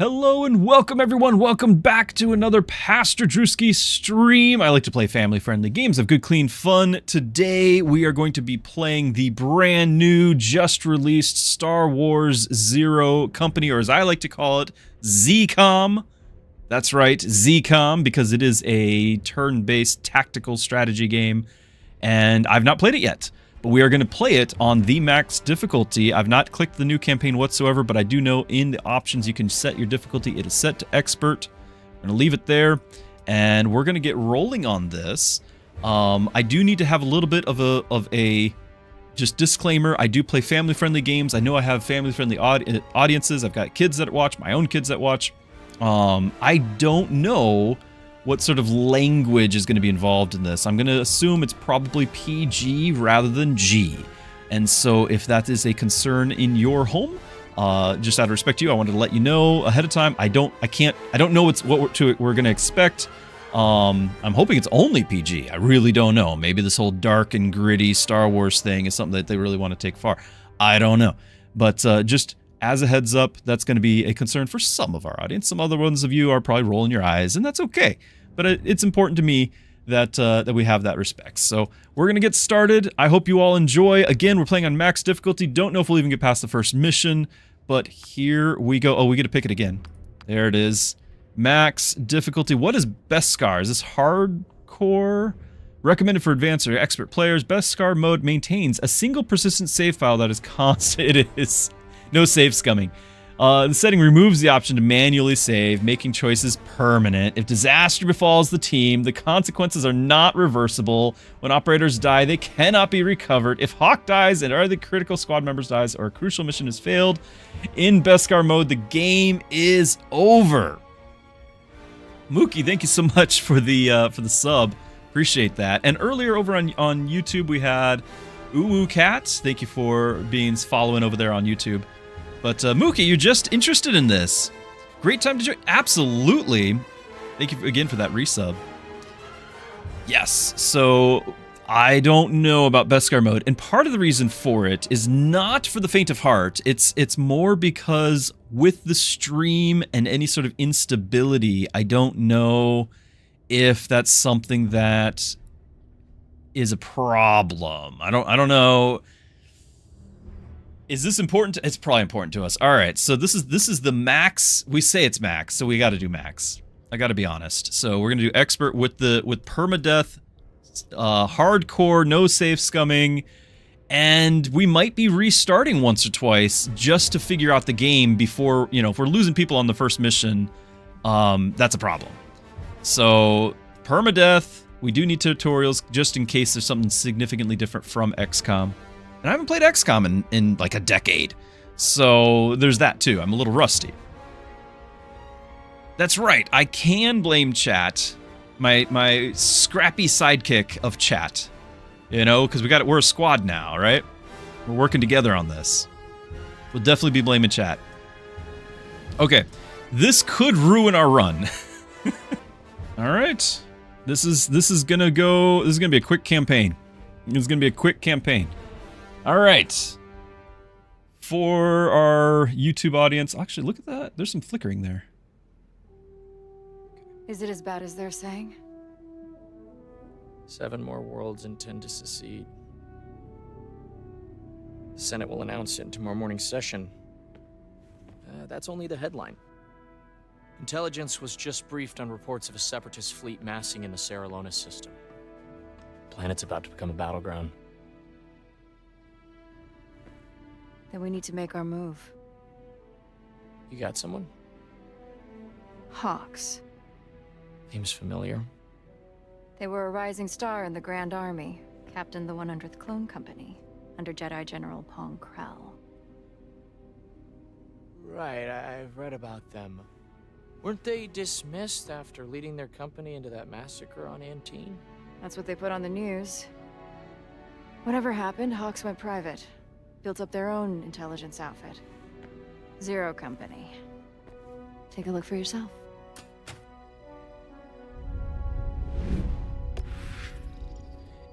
Hello and welcome everyone, welcome back to another Pastor Druski stream. I like to play family-friendly games of good, clean fun. Today we are going to be playing the brand new, just released Star Wars Zero Company, or as I like to call it, ZCom. That's right, ZCom, because it is a turn-based tactical strategy game, and I've not played it yet. But we are going to play it on the max difficulty. I've not clicked the new campaign whatsoever, but I do know in the options you can set your difficulty. It is set to expert. I'm going to leave it there, and we're going to get rolling on this. I do need to have a little bit of a just disclaimer. I do play family-friendly games. I know I have family-friendly audiences. I've got kids that watch, my own kids that watch. I don't know what sort of language is going to be involved in this. I'm going to assume it's probably PG rather than G. And so if that is a concern in your home, just out of respect to you, I wanted to let you know ahead of time. I don't know what we're going to expect. I'm hoping it's only PG. I really don't know. Maybe this whole dark and gritty Star Wars thing is something that they really want to take far. I don't know. But just as a heads up, that's going to be a concern for some of our audience. Some other ones of you are probably rolling your eyes, and that's okay. But it's important to me that that we have that respect. So we're going to get started. I hope you all enjoy. Again, we're playing on max difficulty. Don't know if we'll even get past the first mission, but here we go. Oh, we get to pick it again. There it is. Max difficulty. What is Beskar? Is this hardcore? Recommended for advanced or expert players. Beskar mode maintains a single persistent save file that is constant. It is no save scumming. The setting removes the option to manually save, making choices permanent. If disaster befalls the team, the consequences are not reversible. When operators die, they cannot be recovered. If Hawk dies and other critical squad members dies or a crucial mission has failed, in Beskar mode, the game is over. Mookie, thank you so much for the sub. Appreciate that. And earlier over on YouTube, we had Ooh Cat. Thank you for following over there on YouTube. But Mookie, you're just interested in this. Great time to join. Absolutely. Thank you again for that resub. Yes, so I don't know about Beskar mode, and part of the reason for it is not for the faint of heart. It's more because with the stream and any sort of instability, I don't know if that's something that is a problem. I don't know. Is this important? It's probably important to us. All right, so this is the max. We say it's max, so we got to do max. I got to be honest. So we're gonna do expert with permadeath, hardcore, no save scumming, and we might be restarting once or twice just to figure out the game before, you know, if we're losing people on the first mission, that's a problem. So permadeath. We do need tutorials just in case there's something significantly different from Xcom. And I haven't played Xcom in like a decade. So there's that too. I'm a little rusty. That's right. I can blame chat. My scrappy sidekick of chat. You know, because we're a squad now, right? We're working together on this. We'll definitely be blaming chat. Okay. This could ruin our run. All right. This is gonna be a quick campaign. It's gonna be a quick campaign. All right. For our YouTube audience, actually, look at that. There's some flickering there. Is it as bad as they're saying? 7 more worlds intend to secede. The Senate will announce it in tomorrow morning's session. That's only the headline. Intelligence was just briefed on reports of a separatist fleet massing in the Saralona system. The planet's about to become a battleground. Then we need to make our move. You got someone? Hawks. Name's familiar. They were a rising star in the Grand Army, captained the 100th Clone Company, under Jedi General Pong Krell. Right, I've read about them. Weren't they dismissed after leading their company into that massacre on Antine? That's what they put on the news. Whatever happened, Hawks went private. Built up their own intelligence outfit. Zero Company. Take a look for yourself.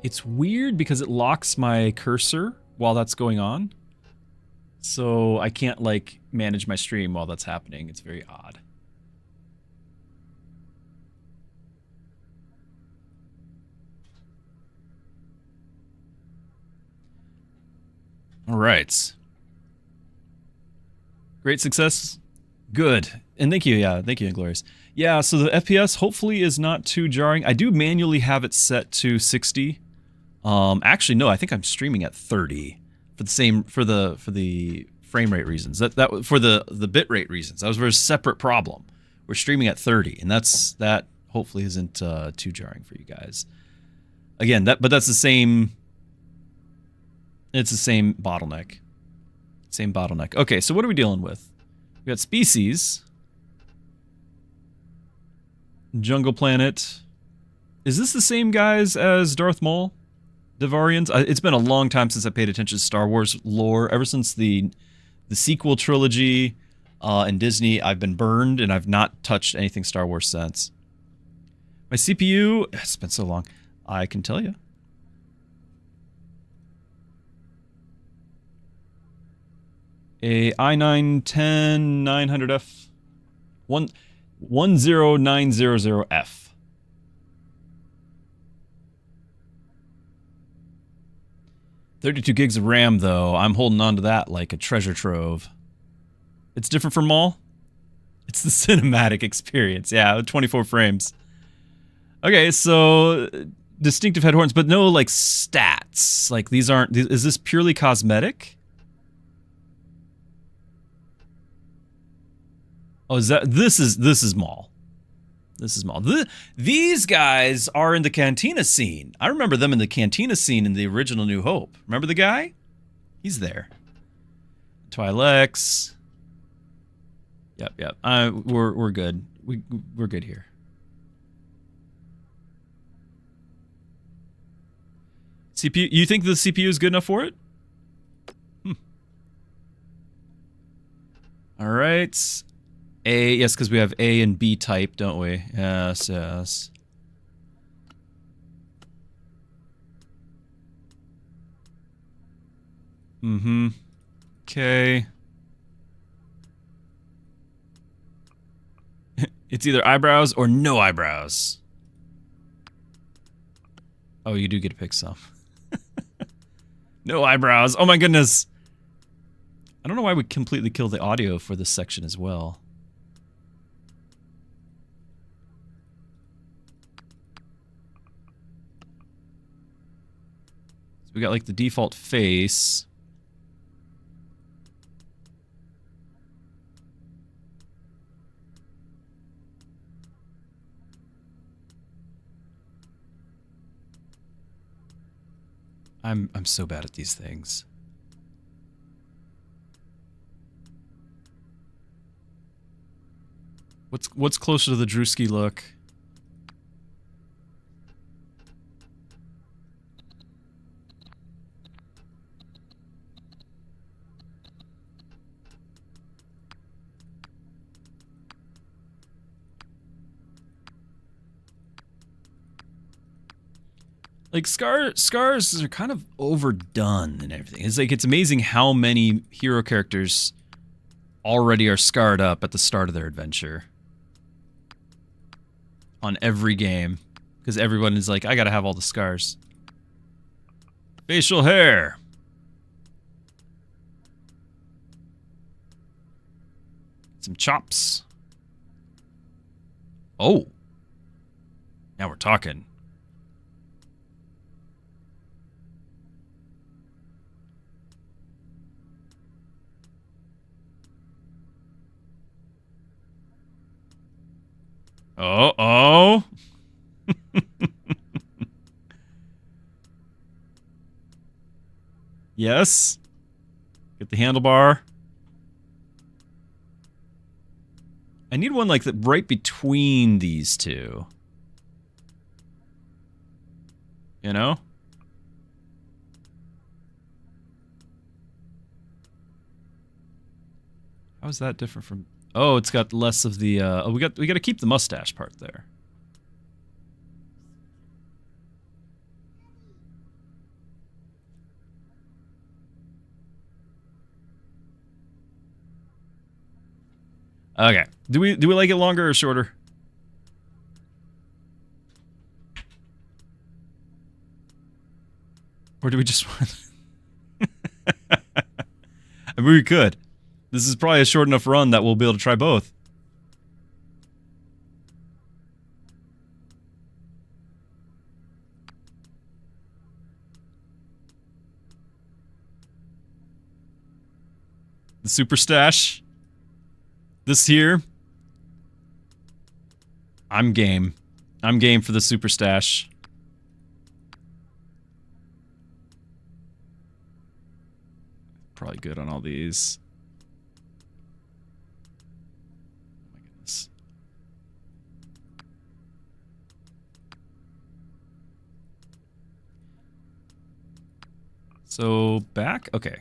It's weird because it locks my cursor while that's going on. So I can't, like, manage my stream while that's happening. It's very odd. All right. Great success. Good. And thank you. Yeah, thank you, Inglorious. Yeah, so the FPS hopefully is not too jarring. I do manually have it set to 60. Actually, no, I think I'm streaming at 30 for the same for the frame rate reasons. That for the bit rate reasons. That was for a separate problem. We're streaming at 30, and that hopefully isn't too jarring for you guys. Again, but that's the same. It's the same bottleneck. Same bottleneck. Okay, so what are we dealing with? We got species. Jungle Planet. Is this the same guys as Darth Maul? Devarians? It's been a long time since I paid attention to Star Wars lore. Ever since the sequel trilogy and Disney, I've been burned and I've not touched anything Star Wars since. My CPU, it's been so long. I can tell you. A i9-10 900F 10900F. $32 gigs of RAM, though. I'm holding on to that like a treasure trove. It's different from Maul. It's the cinematic experience. Yeah, 24 frames. Okay, so distinctive head horns, but no like stats. Like these aren't. Is this purely cosmetic? Oh, is that this is Maul. This is Maul. These guys are in the Cantina scene. I remember them in the Cantina scene in the original New Hope. Remember the guy? He's there. Twilex. Yep. We're good. We're good here. CPU. You think the CPU is good enough for it? All right. A, yes, because we have A and B type, don't we? Yes. Okay. It's either eyebrows or no eyebrows. Oh, you do get to pick some. No eyebrows. Oh my goodness. I don't know why we completely killed the audio for this section as well. So we got like the default face. I'm so bad at these things. What's closer to the Druski look? Like scars are kind of overdone and everything. It's like it's amazing how many hero characters already are scarred up at the start of their adventure. On every game. Because everyone is like, I gotta have all the scars. Facial hair. Some chops. Oh. Now we're talking. Oh. Yes. Get the handlebar. I need one like that right between these two. You know? How is that different from... Oh, it's got less of the we got to keep the mustache part there. Okay. Do we like it longer or shorter? Or do we just want... I mean, we could. This is probably a short enough run that we'll be able to try both. The super stash. This here. I'm game. I'm game for the super stash. Probably good on all these. Oh my goodness. So back? Okay.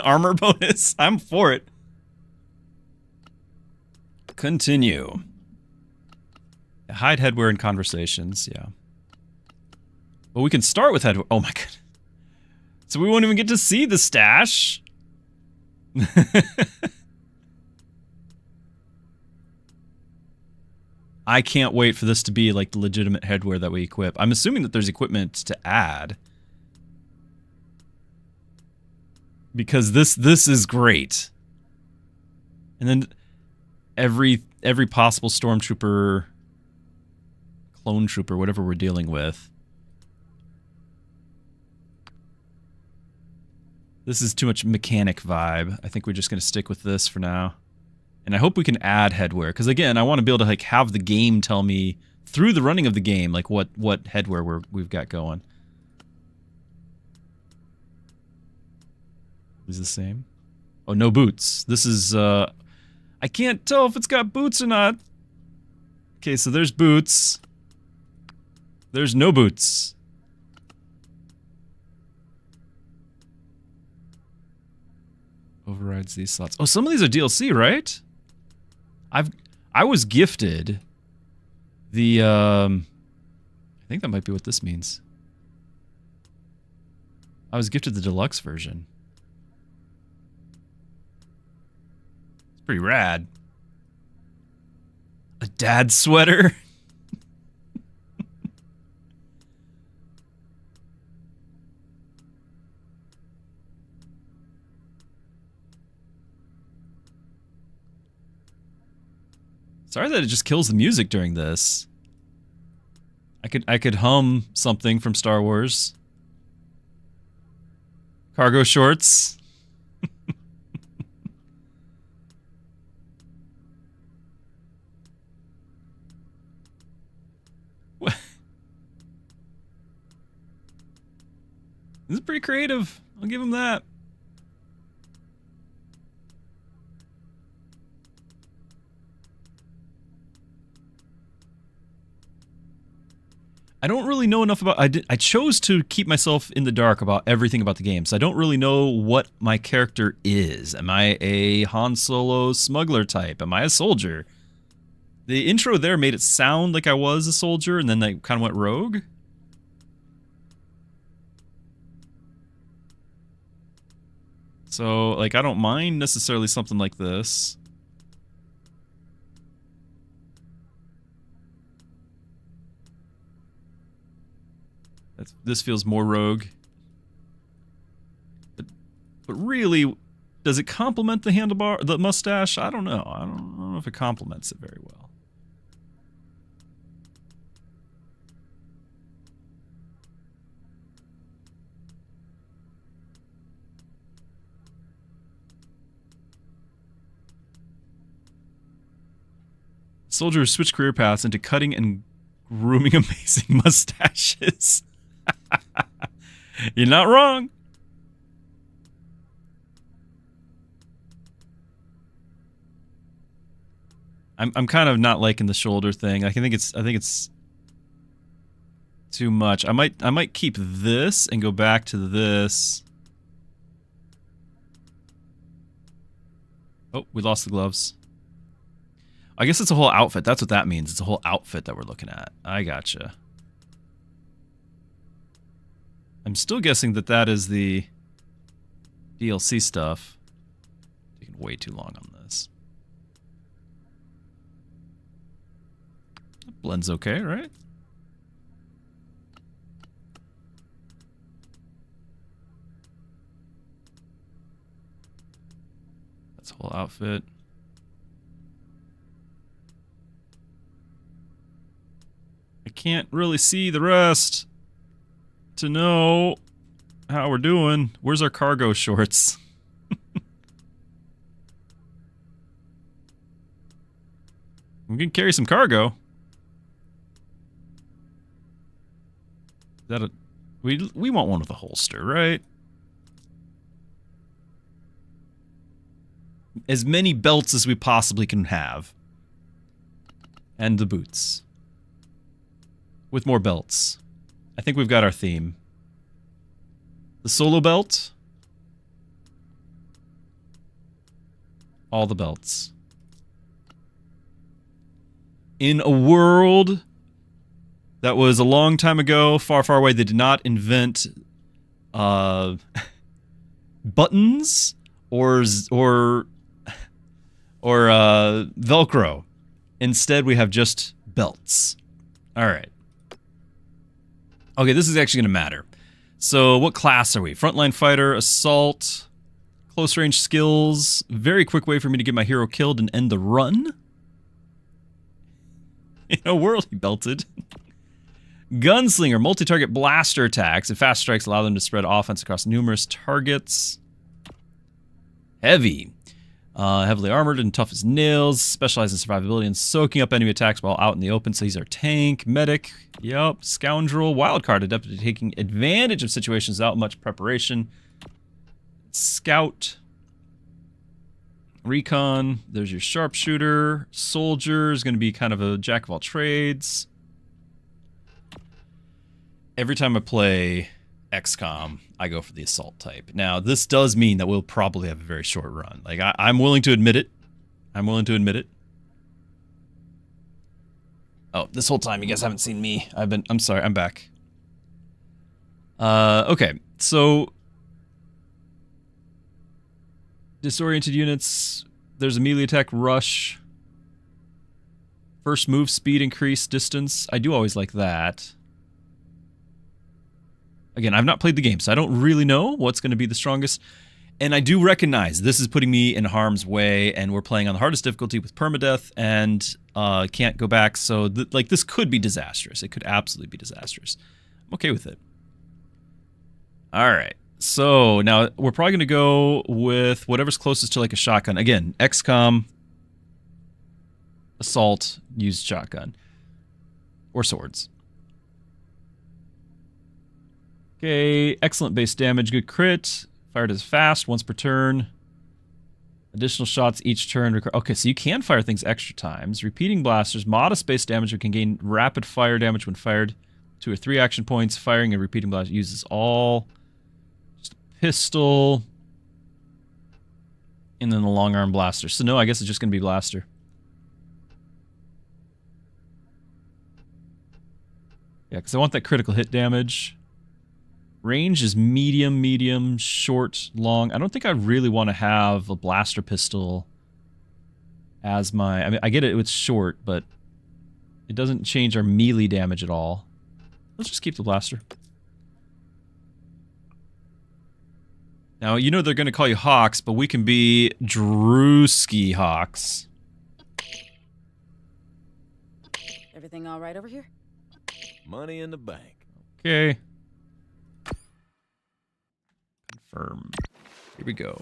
Armor bonus. I'm for it. Continue. Hide headwear in conversations, yeah. Well, we can start with headwear. Oh my god. So we won't even get to see the stash. I can't wait for this to be like the legitimate headwear that we equip. I'm assuming that there's equipment to add. Because this is great. And then every possible stormtrooper, clone trooper, whatever we're dealing with. This is too much mechanic vibe. I think we're just going to stick with this for now. And I hope we can add headwear. Because again, I want to be able to like have the game tell me through the running of the game like what headwear we've got going. Is the same? Oh, no boots. This is, I can't tell if it's got boots or not. Okay, so there's boots. There's no boots. Overrides these slots. Oh, some of these are DLC, right? I was gifted the, I think that might be what this means. I was gifted the deluxe version. Pretty rad. A dad sweater? Sorry that it just kills the music during this. I could hum something from Star Wars. Cargo shorts. This is pretty creative. I'll give him that. I don't really know enough about... I chose to keep myself in the dark about everything about the game, so I don't really know what my character is. Am I a Han Solo smuggler type? Am I a soldier? The intro there made it sound like I was a soldier, and then I kind of went rogue. So, like, I don't mind necessarily something like this. This feels more rogue. But really, does it complement the handlebar, the mustache? I don't know. I don't know if it complements it very well. Soldiers switch career paths into cutting and grooming amazing mustaches. You're not wrong. I'm kind of not liking the shoulder thing. I think it's too much. I might keep this and go back to this. Oh, we lost the gloves. I guess it's a whole outfit. That's what that means. It's a whole outfit that we're looking at. I gotcha. I'm still guessing that that is the DLC stuff. way too long on this. Blends okay, right? That's whole outfit. I can't really see the rest to know how we're doing. Where's our cargo shorts? We can carry some cargo. Is that a... We want one with a holster, right? As many belts as we possibly can have. And the boots. With more belts. I think we've got our theme. The solo belt. All the belts. In a world that was a long time ago, far, far away, they did not invent buttons or Velcro. Instead, we have just belts. All right. Okay, this is actually going to matter. So, what class are we? Frontline fighter, assault, close range skills. Very quick way for me to get my hero killed and end the run. In a world, he belted. Gunslinger, multi-target blaster attacks. And fast strikes allow them to spread offense across numerous targets. Heavy. Heavily armored and tough as nails. Specialized in survivability and soaking up enemy attacks while out in the open. So he's our tank. Medic. Yep. Scoundrel. Wildcard. Adept at taking advantage of situations without much preparation. Scout. Recon. There's your sharpshooter. Soldier is going to be kind of a jack of all trades. Every time I play Xcom, I go for the assault type. Now, this does mean that we'll probably have a very short run. Like, I'm willing to admit it. I'm willing to admit it. Oh, this whole time you guys haven't seen me. I'm sorry, I'm back. Okay, so... Disoriented units, there's a melee attack rush. First move speed increase distance. I do always like that. Again, I've not played the game, so I don't really know what's going to be the strongest. And I do recognize this is putting me in harm's way, and we're playing on the hardest difficulty with permadeath, and can't go back. So, like, this could be disastrous. It could absolutely be disastrous. I'm okay with it. All right. So, now, we're probably going to go with whatever's closest to, like, a shotgun. Again, XCOM, assault, use shotgun. Or swords. Okay, excellent base damage, good crit. Fired as fast, once per turn. Additional shots each turn. Okay, so you can fire things extra times. Repeating blasters, modest base damage. We can gain rapid fire damage when fired. 2 or 3 action points. Firing and repeating blast uses all. Just a pistol. And then the long arm blaster. So no, I guess it's just going to be blaster. Yeah, because I want that critical hit damage. Range is medium, medium, short, long. I don't think I really want to have a blaster pistol as my... I mean, I get it, it's short, but it doesn't change our melee damage at all. Let's just keep the blaster. Now, you know they're going to call you Hawks, but we can be Druski Hawks. Everything all right over here? Money in the bank. Okay. Confirm. Here we go.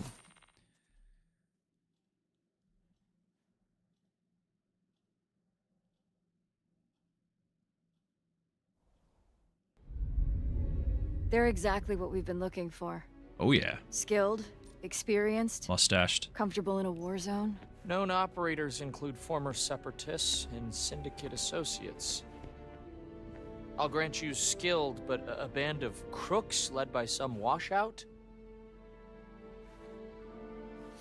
They're exactly what we've been looking for. Oh yeah. Skilled, experienced, Mustached. comfortable in a war zone. Known operators include former separatists and syndicate associates. I'll grant you skilled, but a band of crooks led by some washout?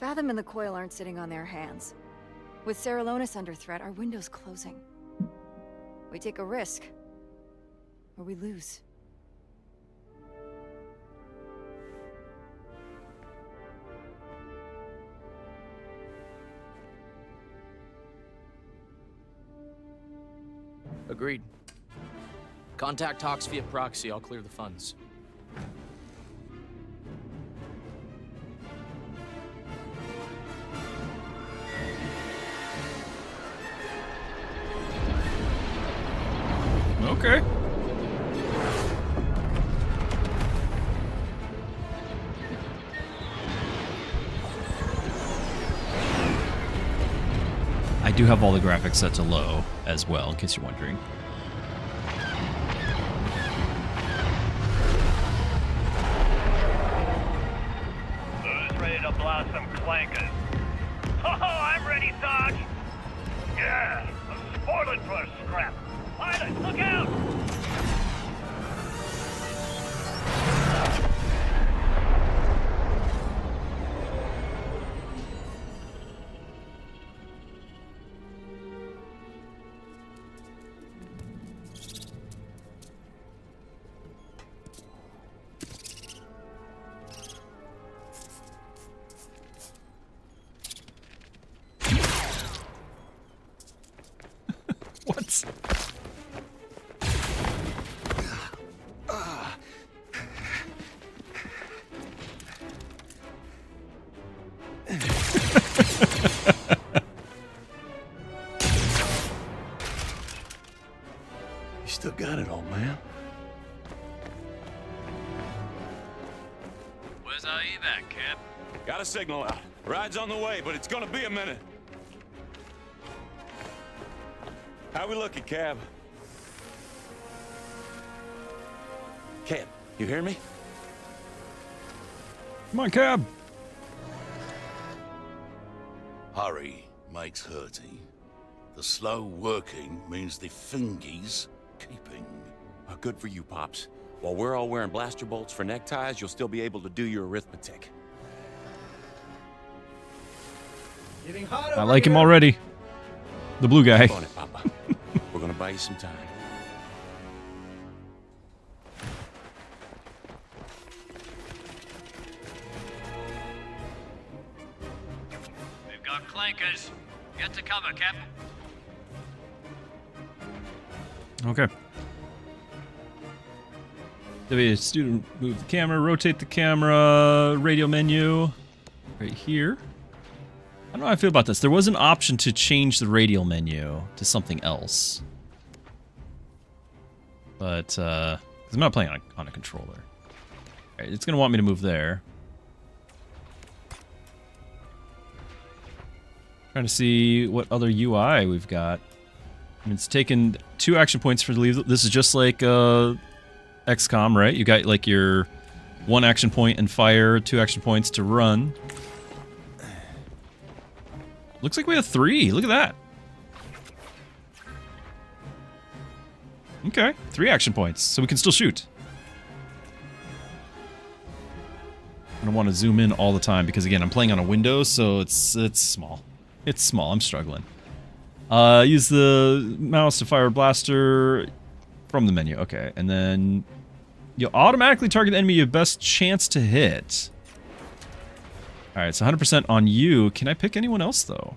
Fathom and the Coil aren't sitting on their hands. With Saralonis under threat, our window's closing. We take a risk, or we lose. Agreed. Contact Hawks via proxy. I'll clear the funds. Okay. I do have all the graphics set to low as well, in case you're wondering. Who's ready to blast some clankers? Oh, I'm ready, Sarge! Yeah, I'm spoiling for a scrap. Pilot, look out! What? You still got it, old man. Where's our evac, Cap? Got a signal out. Ride's on the way, but it's gonna be a minute. How we looking, Cab? Cab, you hear me? Come on, Cab. Hurry makes hurty. The slow working means the fingies keeping. Good for you, Pops. While we're all wearing blaster bolts for neckties, you'll still be able to do your arithmetic. I like him already. The blue guy. On it, Papa. We're gonna buy you some time. We've got clankers. Get to cover, Cap. Okay. W student, move the camera, rotate the camera, radio menu, right here. I don't know how I feel about this. There was an option to change the radial menu to something else. But, because I'm not playing on a controller. Alright, it's going to want me to move there. Trying to see what other UI we've got. I mean, it's taken 2 action points for the leave. This is just like XCOM, right? You got like your 1 action point and fire, 2 action points to run. Looks like we have 3. Look at that. Okay, 3 action points, so we can still shoot. I don't want to zoom in all the time because again, I'm playing on a Windows, so it's small. It's small. I'm struggling. Use the mouse to fire a blaster from the menu. Okay, and then you'll automatically target the enemy you have best chance to hit. Alright, so 100% on you. Can I pick anyone else, though?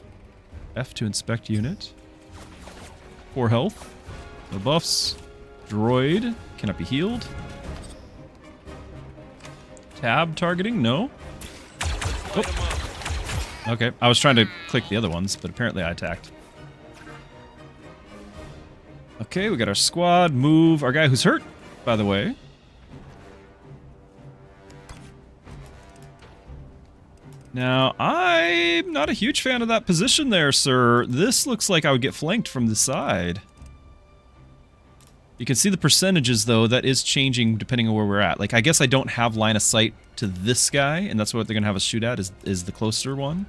F to inspect unit. 4 health. No buffs. Droid. Cannot be healed. Tab targeting? No. Oh. Okay, I was trying to click the other ones, but apparently I attacked. Okay, we got our squad. Move. Our guy who's hurt, by the way. Now, I'm not a huge fan of that position there, sir. This looks like I would get flanked from the side. You can see the percentages, though. That is changing depending on where we're at. Like, I guess I don't have line of sight to this guy, and that's what they're going to have us shoot at, is the closer one.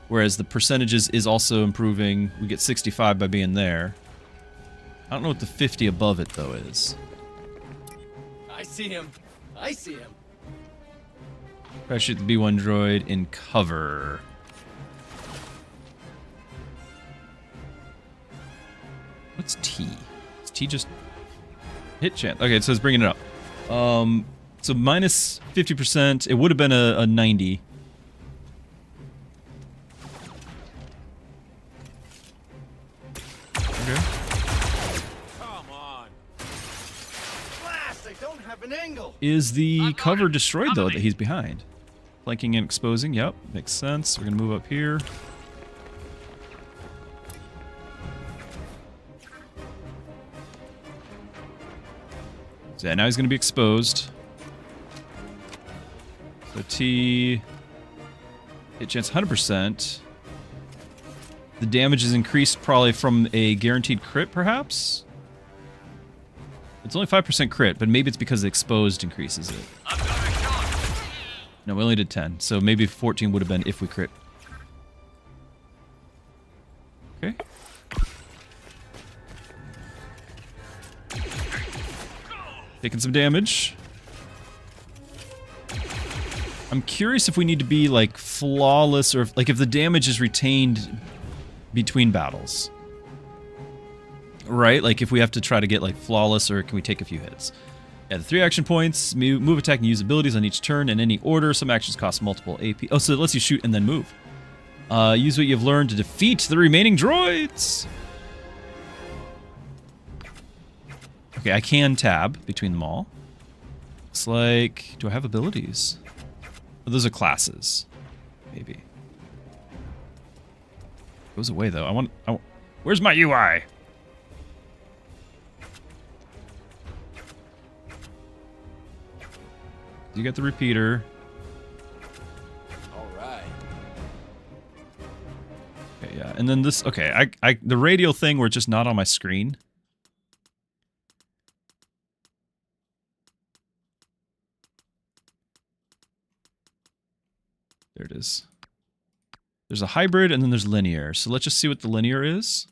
Whereas the percentages is also improving. We get 65 by being there. I don't know what the 50 above it, though, is. I see him. I see him. Try to shoot the B1 droid in cover. What's T? Is T just hit chance? Okay, so it's bringing it up. So minus 50%. It would have been a 90. Okay. Is the cover destroyed, though, that he's behind? Flanking and exposing, yep, makes sense. We're gonna move up here. So yeah, now he's gonna be exposed. So T... hit chance 100%. The damage is increased probably from a guaranteed crit, perhaps? It's only 5% crit, but maybe it's because the exposed increases it. No, we only did 10, so maybe 14 would have been if we crit. Okay. Taking some damage. I'm curious if we need to be, like, flawless, or if, like, if the damage is retained between battles. Right? Like, if we have to try to get, like, flawless, or can we take a few hits? Yeah, the 3 action points, move, attack, and use abilities on each turn in any order. Some actions cost multiple AP. Oh, so it lets you shoot and then move. Use what you've learned to defeat the remaining droids. Okay, I can tab between them all. Looks like... do I have abilities? Oh, those are classes. Maybe. Goes away, though. I want... where's my UI? You got the repeater. All right. Okay, yeah. And then this... okay, the radial thing where it's just not on my screen. There it is. There's a hybrid and then there's linear. So let's just see what the linear is.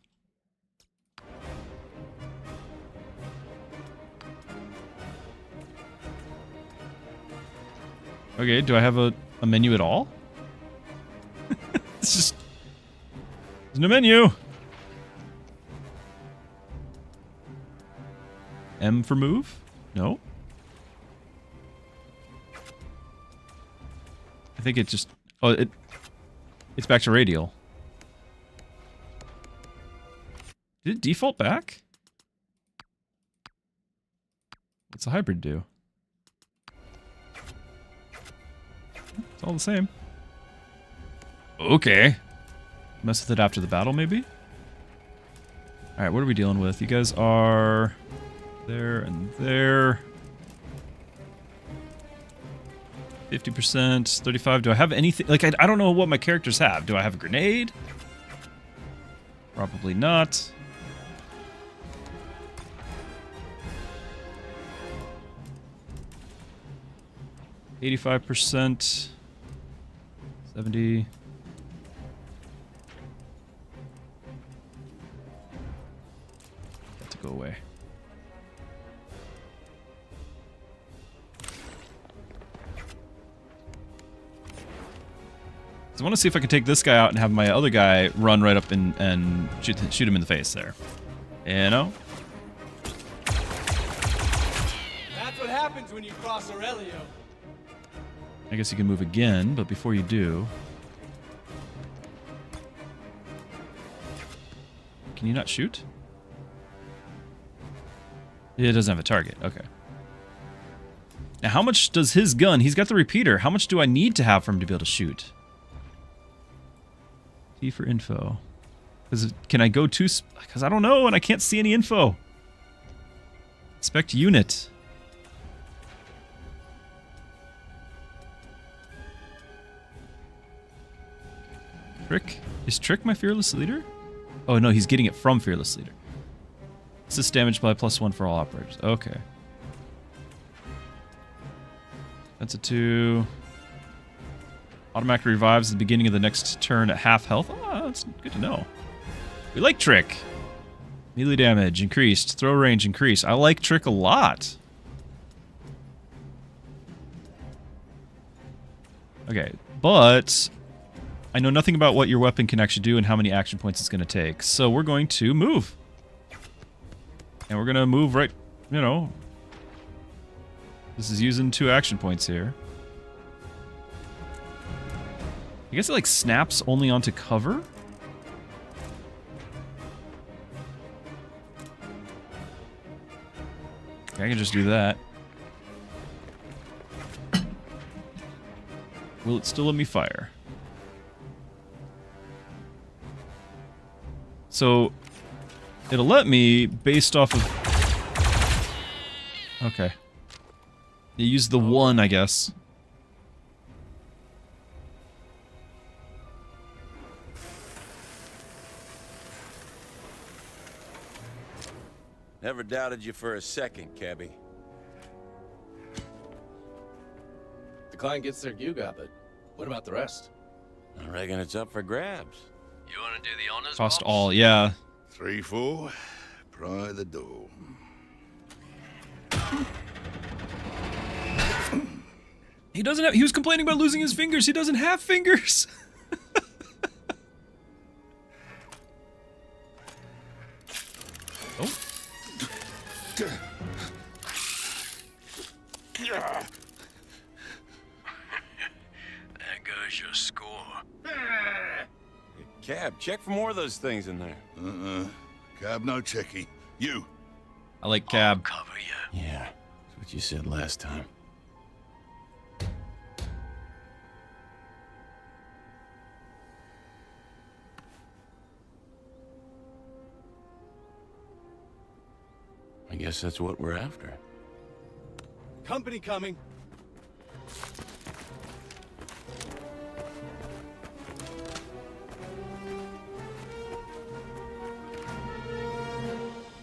Okay, do I have a menu at all? It's just... there's no menu! M for move? No. I think it just... oh, it's back to radial. Did it default back? What's the hybrid do? It's all the same. Okay. Mess with it after the battle, maybe? Alright, what are we dealing with? You guys are... there and there. 50%, 35. Do I have anything? Like, I don't know what my characters have. Do I have a grenade? Probably not. %. 70. Got to go away. So I want to see if I can take this guy out and have my other guy run right up and shoot him in the face there. You know? That's what happens when you cross Aurelio. I guess you can move again, but before you do... can you not shoot? It doesn't have a target. Okay. Now, how much does his gun... he's got the repeater. How much do I need to have for him to be able to shoot? T for info. Can I go to... because I don't know and I can't see any info. Inspect unit. Trick? Is Trick my fearless leader? Oh no, he's getting it from fearless leader. Assist damage by +1 for all operators. Okay. That's a 2. Automatic revives at the beginning of the next turn at half health. Oh, that's good to know. We like Trick. Melee damage increased. Throw range increased. I like Trick a lot. Okay, but I know nothing about what your weapon can actually do and how many action points it's going to take. So we're going to move. And we're going to move right, you know. This is using 2 action points here. I guess it like snaps only onto cover? Okay, I can just do that. Will it still let me fire? So, it'll let me based off of... Okay. You use the 1, I guess. Never doubted you for a second, Cabby. The client gets their Yuga, but what about the rest? I reckon it's up for grabs. You want to do the honors, Cost Pops? all, yeah. 3-4. Pry the door. He doesn't have... He was complaining about losing his fingers. He doesn't have fingers. Oh. There goes your score. Cab, check for more of those things in there. Cab, no checky. You. I like cab. Cover you. Yeah, that's what you said last time. I guess that's what we're after. Company coming.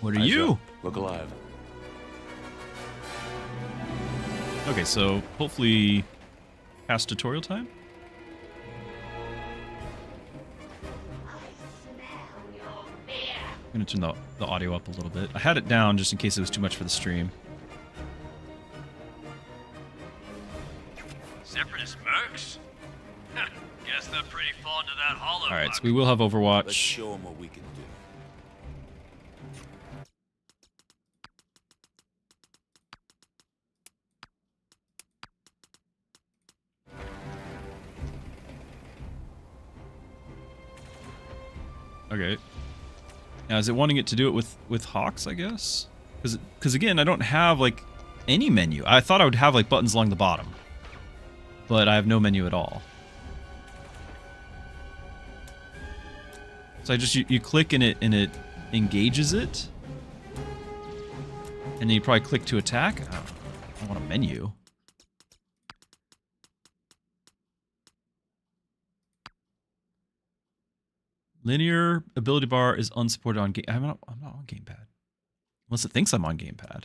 What are Eyes you? up. Look alive. Okay, so hopefully past tutorial time? I'm gonna turn the audio up a little bit. I had it down just in case it was too much for the stream. Separatist mercs? Guess they're pretty fond of that hollow. Alright, so we will have Overwatch. Let's show them what we can do. Okay. Now, is it wanting it to do it with Hawks, I guess? Because again, I don't have, like, any menu. I thought I would have, like, buttons along the bottom. But I have no menu at all. So I just, you click and it engages it. And then you probably click to attack. I don't want a menu. Linear ability bar is unsupported on game. I'm not on gamepad. Unless it thinks I'm on gamepad.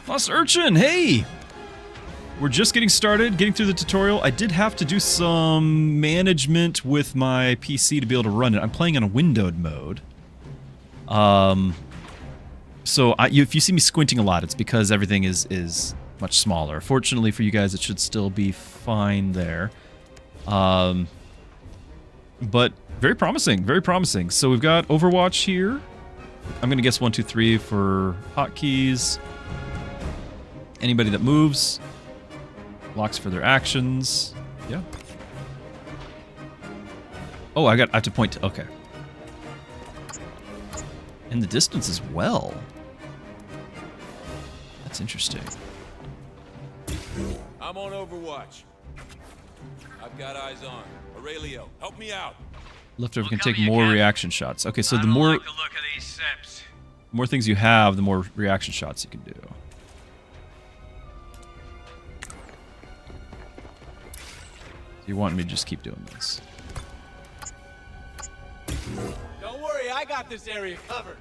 Lost Urchin, hey! We're just getting started, getting through the tutorial. I did have to do some management with my PC to be able to run it. I'm playing in a windowed mode. So if you see me squinting a lot, it's because everything is much smaller. Fortunately for you guys, it should still be fine there. But very promising, very promising. So we've got Overwatch here. I'm gonna guess 1, 2, 3 for hotkeys. Anybody that moves. Locks for their actions. Yeah. Oh, I have to point to... Okay. And the distance as well. That's interesting. I'm on Overwatch. I've got eyes on. Aurelio, help me out. Leftover can We'll take cover you, more Cap. reaction shots. Okay, so I the don't more like the look of these seps. more things you have, the more reaction shots you can do. You want me to just keep doing this? Don't worry, I got this area covered.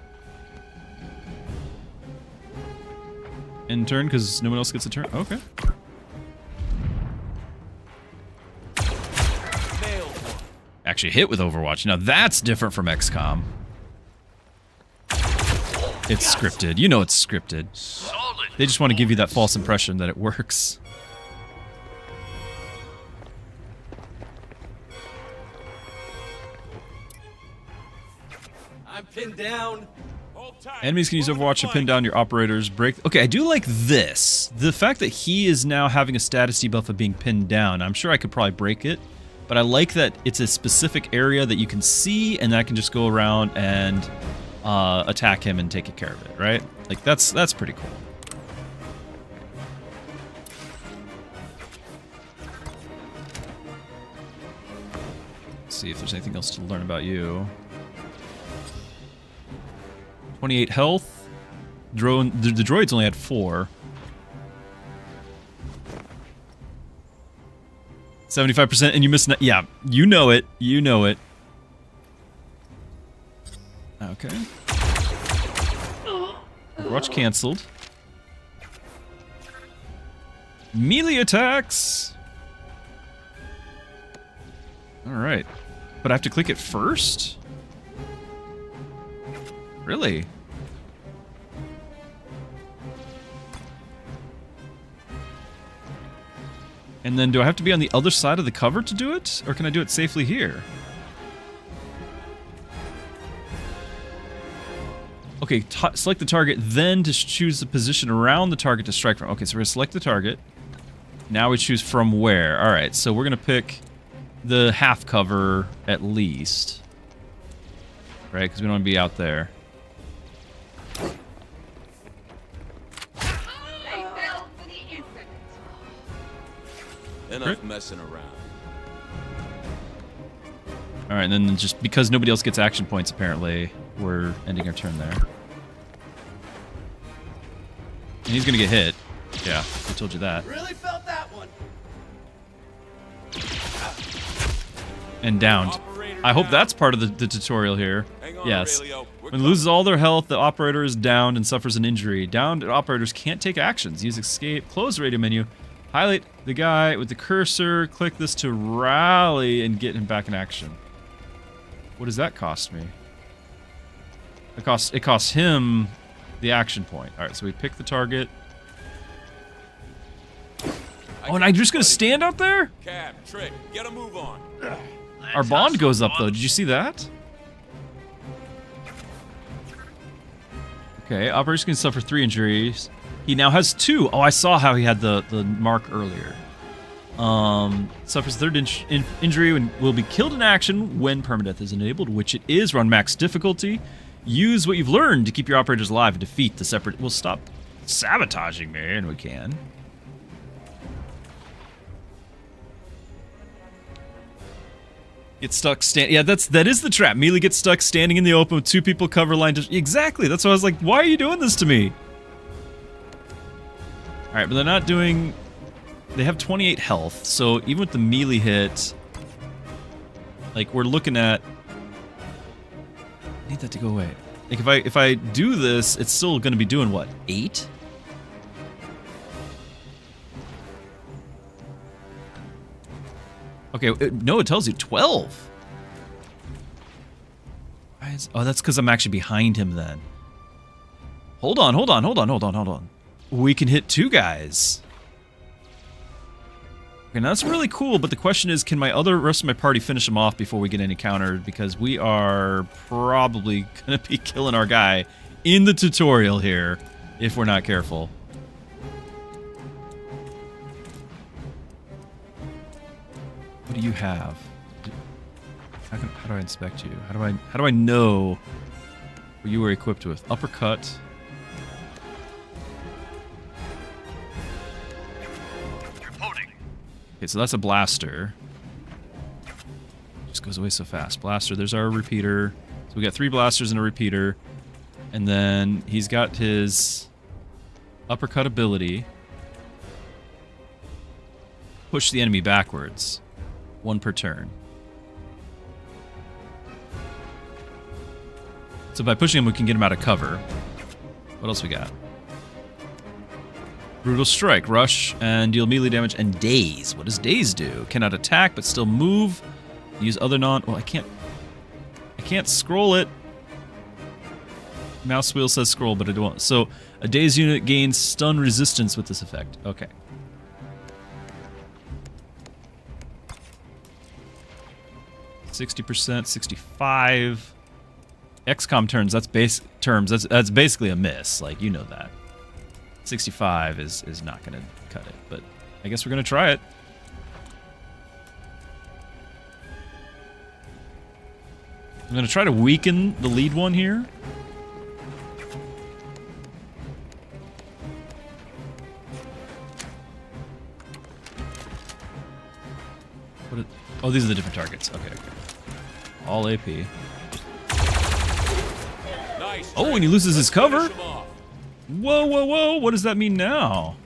In turn, because no one else gets a turn? Okay. Nailed one. Actually hit with Overwatch. Now that's different from XCOM. It's scripted. You know it's scripted. Solid. They just want to give you that false impression that it works. I'm pinned down. Hold Enemies can use Overwatch to pin down your operators. Break. Okay, I do like this. The fact that he is now having a status debuff of being pinned down. I'm sure I could probably break it, but I like that it's a specific area that you can see, and I can just go around and attack him and take care of it. Right? Like that's pretty cool. Let's see if there's anything else to learn about you. 28 health. Drone. The droids only had 4. 75%, and you missed. Yeah, you know it. You know it. Okay. Watch canceled. Melee attacks. All right, but I have to click it first. Really? And then do I have to be on the other side of the cover to do it? Or can I do it safely here? Okay, select the target, then to choose the position around the target to strike from. Okay, so we're going to select the target. Now we choose from where. Alright, so we're going to pick the half cover at least. Right, because we don't want to be out there. Enough messing around. Alright, and then just because nobody else gets action points, apparently, we're ending our turn there. And he's gonna get hit. Yeah, I told you that. Really felt that one. And downed. I hope that's part of the tutorial here. Yes. When it loses all their health, the operator is downed and suffers an injury. Downed operators can't take actions. Use escape, close radio menu. Highlight the guy with the cursor, click this to rally and get him back in action. What does that cost me? It costs him the action point. Alright, so we pick the target. Oh, and I'm just gonna stand out there? Cab, Trick, get a move on. Our bond goes up though, did you see that? Okay, operators can suffer 3 injuries. He now has 2. Oh, I saw how he had the mark earlier. Suffers 3rd injury and will be killed in action when permadeath is enabled, which it is. Run max difficulty. Use what you've learned to keep your operators alive and defeat the separate. We'll stop sabotaging me, and we can. Get stuck Yeah, that is the trap. Melee gets stuck standing in the open with 2 people cover line. Exactly. That's why I was like, why are you doing this to me? Alright, but they're not doing... They have 28 health, so even with the melee hit... Like, we're looking at... I need that to go away. Like, if I do this, it's still going to be doing, what, 8? Okay, no, it tells you 12. Oh, that's because I'm actually behind him then. Hold on. We can hit 2 guys. Okay, now that's really cool, but the question is, can rest of my party finish him off before we get any countered? Because we are probably going to be killing our guy in the tutorial here, if we're not careful. What do you have? How do I inspect you? How do I know what you were equipped with? Uppercut. Okay, so that's a blaster. Just goes away so fast. Blaster, there's our repeater. So we got 3 blasters and a repeater. And then he's got his uppercut ability. Push the enemy backwards. 1 per turn. So by pushing him, we can get him out of cover. What else we got? Brutal Strike, Rush, and deal melee damage, and Daze. What does Daze do? Cannot attack, but still move. Use other Well, I can't scroll it. Mouse wheel says scroll, but I don't. So, a Daze unit gains stun resistance with this effect. Okay. %, 65. Xcom turns, that's that's basically a miss. Like, you know that. 65 is not going to cut it, but I guess we're going to try it. I'm going to try to weaken the lead one here. Oh, these are the different targets. Okay, okay. All AP. Nice. Oh, and he loses his cover. Whoa, whoa, whoa. What does that mean now?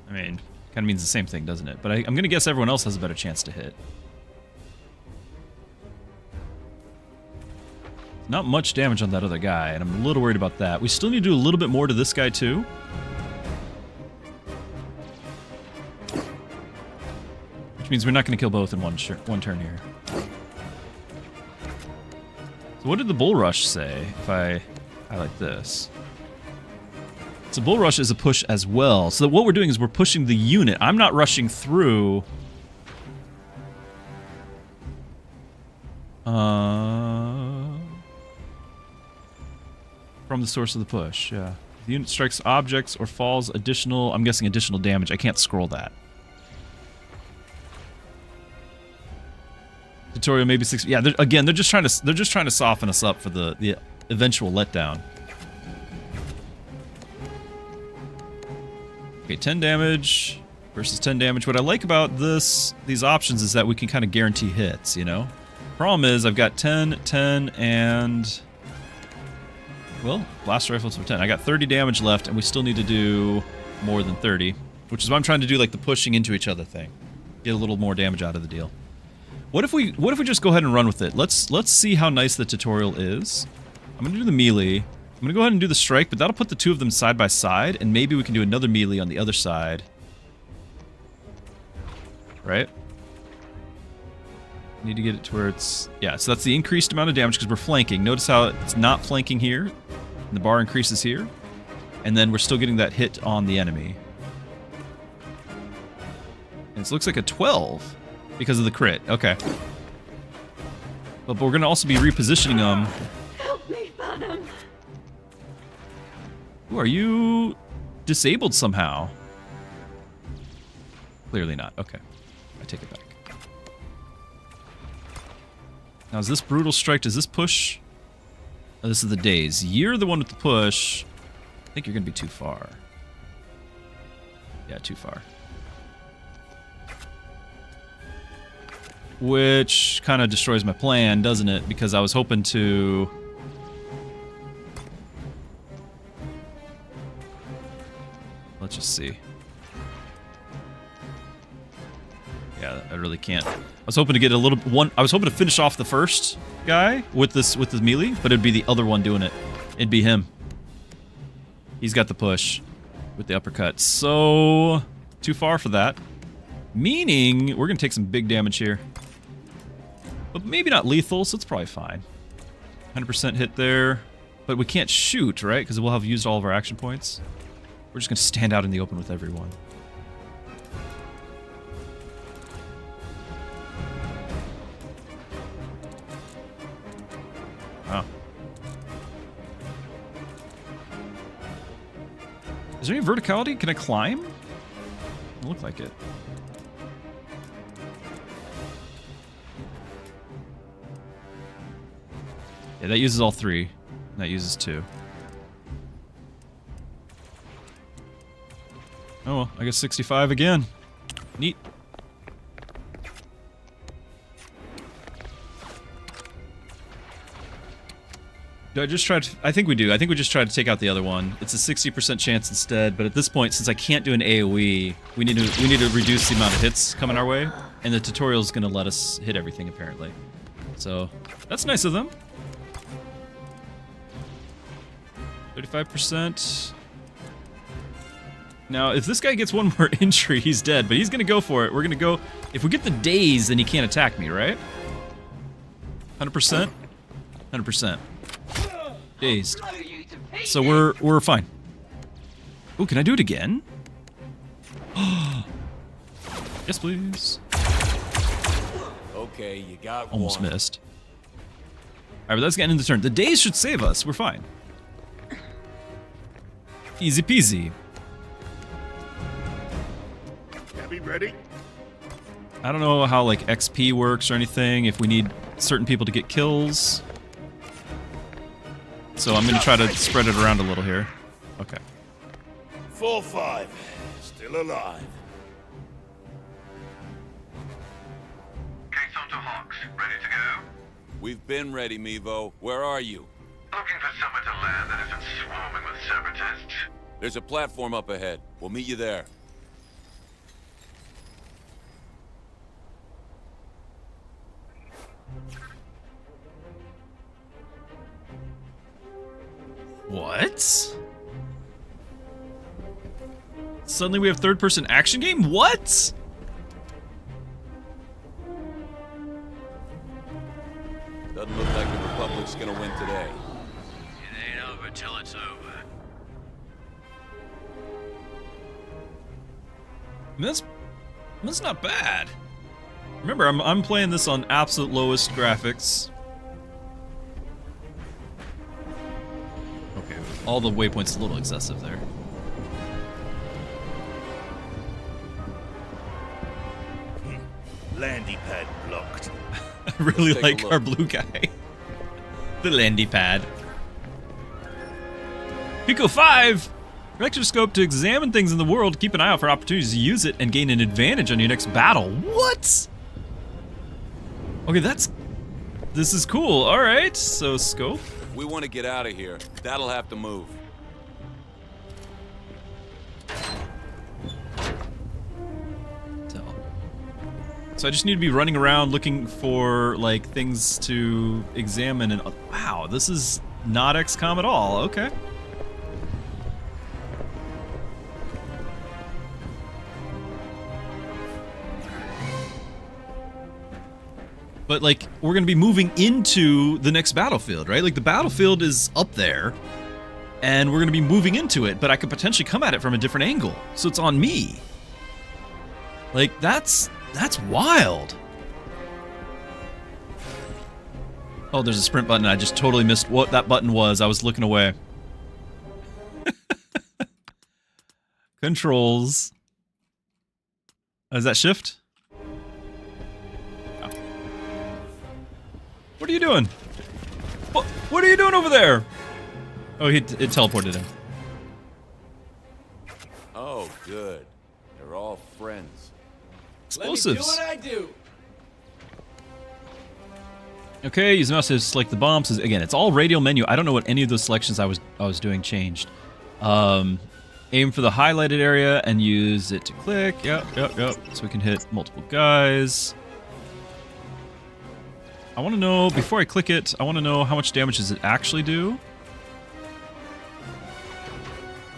I mean, kind of means the same thing, doesn't it? But I'm going to guess everyone else has a better chance to hit. Not much damage on that other guy, and I'm a little worried about that. We still need to do a little bit more to this guy, too. Which means we're not going to kill both in one turn here. So what did the Bull Rush say if I highlight this? So Bull Rush is a push as well. So what we're doing is we're pushing the unit. I'm not rushing through. From the source of the push, yeah. The unit strikes objects or falls additional, I'm guessing additional damage. I can't scroll that. Tutorial maybe 6. Yeah, again, they're just trying to soften us up for the eventual letdown. Okay, 10 damage versus 10 damage. What I like about these options is that we can kind of guarantee hits, you know? Problem is I've got 10, 10, and well, blast rifles for 10. I got 30 damage left, and we still need to do more than 30, which is why I'm trying to do like the pushing into each other thing. Get a little more damage out of the deal. What if we just go ahead and run with it? Let's see how nice the tutorial is. I'm gonna do the melee. I'm gonna go ahead and do the strike, but that'll put the two of them side by side, and maybe we can do another melee on the other side. Right? Need to get it to where it's... Yeah, so that's the increased amount of damage because we're flanking. Notice how it's not flanking here, and the bar increases here. And then we're still getting that hit on the enemy. And it looks like a 12 because of the crit. Okay. But we're going to also be repositioning them. Help me, Phantom. Ooh, are you disabled somehow? Clearly not. Okay. I take it back. Now, is this brutal strike? Does this push? Oh, this is the daze. You're the one with the push. I think you're going to be too far. Yeah, too far. Which kind of destroys my plan, doesn't it? Because I was hoping to... Let's just see. Yeah, I really can't. I was hoping to get a little one. I was hoping to finish off the first guy with this melee, but it'd be the other one doing it. It'd be him. He's got the push with the uppercut. So too far for that. Meaning we're gonna take some big damage here, but maybe not lethal, so it's probably fine. 100% hit there, but we can't shoot, right? Because we'll have used all of our action points. We're just gonna stand out in the open with everyone. Wow. Is there any verticality? Can I climb? Doesn't look like it. Yeah, that uses all 3. And that uses 2. Oh well, I guess 65 again. Neat. Do I just try to... I think we do. I think we just try to take out the other one. It's a 60% chance instead, but at this point, since I can't do an AoE, we need to reduce the amount of hits coming our way, and the tutorial is going to let us hit everything, apparently. So, that's nice of them. 35%. Now, if this guy gets one more injury, he's dead, but he's going to go for it. We're going to go... If we get the daze, then he can't attack me, right? 100%? 100%. Dazed. So we're fine. Ooh, can I do it again? Yes, please. Okay, you got Almost one. missed. All right, but let's get into the turn. The days should save us. We're fine. Easy peasy. Cabby ready? I don't know how like XP works or anything, if we need certain people to get kills. So I'm gonna try to spread it around a little here. Okay. 4-5. Still alive. Gates onto Hawks. Ready to go? We've been ready, Mevo. Where are you? Looking for somewhere to land that isn't swarming with separatists. There's a platform up ahead. We'll meet you there. What? Suddenly we have third-person action game? What? Doesn't look like the Republic's gonna win today. It ain't over till it's over. That's not bad. Remember, I'm playing this on absolute lowest graphics. Okay, all the waypoints a little excessive there. Landy pad blocked. I really Let's take a like look. our blue guy. The landy pad. Pico 5! Vectorscope to examine things in the world, keep an eye out for opportunities to use it, and gain an advantage on your next battle. What? Okay, this is cool. Alright, so scope. If we want to get out of here, that'll have to move. So I just need to be running around looking for, like, things to examine and... Wow, this is not XCOM at all. Okay. But, like, we're going to be moving into the next battlefield, right? Like, the battlefield is up there, and we're going to be moving into it, but I could potentially come at it from a different angle. So it's on me. Like, that's wild. Oh, there's a sprint button. I just totally missed what that button was. I was looking away. Controls. Is that shift? Oh. What are you doing? What are you doing over there? Oh, it teleported him. Oh, good. They're all friends. Explosives. Let me do what I do. Okay, use mouse to select the bombs. Again, it's all radial menu. I don't know what any of those selections I was doing changed. Aim for the highlighted area and use it to click. Yep. So we can hit multiple guys. I want to know, before I click it, I want to know how much damage does it actually do.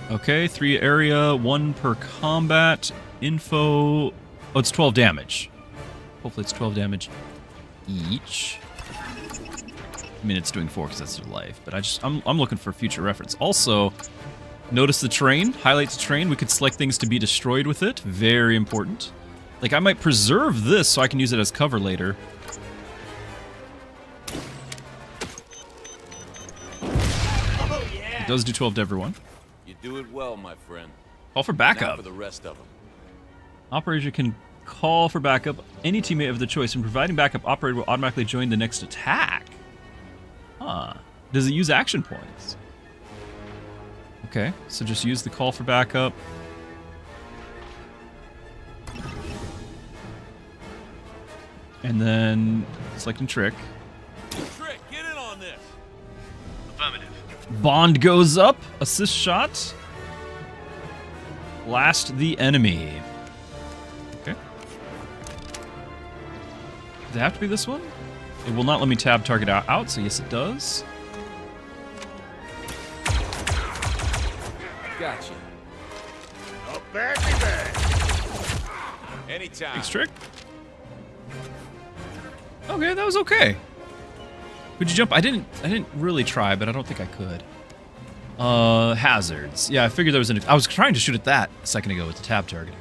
Okay, 3 area, 1 per combat. Info. Oh, it's 12 damage. Hopefully it's 12 damage each. I mean, it's doing 4 because that's their life, but I'm looking for future reference. Also, notice the terrain, highlights terrain. We could select things to be destroyed with it. Very important. Like, I might preserve this so I can use it as cover later. Oh, yeah. It does do 12 to everyone. You do it well, my friend. Call for Now backup. for the rest of them. Operator can call for backup any teammate of the choice. In providing backup, operator will automatically join the next attack. Huh. Does it use action points? Okay, so just use the call for backup. And then selecting trick. Trick, get in on this. Affirmative. Bond goes up. Assist shot. Blast the enemy. Okay. Does it have to be this one? It will not let me tab target out, so yes it does. Gotcha. Not badly bad. Anytime. Thanks, trick. Okay, that was okay. Could you jump? I didn't really try, but I don't think I could. Hazards. Yeah, I figured there was I was trying to shoot at that a second ago with the tab targeting.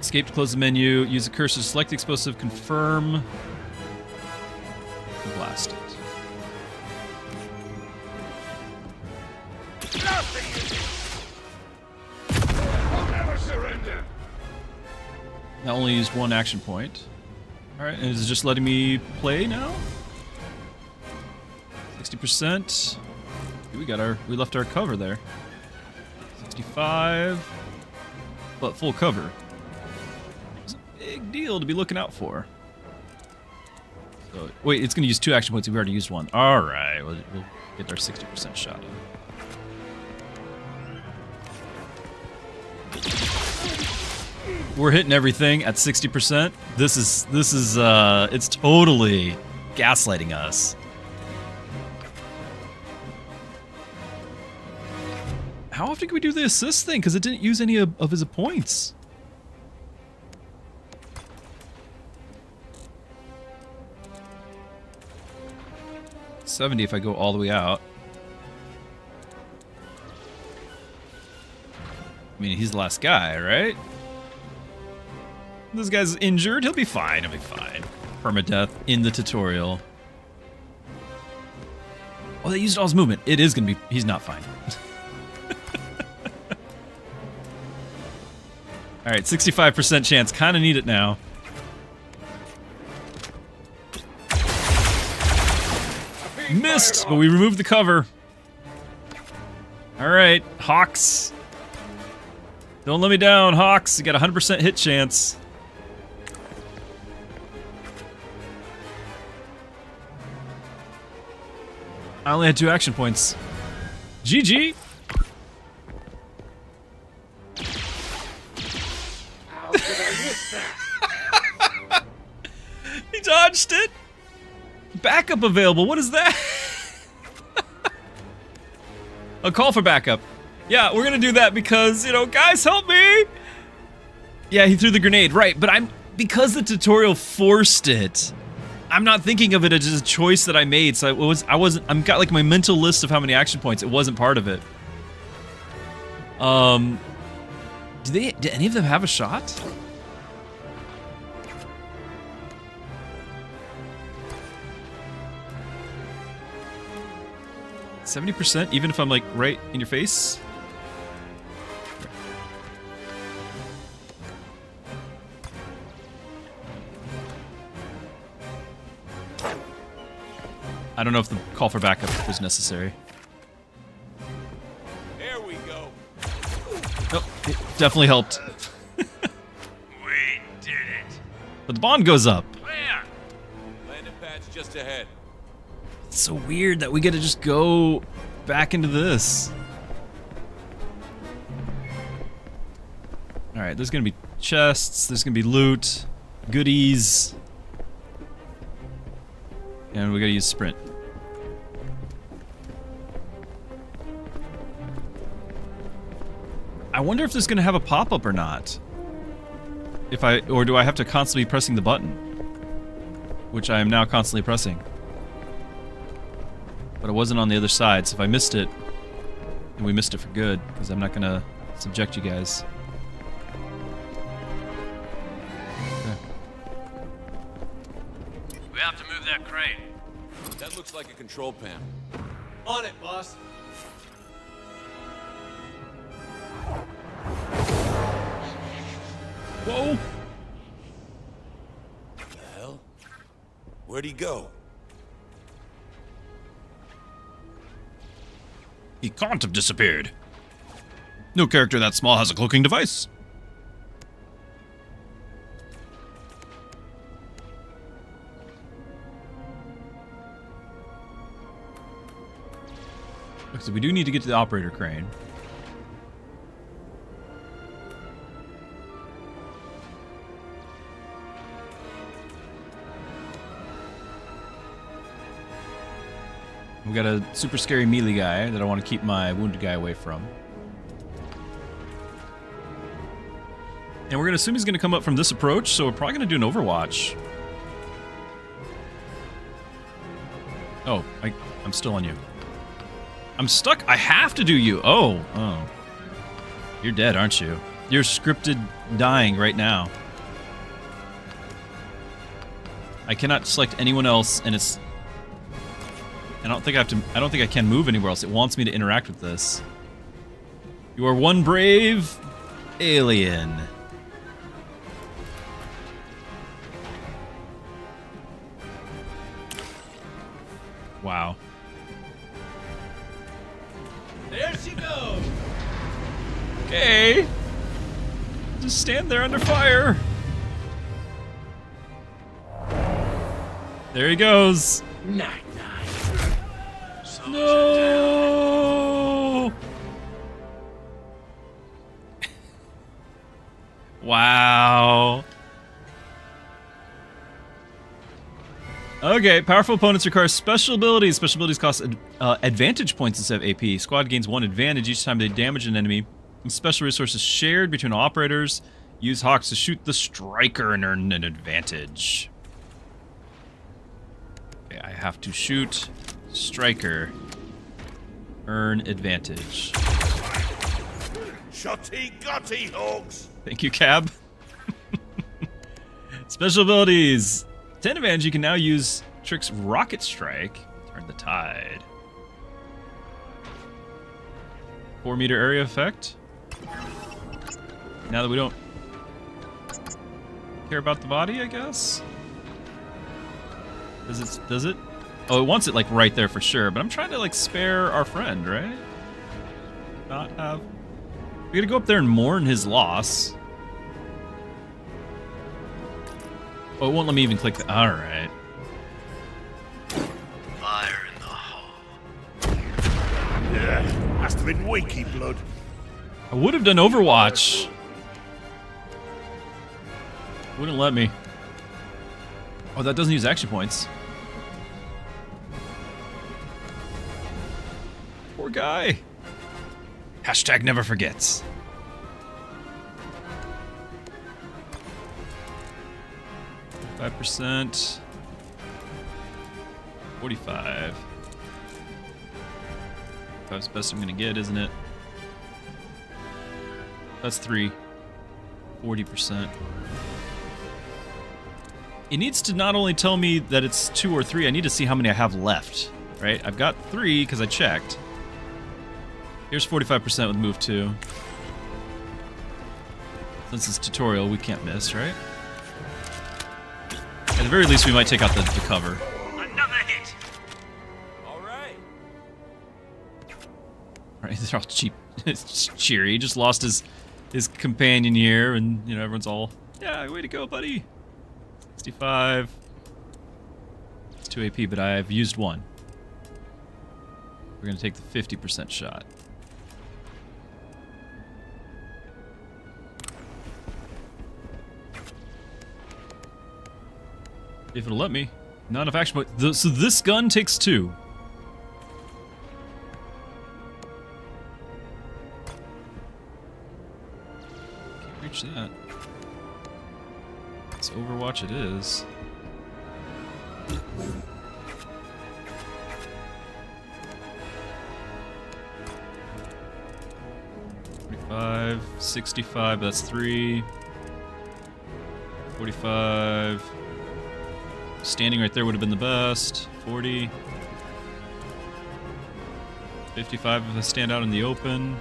Escape to close the menu. Use the cursor to select the explosive. Confirm. Blast it. Never surrender. That only used one action point. Alright, and is it just letting me play now? 60%. We left our cover there. 65. But full cover. It's a big deal to be looking out for. So, wait, it's going to use 2 action points. We've already used 1. Alright, we'll get our 60% shot in. We're hitting everything at 60%. This is it's totally gaslighting us. How often can we do the assist thing? Because it didn't use any of his points. $70 if I go all the way out. I mean, he's the last guy, right? This guy's injured. He'll be fine. He'll be fine. Permadeath in the tutorial. Oh, they used all his movement. It is going to be... He's not fine. Alright, 65% chance. Kind of need it now. Missed, but we removed the cover. Alright, Hawks. Don't let me down, Hawks. You got a 100% hit chance. I only had 2 action points. GG! How could I miss that? He dodged it! Backup available, what is that? A call for backup. Yeah, we're gonna do that because, you know, guys, help me! Yeah, he threw the grenade, right, but because the tutorial forced it, I'm not thinking of it as a choice that I made, so I've got like my mental list of how many action points. It wasn't part of it. Did any of them have a shot? %, even if I'm like right in your face? I don't know if the call for backup was necessary. There we go. Oh, it definitely helped. We did it. But the bond goes up. Where? Landing pad's just ahead. It's so weird that we get to just go back into this. Alright, there's gonna be chests, there's gonna be loot, goodies. And we gotta use sprint. I wonder if this is gonna have a pop-up or not. Or do I have to constantly be pressing the button? Which I am now constantly pressing. But it wasn't on the other side, so if I missed it, then we missed it for good, because I'm not gonna subject you guys. Okay. We have to move that crate. That looks like a control panel. On it, boss. Whoa! The hell? Where'd he go? He can't have disappeared. No character that small has a cloaking device. So we do need to get to the operator crane. We got a super scary melee guy that I want to keep my wounded guy away from. And we're going to assume he's going to come up from this approach, so we're probably going to do an overwatch. Oh, I'm still on you. I'm stuck. I have to do you. Oh. You're dead, aren't you? You're scripted dying right now. I cannot select anyone else, and it's... I don't think I can move anywhere else. It wants me to interact with this. You are one brave alien. Wow. There she goes! Okay. Just stand there under fire. There he goes. Night. No. Wow. Okay, powerful opponents require special abilities. Special abilities cost advantage points instead of AP. Squad gains 1 advantage each time they damage an enemy. And special resources shared between all operators. Use Hawks to shoot the striker and earn an advantage. Okay, I have to shoot striker. Earn advantage. Shotty gotty, Hogs! Thank you, Cab. Special abilities. 10 advantage, you can now use Trick's Rocket Strike. Turn the tide. 4-meter area effect. Now that we don't care about the body, I guess? Does it? Oh, it wants it like right there for sure, but I'm trying to like spare our friend, right? Not have... We gotta go up there and mourn his loss. Oh, it won't let me even click the... Alright. Fire in the hole. Yeah, must have been Winky blood. I would have done Overwatch. Wouldn't let me. Oh, that doesn't use action points. Poor guy. Hashtag never forgets. 5%. 45. That's the best I'm gonna get, isn't it? That's 3. 40%. It needs to not only tell me that it's 2 or 3, I need to see how many I have left, right? I've got 3 because I checked. Here's 45% with move 2. Since it's tutorial, we can't miss, right? At the very least, we might take out the cover. Another hit. Right, they're all cheap. It's just cheery. He just lost his companion here, and you know everyone's all, yeah, way to go, buddy. 65. It's 2 AP, but I've used 1. We're gonna take the 50% shot. If it'll let me. Not enough action, but so this gun takes 2. Can't reach that. It's Overwatch it is. $45, 65, that's 3. 45. Standing right there would have been the best. 40. 55 if I stand out in the open.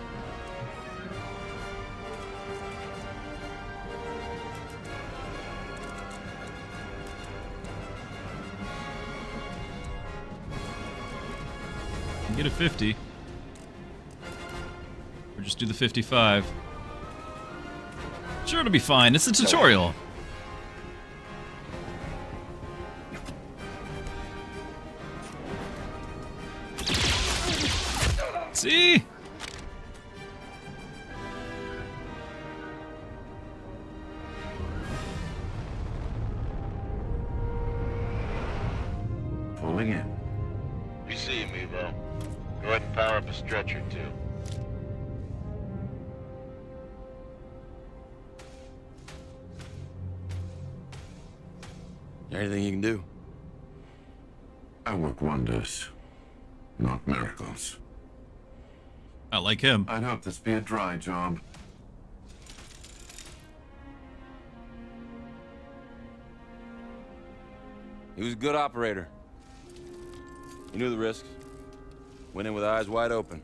Get a 50. Or just do the 55. Sure, it'll be fine. It's a tutorial. See? Pulling in. We see you, Mevo. Go ahead and power up a stretcher, too. Anything you can do? I work wonders, not miracles. I like him. I'd hope this be a dry job. He was a good operator. He knew the risks. Went in with eyes wide open.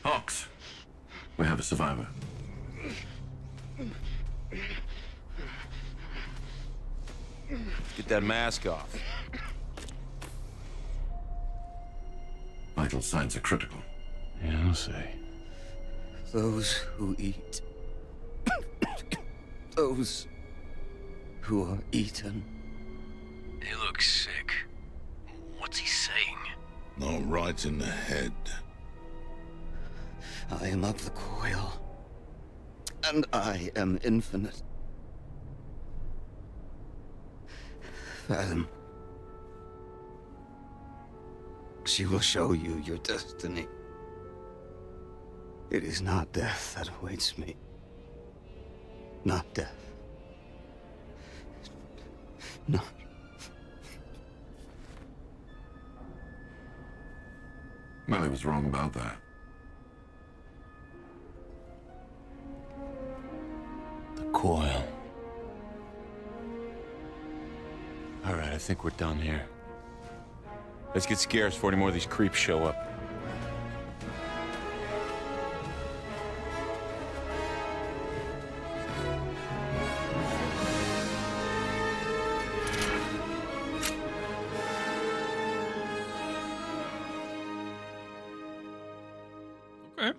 Hawks, we have a survivor. Get that mask off. Vital signs are critical. Yeah, I'll say. Those who eat. Those who are eaten. He looks sick. What's he saying? No, right in the head. I am of the coil. And I am infinite. Fathom. She will show you your destiny. It is not death that awaits me. Not death. Not. Well, he was wrong about that. The coil. All right, I think we're done here. Let's get scarce before any more of these creeps show up. Okay.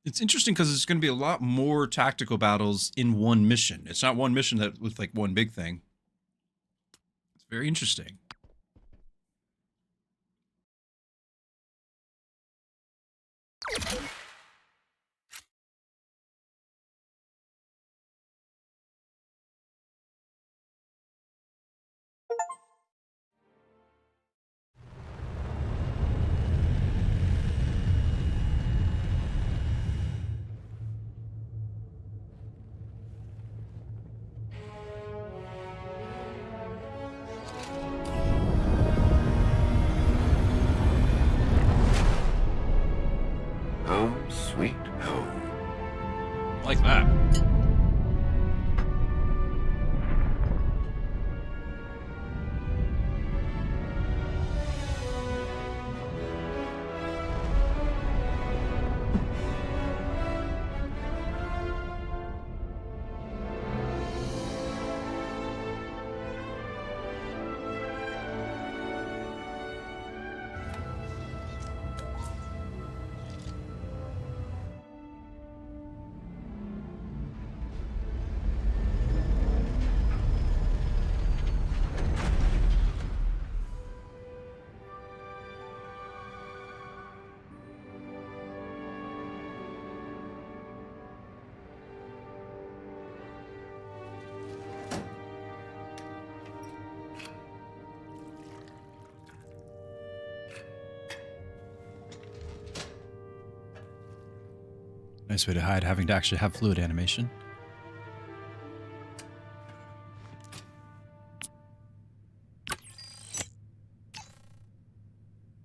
It's interesting because it's going to be a lot more tactical battles in one mission. It's not one mission that with like one big thing. It's very interesting. Home, sweet home. Like that. Nice way to hide having to actually have fluid animation.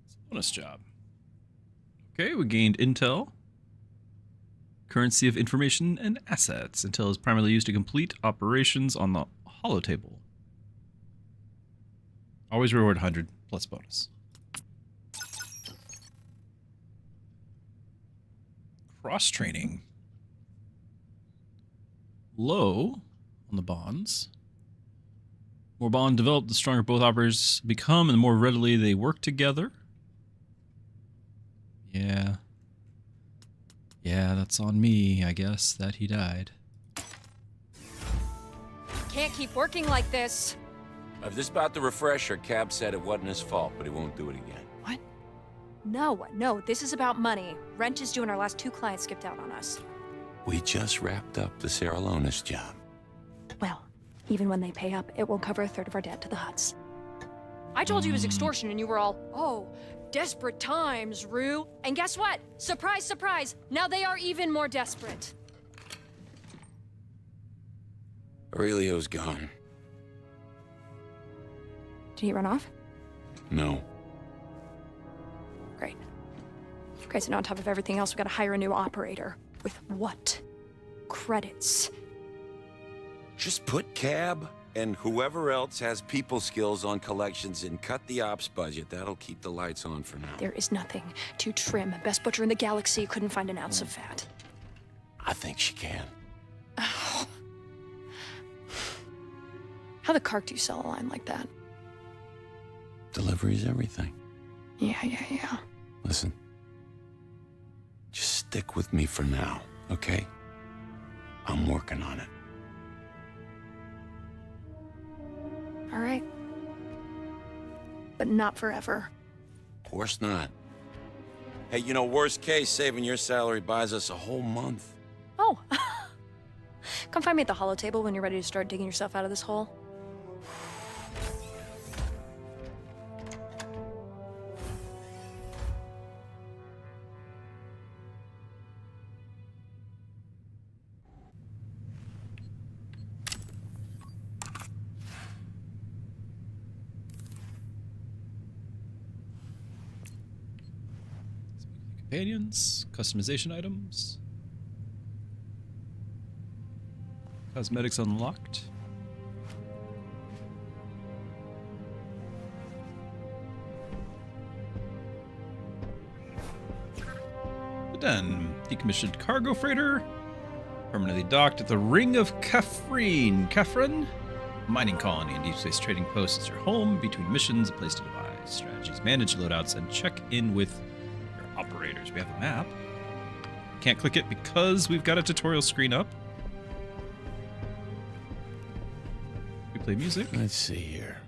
It's a bonus job. Okay, we gained intel. Currency of information and assets. Intel is primarily used to complete operations on the holotable. Always reward 100 plus bonus. Cross-training. Low on the bonds. More bond developed, the stronger both operators become, and the more readily they work together. Yeah. Yeah, that's on me, I guess, that he died. Can't keep working like this. If this is about the refresher, Cab said it wasn't his fault, but he won't do it again. What? No, this is about money. Rent is due and our last 2 clients skipped out on us. We just wrapped up the Saralonis job. Well, even when they pay up, it won't cover 1/3 of our debt to the Huts. I told you it was extortion and you were all, oh, desperate times, Rue. And guess what? Surprise, surprise. Now they are even more desperate. Aurelio's gone. Did he run off? No. Great. Okay, so now on top of everything else, we gotta hire a new operator. With what? Credits. Just put Cab and whoever else has people skills on collections and cut the ops budget. That'll keep the lights on for now. There is nothing too trim. Best butcher in the galaxy couldn't find an ounce of fat. I think she can. Oh. How the cark do you sell a line like that? Delivery's everything. Yeah. Listen. Just stick with me for now, okay? I'm working on it. All right. But not forever. Of course not. Hey, you know, worst case, saving your salary buys us a whole month. Oh. Come find me at the holo table when you're ready to start digging yourself out of this hole. Companions, customization items, cosmetics unlocked. Done. Decommissioned cargo freighter, permanently docked at the Ring of Kafrin, mining colony and deep space trading post is your home. Between missions, a place to devise strategies, manage loadouts, and check in with operators. We have a map. Can't click it because we've got a tutorial screen up. We play music. Let's see here.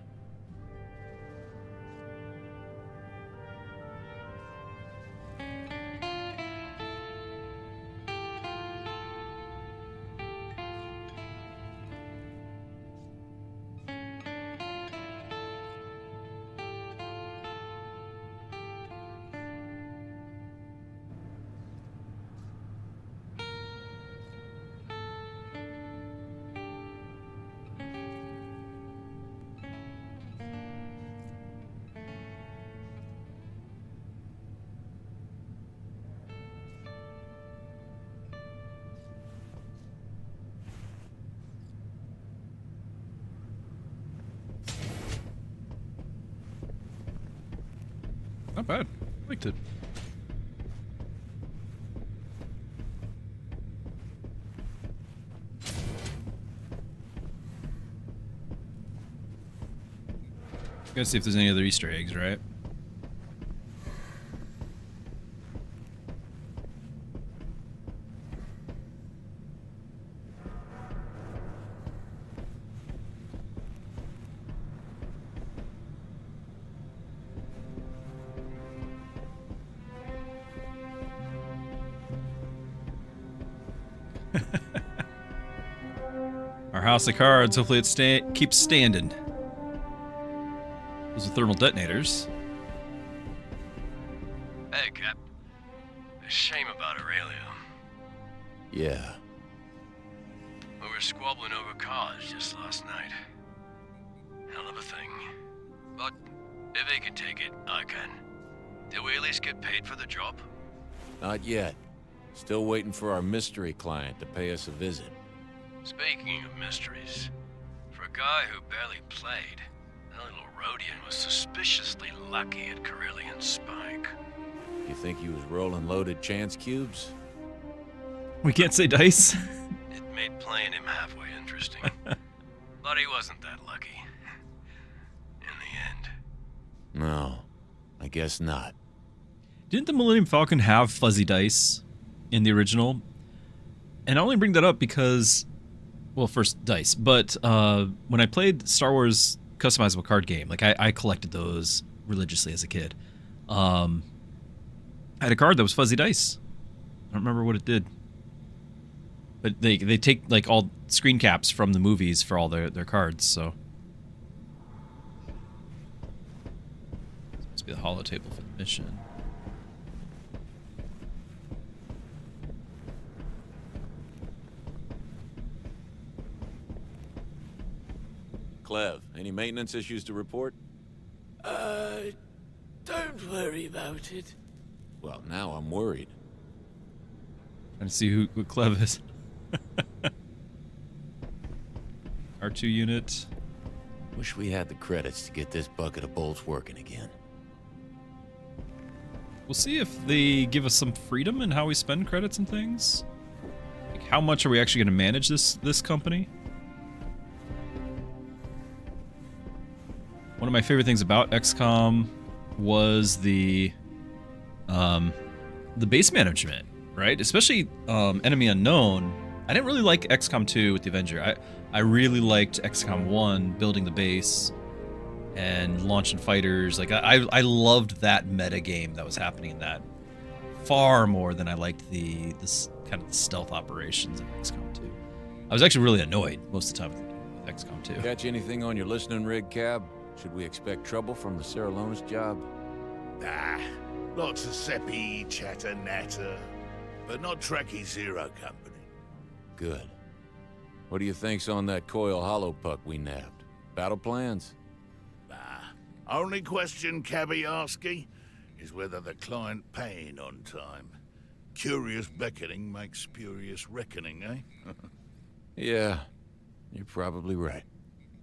Not bad. I liked it. Gotta see if there's any other Easter eggs, right? Our house of cards. Hopefully it keeps standing. Those are thermal detonators. Hey, Cap. A shame about Aurelia. Yeah. We were squabbling over cars just last night. Hell of a thing. But if they can take it, I can. Did we at least get paid for the job? Not yet. Still waiting for our mystery client to pay us a visit. Speaking of mysteries, for a guy who barely played, that little Rhodian was suspiciously lucky at Corellian Spike. You think he was rolling loaded chance cubes? We can't say dice. It made playing him halfway interesting. But he wasn't that lucky. In the end. No, I guess not. Didn't the Millennium Falcon have fuzzy dice in the original? And I only bring that up because, well, first dice, but when I played Star Wars customizable card game, like I collected those religiously as a kid. I had a card that was fuzzy dice. I don't remember what it did. But they take like all screen caps from the movies for all their cards, so. This must be the holo table for the mission. Clev, any maintenance issues to report? Don't worry about it. Well, now I'm worried. Trying to see what Clev is. R2 unit. Wish we had the credits to get this bucket of bolts working again. We'll see if they give us some freedom in how we spend credits and things. Like, how much are we actually going to manage this company? One of my favorite things about XCOM was the base management, right? Especially Enemy Unknown. I didn't really like XCOM 2 with the Avenger. I really liked XCOM 1, building the base and launching fighters. Like, I loved that meta game that was happening in that far more than I liked this kind of stealth operations in XCOM 2. I was actually really annoyed most of the time with XCOM 2. Catch anything on your listening rig, Cab? Should we expect trouble from the Sarah job? Nah, lots of seppy chatter natter, but not Trekkie Zero Company. Good. What do you think's on that coil hollow puck we nabbed? Battle plans? Nah, only question Cabby asking is whether the client paying on time. Curious beckoning makes spurious reckoning, eh? Yeah, you're probably right.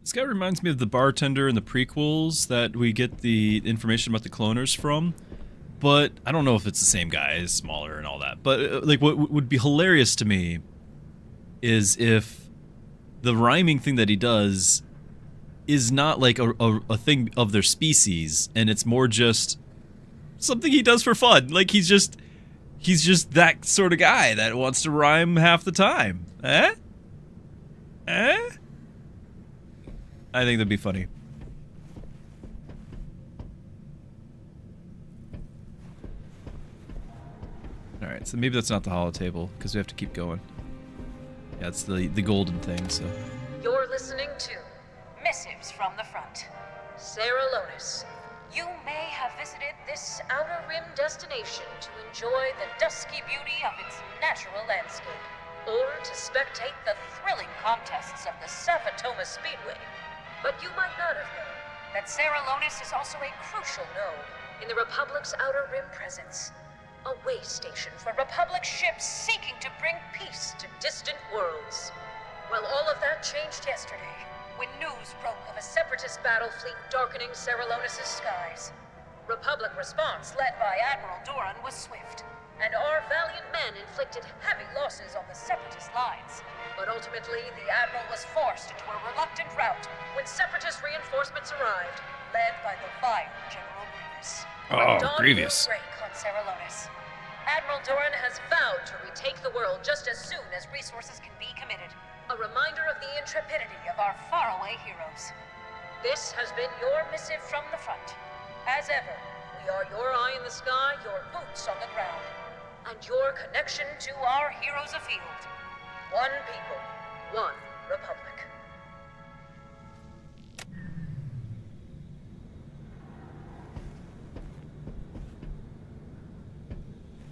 This guy reminds me of the bartender in the prequels that we get the information about the cloners from, but I don't know if it's the same guy, he's smaller and all that. But like, what would be hilarious to me is if the rhyming thing that he does is not like a thing of their species, and it's more just something he does for fun. Like, he's just that sort of guy that wants to rhyme half the time. Eh? Eh? I think that'd be funny. Alright, so maybe that's not the hollow table, because we have to keep going. Yeah, it's the golden thing, so... You're listening to Missives from the Front. Sarah Lonis, you may have visited this Outer Rim destination to enjoy the dusky beauty of its natural landscape, or to spectate the thrilling contests of the Safatoma Speedway. But you might not have known that Sarah Lonis is also a crucial node in the Republic's Outer Rim presence. A way station for Republic ships seeking to bring peace to distant worlds. Well, all of that changed yesterday, when news broke of a Separatist battle fleet darkening Sarah Lonis' skies. Republic response, led by Admiral Doran, was swift, and our valiant men inflicted heavy losses on the Separatist lines. But ultimately, the Admiral was forced into a reluctant rout when Separatist reinforcements arrived, led by the vile General Grievous. Oh, Dawn Grievous. will break on Sarah Lonis. Admiral Doran has vowed to retake the world just as soon as resources can be committed. A reminder of the intrepidity of our faraway heroes. This has been your missive from the front. As ever, we are your eye in the sky, your boots on the ground, and your connection to our heroes afield. One people, one republic.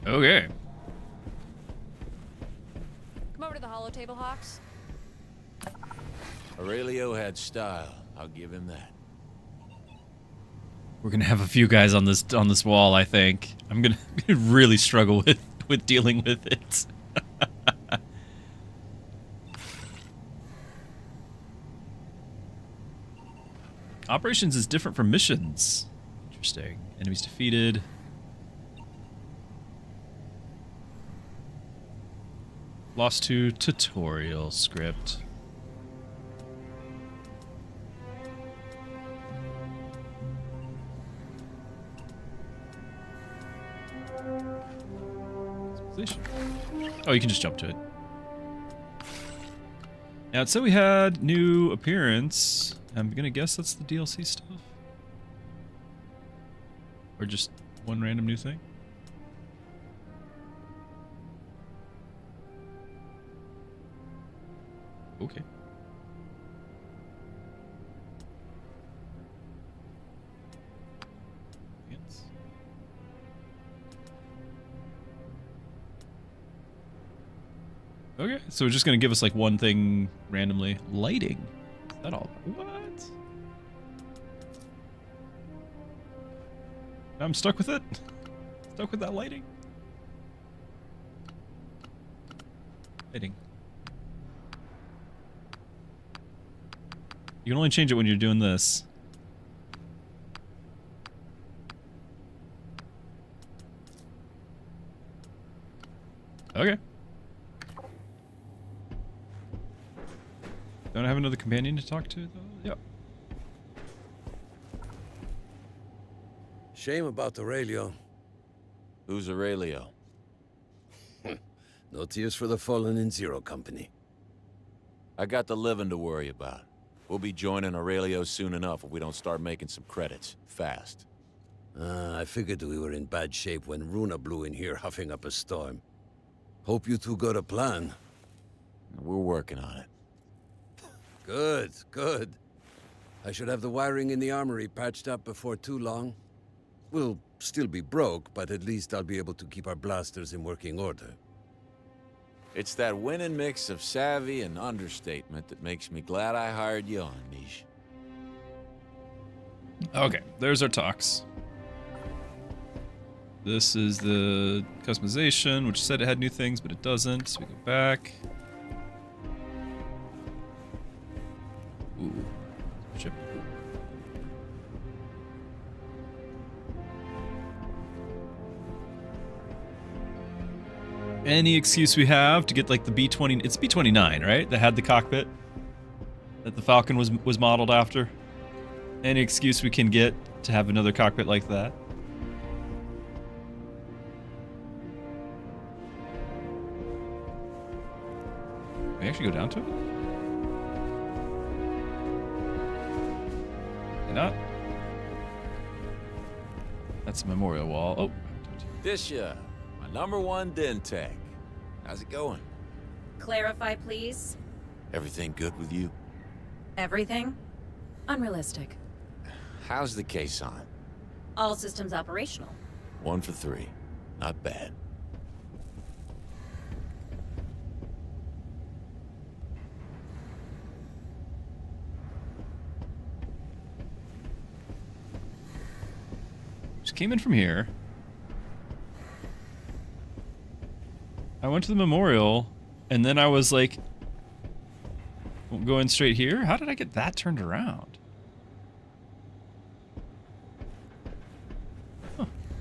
Okay. Come over to the hollow table, Hawks. Aurelio had style. I'll give him that. We're gonna have a few guys on this wall, I think. I'm gonna really struggle with dealing with it. Operations is different from missions. Interesting. Enemies defeated. Lost to tutorial script. Oh, you can just jump to it. Now, it said we had new appearance. I'm gonna guess that's the DLC stuff. Or just one random new thing. Okay. Okay, so it's just gonna give us like one thing randomly. Lighting. Is that all? What? I'm stuck with it. Stuck with that lighting. Lighting. You can only change it when you're doing this. Okay. Don't I have another companion to talk to, though? Yep. Shame about Aurelio. Who's Aurelio? No tears for the fallen in Zero Company. I got the living to worry about. We'll be joining Aurelio soon enough if we don't start making some credits. Fast. I figured we were in bad shape when Runa blew in here huffing up a storm. Hope you two got a plan. We're working on it. Good, good. I should have the wiring in the armory patched up before too long. We'll still be broke, but at least I'll be able to keep our blasters in working order. It's that winning mix of savvy and understatement that makes me glad I hired you on, Niche. Okay, there's our talks. This is the customization, which said it had new things, but it doesn't, so we go back. Ooh. Ship. Any excuse we have to get like the B-20, it's B-29, right? That had the cockpit that the Falcon was modeled after. Any excuse we can get to have another cockpit like that. Can we actually go down to it? Can not? That's a memorial wall. Oh. Disha, my #1 den tech. How's it going? Clarify, please. Everything good with you? Everything? Unrealistic. How's the case on? All systems operational. 1 for 3. Not bad. Just came in from here. I went to the memorial, and then I was like, going straight here? How did I get that turned around?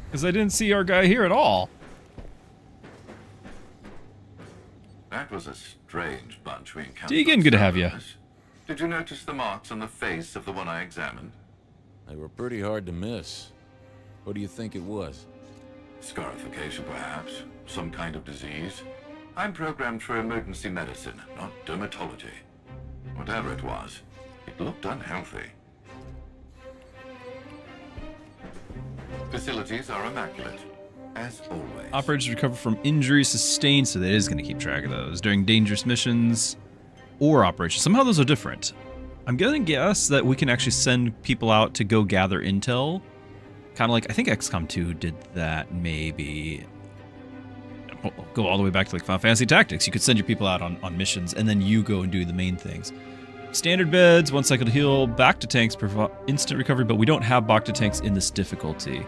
Because I didn't see our guy here at all. That was a strange bunch we encountered. Deegan, good to have you. Did you notice the marks on the face of the one I examined? They were pretty hard to miss. What do you think it was? Scarification, perhaps. Some kind of disease. I'm programmed for emergency medicine, not dermatology. Whatever it was, it looked unhealthy. Facilities are immaculate, as always. Operators recover from injuries sustained, so that is going to keep track of those during dangerous missions or operations. Somehow those are different. I'm going to guess that we can actually send people out to go gather intel. Kind of like, I think XCOM 2 did that, maybe. Go all the way back to like Final Fantasy Tactics. You could send your people out on missions, and then you go and do the main things. Standard beds, 1 cycle to heal, back to tanks, provide instant recovery, but we don't have back to tanks in this difficulty.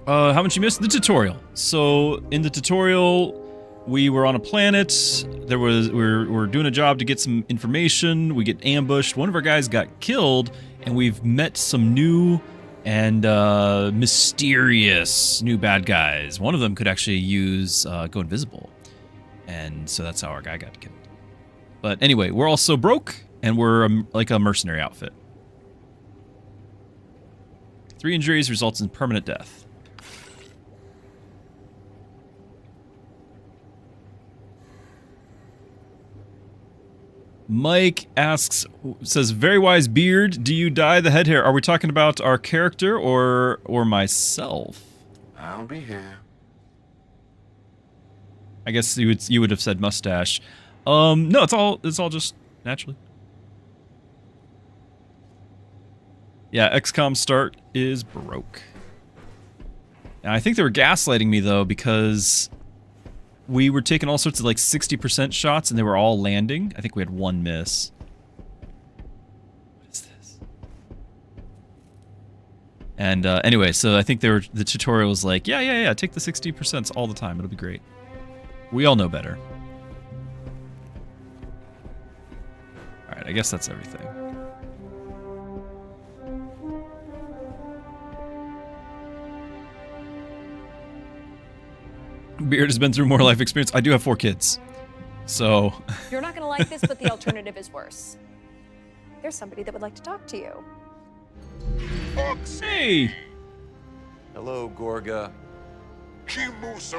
How much you missed? The tutorial. So in the tutorial, we were on a planet. We're doing a job to get some information. We get ambushed. One of our guys got killed, and we've met some new and mysterious new bad guys. One of them could actually use go invisible, and so that's how our guy got killed. But anyway, we're also broke, and we're like a mercenary outfit. 3 injuries results in permanent death. Mike asks, says, very wise beard, do you dye the head hair? Are we talking about our character or myself? I'll be here. I guess you would have said mustache. No, it's all just naturally. Yeah, XCOM start is broke. And I think they were gaslighting me though, because we were taking all sorts of like 60% shots and they were all landing. I think we had 1 miss. What is this? And anyway, so I think the tutorial was like, yeah, take the 60% all the time. It'll be great. We all know better. Alright, I guess that's everything. Beard has been through more life experience. I do have 4 kids. So... You're not gonna like this, but the alternative is worse. There's somebody that would like to talk to you. Hey! Hello, Gorga. Does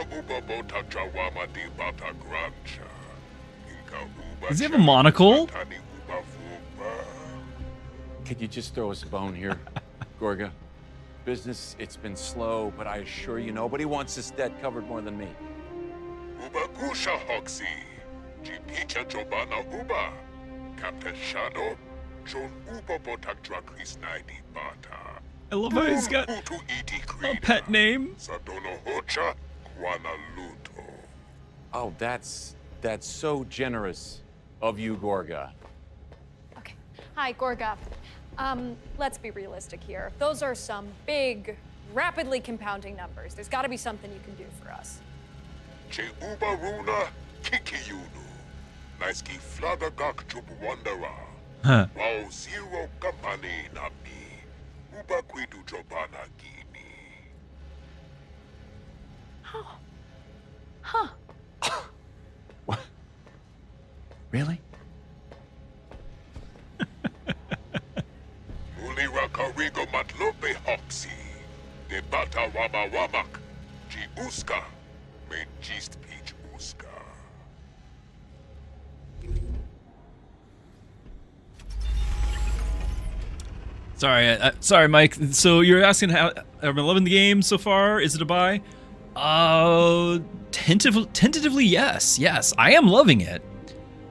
he have a monocle? Could you just throw us a bone here, Gorga? Business, it's been slow, but I assure you nobody wants this debt covered more than me. I love how he's got a pet name. Oh, that's so generous of you, Gorga. Okay. Hi, Gorga. Let's be realistic here. Those are some big, rapidly compounding numbers. There's got to be something you can do for us. Huh. Huh. What? Really? Sorry, Mike. So you're asking how I'm loving the game so far? Is it a buy? Tentatively, yes. Yes, I am loving it.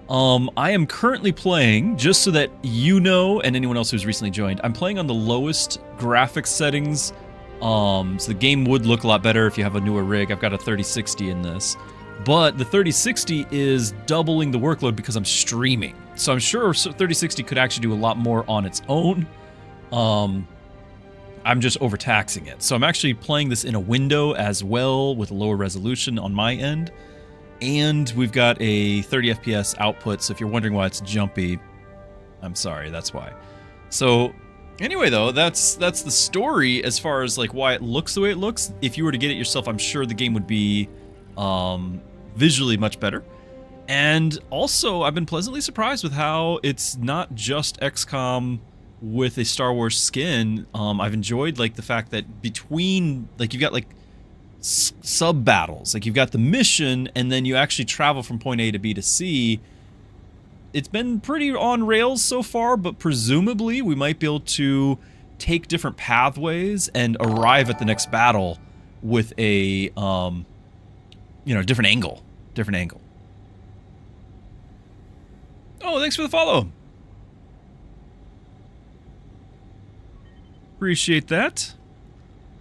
I am currently playing, just so that you know, and anyone else who's recently joined, I'm playing on the lowest graphics settings. So the game would look a lot better if you have a newer rig. I've got a 3060 in this. But the 3060 is doubling the workload because I'm streaming. So I'm sure 3060 could actually do a lot more on its own. I'm just overtaxing it. So I'm actually playing this in a window as well with a lower resolution on my end. And we've got a 30 FPS output, so if you're wondering why it's jumpy, I'm sorry, that's why. So anyway though, that's the story as far as like why it looks the way it looks. If you were to get it yourself, I'm sure the game would be visually much better. And also, I've been pleasantly surprised with how it's not just XCOM with a Star Wars skin. I've enjoyed like the fact that between, like, you've got like sub battles, like you've got the mission and then you actually travel from point A to B to C. It's been pretty on rails so far, but presumably we might be able to take different pathways and arrive at the next battle with a different angle. Oh, thanks for the follow. Appreciate that.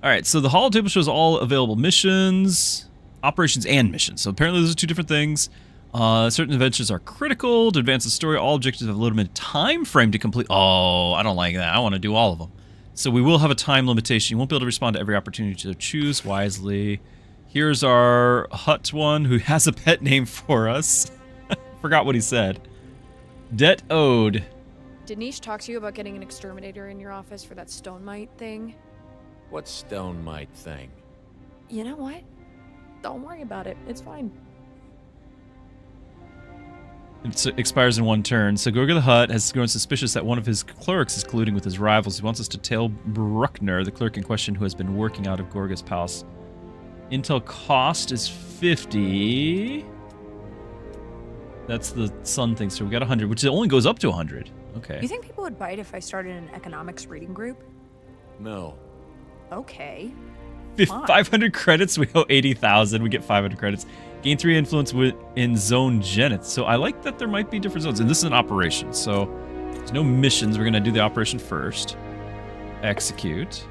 All right, so the holotable shows all available missions, operations, and missions. So apparently those are 2 different things. Certain adventures are critical to advance the story. All objectives have a limited time frame to complete. Oh, I don't like that. I want to do all of them. So we will have a time limitation. You won't be able to respond to every opportunity, so choose wisely. Here's our Hut one who has a pet name for us. Forgot what he said. Debt owed. Did Niche talk to you about getting an exterminator in your office for that stone mite thing? What stone mite thing? You know what? Don't worry about it. It's fine. It expires in 1 turn. So Gorga the Hutt has grown suspicious that one of his clerks is colluding with his rivals. He wants us to tail Bruckner, the clerk in question who has been working out of Gorga's palace. Intel cost is 50. That's the sun thing. So we got 100, which only goes up to 100. Okay. You think people would bite if I started an economics reading group? No. Okay. 500 credits, we owe 80,000. We get 500 credits. Gain 3 influence in zone Geneth. So I like that there might be different zones. And this is an operation, so there's no missions. We're going to do the operation first. Execute.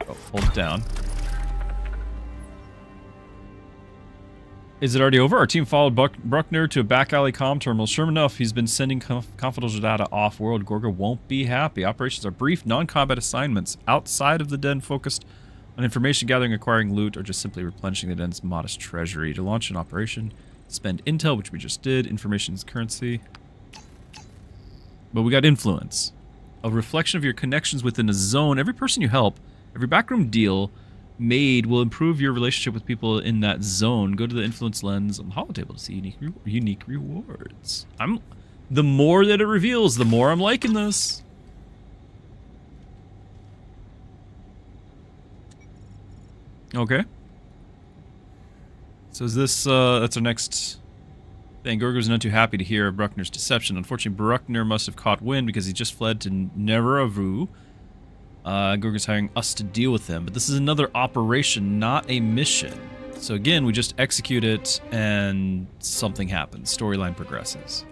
Oh, hold it down. Is it already over? Our team followed Bruckner to a back alley comm terminal. Sure enough, he's been sending confidential data off-world. Gorga won't be happy. Operations are brief, non-combat assignments outside of the den focused On information gathering, acquiring loot, or just simply replenishing the den's modest treasury. To launch an operation, spend intel, which we just did. Information is currency. But we got influence. A reflection of your connections within a zone. Every person you help, every backroom deal made will improve your relationship with people in that zone. Go to the influence lens on the holotable to see unique rewards. The more that it reveals, the more I'm liking this. Okay. So is this, that's our next thing. Gorgo's not too happy to hear of Bruckner's deception. Unfortunately, Bruckner must have caught wind because he just fled to Neveravu. Gorgo's hiring us to deal with him. But this is another operation, not a mission. So again, we just execute it and something happens. Storyline progresses.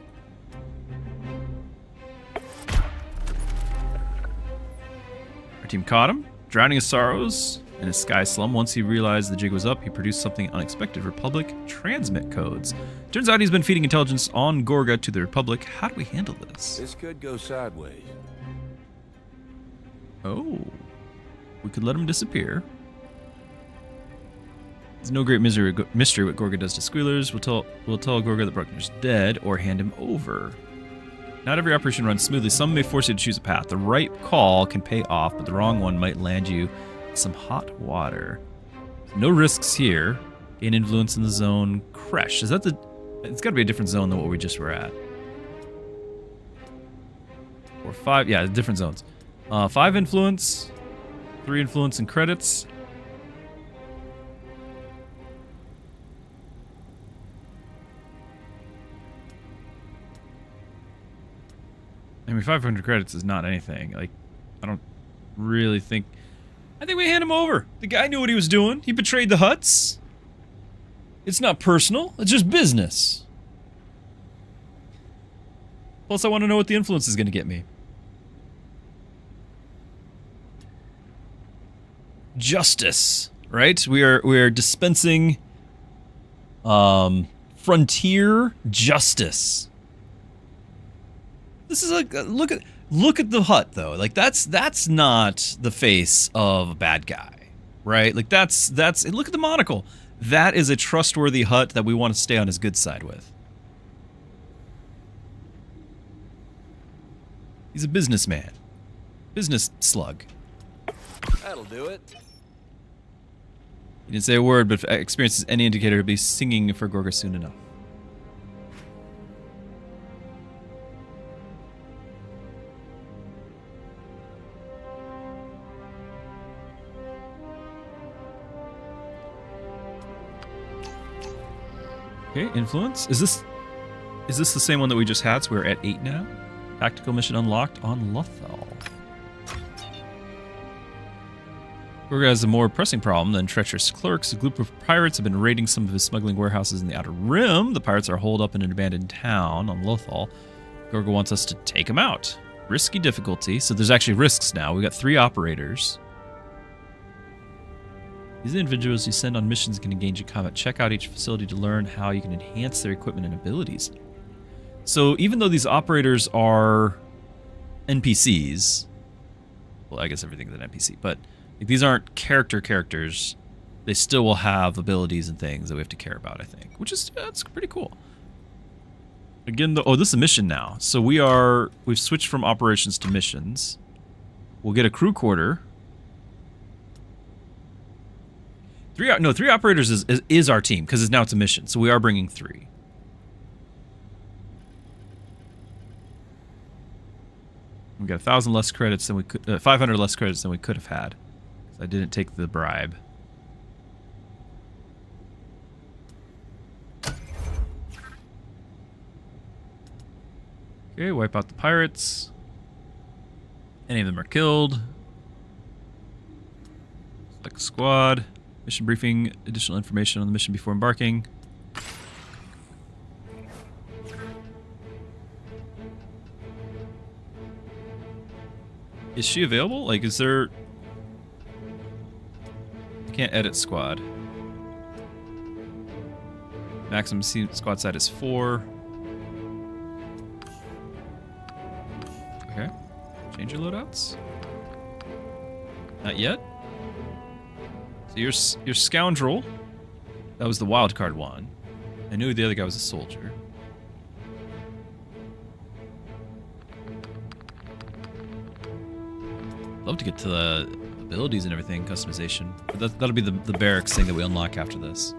Our team caught him, drowning his sorrows in a sky slum. Once he realized the jig was up, he produced something unexpected. Republic transmit codes. Turns out he's been feeding intelligence on Gorga to the Republic. How do we handle this? This could go sideways. Oh. We could let him disappear. There's no great mystery what Gorga does to squealers. We'll tell Gorga that Bruckner's dead or hand him over. Not every operation runs smoothly. Some may force you to choose a path. The right call can pay off, but the wrong one might land you some hot water. No risks here. Gain influence in the zone. Crash. Is that the... It's got to be a different zone than what we just were at. 4, 5... Yeah, different zones. 5 influence. 3 influence and credits. I mean, 500 credits is not anything. Like, I don't really think... I think we hand him over. The guy knew what he was doing. He betrayed the Hutts. It's not personal. It's just business. Plus, I want to know what the influence is going to get me. Justice, right? We are dispensing frontier justice. This is like look at the Hutt though. Like that's not the face of a bad guy, right? Like that's look at the monocle. That is a trustworthy Hutt that we want to stay on his good side with. He's a businessman. Business slug. That'll do it. He didn't say a word, but if experience is any indicator, he'll be singing for Gorga soon enough. Okay, influence. Is this the same one that we just had? So we're at 8 now. Tactical mission unlocked on Lothal. Gorga has a more pressing problem than treacherous clerks. A group of pirates have been raiding some of his smuggling warehouses in the Outer Rim. The pirates are holed up in an abandoned town on Lothal. Gorga wants us to take them out. Risky difficulty. So there's actually risks now. We got 3 operators. These individuals you send on missions can engage in combat. Check out each facility to learn how you can enhance their equipment and abilities. So even though these operators are NPCs, well, I guess everything's an NPC, but these aren't characters. They still will have abilities and things that we have to care about, I think, which is that's pretty cool. Again, this is a mission now. So we've switched from operations to missions. We'll get a crew quarter. 3 operators is our team because now it's a mission. So we are bringing 3. We got 1,000 less credits than we could, 500 less credits than we could have had. I didn't take the bribe. Okay, wipe out the pirates. Any of them are killed. Select a squad. Mission briefing. Additional information on the mission before embarking. Is she available? Like, is there... I can't edit squad. Maximum squad size is 4. Okay. Change your loadouts? Not yet? So your scoundrel, that was the wild card one. I knew the other guy was a soldier. Love to get to the abilities and everything, customization. But that'll be the barracks thing that we unlock after this.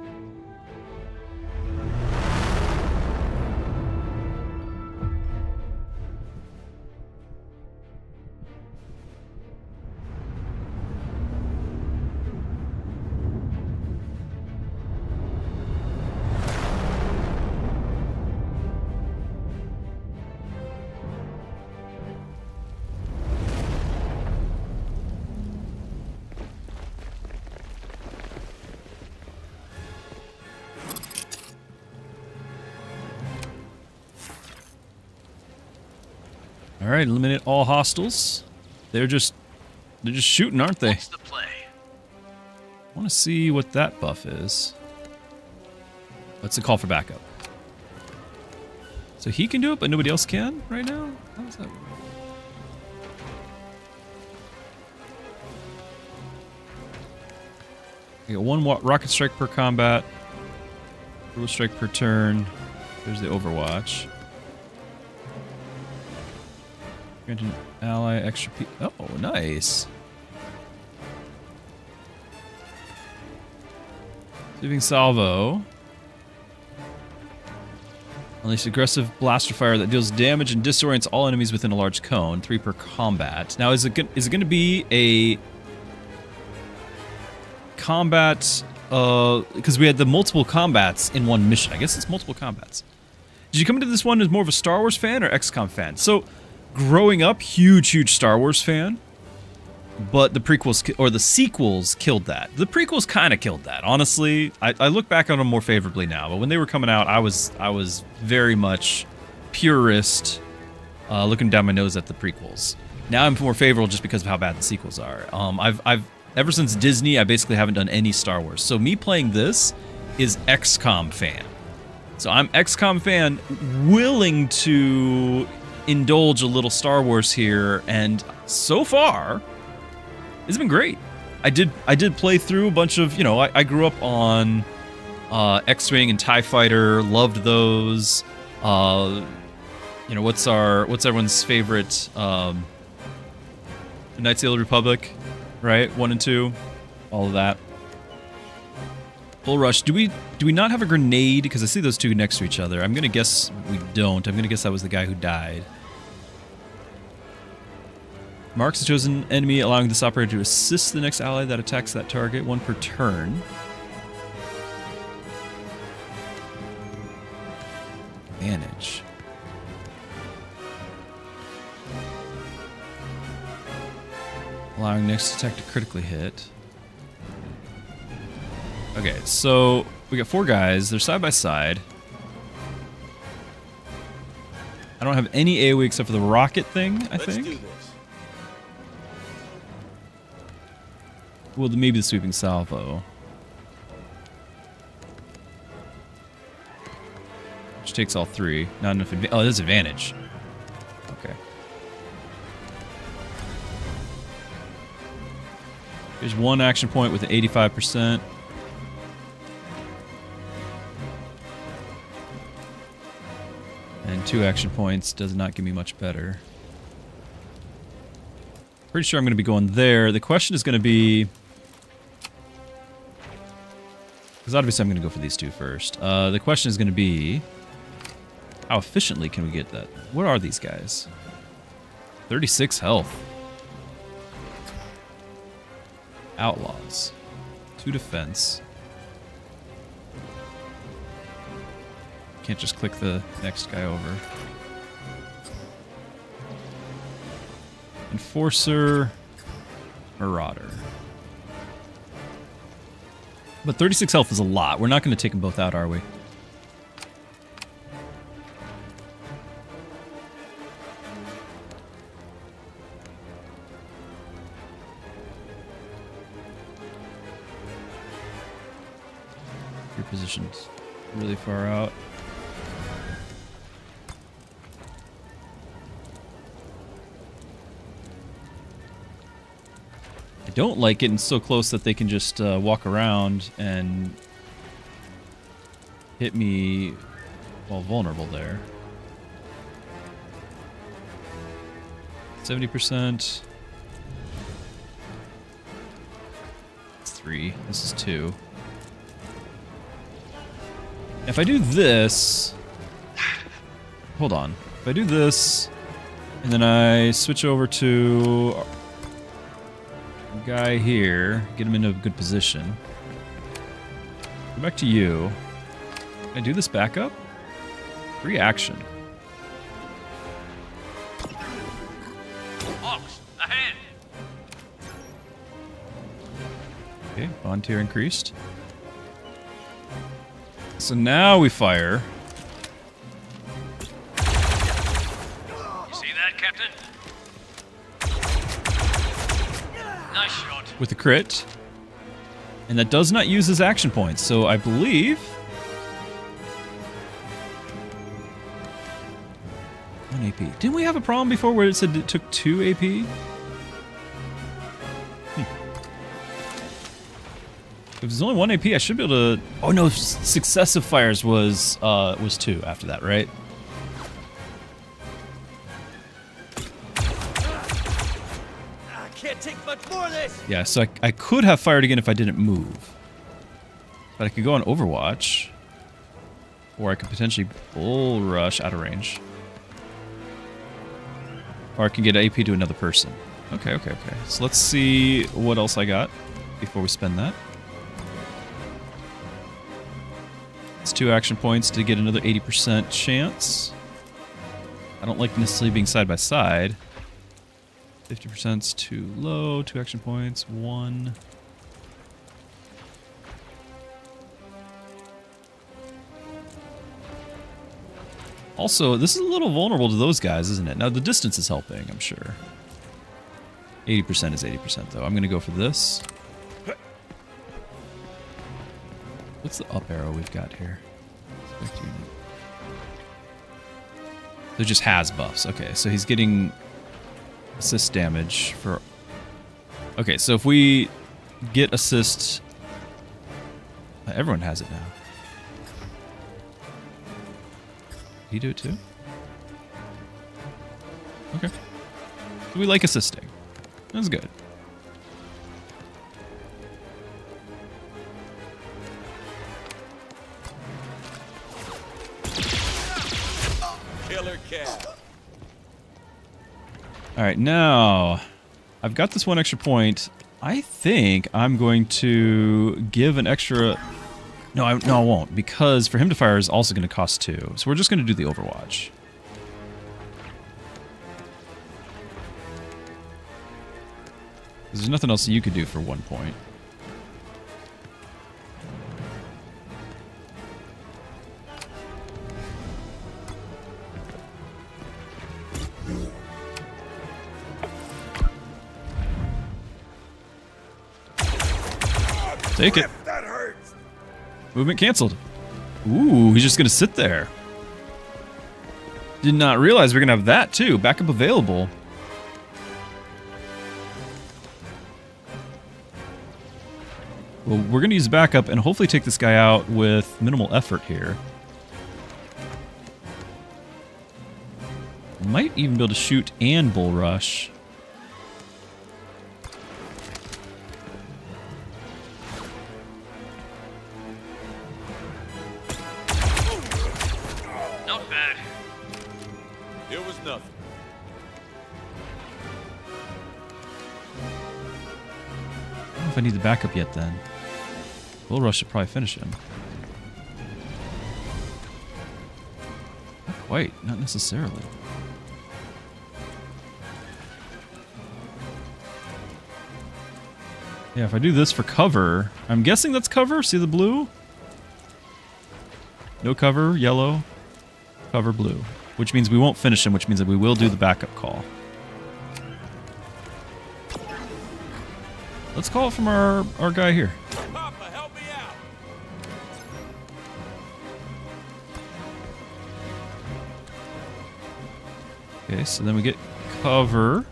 All right, eliminate all hostiles. They're just shooting, aren't they? What's the play? I want to see what that buff is. What's the call for backup? So he can do it, but nobody else can right now? How does that work? I got one rocket strike per combat. Turbo strike per turn. There's the Overwatch. Grant an ally extra oh, nice. Sweeping salvo. Unleash aggressive blaster fire that deals damage and disorients all enemies within a large cone. 3 per combat. Now, is it going to be a combat? Because we had the multiple combats in one mission. I guess it's multiple combats. Did you come into this one as more of a Star Wars fan or Xcom fan? So, growing up, huge Star Wars fan, but the prequels or the sequels killed that. The prequels kind of killed that. Honestly, I look back on them more favorably now, but when they were coming out, I was very much purist, looking down my nose at the prequels. Now I'm more favorable just because of how bad the sequels are. I've ever since Disney, I basically haven't done any Star Wars. So me playing this is Xcom fan. So I'm Xcom fan, willing to indulge a little Star Wars here, and so far it's been great. I did play through a bunch of, you know, I grew up on X-Wing and TIE Fighter, loved those. You know, what's everyone's favorite? Knights of the Old Republic, right? 1 and 2, all of that. Bull Rush. Do we not have a grenade? Because I see those two next to each other. I'm gonna guess we don't. I'm gonna guess that was the guy who died. Marks a chosen enemy, allowing this operator to assist the next ally that attacks that target. 1 per turn. Advantage. Allowing next attack to critically hit. Okay, so we got 4 guys. They're side by side. I don't have any AoE except for the rocket thing, I think. Let's do this. Well, maybe the sweeping salvo. Which takes all 3. Not enough advantage. Oh, there's advantage. Okay. There's 1 action point with an 85%. And 2 action points does not give me much better. Pretty sure I'm going to be going there. The question is going to be... because obviously I'm going to go for these 2 first. The question is going to be... how efficiently can we get that? What are these guys? 36 health. Outlaws. 2 defense. Can't just click the next guy over. Enforcer. Marauder. But 36 health is a lot. We're not going to take them both out, are we? Your position's really far out. I don't like getting so close that they can just walk around and hit me while vulnerable there. 70%. 3. This is 2. If I do this... Hold on. If I do this, and then I switch over to a guy here, get him into a good position. Go back to you. Can I do this backup? Reaction. Hawks, ahead! Okay, bond tier increased. So now we fire. You see that, Captain? Nice shot. With the crit. And that does not use his action points, so I believe... 1 AP. Didn't we have a problem before where it said it took 2 AP? If there's only 1 AP, I should be able to... Oh no, successive fires was 2 after that, right? I can't take much more of this. Yeah, so I could have fired again if I didn't move. But I could go on Overwatch. Or I could potentially bull rush out of range. Or I can get AP to another person. Okay. So let's see what else I got before we spend that. It's 2 action points to get another 80% chance. I don't like necessarily being side by side. 50%'s too low. 2 action points. 1. Also, this is a little vulnerable to those guys, isn't it? Now, the distance is helping, I'm sure. 80% is 80%, though. I'm going to go for this. What's the up arrow we've got here? So it just has buffs. Okay, so he's getting assist damage for... Okay, so if we get assist... Everyone has it now. Did he do it too? Okay. So we like assisting. That's good. Killer cat. Alright, now I've got this 1 extra point. I think I'm going to give an extra... No, I won't, because for him to fire is also going to cost 2. So we're just going to do the Overwatch. There's nothing else you could do for 1 point. Take it. That hurts. Movement canceled. Ooh, he's just going to sit there. Did not realize we're going to have that too. Backup available. Well, we're going to use backup and hopefully take this guy out with minimal effort here. Might even be able to shoot and bull rush. Not bad. It was nothing. I don't know if I need the backup yet then. Bull rush should probably finish him. Not quite, not necessarily. Yeah, if I do this for cover, I'm guessing that's cover. See the blue? No cover, yellow, cover, blue. Which means we won't finish him, which means that we will do the backup call. Let's call it from our guy here. Papa, help me out. Okay, so then we get cover.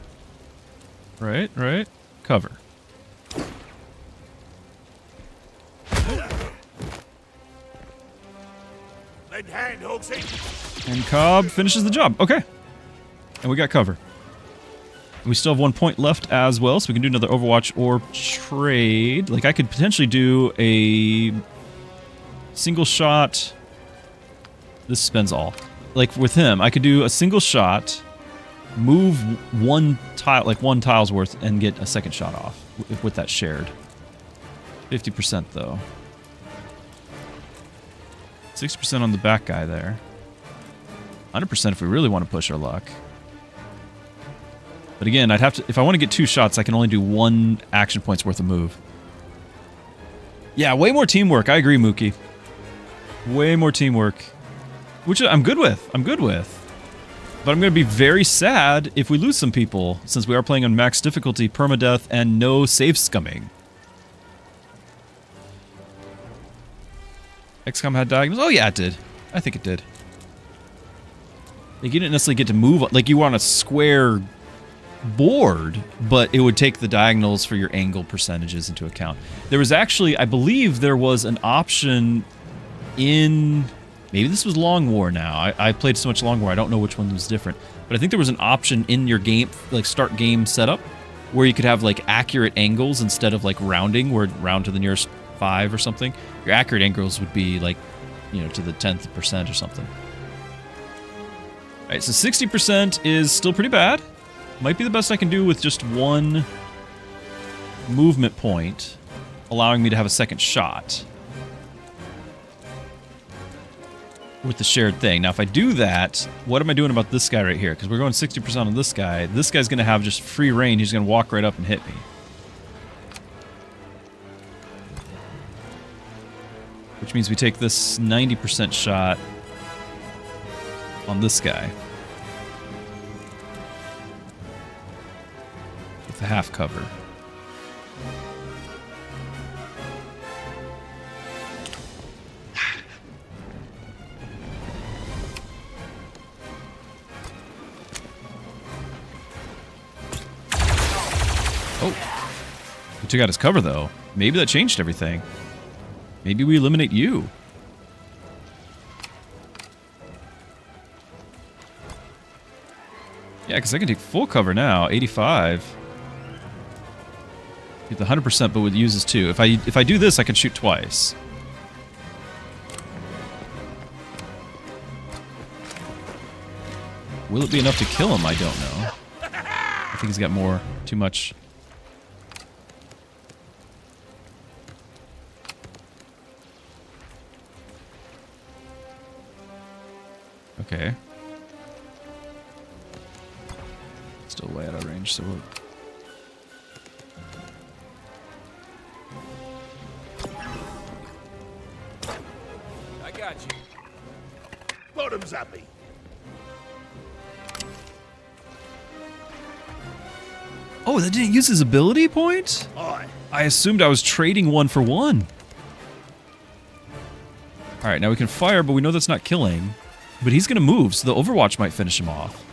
Right. Cover. hand, Hogsy. And Cobb finishes the job. Okay. And we got cover. We still have 1 point left as well, so we can do another Overwatch or trade. Like, I could potentially do a single shot. This spends all. Like, with him, I could do a single shot, move one tile, like one tile's worth, and get a second shot off with that shared. 50% though. 60% on the back guy there. 100% if we really want to push our luck. But again, I'd have to, if I want to get 2 shots, I can only do 1 action point's worth of move. Yeah, way more teamwork. I agree, Mookie. Way more teamwork. Which I'm good with. I'm good with. But I'm going to be very sad if we lose some people, since we are playing on max difficulty, permadeath, and no save scumming. Xcom had diagonals? Oh yeah, it did. I think it did. Like, you didn't necessarily get to move, like you were on a square board, but it would take the diagonals for your angle percentages into account. There was actually, I believe there was an option in, maybe this was Long War now. I played so much Long War, I don't know which one was different. But I think there was an option in your game, like start game setup, where you could have like accurate angles instead of like rounding, where round to the nearest 5 or something. Your accurate angles would be like, you know, to the 10th percent or something. Alright, so 60% is still pretty bad. Might be the best I can do with just 1 movement point, allowing me to have a second shot with the shared thing. Now, if I do that, what am I doing about this guy right here? Because we're going 60% on this guy. This guy's going to have just free reign. He's going to walk right up and hit me. Which means we take this 90% shot on this guy. With the half cover. Oh. We took out his cover, though. Maybe that changed everything. Maybe we eliminate you. Yeah, because I can take full cover now. 85. Get the 100%, but with uses too. If I do this, I can shoot twice. Will it be enough to kill him? I don't know. I think he's got more. Too much. Okay. Still way out of range, so we'll... I got you. Bottoms uppy. Oh, that didn't use his ability point? Aye. I assumed I was trading 1 for 1. Alright, now we can fire, but we know that's not killing. But he's going to move, so the Overwatch might finish him off.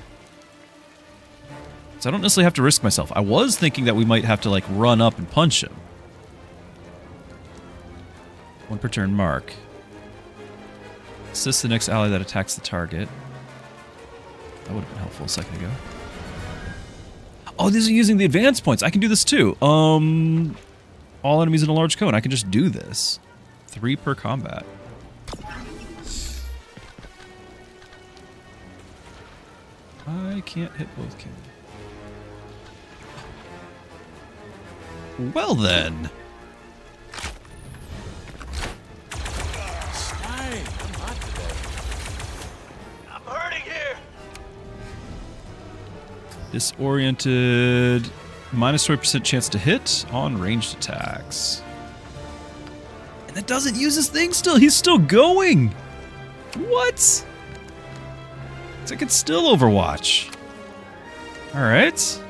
So I don't necessarily have to risk myself. I was thinking that we might have to, like, run up and punch him. 1 per turn mark. Assist the next ally that attacks the target. That would have been helpful a second ago. Oh, these are using the advance points. I can do this too. All enemies in a large cone. I can just do this. 3 per combat. I can't hit both, can I? Well then. Stein, I'm hot today. I'm hurting here. Disoriented. Minus 20% chance to hit on ranged attacks. And that doesn't use his thing still. He's still going. What? I could still Overwatch. Alright.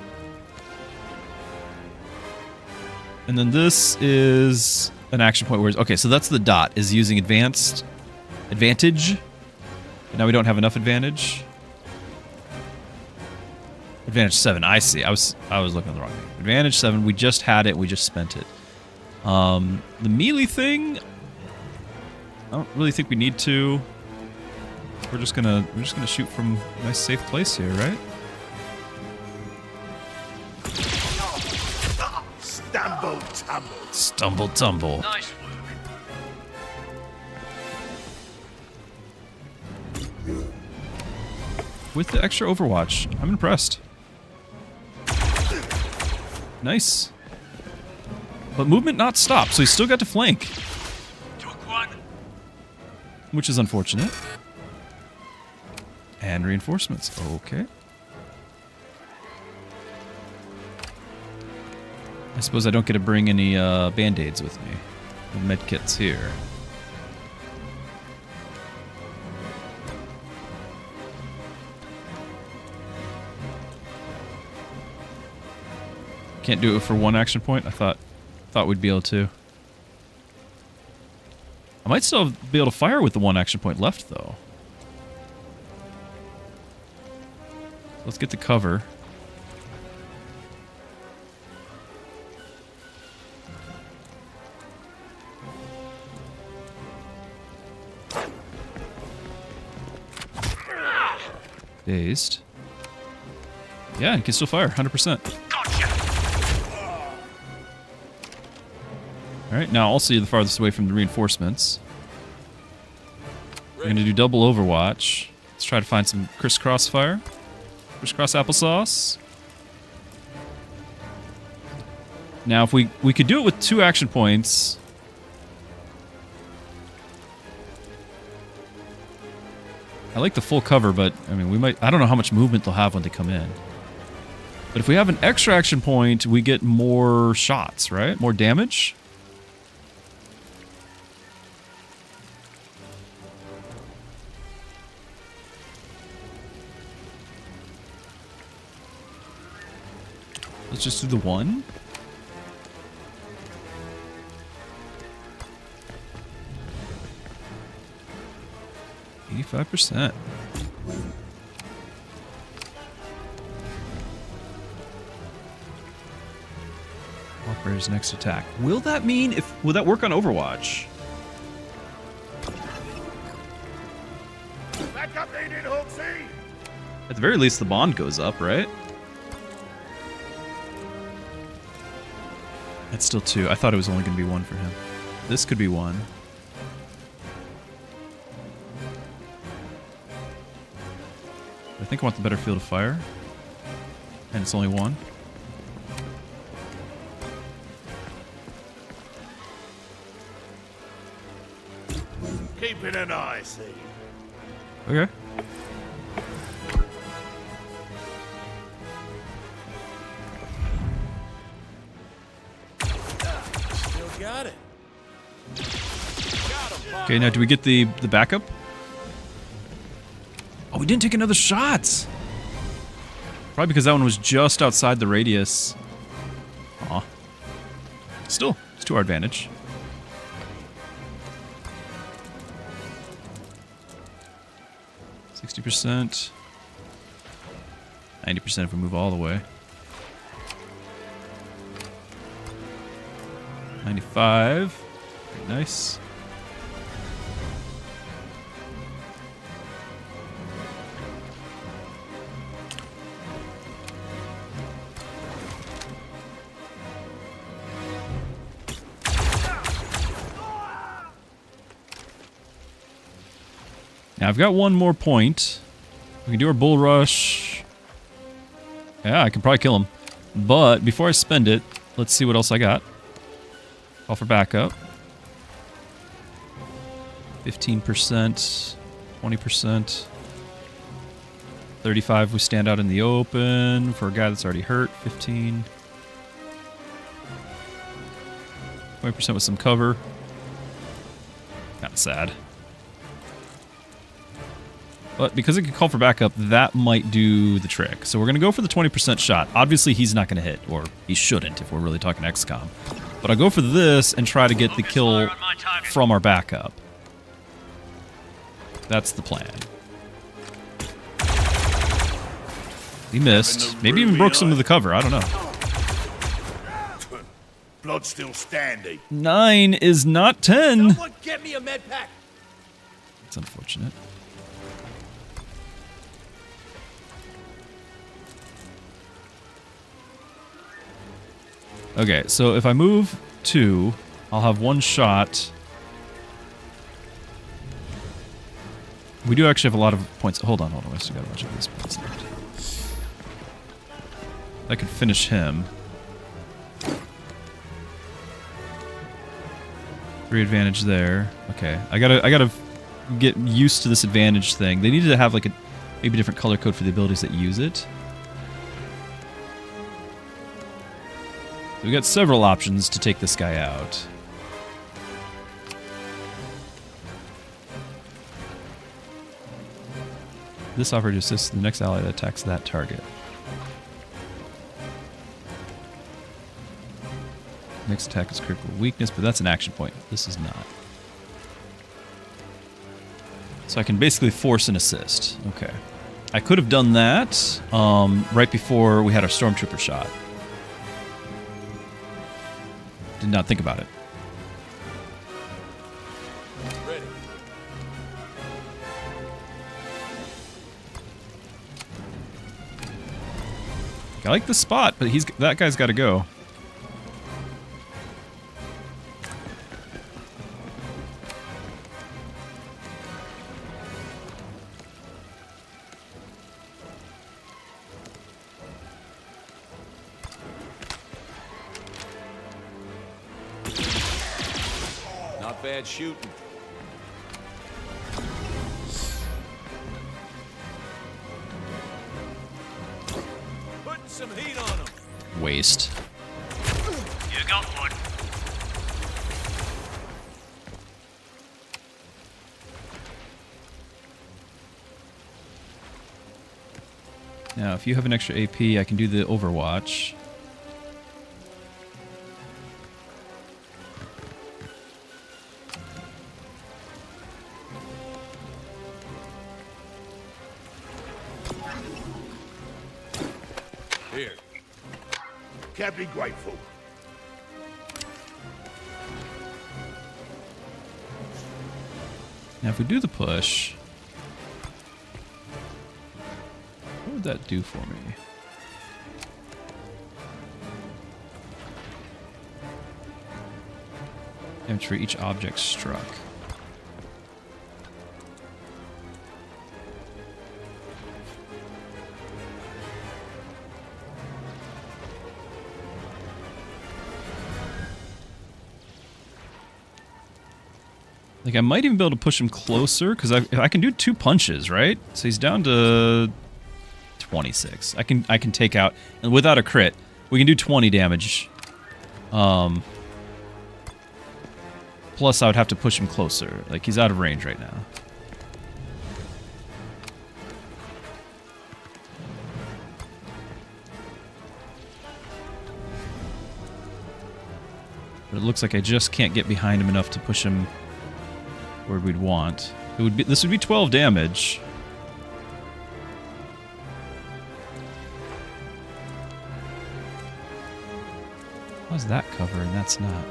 And then this is an action point where... Okay, so that's the dot, is using advantage. But now we don't have enough advantage. Advantage 7, I see. I was looking at the wrong thing. Advantage 7, we just had it, we just spent it. The melee thing, I don't really think we need to. we're just gonna shoot from a nice safe place here, right? Stumble tumble. Stumble tumble. Nice work. With the extra Overwatch, I'm impressed. Nice. But movement not stopped, so he's still got to flank. Which is unfortunate. And reinforcements. Okay. I suppose I don't get to bring any band-aids with me. The medkits here. Can't do it for one action point? I thought we'd be able to. I might still be able to fire with the one action point left, though. Let's get the cover. Dazed. Yeah, and can still fire, 100%. Alright, now I'll see the farthest away from the reinforcements. We're going to do double Overwatch. Let's try to find some crisscross fire. Crisscross applesauce. Now, if we could do it with 2 action points. I like the full cover, but I mean, we might. I don't know how much movement they'll have when they come in. But if we have an extra action point, we get more shots, right? More damage. Let's just do the 1. %. Operator's next attack. Will that mean will that work on Overwatch? Backup needed, Hooksy. At the very least, the bond goes up, right? That's still 2. I thought it was only going to be 1 for him. This could be 1. I think I want the better field of fire. And it's only 1. Keeping an eye, see. Okay. Still got it. Okay, now do we get the backup? Oh, we didn't take another shot! Probably because that one was just outside the radius. Aw. Still, it's to our advantage. %, 90% if we move all the way. 95. Very nice. Now I've got one more point. We can do our bull rush. Yeah, I can probably kill him. But before I spend it, let's see what else I got. Call for backup. 15%, 20%. 35 we stand out in the open for a guy that's already hurt. 15. 20% with some cover. Kind of sad. But because it can call for backup, that might do the trick. So we're going to go for the 20% shot. Obviously, he's not going to hit, or he shouldn't if we're really talking Xcom. But I'll go for this and try to get the kill from our backup. That's the plan. He missed. Maybe even broke some of the cover. I don't know. Blood still standing. 9 is not 10. Someone get me a med pack. It's unfortunate. Okay, so if I move 2, I'll have 1 shot. We do actually have a lot of points. Hold on. We still got a bunch of these points left. I could finish him. 3 advantage there. Okay, I gotta get used to this advantage thing. They needed to have like a maybe different color code for the abilities that use it. So we got several options to take this guy out. This offer to assist the next ally that attacks that target. Next attack is critical weakness, but that's an action point. This is not. So I can basically force an assist. Okay. I could have done that right before we had our stormtrooper shot. Did not think about it. Ready. I like the spot, but that guy's got to go. Not bad shooting. Putting some heat on them. Waste. You got one. Now, if you have an extra AP, I can do the Overwatch. Here. Can't be grateful. Now, if we do the push, what would that do for me? Damage for each object struck. Like, I might even be able to push him closer, because I can do 2 punches, right? So he's down to 26. I can take out, and without a crit, we can do 20 damage. Plus, I would have to push him closer. Like, he's out of range right now. But it looks like I just can't get behind him enough to push him where we'd want. This would be 12 damage. How's that cover and that's not?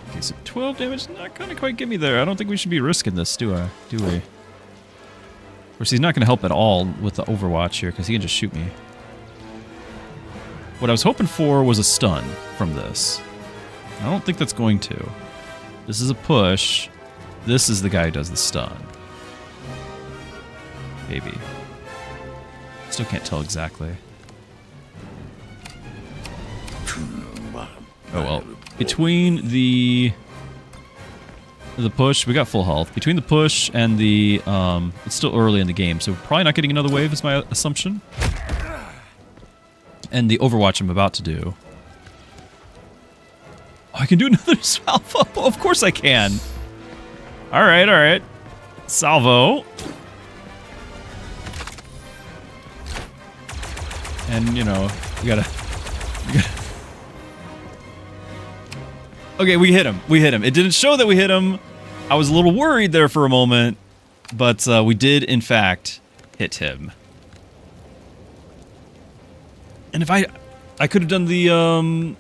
Okay, so 12 damage not gonna quite get me there. I don't think we should be risking this, do we? Of course, he's not gonna help at all with the Overwatch here, because he can just shoot me. What I was hoping for was a stun from this. I don't think that's going to. This is a push. This is the guy who does the stun. Maybe. Still can't tell exactly. Oh well. Between the push, we got full health. Between the push and the it's still early in the game, so probably not getting another wave is my assumption. And the Overwatch I'm about to do. Oh, I can do another salvo. Of course I can. All right. Salvo. And you know, you gotta. Okay, we hit him. It didn't show that we hit him. I was a little worried there for a moment, but we did in fact hit him. And if I could have done the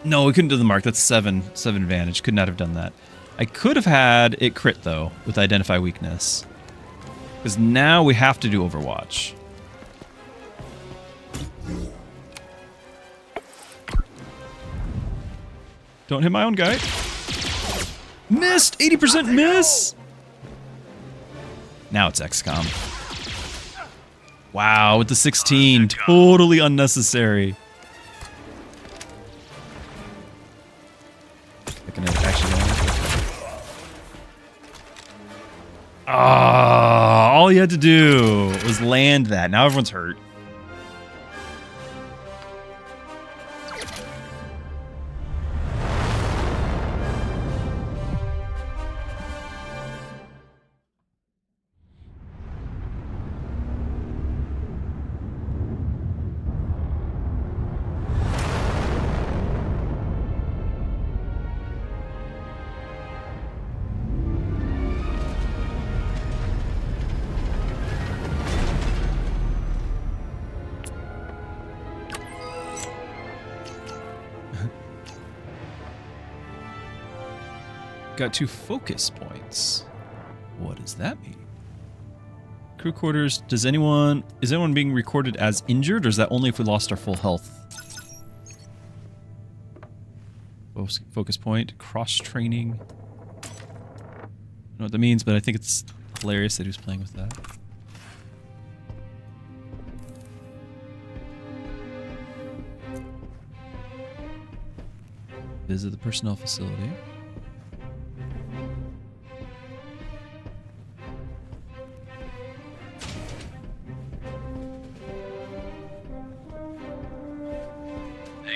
No, we couldn't do the mark. That's 7 advantage. Could not have done that. I could have had it crit, though, with Identify Weakness. Because now we have to do Overwatch. Don't hit my own guy. Missed! 80% miss! Now it's XCom. Wow, with the 16. Totally unnecessary. All you had to do was land that. Now everyone's hurt. Got 2 focus points. What does that mean? Crew quarters. Is anyone being recorded as injured, or is that only if we lost our full health? Focus point. Cross training. I don't know what that means, but I think it's hilarious that he was playing with that. Visit the personnel facility.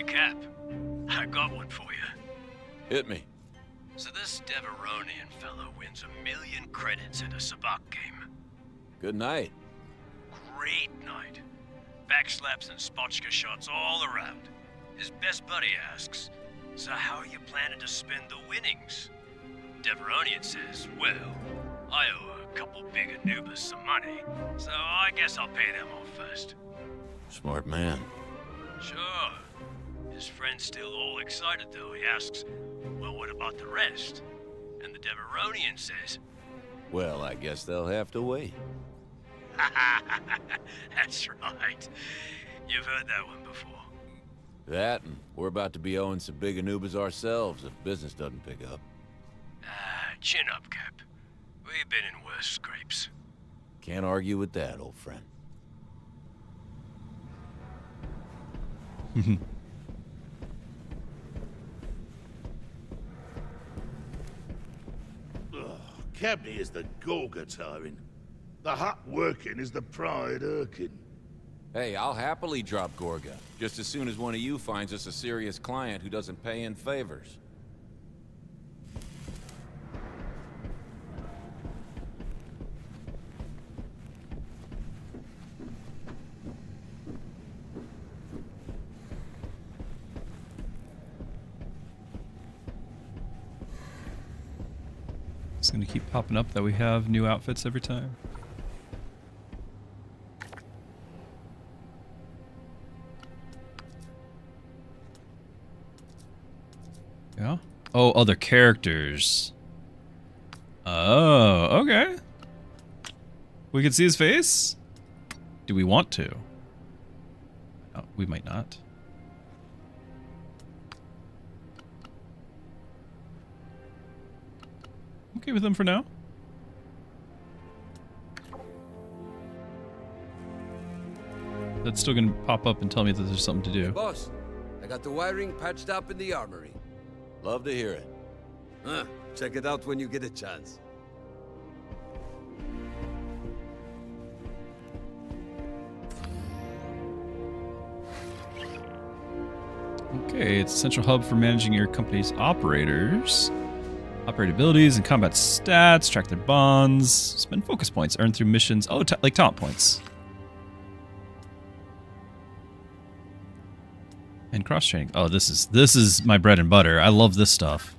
Cap, I got one for you. Hit me. So this Deveronian fellow wins 1,000,000 credits at a sabacc game. Good night. Great night. Backslaps and spotchka shots all around. His best buddy asks, so how are you planning to spend the winnings? Deveronian says, well, I owe a couple big Anubis some money, so I guess I'll pay them off first. Smart man. Sure. His friend's still all excited, though. He asks, well, what about the rest? And the Deveronian says, Well, I guess they'll have to wait. That's right. You've heard that one before. That, and we're about to be owing some big Anubis ourselves if business doesn't pick up. Chin up, Cap. We've been in worse scrapes. Can't argue with that, old friend. Cabby is the Gorga tiring. The hot working is the pride irking. Hey, I'll happily drop Gorga, just as soon as one of you finds us a serious client who doesn't pay in favors. It's going to keep popping up that we have new outfits every time. Yeah. Oh, other characters. Oh, okay. We can see his face? Do we want to? Oh, we might not. Okay with them for now. That's still gonna pop up and tell me that there's something to do. Hey, boss, I got the wiring patched up in the armory. Love to hear it. Check it out when you get a chance. Okay, it's a central hub for managing your company's operators. Operate abilities and combat stats, track their bonds, spend focus points earned through missions. Oh, like talent points. And cross training. Oh, this is my bread and butter. I love this stuff.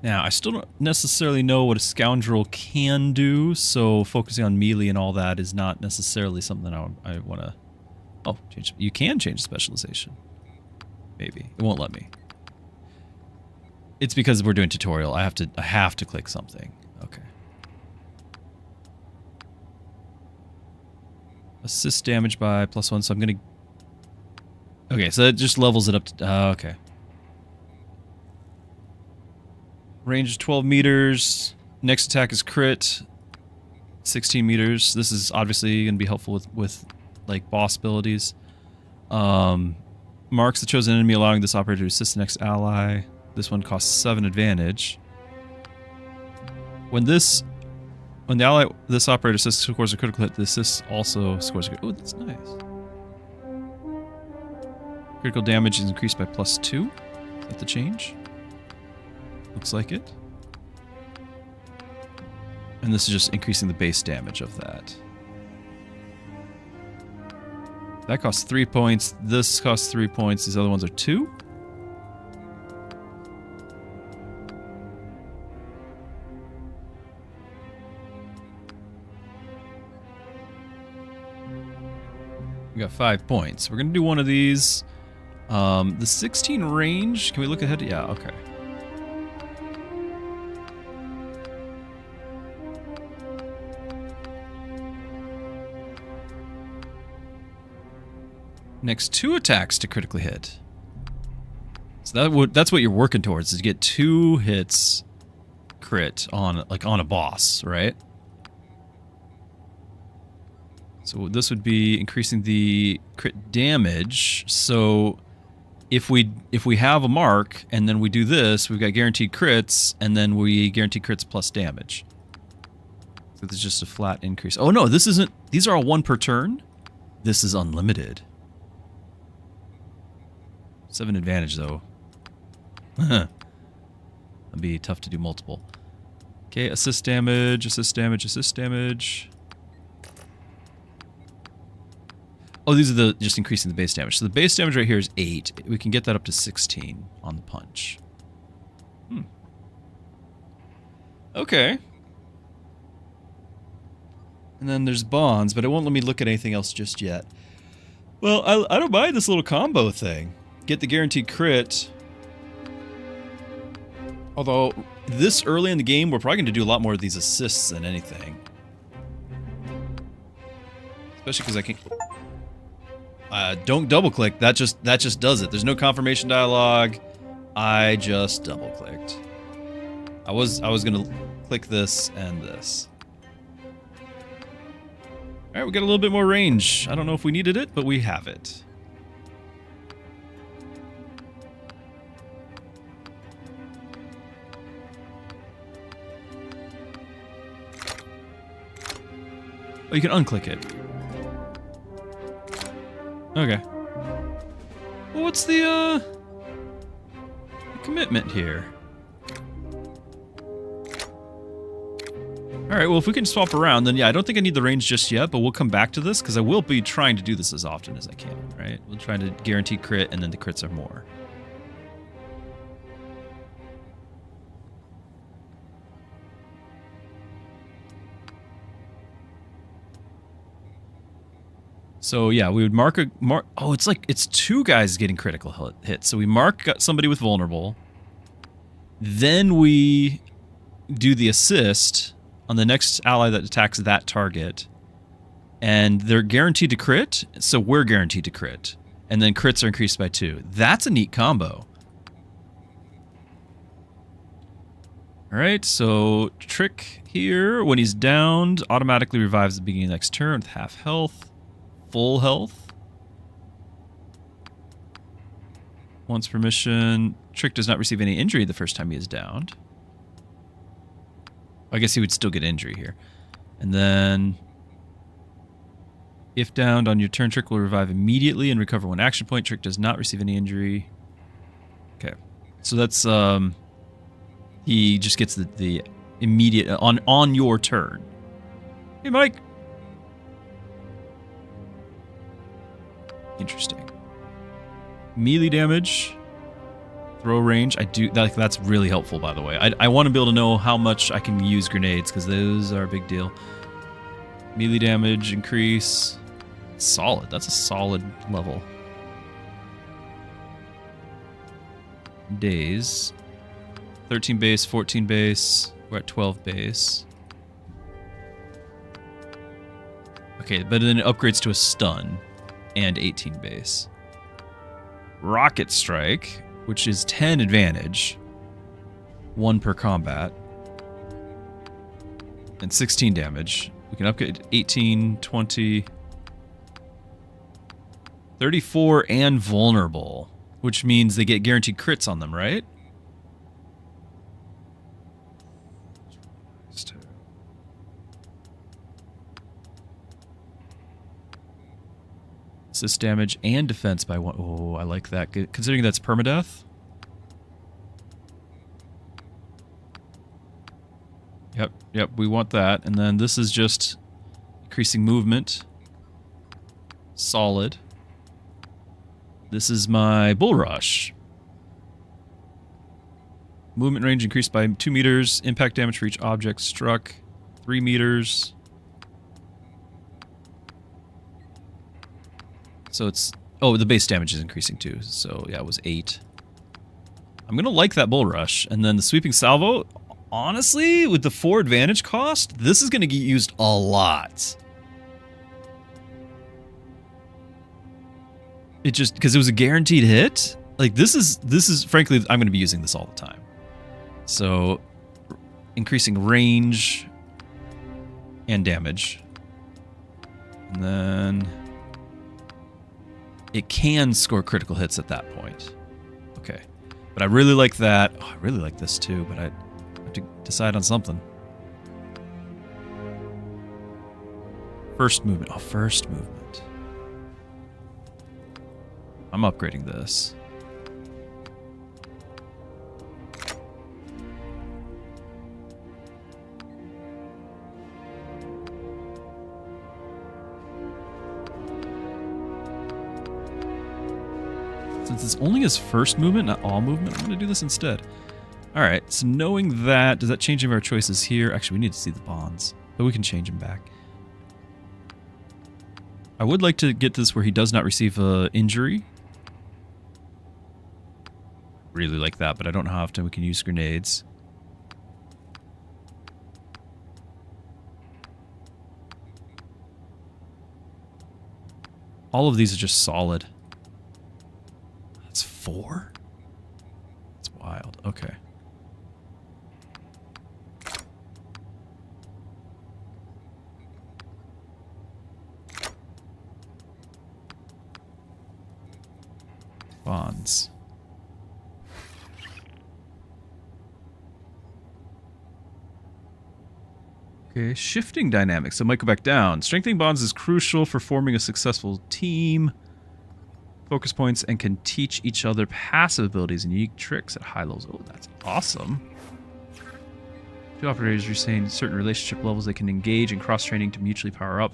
Now, I still don't necessarily know what a scoundrel can do, so focusing on melee and all that is not necessarily something I want to... Oh, change. You can change specialization. Maybe. It won't let me. It's because we're doing tutorial. I have to click something. Okay. Assist damage by +1, so I'm going to... Okay, so that just levels it up to... okay. Range is 12 meters. Next attack is crit. 16 meters. This is obviously going to be helpful with like boss abilities. Marks the chosen enemy, allowing this operator to assist the next ally. This one costs 7 advantage. When this operator assists scores a critical hit, the assist also scores a... Oh, that's nice. Critical damage is increased by +2. Is that the change? Looks like it. And this is just increasing the base damage of that. That costs 3 points. This costs 3 points. These other ones are 2. We got 5 points. We're going to do one of these. The 16 range. Can we look ahead? Yeah, okay. Next 2 attacks to critically hit. So that's what you're working towards, is to get 2 hits crit on a boss, right? So this would be increasing the crit damage. So if we have a mark and then we do this, we've got guaranteed crits, and then we guarantee crits plus damage. So this is just a flat increase. Oh no, this isn't. These are all 1 per turn. This is unlimited. 7 advantage, though. That'd be tough to do multiple. Okay, assist damage, assist damage, assist damage. Oh, these are just increasing the base damage. So the base damage right here is 8. We can get that up to 16 on the punch. Okay. And then there's bonds, but it won't let me look at anything else just yet. Well, I don't mind this little combo thing. Get the guaranteed crit. Although, this early in the game, we're probably going to do a lot more of these assists than anything. Especially because I can... don't double-click. That just does it. There's no confirmation dialogue. I just double-clicked. I was going to click this and this. Alright, we got a little bit more range. I don't know if we needed it, but we have it. Oh, you can unclick it. Okay. Well, what's the commitment here? Alright, well, if we can swap around, then yeah, I don't think I need the range just yet, but we'll come back to this, because I will be trying to do this as often as I can, right? We'll try to guarantee crit, and then the crits are more. So yeah, we would mark. Oh, it's 2 guys getting critical hits. So we mark somebody with vulnerable. Then we do the assist on the next ally that attacks that target, and they're guaranteed to crit. So we're guaranteed to crit, and then crits are increased by 2. That's a neat combo. All right, so trick here: when he's downed, automatically revives at the beginning of the next turn with half health. Full health. Once per mission. Trick does not receive any injury the first time he is downed. I guess he would still get injury here. And then, if downed on your turn, Trick will revive immediately and recover 1 action point. Trick does not receive any injury. Okay. So that's, he just gets the immediate, on your turn. Hey, Mike. Interesting. Melee damage. Throw range, I do, that's really helpful, by the way. I want to be able to know how much I can use grenades, because those are a big deal. Melee damage increase. Solid, that's a solid level. Days. 13 base, 14 base. We're at 12 base. Okay, but then it upgrades to a stun and 18 base. Rocket Strike, which is 10 advantage, 1 per combat, and 16 damage. We can upgrade 18, 20, 34, and vulnerable, which means they get guaranteed crits on them, right? Assist damage and defense by 1. Oh, I like that. Considering that's permadeath. Yep, we want that. And then this is just increasing movement. Solid. This is my Bull Rush. Movement range increased by 2 meters. Impact damage for each object struck. 3 meters. So it's... Oh, the base damage is increasing too. So yeah, it was 8. I'm going to like that Bull Rush. And then the Sweeping Salvo, honestly, with the 4 advantage cost, this is going to get used a lot. It just... Because it was a guaranteed hit. Like, this is frankly, I'm going to be using this all the time. So, increasing range and damage. And then... It can score critical hits at that point. Okay. But I really like that. Oh, I really like this too, but I have to decide on something. First movement. Oh, first movement. I'm upgrading this. Since it's only his first movement, not all movement, I'm going to do this instead. Alright, so knowing that, does that change any of our choices here? Actually, we need to see the bonds, but we can change them back. I would like to get this where he does not receive an injury. Really like that, but I don't know how often we can use grenades. All of these are just solid. That's 4? That's wild. Okay. Bonds. Okay, shifting dynamics. So it might go back down. Strengthening bonds is crucial for forming a successful team. Focus points and can teach each other passive abilities and unique tricks at high levels. Oh, that's awesome. Two operators retain certain relationship levels they can engage in cross-training to mutually power up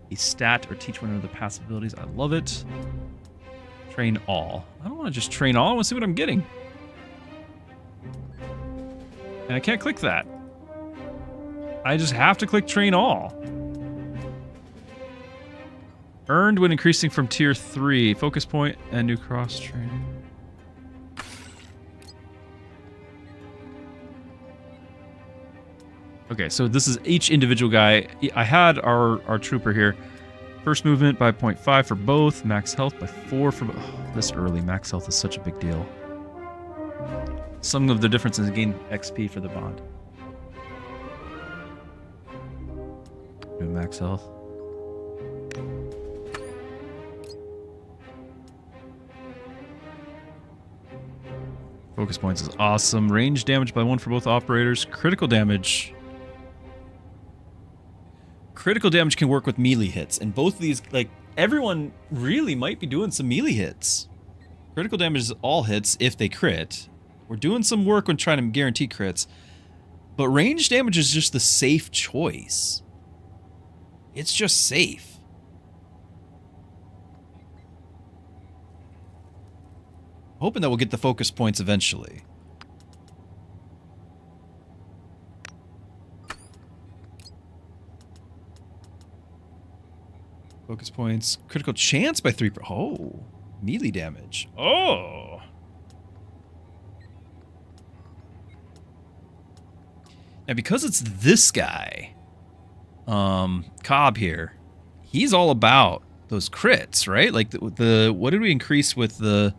a stat or teach one another passive abilities. I love it. Train all. I don't want to just train all. I want to see what I'm getting. And I can't click that. I just have to click train all. Earned when increasing from tier 3. Focus point and new cross training. Okay, so this is each individual guy. I had our trooper here. First movement by 0.5 for both. Max health by 4 for both. Oh, this early max health is such a big deal. Some of the differences gain XP for the bond. Do max health. Focus points is awesome. Range damage by 1 for both operators. Critical damage. Critical damage can work with melee hits. And both of these, like, everyone really might be doing some melee hits. Critical damage is all hits if they crit. We're doing some work on trying to guarantee crits. But range damage is just the safe choice. It's just safe. hoping that we'll get the focus points eventually. Focus points. Critical chance by 3. Oh. Melee damage. Oh. Now, because it's this guy, Cobb here, he's all about those crits, right? Like the what did we increase with the...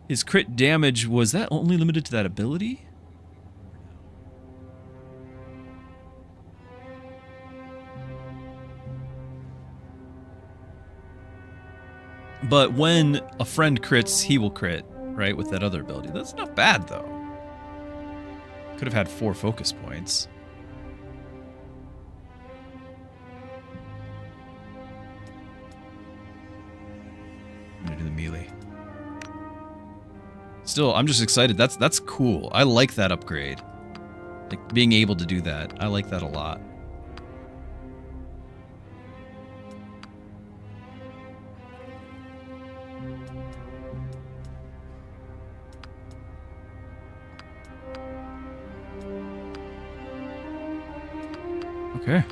His crit damage, was that only limited to that ability? But when a friend crits, he will crit, right, with that other ability. That's not bad, though. Could have had 4 focus points. I'm gonna do the melee. Still, I'm just excited. That's cool. I like that upgrade. Like, being able to do that. I like that a lot. Okay.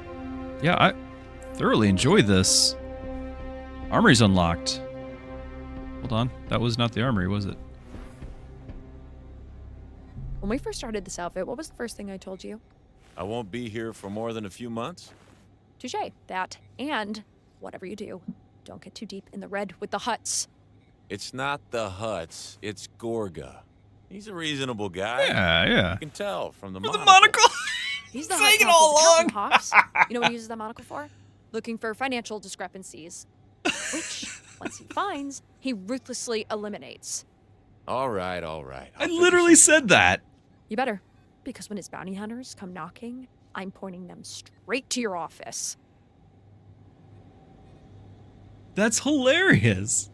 Yeah, I thoroughly enjoy this. Armory's unlocked. Hold on. That was not the armory, was it? When we first started this outfit, what was the first thing I told you? I won't be here for more than a few months. Touché. That, and whatever you do, don't get too deep in the red with the huts. It's not the huts, it's Gorga. He's a reasonable guy. Yeah. You can tell from the monocle. He's the saying it hot all top with the along. Hops. You know what he uses that monocle for? Looking for financial discrepancies, which, once he finds, he ruthlessly eliminates. All right. I literally said that. You better, because when his bounty hunters come knocking, I'm pointing them straight to your office. That's hilarious.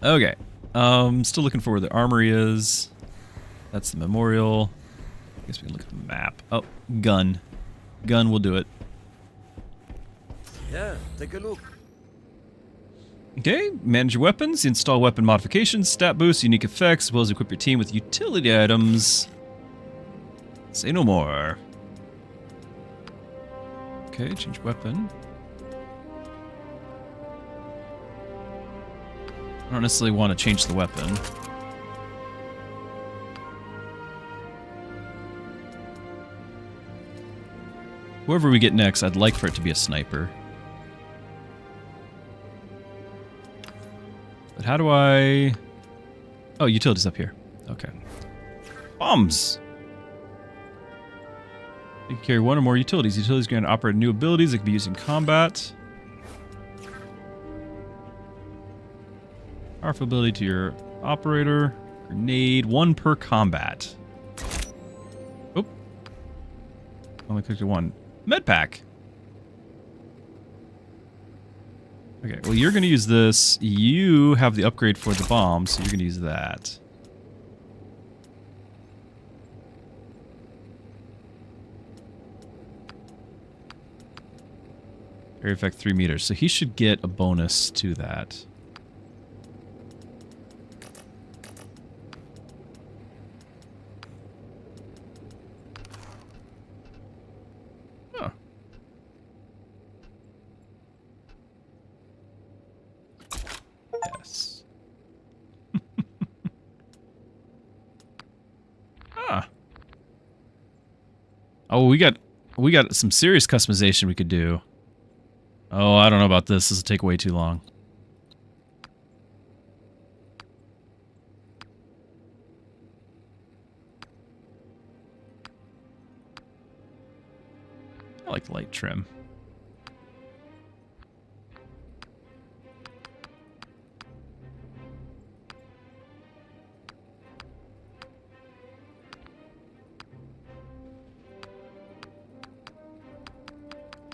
Okay. Still looking for where the armory is. That's the memorial. I guess we can look at the map. Oh, gun. Gun will do it. Yeah, take a look. Okay, manage your weapons, install weapon modifications, stat boosts, unique effects, as well as equip your team with utility items. Say no more. Okay, change weapon. I don't necessarily want to change the weapon. Whoever we get next, I'd like for it to be a sniper. But how do I... Oh, utilities up here. Okay. Bombs! You can carry 1 or more utilities. Utilities grant operate new abilities that can be used in combat. Powerful ability to your operator. Grenade. 1 per combat. Oop. Only clicked to 1. Medpack. Okay, well, you're going to use this. You have the upgrade for the bomb, so you're going to use that. Area effect 3 meters. So he should get a bonus to that. Huh. Yes. Ah. Oh, we got some serious customization we could do. Oh, I don't know about this. This will take way too long. I like light trim.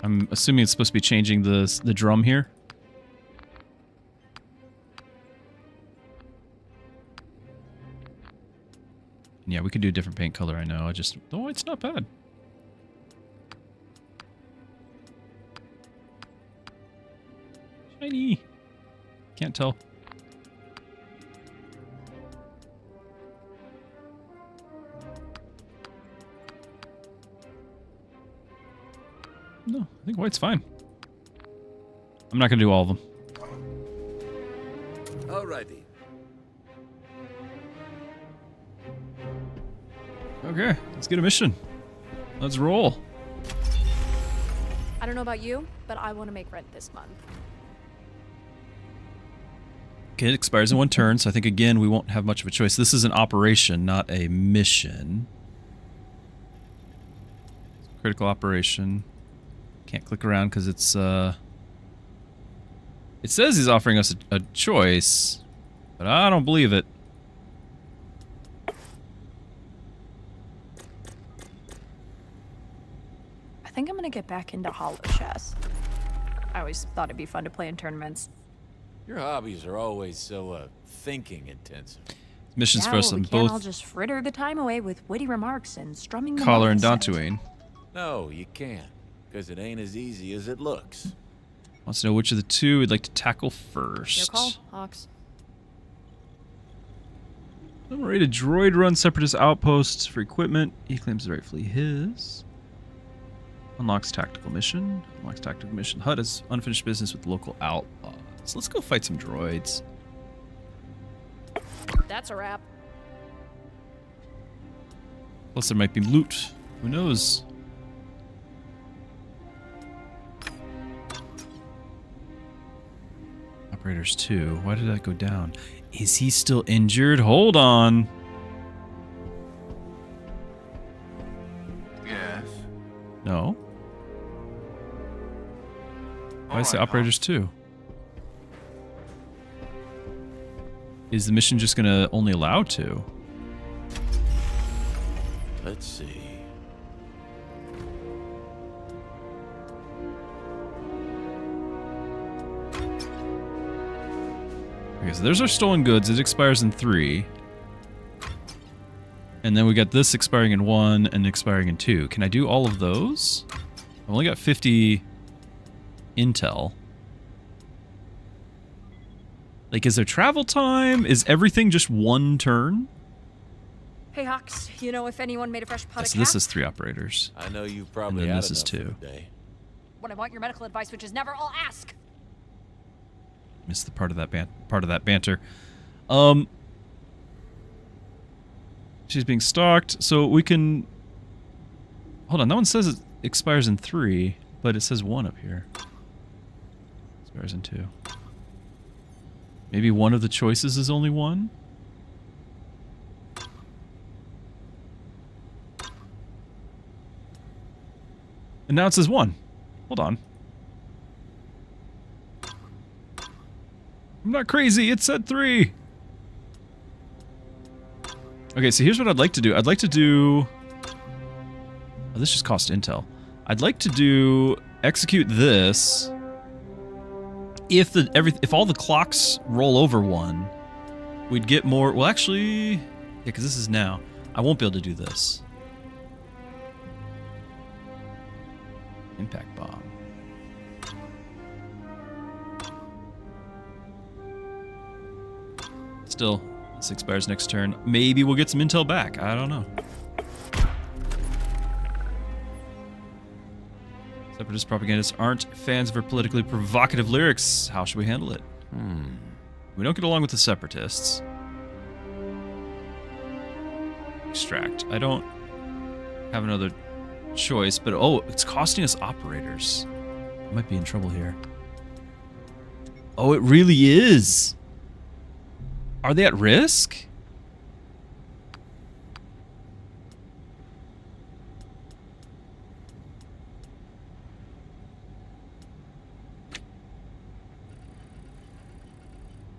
I'm assuming it's supposed to be changing the drum here. Yeah, we could do a different paint color, I know. Oh, it's not bad. Tiny. Can't tell. No, I think white's fine. I'm not gonna do all of them. Alrighty. Okay, let's get a mission. Let's roll. I don't know about you, but I want to make rent this month. Okay, it expires in 1 turn, so I think again we won't have much of a choice. This is an operation, not a mission. Critical operation. Can't click around because it's it says he's offering us a choice, but I don't believe it. I think I'm gonna get back into hollow chess. I always thought it'd be fun to play in tournaments. Your hobbies are always so thinking intensive. Missions for us on we can't all both just fritter the time away with witty remarks and strumming the Collar and Dantooine. Dantooine. No, you can't, because it ain't as easy as it looks. Wants to know which of the two we'd like to tackle first. Your call, Hawks. Liberate a droid-run separatist outpost for equipment. He claims is rightfully his. Unlocks tactical mission. Unlocks tactical mission. HUD has unfinished business with local outlaws. Let's go fight some droids. That's a wrap. Plus there might be loot. Who knows? Operators 2. Why did that go down? Is he still injured? Hold on. Yes. No. Why is it operators 2? Is the mission just gonna only allow 2? Let's see. Okay, so there's our stolen goods. It expires in 3. And then we got this expiring in 1 and expiring in 2. Can I do all of those? I've only got 50 intel. Like, is there travel time? Is everything just 1 turn? Hey, Hawks, you know if anyone made a fresh pot So of this cap? is 3 operators. I know you've And probably then had this is enough 2. for the day. When I want your medical advice, which is never, I'll ask. Missed the part of that banter. She's being stalked, so we can... Hold on, that one says it expires in 3, but it says 1 up here. Expires in 2. Maybe one of the choices is only 1? And now it says 1. Hold on. I'm not crazy, it said 3. Okay, so here's what I'd like to do. I'd like to do... Oh, this just cost intel. I'd like to do... Execute this. If all the clocks roll over 1, we'd get more... Well, actually... Yeah, because this is now. I won't be able to do this. Impact bomb. Still, this expires next turn. Maybe we'll get some intel back. I don't know. Separatist propagandists aren't fans of her politically provocative lyrics. How should we handle it? We don't get along with the separatists. Extract. I don't have another choice, but oh, it's costing us operators. I might be in trouble here. Oh, it really is. Are they at risk?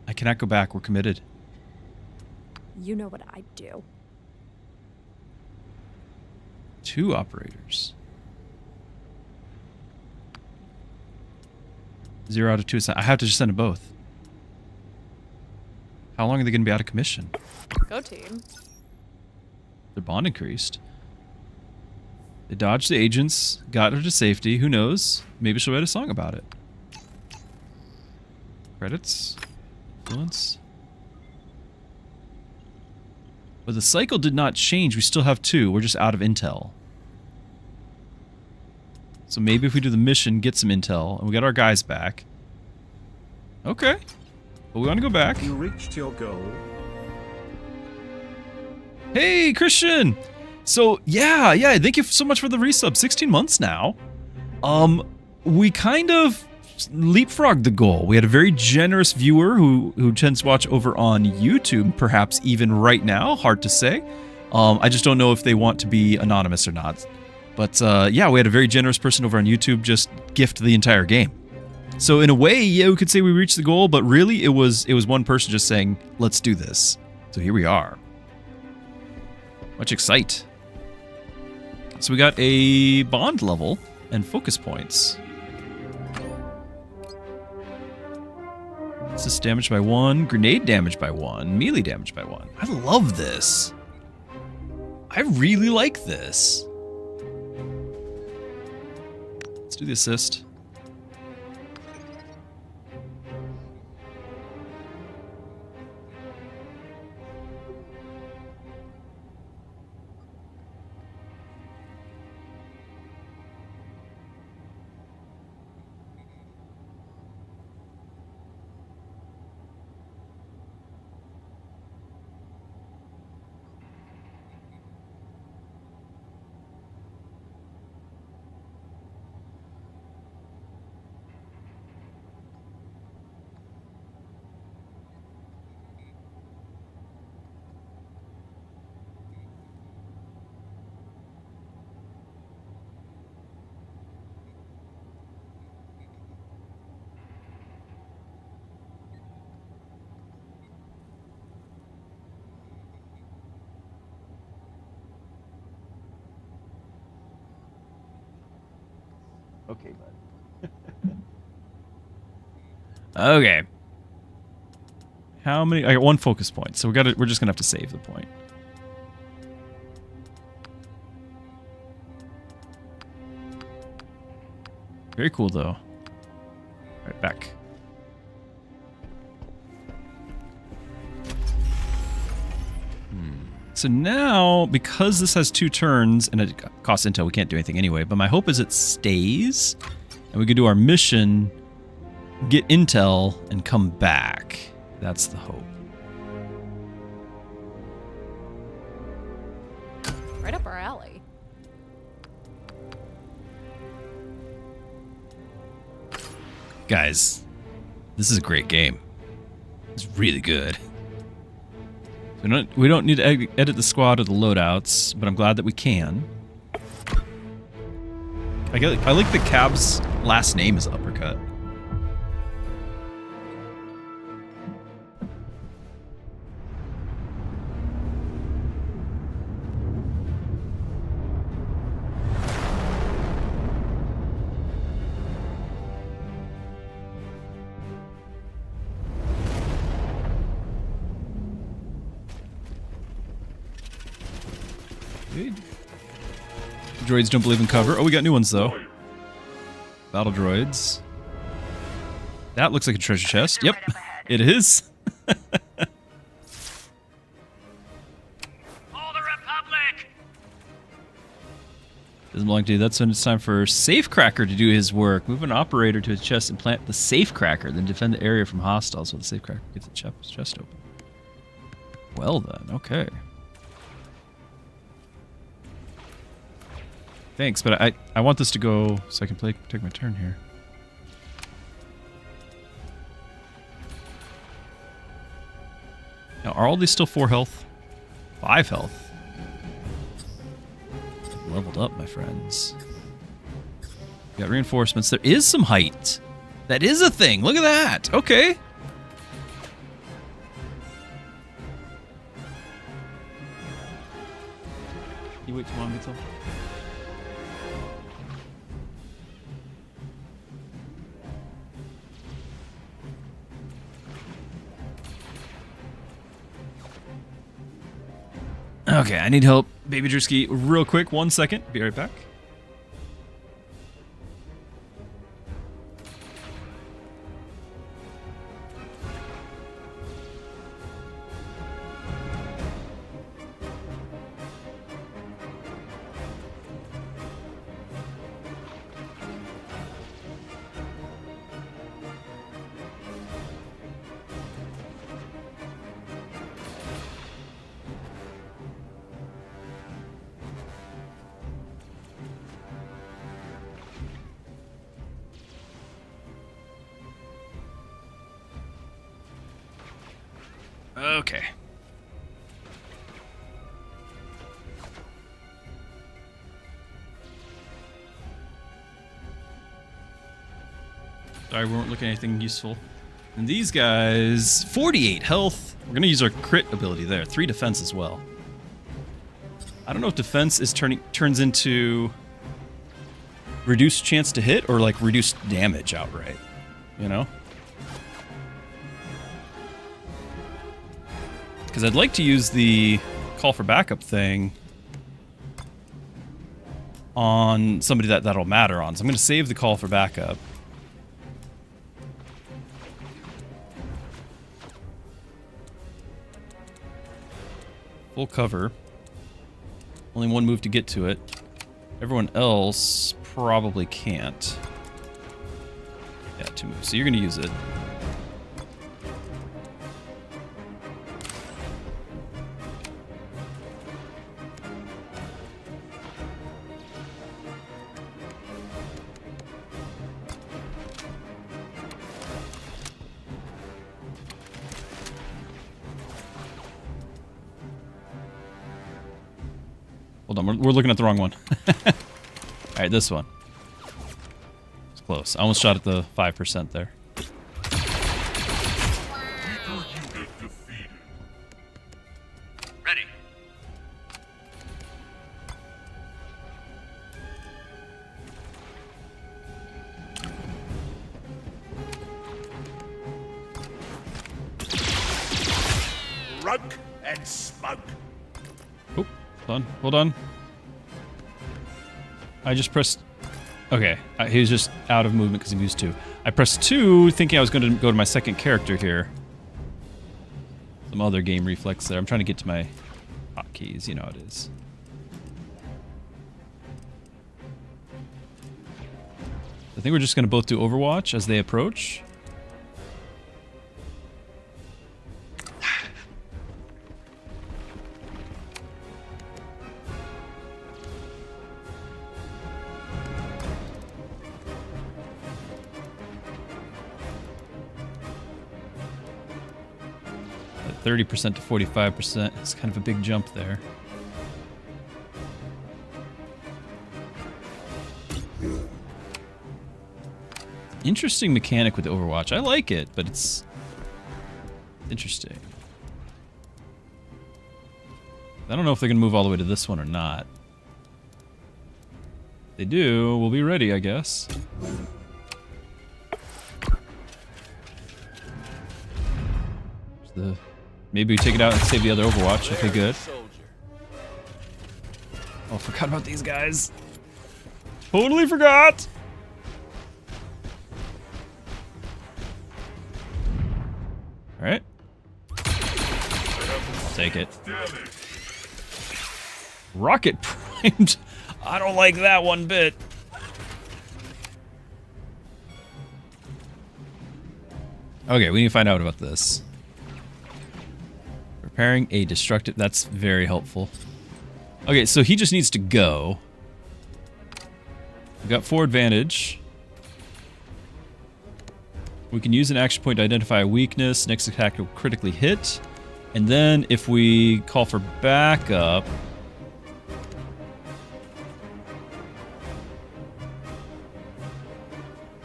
I cannot go back. We're committed. You know what I'd do. 2 operators. 0 out of 2. I have to just send them both. How long are they going to be out of commission? Go team. Their bond increased. They dodged the agents, got her to safety. Who knows? Maybe she'll write a song about it. Credits. Influence. But the cycle did not change. We still have 2. We're just out of intel. So maybe if we do the mission, get some intel, and we got our guys back. Okay. But we want to go back. You reached your goal. Hey, Christian! So, yeah, thank you so much for the resub. 16 months now. We kind of leapfrogged the goal. We had a very generous viewer who tends to watch over on YouTube, perhaps even right now. Hard to say. I just don't know if they want to be anonymous or not. But yeah, we had a very generous person over on YouTube just gift the entire game. So in a way, yeah, we could say we reached the goal, but really it was one person just saying, let's do this. So here we are. Much excite. So we got a bond level and focus points. Assist damage by 1, grenade damage by 1, melee damage by 1. I love this. I really like this. Let's do the assist. Okay, bud. Okay. How many? I got 1 focus point, so we're just gonna have to save the point. Very cool, though. Right back. So now, because this has 2 turns, and it costs intel, we can't do anything anyway, but my hope is it stays, and we can do our mission, get intel, and come back. That's the hope. Right up our alley. Guys, this is a great game. It's really good. We don't need to edit the squad or the loadouts, but I'm glad that we can. I like the cab's last name is Uppercut. Droids don't believe in cover. Oh, we got new ones, though. Battle droids. That looks like a treasure chest. Yep, it is. Doesn't belong to you. That's when it's time for Safecracker to do his work. Move an operator to his chest and plant the Safecracker, then defend the area from hostiles so the Safecracker gets the chest open. Well then, okay. Thanks, but I want this to go so I can take my turn here. Now, are all these still 4 health? 5 health. Leveled up, my friends. We got reinforcements. There is some height. That is a thing. Look at that. Okay. You wait too long, Mitchell. Okay, I need help, Baby Druski, real quick. 1 second. Be right back. Okay. Sorry, we weren't looking at anything useful. And these guys, 48 health. We're gonna use our crit ability there. 3 defense as well. I don't know if defense is turns into reduced chance to hit or like reduced damage outright. You know? Because I'd like to use the call for backup thing on somebody that'll matter on. So I'm going to save the call for backup. Full cover. Only 1 move to get to it. Everyone else probably can't. Yeah, 2 moves. So you're going to use it. Hold on, we're looking at the wrong one. Alright, this one. It's close. I almost shot at the 5% there. Ready. Roke and smoke. Oh, hold on, hold on. I just pressed... Okay, he was just out of movement because he used 2. I pressed 2 thinking I was going to go to my second character here. Some other game reflex there. I'm trying to get to my hotkeys, you know how it is. I think we're just going to both do Overwatch as they approach. At 30% to 45%. It's kind of a big jump there. Interesting mechanic with Overwatch. I like it, but it's interesting. I don't know if they're going to move all the way to this one or not. If they do, we'll be ready, I guess. Maybe we take it out and save the other Overwatch. Okay, good. Oh, forgot about these guys. Totally forgot! Alright. I'll take it. Rocket primed. I don't like that one bit. Okay, we need to find out about this. Preparing a destructive... That's very helpful. Okay, so he just needs to go. We've got 4 advantage. We can use an action point to identify a weakness. Next attack will critically hit. And then if we call for backup...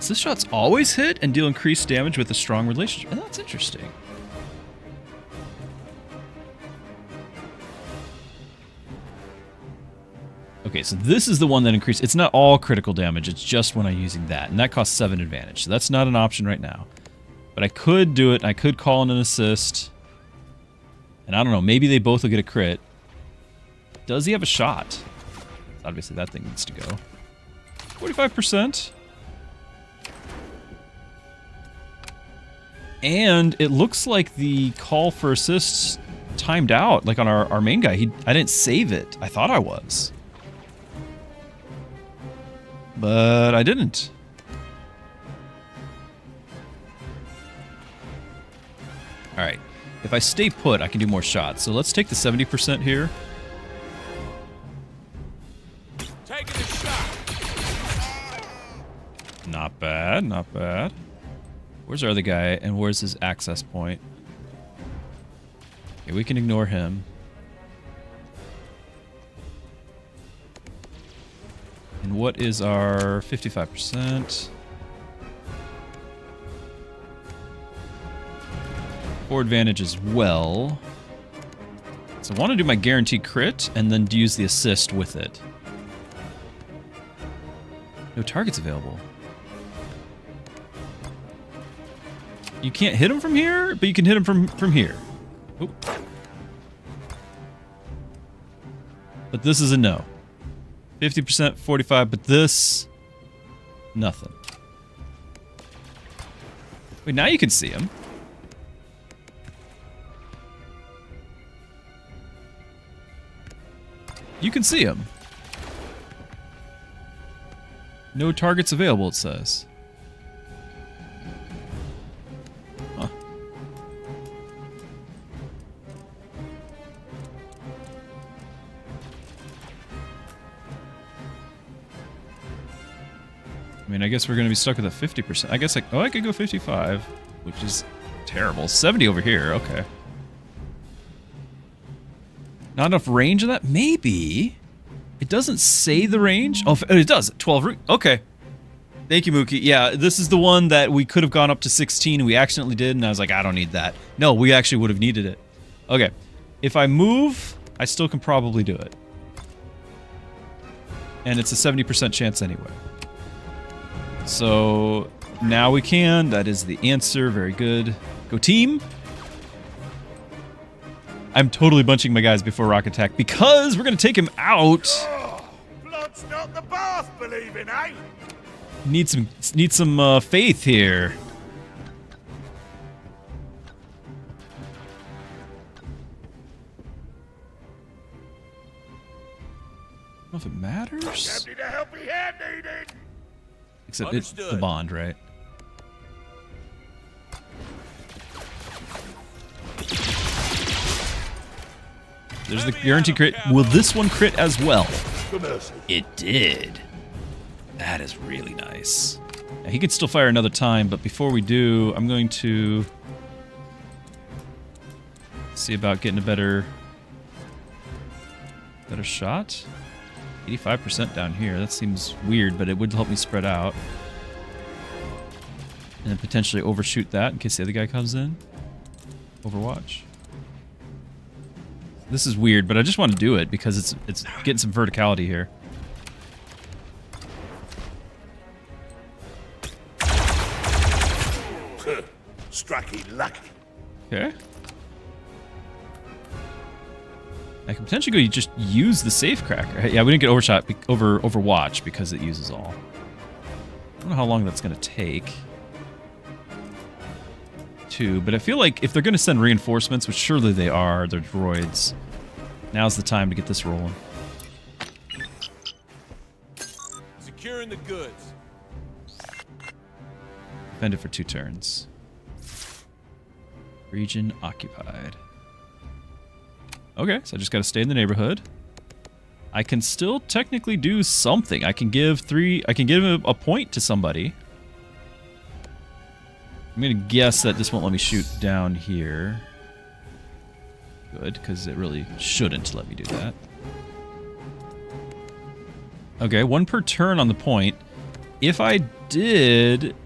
So this shot's always hit and deal increased damage with a strong relationship. And that's interesting. Okay, so this is the one that increases. It's not all critical damage, it's just when I'm using that. And that costs 7 advantage, so that's not an option right now. But I could do it, I could call in an assist. And I don't know, maybe they both will get a crit. Does he have a shot? Obviously that thing needs to go. 45%. And it looks like the call for assists timed out, like on our main guy. I didn't save it. I thought I was. But I didn't. Alright. If I stay put, I can do more shots. So let's take the 70% here. Taking a shot. Not bad, not bad. Where's our other guy, and where's his access point? Okay, we can ignore him. And what is our 55%? 4 advantage as well. So I want to do my guaranteed crit and then use the assist with it. No targets available. You can't hit him from here, but you can hit him from here. Oop. But this is a no. 50%, 45, but this... nothing. Wait, now you can see him. You can see him. No targets available, it says. Huh. I mean, I guess we're going to be stuck with a 50%. I guess I could go 55, which is terrible. 70 over here, okay. Not enough range of that? Maybe. It doesn't say the range. Oh, it does. 12. Okay. Thank you, Mookie. Yeah, this is the one that we could have gone up to 16 and we accidentally did, and I was like, I don't need that. No, we actually would have needed it. Okay. If I move, I still can probably do it. And it's a 70% chance anyway. So now we can. That is the answer. Very good. Go team. I'm totally bunching my guys before rock attack because we're going to take him out. Oh, blood's not the bath, believing, eh? Need some faith here. I don't know if it matters. Need a helping hand needed. Except it's the bond, right? There's the guarantee crit. Will this one crit as well? It did. That is really nice. Yeah, he can still fire another time, but before we do, I'm going to see about getting a better shot. 85% down here. That seems weird, but it would help me spread out. And then potentially overshoot that in case the other guy comes in. Overwatch. This is weird, but I just want to do it because it's getting some verticality here. Strucky lucky. Okay. I can potentially go just use the safe cracker. Yeah, we didn't get overshot overwatch because it uses all. I don't know how long that's going to take. 2, but I feel like if they're going to send reinforcements, which surely they are, they're droids, now's the time to get this rolling. Securing the goods. Defended for 2 turns. Region occupied. Okay, so I just got to stay in the neighborhood. I can still technically do something. I can give a point to somebody. I'm going to guess that this won't let me shoot down here. Good, because it really shouldn't let me do that. Okay, 1 per turn on the point. If I did...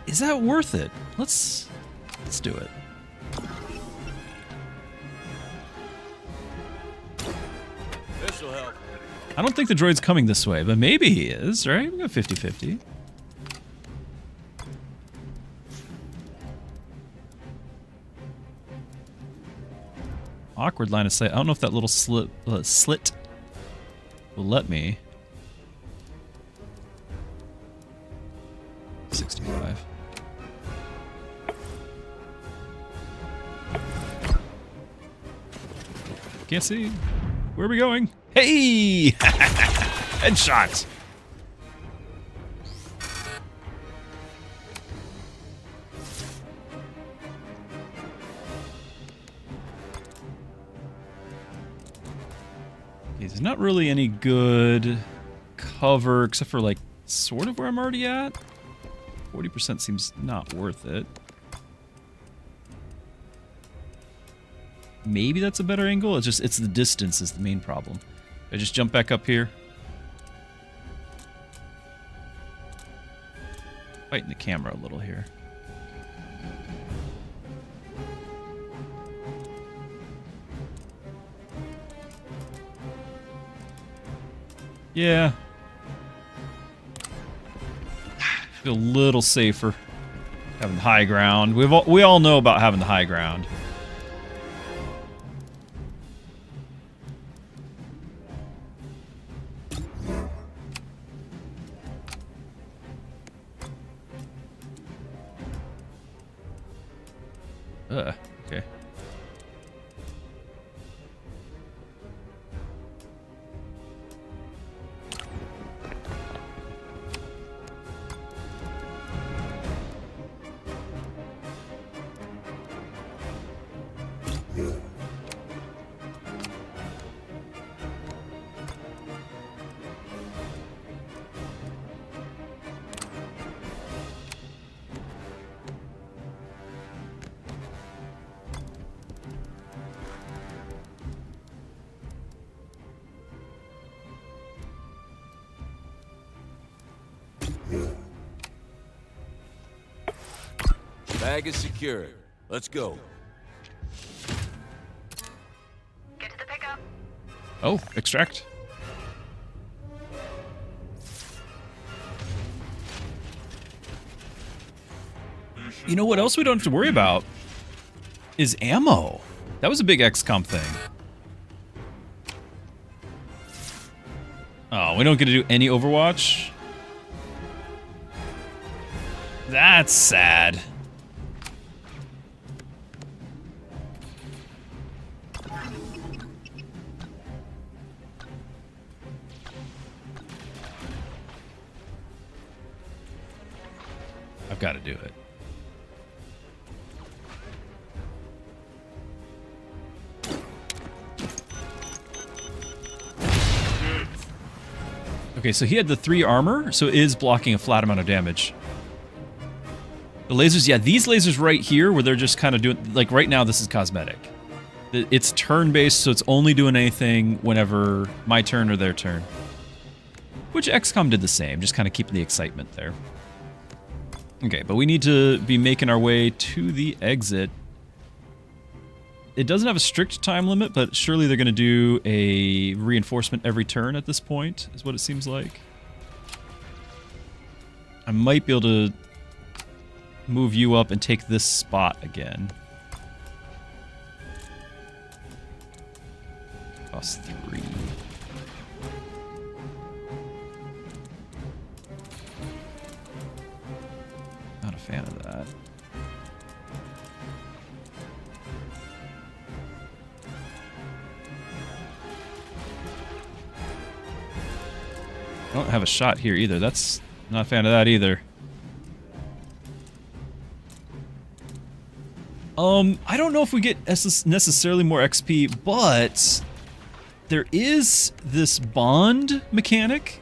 Is that worth it? Let's do it. This'll help. I don't think the droid's coming this way, but maybe he is, right? We got 50-50. Awkward line of sight. I don't know if that little slit will let me. 65. Can't see. Where are we going? Hey! Headshot! There's not really any good cover, except for, like, sort of where I'm already at. 40% seems not worth it. maybe that's a better angle. It's the distance is the main problem. I just jump back up here. Fighting the camera a little here. Yeah. Feel a little safer having the high ground. We all know about having the high ground. Okay. Bag is secured. Let's go. Get to the pickup. Oh, extract. You know what else we don't have to worry about is ammo. That was a big XCOM thing. Oh, we don't get to do any Overwatch? That's sad. I've got to do it. Okay, so he had the 3 armor, so it is blocking a flat amount of damage. The lasers, yeah, these lasers right here, where they're just kind of doing, like right now, this is cosmetic. It's turn-based, so it's only doing anything whenever my turn or their turn. Which XCOM did the same, just kind of keeping the excitement there. Okay, but we need to be making our way to the exit. It doesn't have a strict time limit, but surely they're going to do a reinforcement every turn at this point, is what it seems like. I might be able to move you up and take this spot again. Cost 3. Not a fan of that. I don't have a shot here either. That's not a fan of that either. I don't know if we get necessarily more XP, but there is this bond mechanic.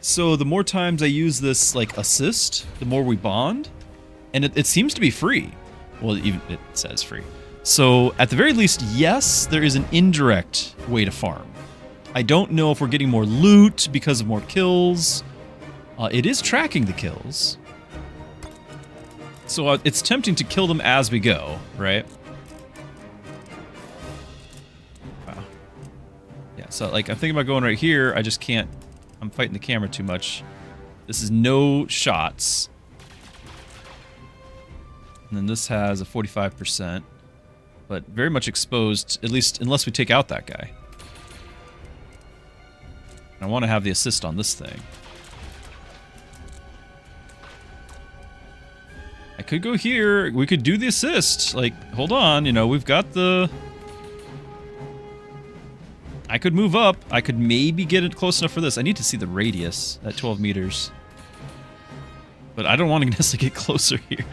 So the more times I use this like assist, the more we bond, and it seems to be free. Well, even it says free. So at the very least, yes, there is an indirect way to farm. I don't know if we're getting more loot because of more kills. It is tracking the kills. So it's tempting to kill them as we go, right? Wow. Yeah, so like I'm thinking about going right here. I just can't. I'm fighting the camera too much. This is no shots. And then this has a 45%. But very much exposed, at least unless we take out that guy. I want to have the assist on this thing. I could go here. We could do the assist. Like, hold on. You know, we've got the... I could move up. I could maybe get it close enough for this. I need to see the radius at 12 meters. But I don't want to necessarily get closer here.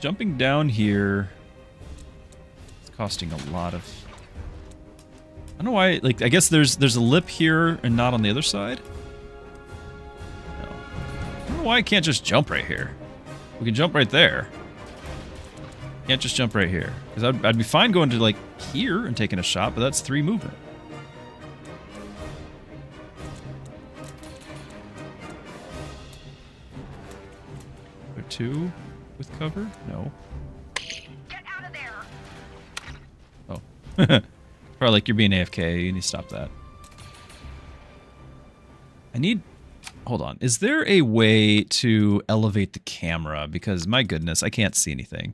jumping down here is costing a lot of... I don't know why, like, I guess there's a lip here and not on the other side? No. I don't know why I can't just jump right here. We can jump right there. Can't just jump right here. Because I'd be fine going to, like, here and taking a shot, but that's 3 movement. Or 2 with cover? No. Get out of there! Oh. Probably like you're being AFK. You need to stop that. I need... Hold on. Is there a way to elevate the camera? Because, my goodness, I can't see anything.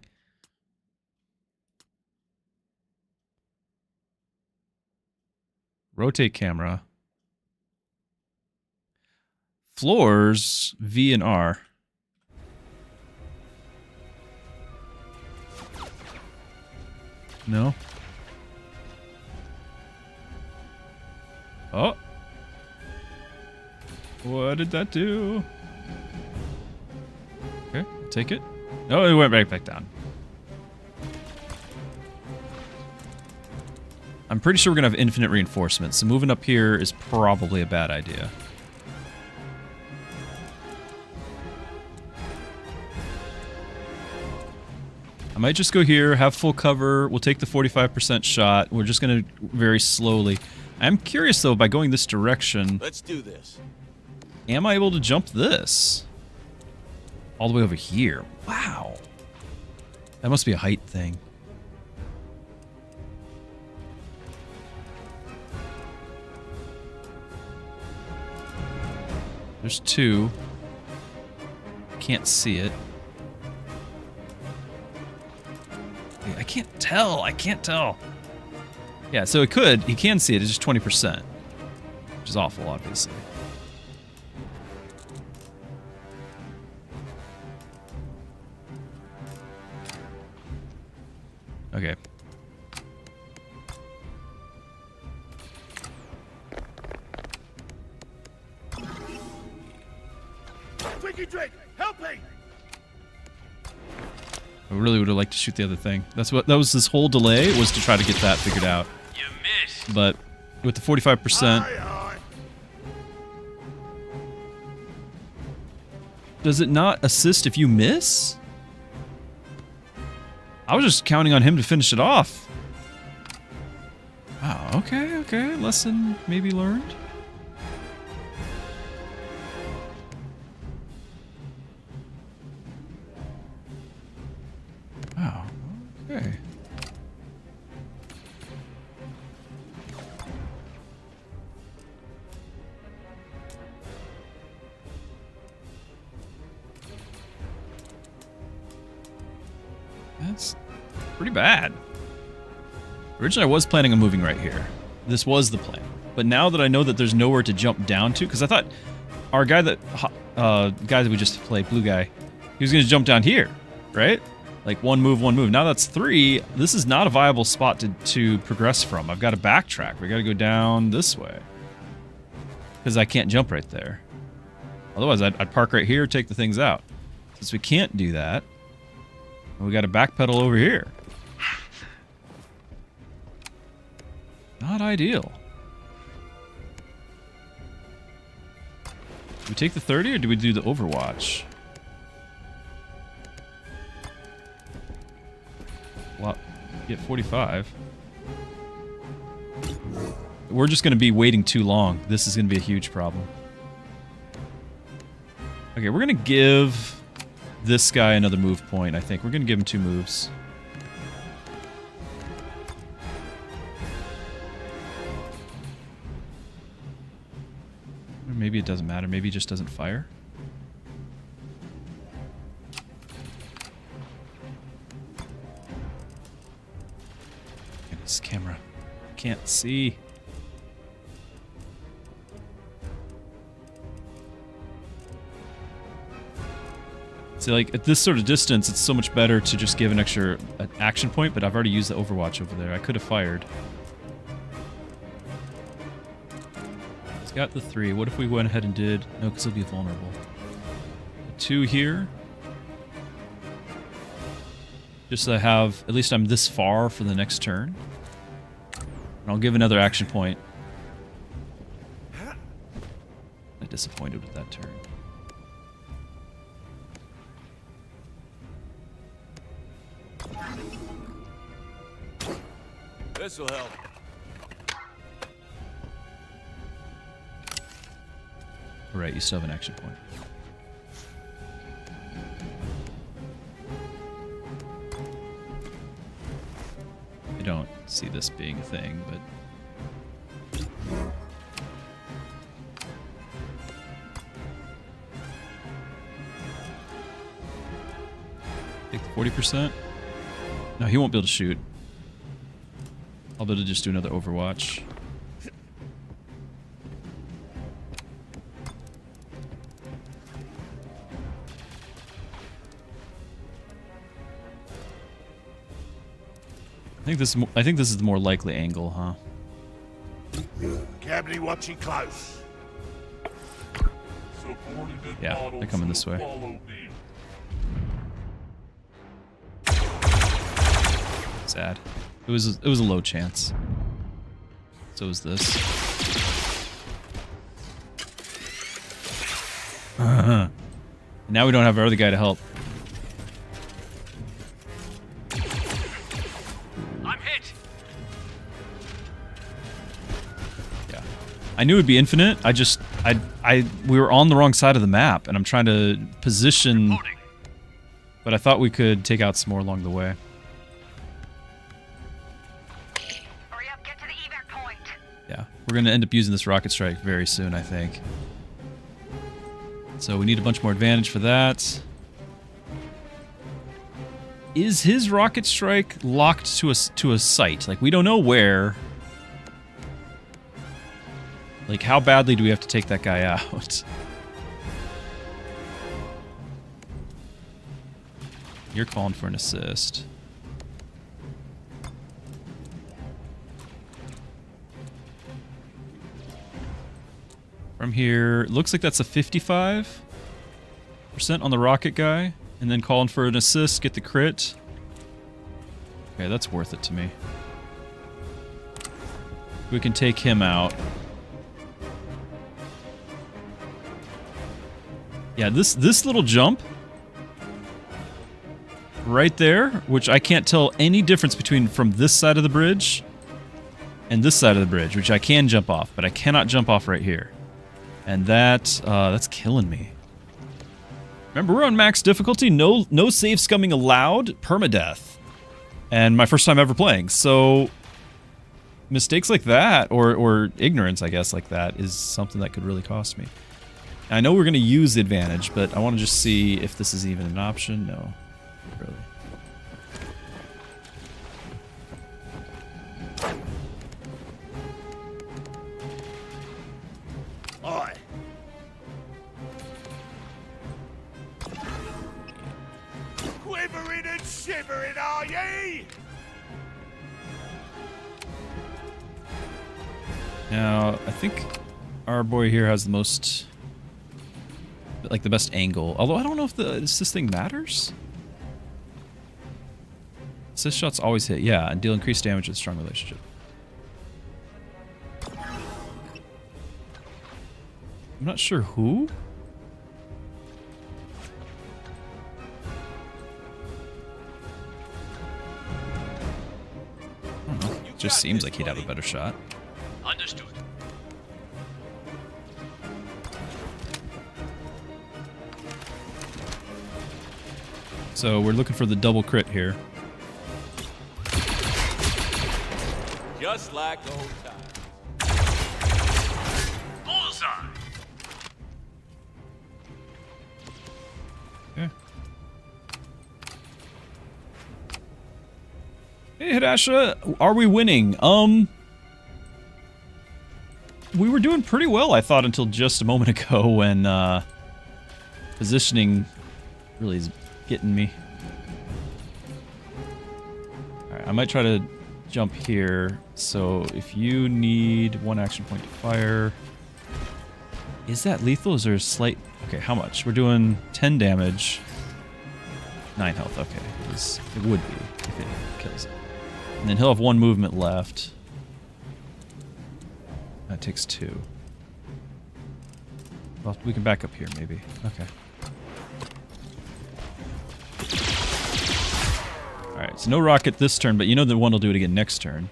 Rotate camera. Floors, V and R. No? Oh. What did that do? Okay, I'll take it. No, it went right back down. I'm pretty sure we're going to have infinite reinforcements, so moving up here is probably a bad idea. I might just go here, have full cover, we'll take the 45% shot, we're just going to very slowly. I'm curious though, by going this direction... Let's do this. Am I able to jump this? All the way over here. Wow. That must be a height thing. There's 2. Can't see it. Wait, I can't tell. I can't tell. Yeah, so it could. He can see it. It's just 20%. Which is awful, obviously. Okay. Twinkie Drake, help me! I really would have liked to shoot the other thing. That was this whole delay, was to try to get that figured out. You missed. But with the 45%, does it not assist if you miss? I was just counting on him to finish it off. Wow, okay, okay. Lesson maybe learned. Wow, okay. That's pretty bad. Originally, I was planning on moving right here. This was the plan. But now that I know that there's nowhere to jump down to, because I thought our guy that we just played, blue guy, he was going to jump down here, right? Like one move, one move. Now that's 3. This is not a viable spot to progress from. I've got to backtrack. We got to go down this way. Because I can't jump right there. Otherwise, I'd park right here, take the things out. Since we can't do that, we got to backpedal over here. Not ideal. Do we take the 30 or do we do the Overwatch? Well, get 45. We're just going to be waiting too long. This is going to be a huge problem. Okay, we're going to give this guy another move point, I think. We're going to give him 2 moves. Or maybe it doesn't matter. Maybe he just doesn't fire. This camera. Can't see. So, like, at this sort of distance, it's so much better to just give an extra action point, but I've already used the Overwatch over there. I could have fired. He's got the 3. What if we went ahead and did... No, because he'll be vulnerable. 2 here. Just so I have, at least I'm this far for the next turn. And I'll give another action point. I'm disappointed with that turn. This'll help. Right, you still have an action point. I don't see this being a thing, but... Take the 40%? No, he won't be able to shoot. I'll be able to just do another Overwatch. I think this is the more likely angle, huh? Cabby watching close. Yeah, they're coming this way. Sad. It was a low chance. So was this. Now we don't have our other guy to help. I'm hit. Yeah. I knew it'd be infinite. We were on the wrong side of the map, and I'm trying to position. But I thought we could take out some more along the way. Yeah, we're going to end up using this rocket strike very soon, I think. So we need a bunch more advantage for that. Is his rocket strike locked to a site? Like, we don't know where. Like, how badly do we have to take that guy out? You're calling for an assist. From here, looks like that's a 55% on the rocket guy, and then calling for an assist, get the crit. Okay, that's worth it to me. We can take him out. Yeah, this little jump right there, which I can't tell any difference between from this side of the bridge and this side of the bridge, which I can jump off, but I cannot jump off right here. And that's killing me. Remember, we're on max difficulty. No save scumming allowed. Permadeath. And my first time ever playing. So mistakes like that, or ignorance, I guess, like that, is something that could really cost me. I know we're going to use the advantage, but I want to just see if this is even an option. No, not really. Aye. Quivering and shivering, are ye? Now, I think our boy here has the most, like, the best angle. Although I don't know if the assist thing matters. Assist shots always hit, yeah, and deal increased damage with strong relationship. I'm not sure who. I don't know. It just seems like he'd have a better shot. Understood. So we're looking for the double crit here. Just like old times. Bullseye. Okay. Hey, Hidasha, are we winning? We were doing pretty well, I thought, until just a moment ago when positioning really is getting me. Alright, I might try to jump here. So if you need one action point to fire. Is that lethal? Is there a slight... Okay, how much? We're doing 10 damage. 9 health, okay. It would be if it kills it. And then he'll have 1 movement left. That takes 2. Well, we can back up here, maybe. Okay. Alright, so no rocket this turn, but you know the one will do it again next turn.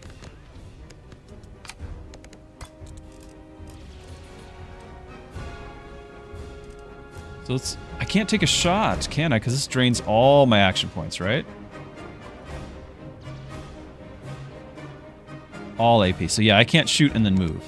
So let's... I can't take a shot, can I? Because this drains all my action points, right? All AP. So yeah, I can't shoot and then move.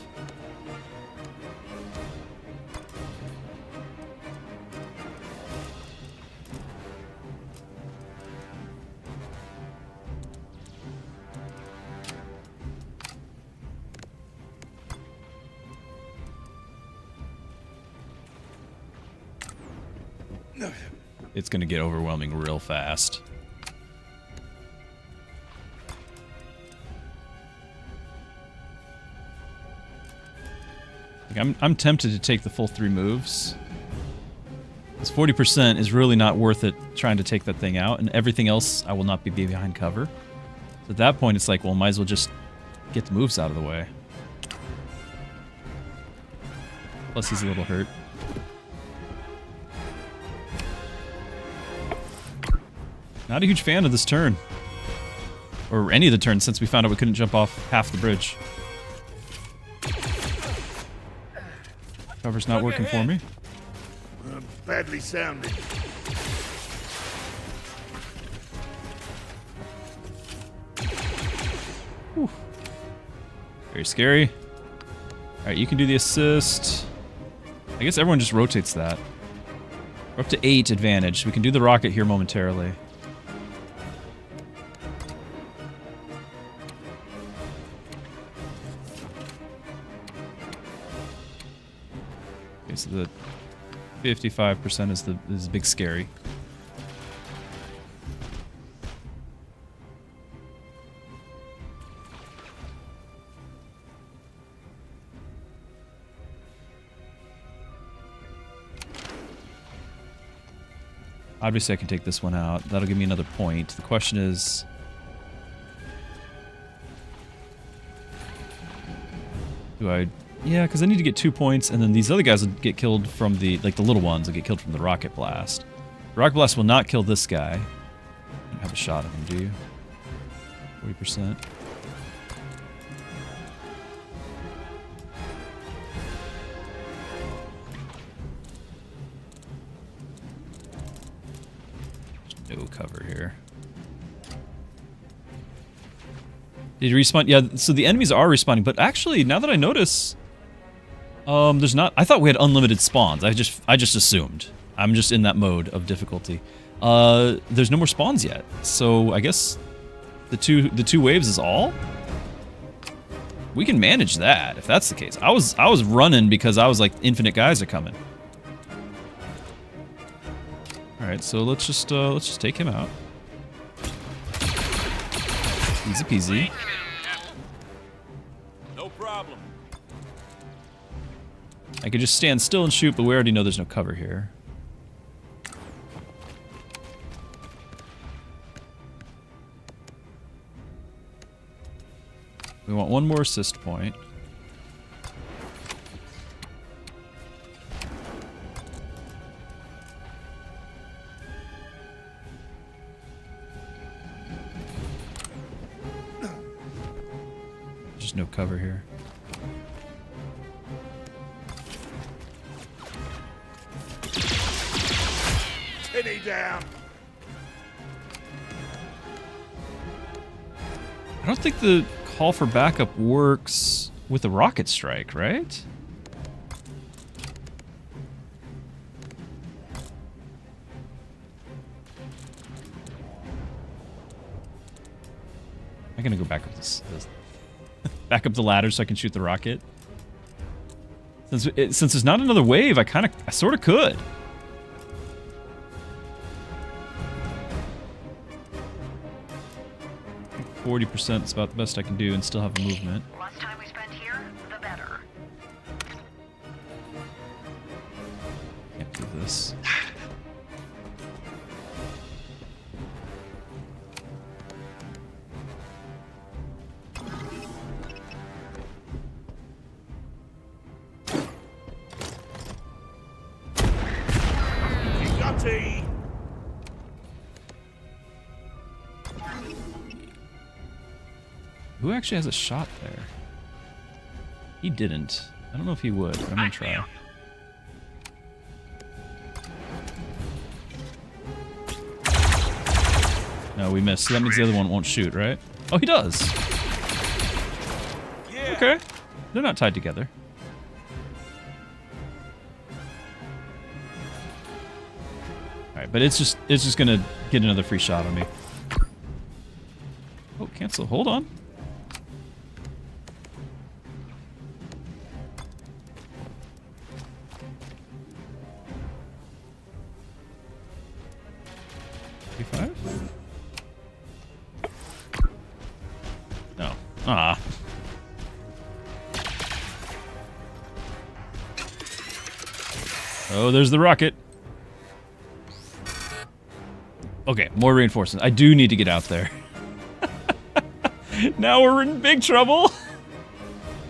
It's going to get overwhelming real fast. Like I'm tempted to take the full 3 moves. This 40% is really not worth it trying to take that thing out, and everything else I will not be behind cover. So at that point, it's like, well, might as well just get the moves out of the way. Plus, he's a little hurt. Not a huge fan of this turn. Or any of the turns since we found out we couldn't jump off half the bridge. Cover's not working for me. Badly sounding. Whew. Very scary. Alright, you can do the assist. I guess everyone just rotates that. We're up to 8 advantage. We can do the rocket here momentarily. Okay, so the 55% is the big scary. Obviously I can take this one out. That'll give me another point. The question is... do I... yeah, because I need to get 2 points, and then these other guys will get killed from the... like, the little ones will get killed from the rocket blast. The rocket blast will not kill this guy. You don't have a shot at him, do you? 40%. No cover here. Did you respawn? Yeah, so the enemies are respawning, but actually, now that I notice, there's not. I thought we had unlimited spawns. I just assumed. I'm just in that mode of difficulty. There's no more spawns yet, so I guess the two waves is all. We can manage that if that's the case. I was running because I was like, infinite guys are coming. All right, so let's just take him out. Easy peasy. No problem. I could just stand still and shoot, but we already know there's no cover here. We want one more assist point. There's no cover here. Penny down. I don't think the call for backup works with a rocket strike, right? I'm gonna go back up this back up the ladder so I can shoot the rocket. Since there's not another wave, I sort of could. I think 40% is about the best I can do and still have a movement. Less time we spend here, the better. Can't do this. Empty! Who actually has a shot there? He didn't. I don't know if he would, but I'm gonna try. No, we missed. So that means the other one won't shoot, right? Oh, he does. Yeah. Okay. They're not tied together. Alright, but it's just gonna get another free shot on me. Oh, cancel. Hold on. No. Ah. Oh, there's the rocket. Okay, more reinforcements. I do need to get out there. Now we're in big trouble.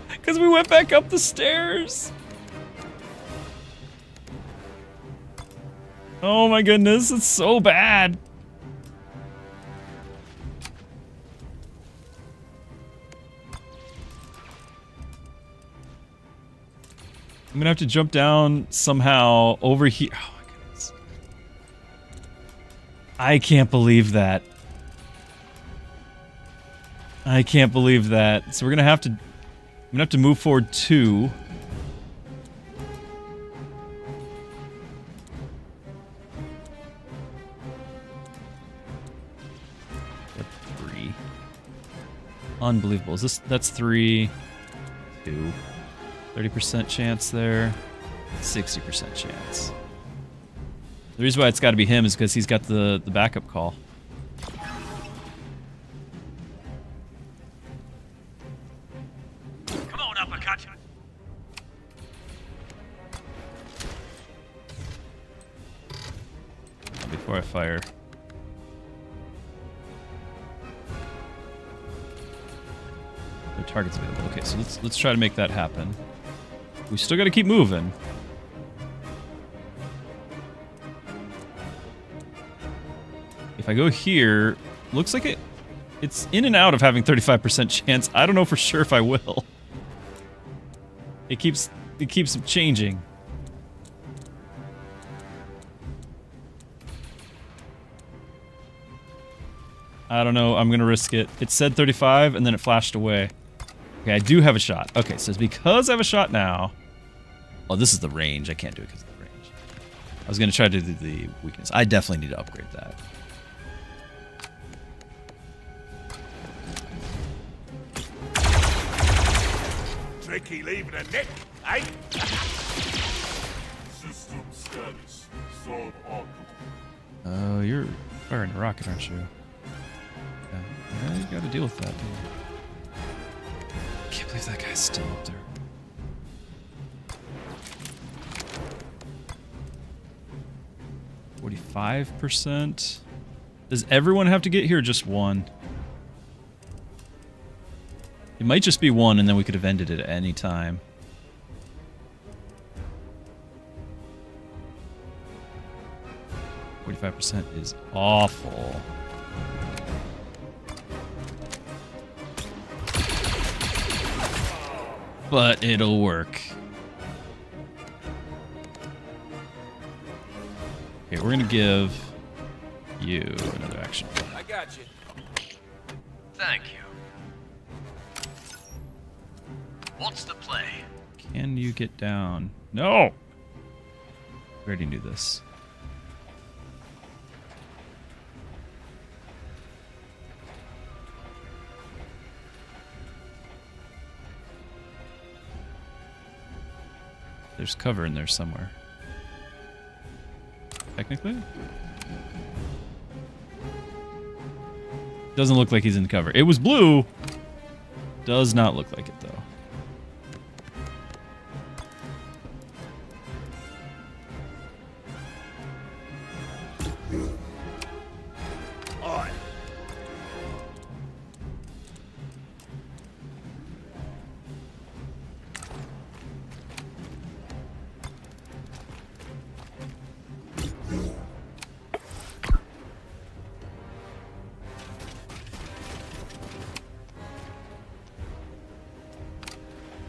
Because we went back up the stairs. Oh my goodness, it's so bad. I'm gonna have to jump down somehow over here. Oh my goodness. I can't believe that. I can't believe that. So we're gonna have to... I'm gonna have to move forward 2. That's 3. Unbelievable. Is this... That's 3. 2. 30% chance there. 60% chance. The reason why it's got to be him is because he's got the backup call. Come on, uppercut. Before I fire. The target's available. Okay, so let's try to make that happen. We still got to keep moving. If I go here, looks like it's in and out of having 35% chance. I don't know for sure if I will. It keeps changing. I don't know. I'm going to risk it. It said 35 and then it flashed away. Okay, I do have a shot. Okay, so it's because I have a shot now. Oh, this is the range. I can't do it because of the range. I was going to try to do the weakness. I definitely need to upgrade that. Tricky leaving a nick, eh? System status. Suboptimal. Oh, you're firing a rocket, aren't you? Yeah, you gotta deal with that, dude. I can't believe that guy's still up there. %. Does everyone have to get here or just one? It might just be one and then we could have ended it at any time. %45 is awful. But it'll work. Okay, we're gonna give you another action. I got you. Thank you. What's the play? Can you get down? No! We already knew this. There's cover in there somewhere. Technically? Doesn't look like he's in cover. It was blue. Does not look like it though.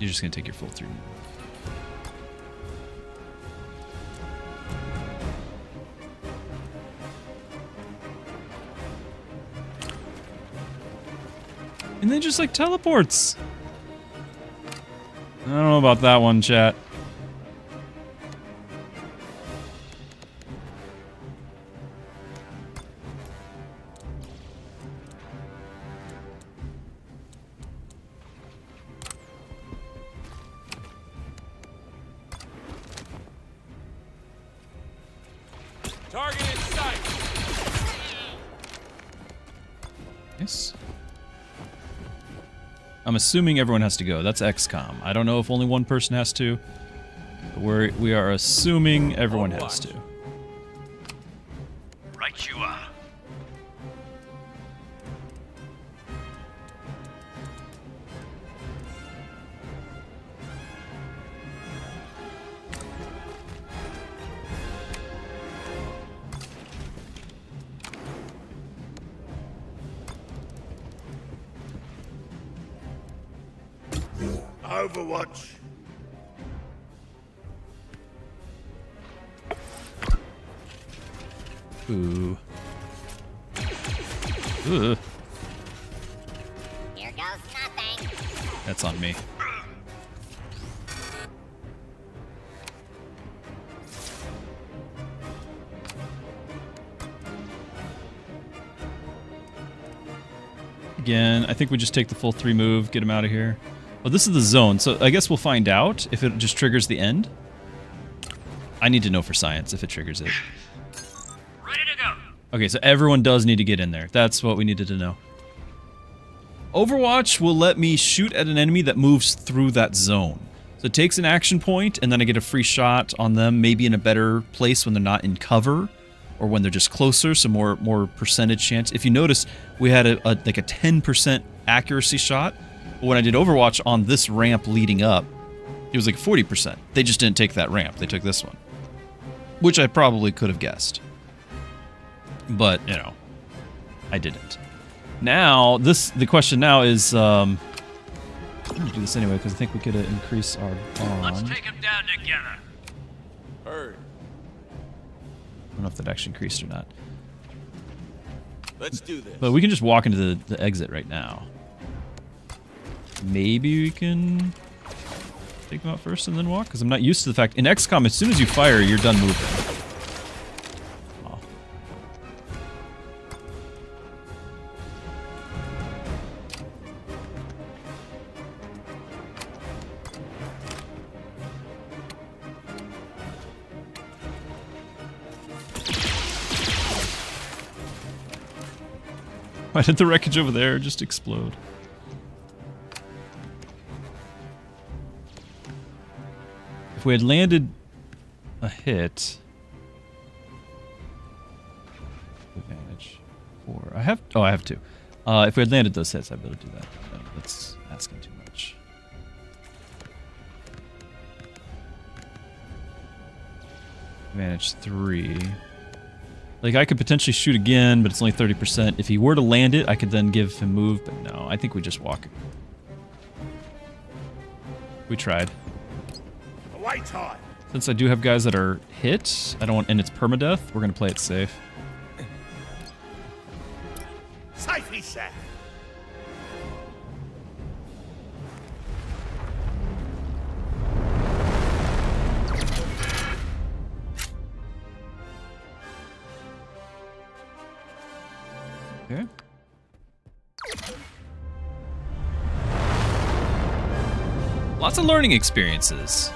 You're just gonna take your full 3 move. And then just like teleports. I don't know about that one, chat. Target in sight. Yes. I'm assuming everyone has to go. That's Xcom. I don't know if only one person has to. But we are assuming everyone has to. Right you are. Overwatch. Ooh. Ooh. Here goes nothing. That's on me. Again, I think we just take the full 3 move, get him out of here. Oh, this is the zone, so I guess we'll find out if it just triggers the end. I need to know for science if it triggers it. Ready to go. Okay, so everyone does need to get in there. That's what we needed to know. Overwatch will let me shoot at an enemy that moves through that zone. So it takes an action point, and then I get a free shot on them, maybe in a better place when they're not in cover, or when they're just closer, so more percentage chance. If you notice, we had like a 10% accuracy shot. But when I did Overwatch on this ramp leading up, it was like 40%. They just didn't take that ramp. They took this one. Which I probably could have guessed. But, you know, I didn't. Now, the question now is, I'm going to do this anyway, because I think we could increase our bond. Let's take him down together. Heard. I don't know if that actually increased or not. Let's do this. But we can just walk into the exit right now. Maybe we can take them out first and then walk, because I'm not used to the fact in XCOM as soon as you fire you're done moving. Oh. Why did the wreckage over there just explode? If we had landed a hit, advantage 4. I have 2. If we had landed those hits, I'd be able to do that. No, that's asking too much. Advantage 3. Like I could potentially shoot again, but it's only 30%. If he were to land it, I could then give him move, but no, I think we just walk. We tried. Away time. Since I do have guys that are hit, I don't want, and it's permadeath, we're gonna play it safe. Safety set. Okay. Lots of learning experiences.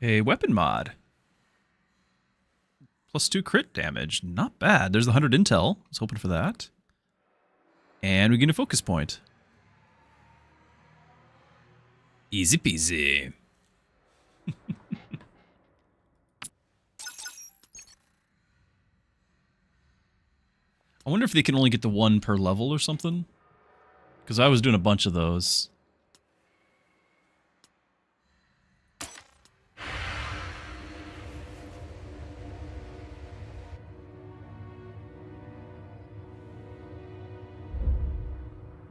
A weapon mod. +2 crit damage. Not bad. There's the 100 intel. I was hoping for that. And we get a focus point. Easy peasy. I wonder if they can only get the one per level or something. Because I was doing a bunch of those.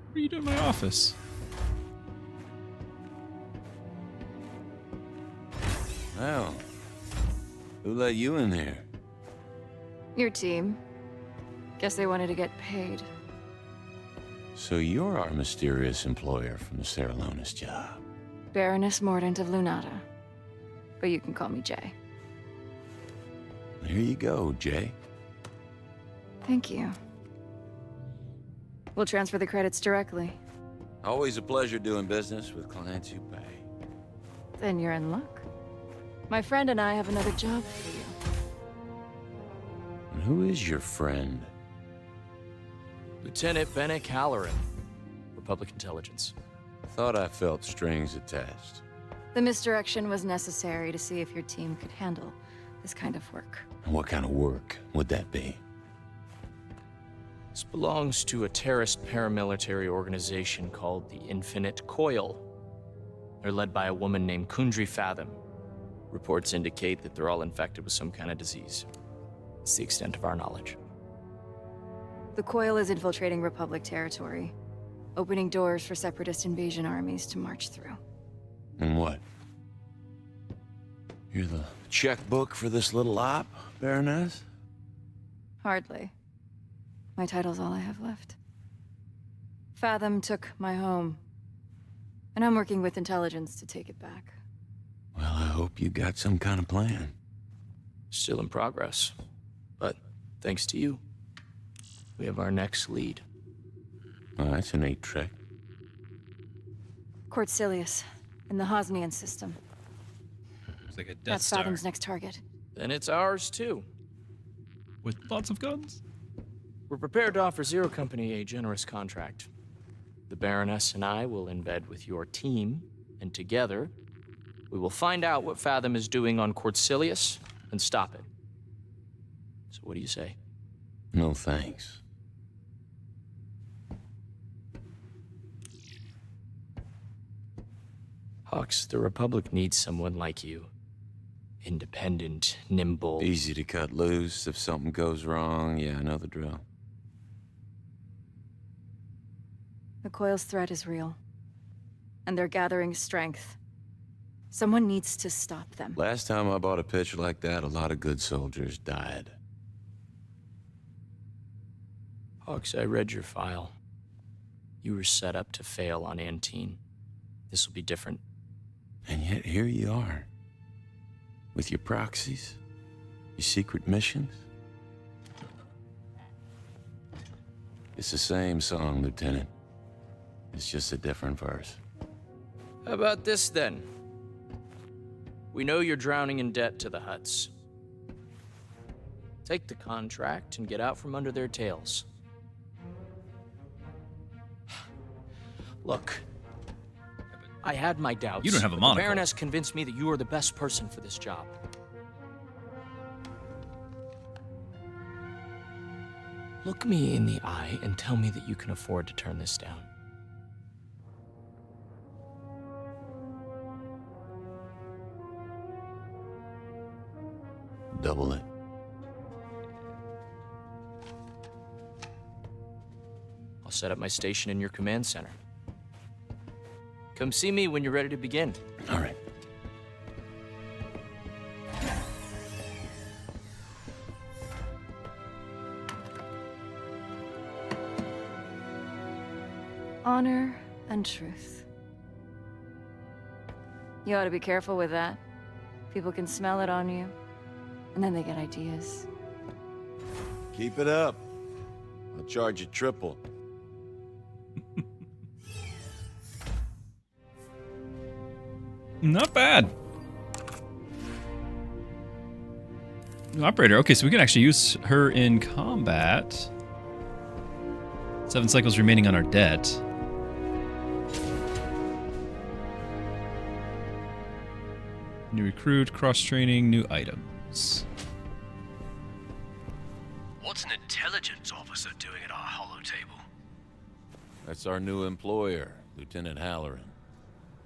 What are you doing in my office? Well, who let you in here? Your team. Guess they wanted to get paid. So you're our mysterious employer from the Saralonis job. Baroness Mordant of Lunata. But you can call me Jay. Here you go, Jay. Thank you. We'll transfer the credits directly. Always a pleasure doing business with clients who pay. Then you're in luck. My friend and I have another job for you. And who is your friend? Lieutenant Bennett Halloran, Republic Intelligence. Thought I felt strings attached. The misdirection was necessary to see if your team could handle this kind of work. And what kind of work would that be? This belongs to a terrorist paramilitary organization called the Infinite Coil. They're led by a woman named Kundry Fathom. Reports indicate that they're all infected with some kind of disease. It's the extent of our knowledge. The Coil is infiltrating Republic territory, opening doors for separatist invasion armies to march through. And what? You're the checkbook for this little op, Baroness? Hardly. My title's all I have left. Fathom took my home, and I'm working with intelligence to take it back. Well, I hope you got some kind of plan. Still in progress. But thanks to you, we have our next lead. Well, that's a neat trick. Cortilius, in the Hosnian system. It's like a Death That's Star. Fathom's next target. Then it's ours too. With lots of guns? We're prepared to offer Zero Company a generous contract. The Baroness and I will embed with your team, and together, we will find out what Fathom is doing on Cortilius and stop it. So what do you say? No thanks. Hawks, the Republic needs someone like you. Independent, nimble. Easy to cut loose if something goes wrong. Yeah, I know the drill. The Coil's threat is real. And they're gathering strength. Someone needs to stop them. Last time I bought a pitch like that, a lot of good soldiers died. Hawks, I read your file. You were set up to fail on Antine. This will be different. And yet here you are. With your proxies, your secret missions. It's the same song, Lieutenant. It's just a different verse. How about this, then? We know you're drowning in debt to the Hutts. Take the contract and get out from under their tails. Look, I had my doubts. You don't have a but monocle. The Baroness convinced me that you are the best person for this job. Look me in the eye and tell me that you can afford to turn this down. Double it. I'll set up my station in your command center. Come see me when you're ready to begin. All right. Honor and truth. You ought to be careful with that. People can smell it on you, and then they get ideas. Keep it up. I'll charge you triple. Not bad. New operator. Okay, so we can actually use her in combat. 7 cycles remaining on our debt. New recruit, cross-training, new items. What What's an intelligence officer doing at our holo table? That's our new employer, Lieutenant Halloran.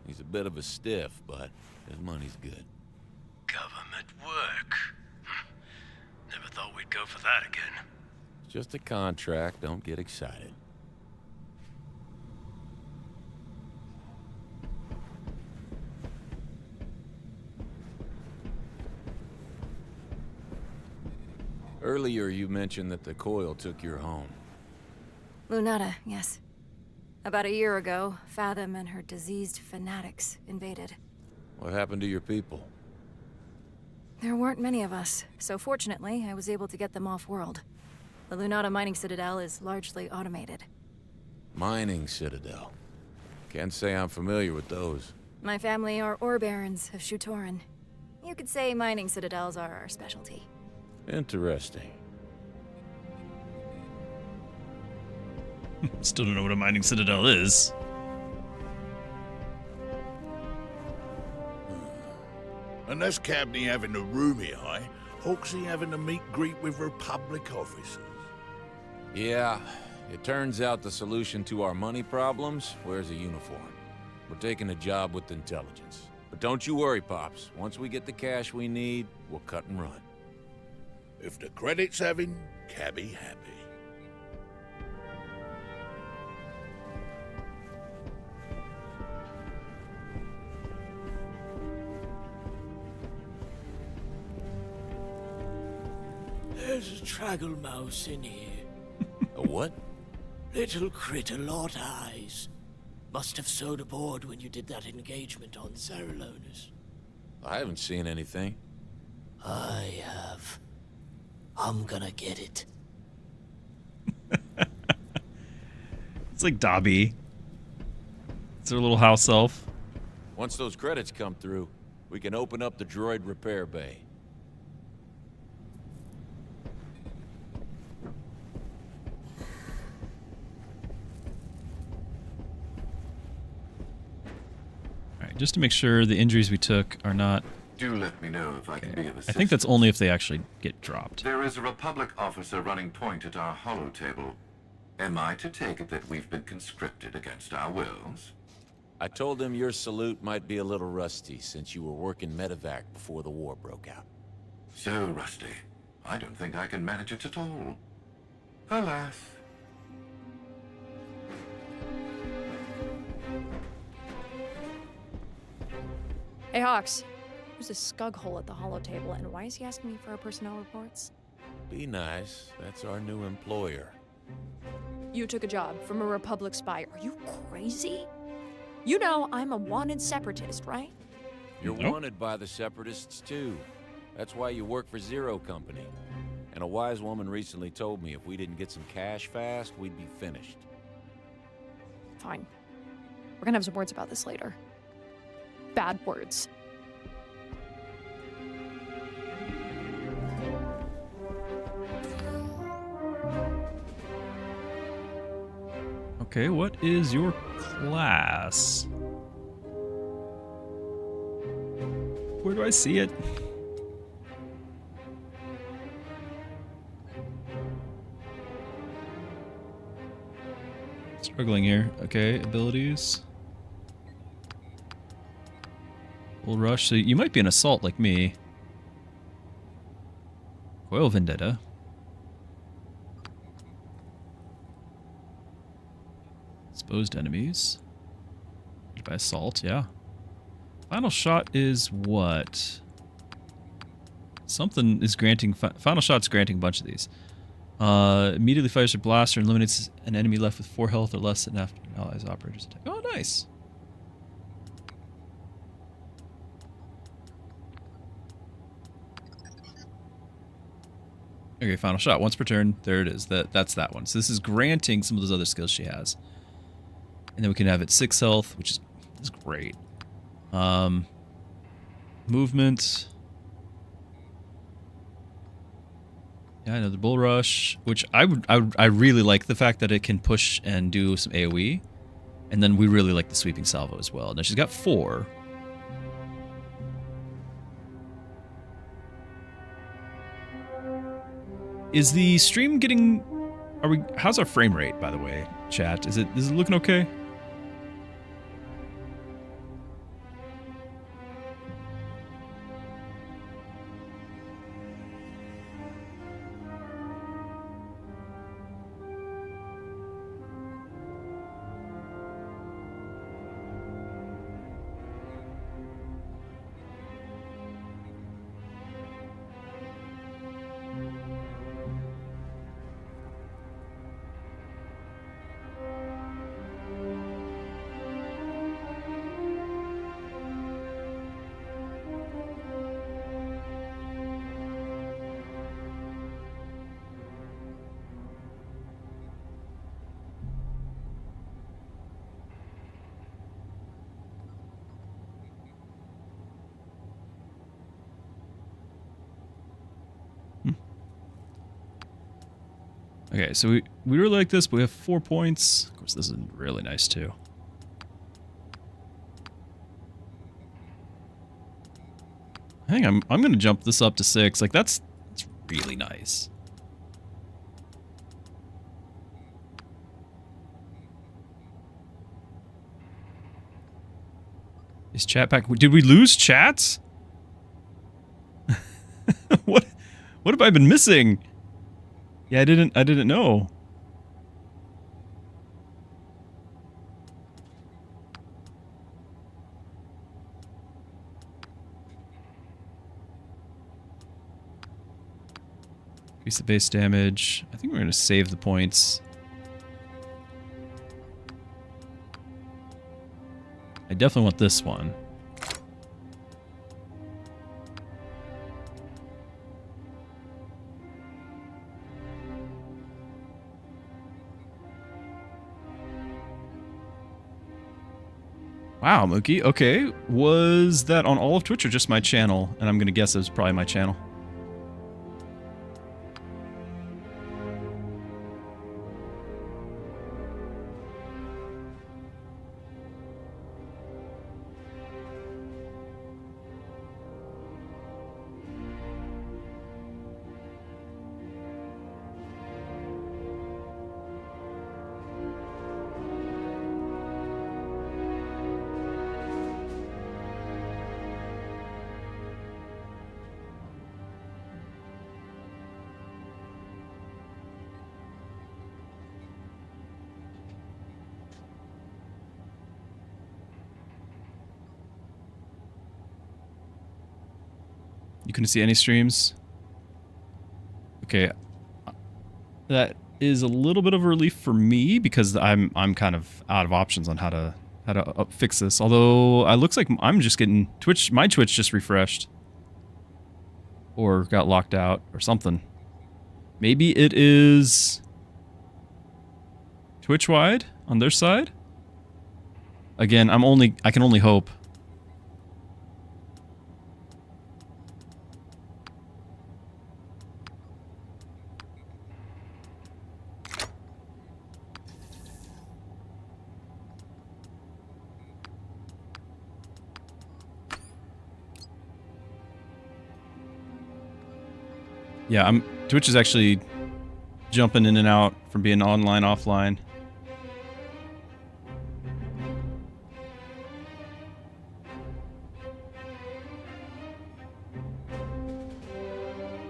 He's a bit of a stiff, but his money's good. Government work. Never thought we'd go for that again. It's just a contract, don't get excited. Earlier you mentioned that the coil took your home. Lunata, yes. About a year ago, Fathom and her diseased fanatics invaded. What happened to your people? There weren't many of us, so fortunately, I was able to get them off-world. The Lunata mining citadel is largely automated. Mining citadel. Can't say I'm familiar with those. My family are ore barons of Shutoran. You could say mining citadels are our specialty. Interesting. Still don't know what a mining citadel is. Unless Cabney having a roomie high, Hawksy having a meet-greet with Republic officers. Yeah, it turns out the solution to our money problems wears a uniform. We're taking a job with intelligence. But don't you worry, Pops. Once we get the cash we need, we'll cut and run. If the credits having, Cabby happy. There's a traggle mouse in here. A what? Little critter, lot eyes. Must have sewed aboard when you did that engagement on Saralonus. I haven't seen anything. I have. I'm gonna get it. It's like Dobby. It's their little house elf. Once those credits come through, we can open up the droid repair bay. Alright, just to make sure the injuries we took are not... Do let me know if I can be of assistance. I think that's only if they actually get dropped. There is a Republic officer running point at our holo table. Am I to take it that we've been conscripted against our wills? I told him your salute might be a little rusty since you were working medevac before the war broke out. So rusty. I don't think I can manage it at all. Alas. Hey, Hawks. There's a scug hole at the holo table, and why is he asking me for our personnel reports? Be nice. That's our new employer. You took a job from a Republic spy. Are you crazy? You know I'm a wanted separatist, right? You're wanted by the Separatists, too. That's why you work for Zero Company. And a wise woman recently told me if we didn't get some cash fast, we'd be finished. Fine. We're gonna have some words about this later. Bad words. Okay, what is your class? Where do I see it? Struggling here. Okay, abilities. Bull Rush. So you might be an assault like me. Coil Vendetta. Exposed enemies. By assault, yeah. Final shot is what? Something is granting... Final shot's granting a bunch of these. Immediately fires a blaster and eliminates an enemy left with 4 health or less than after an ally's operator's attack. Oh, nice. Okay, final shot. Once per turn. There it is. That's that one. So this is granting some of those other skills she has. And then we can have it 6 health, which is great. Movement. Yeah, another Bull Rush, which I really like the fact that it can push and do some AoE. And then we really like the Sweeping Salvo as well. Now she's got 4. Is the stream getting... How's our frame rate, by the way, chat? Is it looking okay? Okay, so we really like this, but we have 4 points. Of course, this is really nice too. I think I'm gonna jump this up to 6. Like that's really nice. Is chat back? Did we lose chats? What have I been missing? Yeah, I didn't know. Increase the base damage. I think we're going to save the points. I definitely want this one. Wow, Mookie. Okay. Was that on all of Twitch or just my channel? And I'm going to guess it was probably my channel. You couldn't see any streams? Okay. That is a little bit of a relief for me because I'm kind of out of options on how to fix this. Although it looks like I'm just getting my Twitch just refreshed or got locked out or something. Maybe it is Twitch wide on their side. Again, I can only hope. Yeah, Twitch is actually jumping in and out from being online, offline.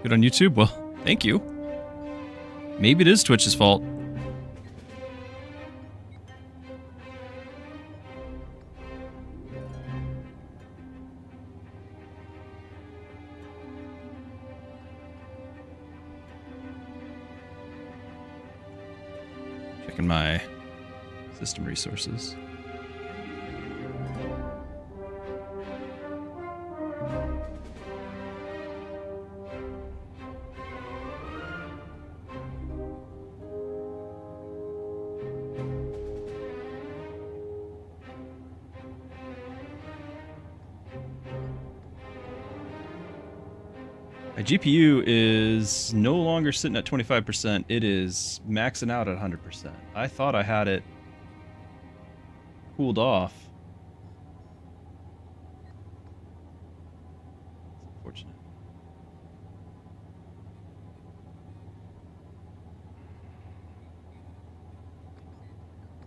Good on YouTube? Well, thank you. Maybe it is Twitch's fault. Checking my system resources. My GPU is no longer sitting at 25%. It is maxing out at 100%. I thought I had it cooled off. It's unfortunate.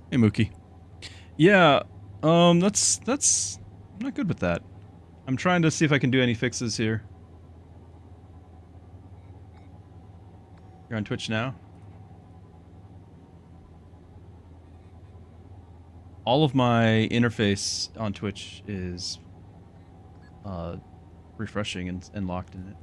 Hey, Mookie. Yeah, that's I'm not good with that. I'm trying to see if I can do any fixes here. You're on Twitch now? All of my interface on Twitch is refreshing and locked in it.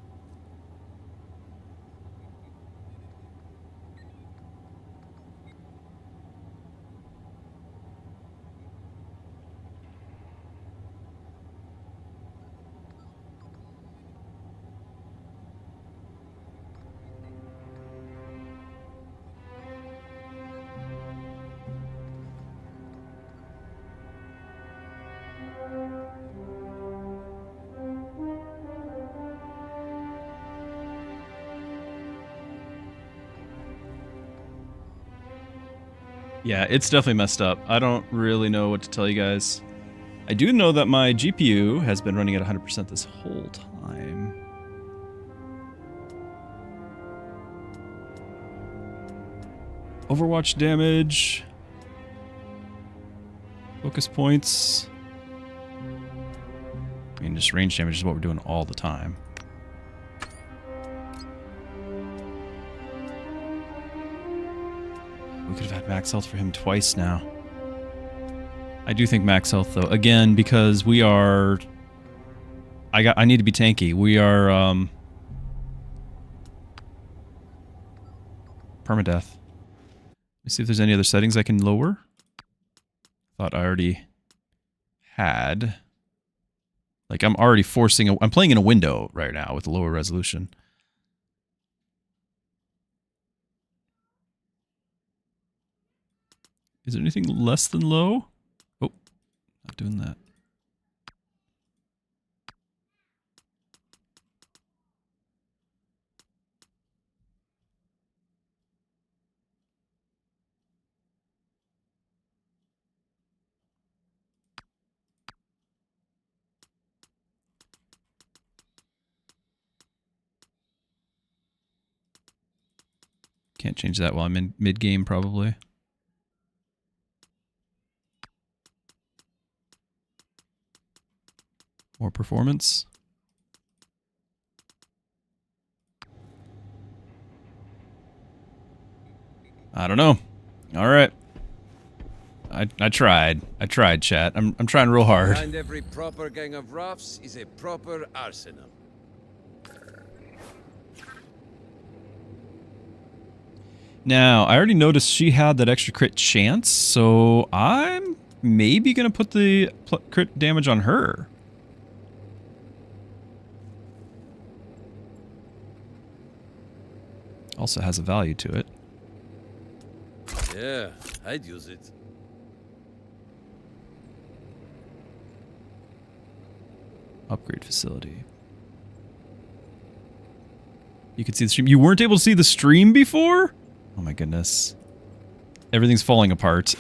Yeah, it's definitely messed up. I don't really know what to tell you guys. I do know that my GPU has been running at 100% this whole time. Overwatch damage. Focus points. I mean, just range damage is what we're doing all the time. We could have had max health for him twice now. I do think max health though. Again, because we are... I need to be tanky. We are permadeath. Let me see if there's any other settings I can lower. Thought I already had. Like I'm already forcing I'm playing in a window right now with a lower resolution. Is there anything less than low? Oh, not doing that. Can't change that while I'm in mid-game, probably. More performance. I don't know. All right. I tried. I tried, chat. I'm trying real hard. Behind every proper gang of roughs is a proper arsenal. Now, I already noticed she had that extra crit chance, so I'm maybe going to put the crit damage on her. Also has a value to it. Yeah, I'd use it. Upgrade facility. You could see the stream. You weren't able to see the stream before? Oh my goodness. Everything's falling apart.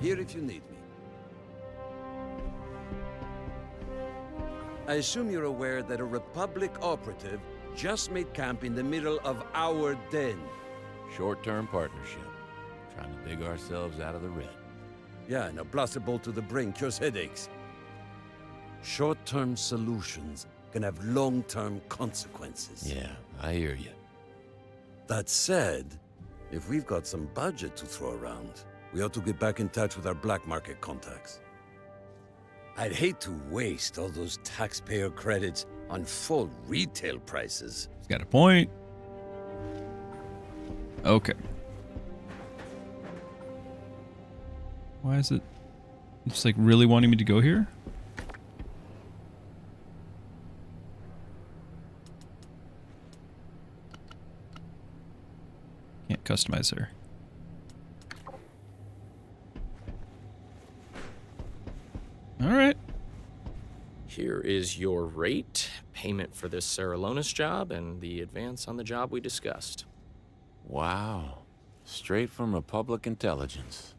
Here if you need me. I assume you're aware that a Republic operative just made camp in the middle of our den. Short-term partnership. Trying to dig ourselves out of the red. Yeah, and a blaster bolt to the brain cures headaches. Short-term solutions can have long-term consequences. Yeah, I hear you. That said, if we've got some budget to throw around, we ought to get back in touch with our black market contacts. I'd hate to waste all those taxpayer credits on full retail prices. He's got a point. Okay. Why is it just like really wanting me to go here? Can't customize her. All right. Here is your rate, payment for this Saralonis job, and the advance on the job we discussed. Wow. Straight from Republic Intelligence.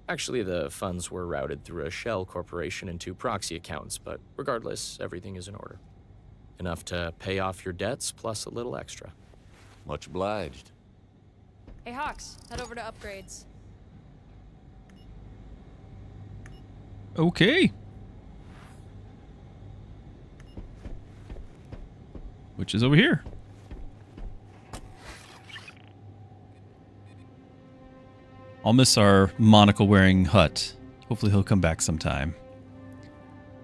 Actually, the funds were routed through a shell corporation and 2 proxy accounts, but regardless, everything is in order. Enough to pay off your debts, plus a little extra. Much obliged. Hey, Hawks, head over to upgrades. Okay. Which is over here. I'll miss our monocle-wearing Hut. Hopefully he'll come back sometime.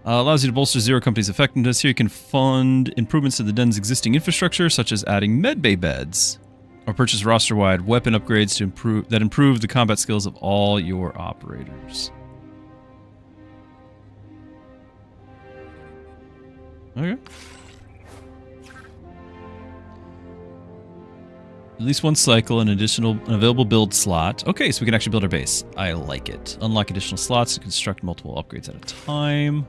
Allows you to bolster Zero Company's effectiveness. Here you can fund improvements to the den's existing infrastructure, such as adding medbay beds, or purchase roster-wide weapon upgrades to improve the combat skills of all your operators. Okay. At least one cycle, an available build slot. Okay, so we can actually build our base. I like it. Unlock additional slots to construct multiple upgrades at a time.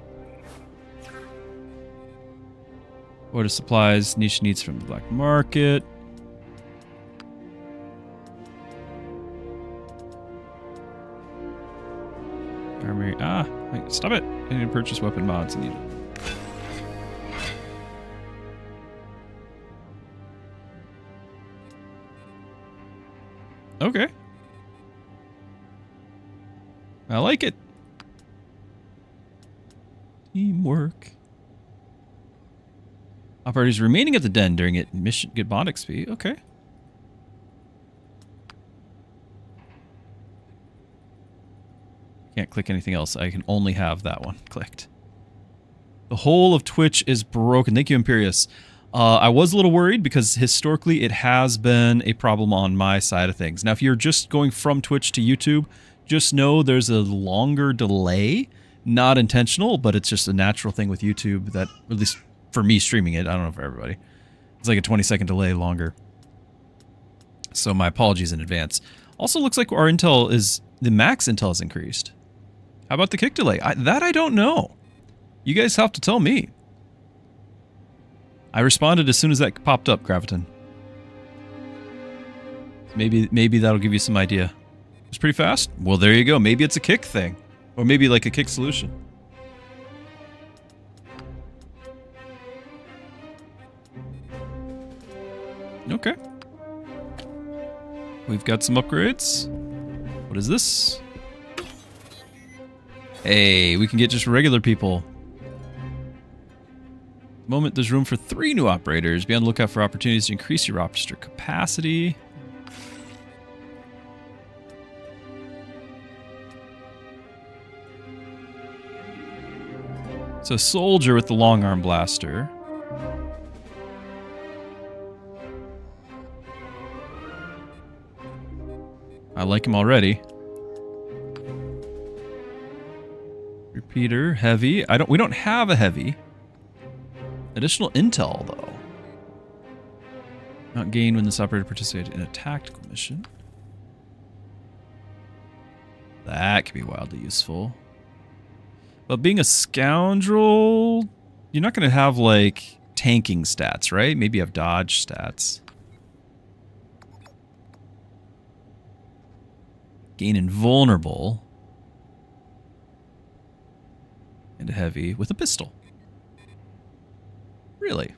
Order supplies, niche needs from the black market. Armory. Wait, stop it. I need to purchase weapon mods. I need it. Okay. I like it. Teamwork. Operators remaining at the den during it mission get bond XP. Okay. Can't click anything else. I can only have that one clicked. The whole of Twitch is broken. Thank you, Imperius. I was a little worried because historically it has been a problem on my side of things. Now, if you're just going from Twitch to YouTube, just know there's a longer delay. Not intentional, but it's just a natural thing with YouTube that, at least for me streaming it, I don't know for everybody. It's like a 20-second delay longer. So my apologies in advance. Also looks like our intel is, the max intel is increased. How about the kick delay? That I don't know. You guys have to tell me. I responded as soon as that popped up, Graviton. Maybe that'll give you some idea. It's pretty fast? Well, there you go. Maybe it's a kick thing. Or maybe like a kick solution. Okay. We've got some upgrades. What is this? Hey, we can get just regular people. At the moment, there's room for 3 new operators. Be on the lookout for opportunities to increase your roster capacity. So, soldier with the long arm blaster. I like him already. Repeater, heavy. We don't have a heavy. Additional intel, though. Not gained when this operator participated in a tactical mission. That could be wildly useful. But being a scoundrel, you're not going to have, like, tanking stats, right? Maybe you have dodge stats. Gain invulnerable. And a heavy with a pistol. Really?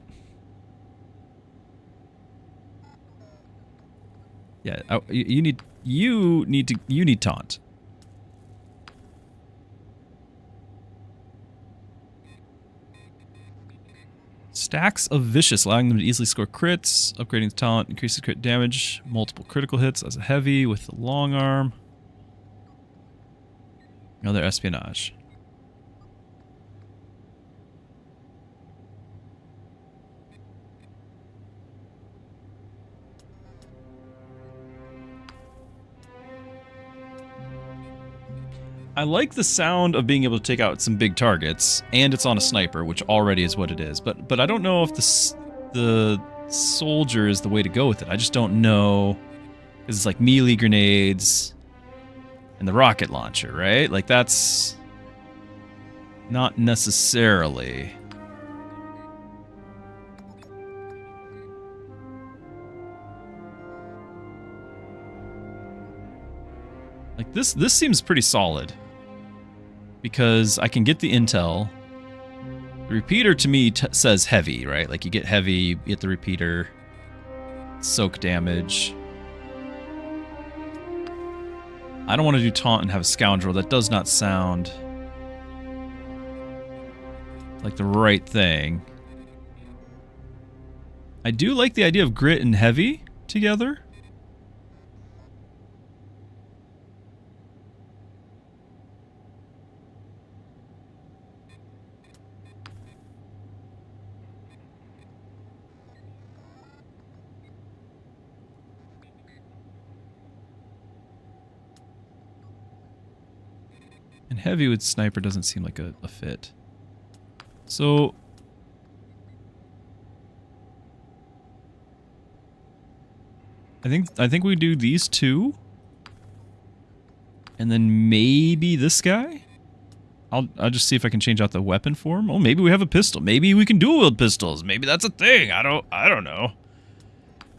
Yeah, you need taunt. Stacks of vicious, allowing them to easily score crits. Upgrading the talent increases crit damage. Multiple critical hits as a heavy with the long arm. Another espionage. I like the sound of being able to take out some big targets, and it's on a sniper, which already is what it is. But I don't know if the soldier is the way to go with it. I just don't know. Because it's like melee grenades and the rocket launcher, right? Like that's not necessarily. Like this seems pretty solid. Because I can get the intel. The repeater to me says heavy, right? Like you get heavy, you get the repeater. Soak damage. I don't want to do taunt and have a scoundrel. That does not sound like the right thing. I do like the idea of grit and heavy together. And heavy with sniper doesn't seem like a fit. So I think we do these two. And then maybe this guy? I'll just see if I can change out the weapon for him. Oh, maybe we have a pistol. Maybe we can dual wield pistols. Maybe that's a thing. I don't know.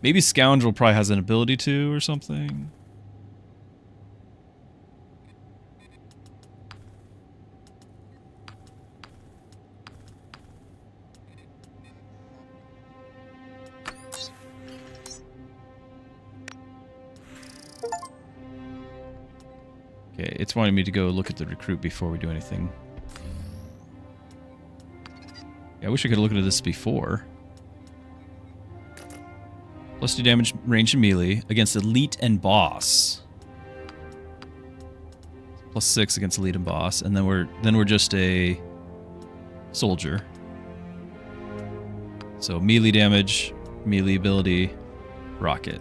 Maybe Scoundrel probably has an ability to or something. Okay, it's wanting me to go look at the recruit before we do anything. Yeah, I wish I could look at this before. +2 damage, range and melee against elite and boss. +6 against elite and boss, and then we're just a soldier. So melee damage, melee ability, rocket.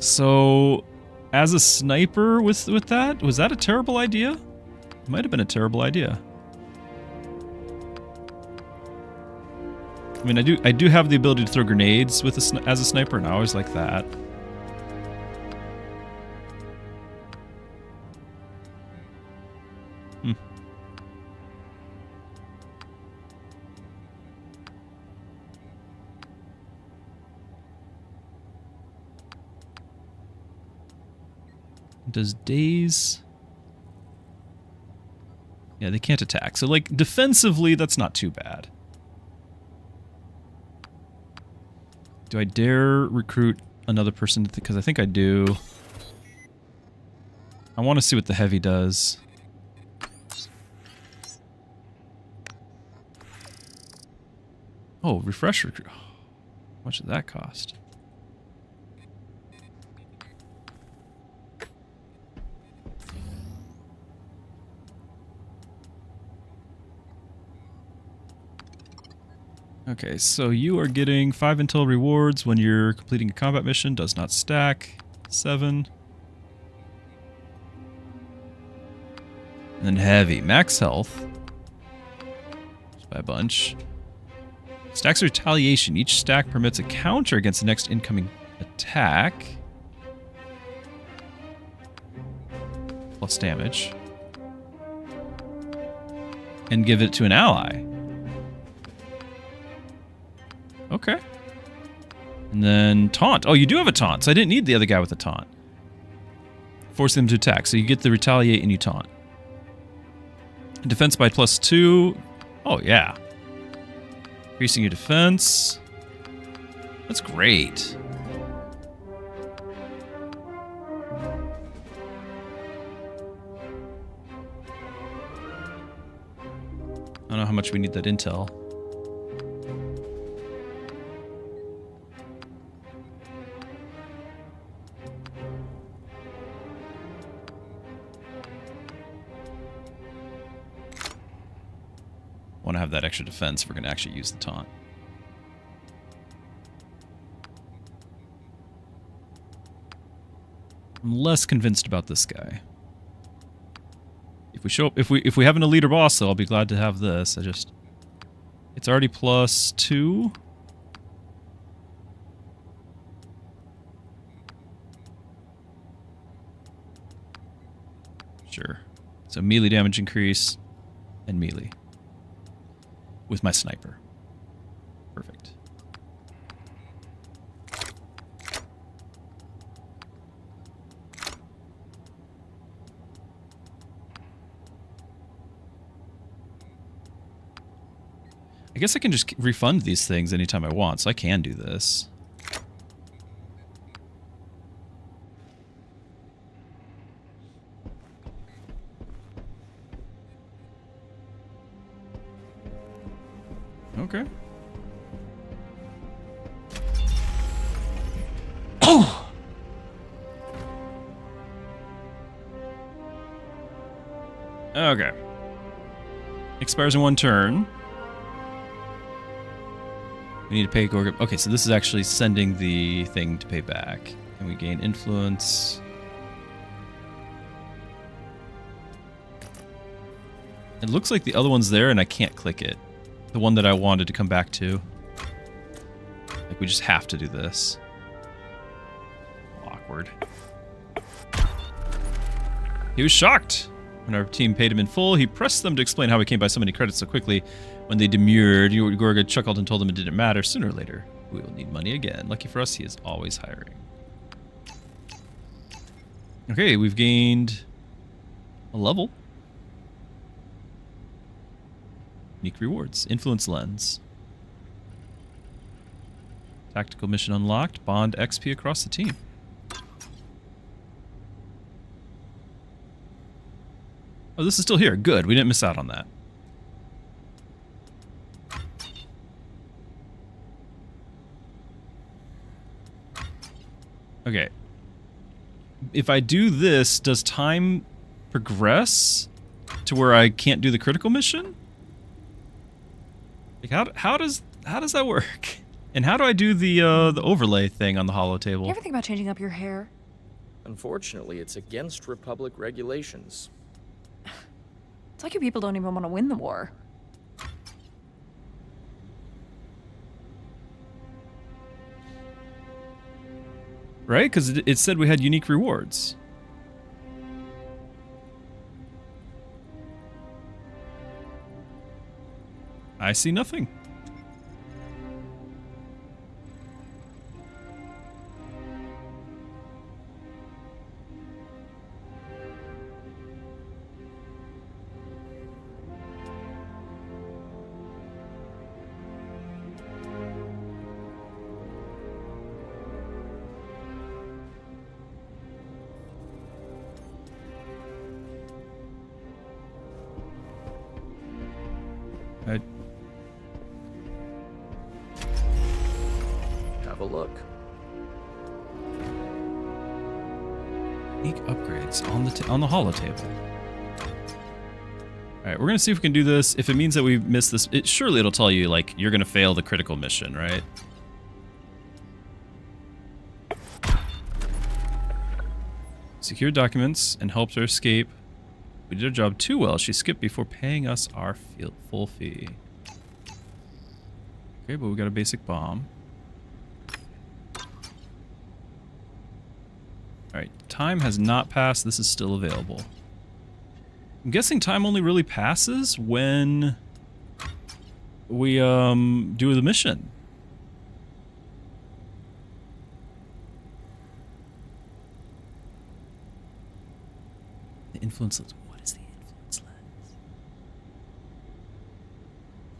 So, as a sniper with that, was that a terrible idea? It might have been a terrible idea. I mean, I do have the ability to throw grenades with as a sniper, and I always like that. Does daze... Yeah, they can't attack. So, like, defensively, that's not too bad. Do I dare recruit another person? Because I think I do. I want to see what the heavy does. Oh, refresh recruit. How much does that cost? Okay, so you are getting 5 intel rewards when you're completing a combat mission. Does not stack. 7. And then heavy. Max health. Just by a bunch. Stacks retaliation. Each stack permits a counter against the next incoming attack. Plus damage. And give it to an ally. Okay. And then taunt. Oh, you do have a taunt, so I didn't need the other guy with the taunt. Force them to attack, so you get the retaliate and you taunt. Defense by +2. Oh, yeah. Increasing your defense. That's great. I don't know how much we need that intel. Want to have that extra defense if we're going to actually use the taunt. I'm less convinced about this guy. If we show up, if we have an elite or boss, though, I'll be glad to have this. It's already +2. Sure. So melee damage increase and melee. With my sniper. Perfect. I guess I can just refund these things anytime I want, so I can do this. Okay. Oh! Okay. Expires in 1 turn. We need to pay Gorgon. Okay, so this is actually sending the thing to pay back. And we gain influence. It looks like the other one's there and I can't click it. The one that I wanted to come back to. Like, we just have to do this. Awkward. He was shocked. When our team paid him in full, he pressed them to explain how he came by so many credits so quickly. When they demurred, Gorga chuckled and told them it didn't matter. Sooner or later, we will need money again. Lucky for us, he is always hiring. Okay, we've gained a level. Unique rewards. Influence lens. Tactical mission unlocked. Bond XP across the team. Oh, this is still here. Good. We didn't miss out on that. Okay. If I do this, does time progress to where I can't do the critical mission? Like how does that work? And how do I do the overlay thing on the holo table? You ever think about changing up your hair? Unfortunately, it's against Republic regulations. It's like you people don't even want to win the war. Right? Because it said we had unique rewards. I see nothing. Have a look. Unique upgrades on the holo table. All right, we're gonna see if we can do this. If it means that we miss this, surely it'll tell you like you're gonna fail the critical mission, right? Secure documents and helped her escape. We did our job too well. She skipped before paying us our full fee. Okay, but we got a basic bomb. Alright, time has not passed. This is still available. I'm guessing time only really passes when we do the mission. The influence lens. What is the influence lens?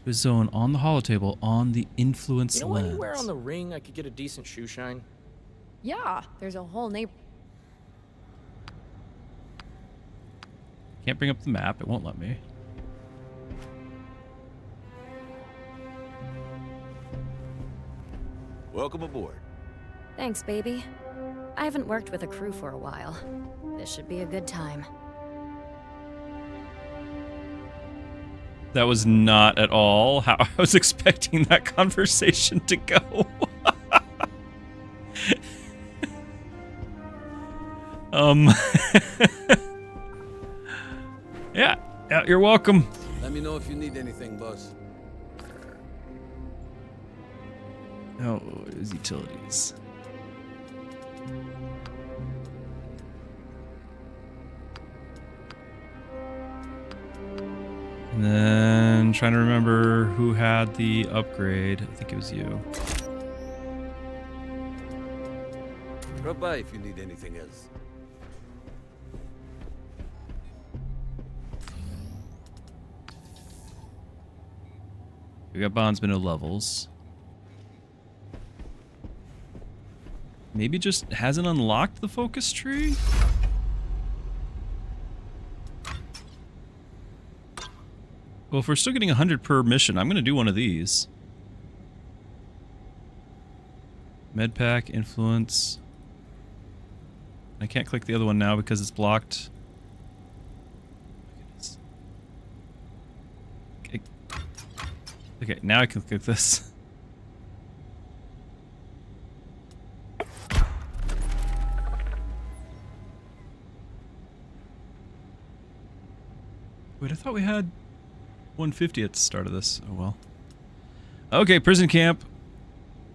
To a zone on the holotable on the influence You know lens. anywhere on the ring I could get a decent shoe shine? Yeah, there's a whole neighbor. Can't bring up the map. It won't let me. Welcome aboard. Thanks, baby. I haven't worked with a crew for a while. This should be a good time. That was not at all how I was expecting that conversation to go. Yeah, you're welcome. Let me know if you need anything, boss. Oh, it was utilities. And then trying to remember who had the upgrade. I think it was you. Drop by if you need anything else. We got bonds, but no levels. Maybe just hasn't unlocked the focus tree? Well, if we're still getting 100 per mission, I'm going to do one of these. Medpack, influence. I can't click the other one now because it's blocked. Okay, now I can click this. Wait, I thought we had 150 at the start of this. Oh well. Okay, prison camp.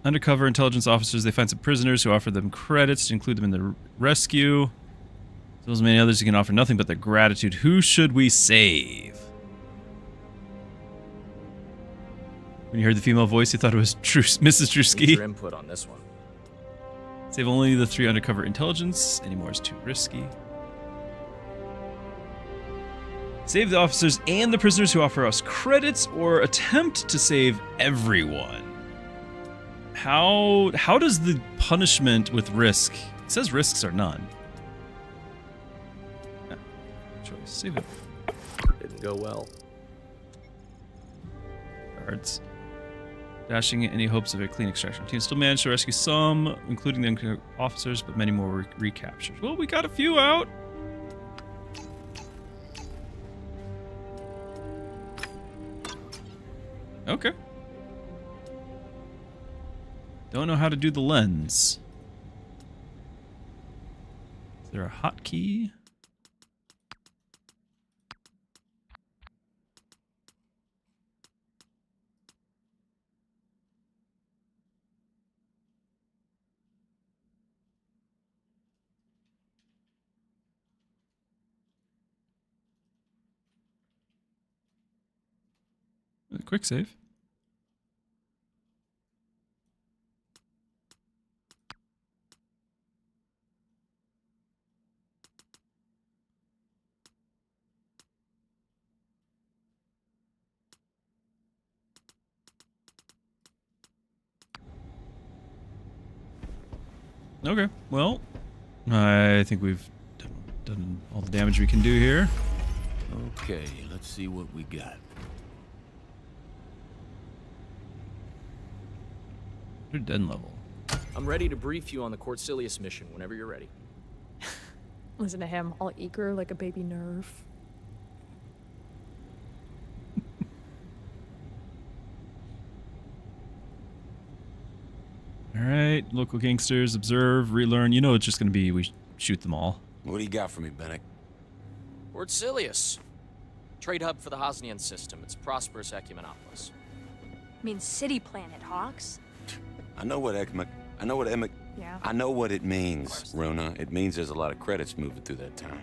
Undercover intelligence officers, they find some prisoners who offer them credits to include them in the rescue. There's many others who can offer nothing but their gratitude. Who should we save? When you heard the female voice, you thought it was Mrs. Druski. Need your input on this one. Save only the 3 undercover intelligence. Any more is too risky. Save the officers and the prisoners who offer us credits, or attempt to save everyone. How does the punishment with risk? It says risks are none. Yeah, choice. Save it. Didn't go well. Cards. Dashing any hopes of a clean extraction. Team still managed to rescue some, including the officers, but many more were recaptured. Well, we got a few out. Okay. Don't know how to do the lens. Is there a hotkey? Quick save. Okay, well, I think we've done all the damage we can do here. Okay, let's see what we got. You're den level. I'm ready to brief you on the Cortilius mission whenever you're ready. Listen to him, all eager like a baby nerf. Alright, local gangsters, observe, relearn. You know it's just going to be we shoot them all. What do you got for me, Bennett? Cortilius. Trade hub for the Hosnian system. It's prosperous Ecumenopolis. Means city planet, Hawks. I know what Yeah. I know what it means, Rona. It means there's a lot of credits moving through that town.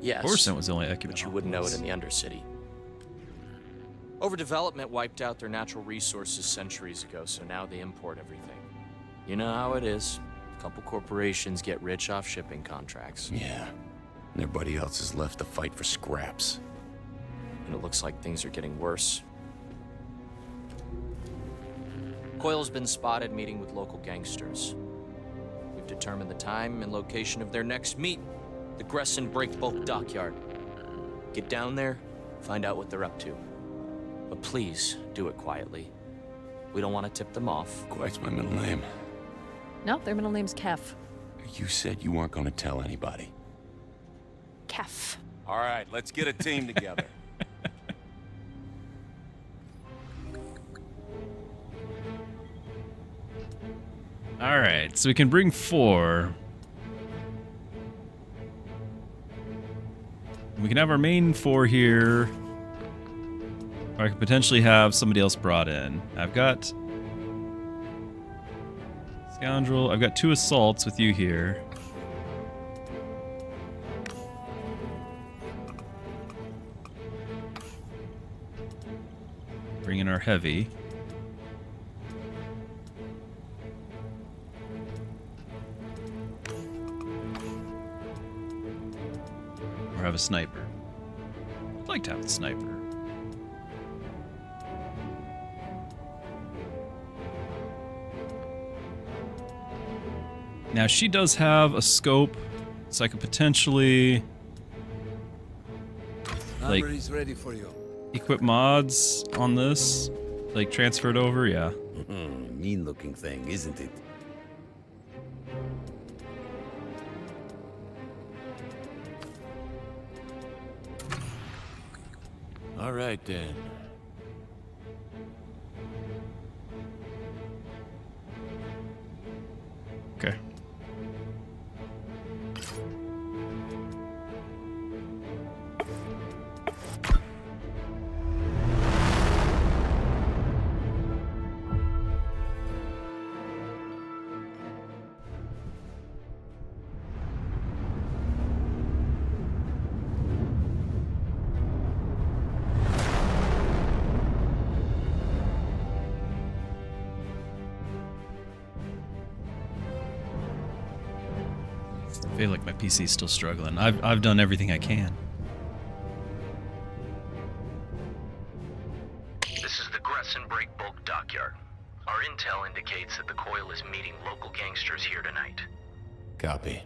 Yes. Coruscant was the only Ecumenopolis. But you wouldn't know it in the Undercity. Overdevelopment wiped out their natural resources centuries ago, so now they import everything. You know how it is. A couple corporations get rich off shipping contracts. Yeah. And everybody else is left to fight for scraps. And it looks like things are getting worse. Coil's been spotted meeting with local gangsters. We've determined the time and location of their next meet. The Gresson Breakbulk Dockyard. Get down there, find out what they're up to. But please, do it quietly. We don't want to tip them off. Quiet's my middle name. No, their middle name's Kef. You said you weren't going to tell anybody. Kef. All right, let's get a team together. Alright, so we can bring 4. We can have our main 4 here. Or I could potentially have somebody else brought in. I've got Scoundrel. I've got 2 assaults with you here. Bring in our heavy. Or have a sniper. I'd like to have the sniper. Now, she does have a scope, so I could potentially... like, Armory's ready for you. equip mods on this. Like, transfer it over, yeah. Mean-looking thing, isn't it? All right, then. Okay. I feel like my PC's still struggling. I've done everything I can. This is the Gresson Break Bulk Dockyard. Our intel indicates that the Coil is meeting local gangsters here tonight. Copy.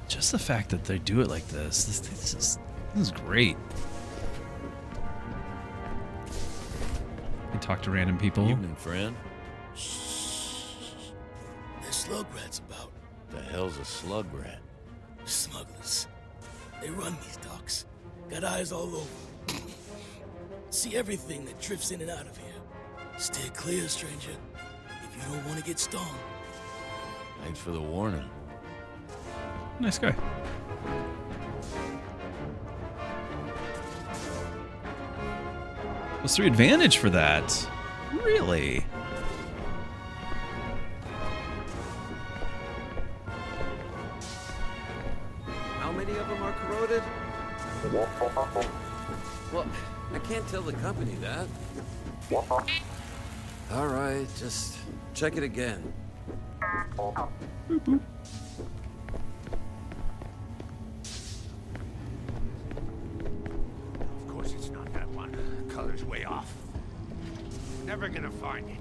Just the fact that they do it like this is great. I talk to random people. Evening, friend. There's slug rats about. The hell's a slug rat? Smugglers. They run these docks. Got eyes all over. See everything that drifts in and out of here. Stay clear, stranger. If you don't want to get stung. Thanks for the warning. Nice guy. +3 advantage for that. Really? How many of them are corroded? Well, I can't tell the company that. All right, just check it again. Boop, boop. Of course it's not that one. The color's way off. Never gonna find it.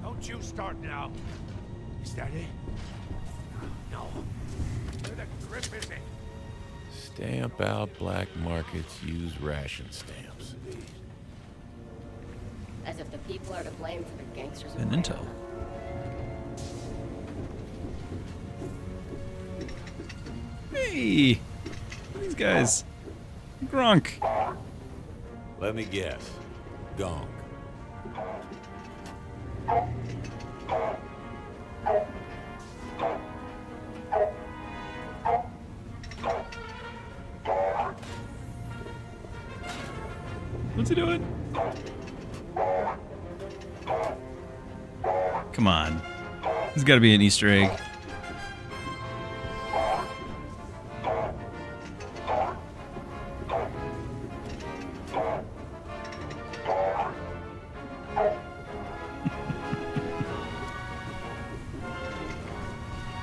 Don't you start now. Is that it? No. Where the grip is it? Stamp out black markets, use ration stamps. As if the people are to blame for the gangsters. And intel. Hey! These guys. Grunk. Let me guess. Gonk. What's he doing? Come on. There's got to be an Easter egg.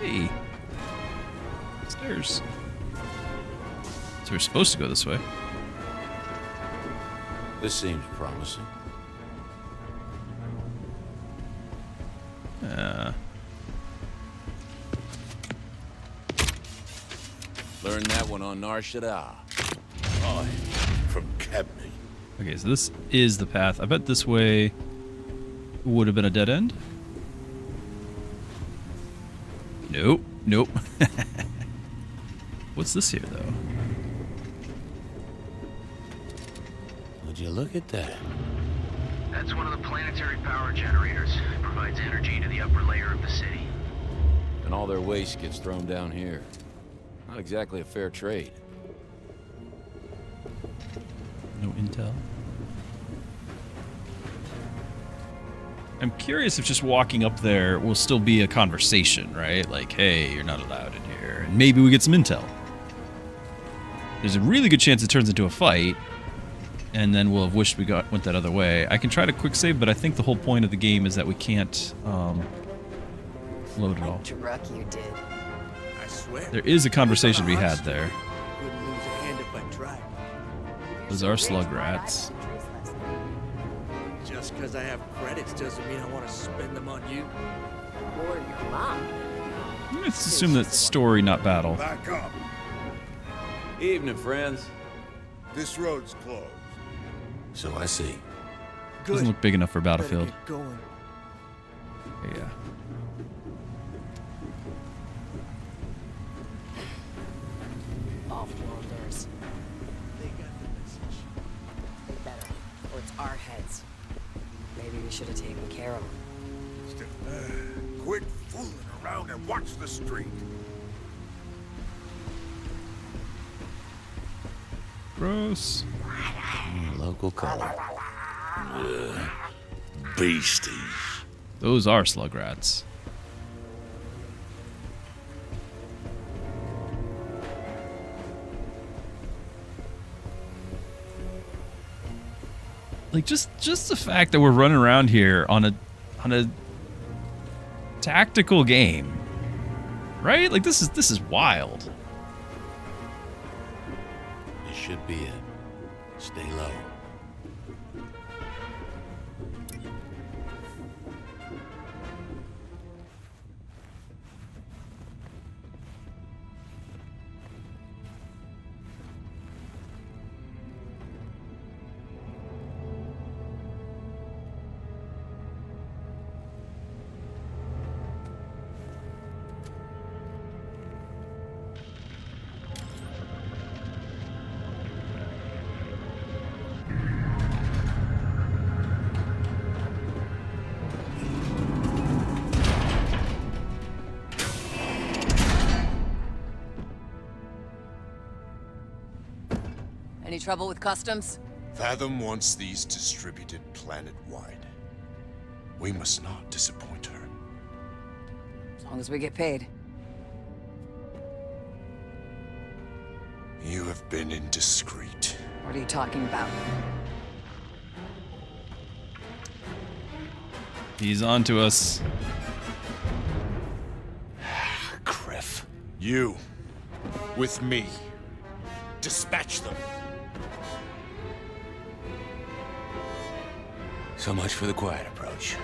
Hey. Stairs. So we're supposed to go this way. This seems promising. Learned that one on Nar Shaddaa. I from Cabney. Okay, so this is the path. I bet this way would have been a dead end. Nope. Nope. What's this here, though? Would you look at that? That's one of the planetary power generators. It provides energy to the upper layer of the city. And all their waste gets thrown down here. Not exactly a fair trade. No intel. I'm curious if just walking up there will still be a conversation, right? Like, hey, you're not allowed in here. And maybe we get some intel. There's a really good chance it turns into a fight. And then we'll have wished we went that other way. I can try to quick save, but I think the whole point of the game is that we can't load it all. Druck, you did. I swear swear. There is a conversation to be had there. Couldn't lose a hand if I tried. Those are slug rats. Just because I have credits doesn't mean I want to spend them on you. Or your mom. Let's assume that story, not battle. Back up. Evening, friends. This road's closed. So I see. Doesn't look big enough for a battlefield. Better get going. Yeah. Off Thurs. They got the message. They better. Or it's our heads. Maybe we should have taken care of them. Quit fooling around and watch the street. Gross. Local color. Beasties. Those are slug rats. Like just the fact that we're running around here on a tactical game, right? Like this is wild. This should be it. Stay low. Any trouble with customs? Fathom wants these distributed planet-wide. We must not disappoint her. As long as we get paid. You have been indiscreet. What are you talking about? He's on to us. Criff. You. With me. Dispatch them. So much for the quiet approach.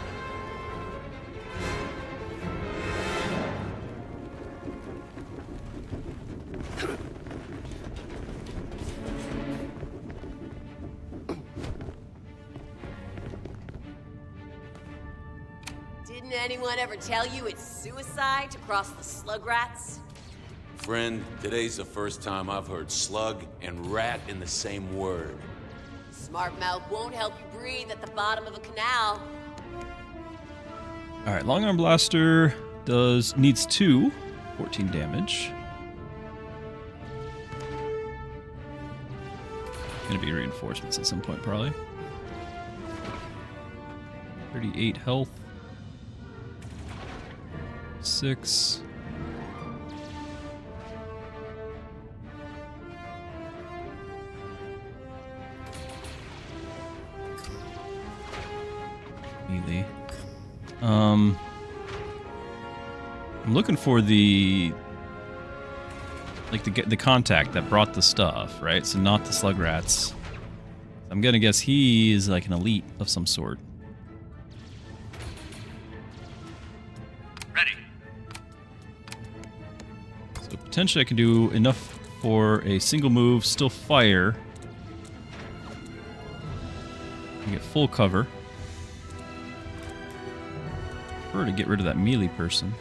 Didn't anyone ever tell you it's suicide to cross the slug rats? Friend, today's the first time I've heard slug and rat in the same word. Smart mouth won't help you breathe at the bottom of a canal. All right, long arm blaster needs 2, 14 damage. Gonna be reinforcements at some point, probably. 38 health. 6. Melee. I'm looking for the contact that brought the stuff, right? So not the slug rats. I'm gonna guess he is like an elite of some sort. Ready. So potentially I can do enough for a single move, still fire, and get full cover. Prefer to get rid of that melee person.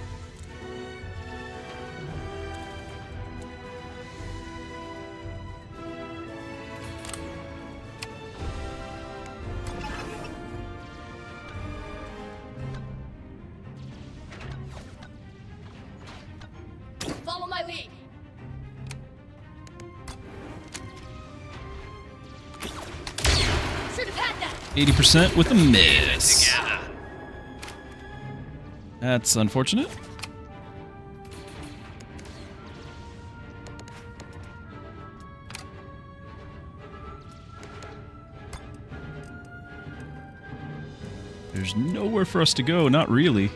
Follow my lead. Should have had that. 80% with a miss. That's unfortunate. There's nowhere for us to go, not really.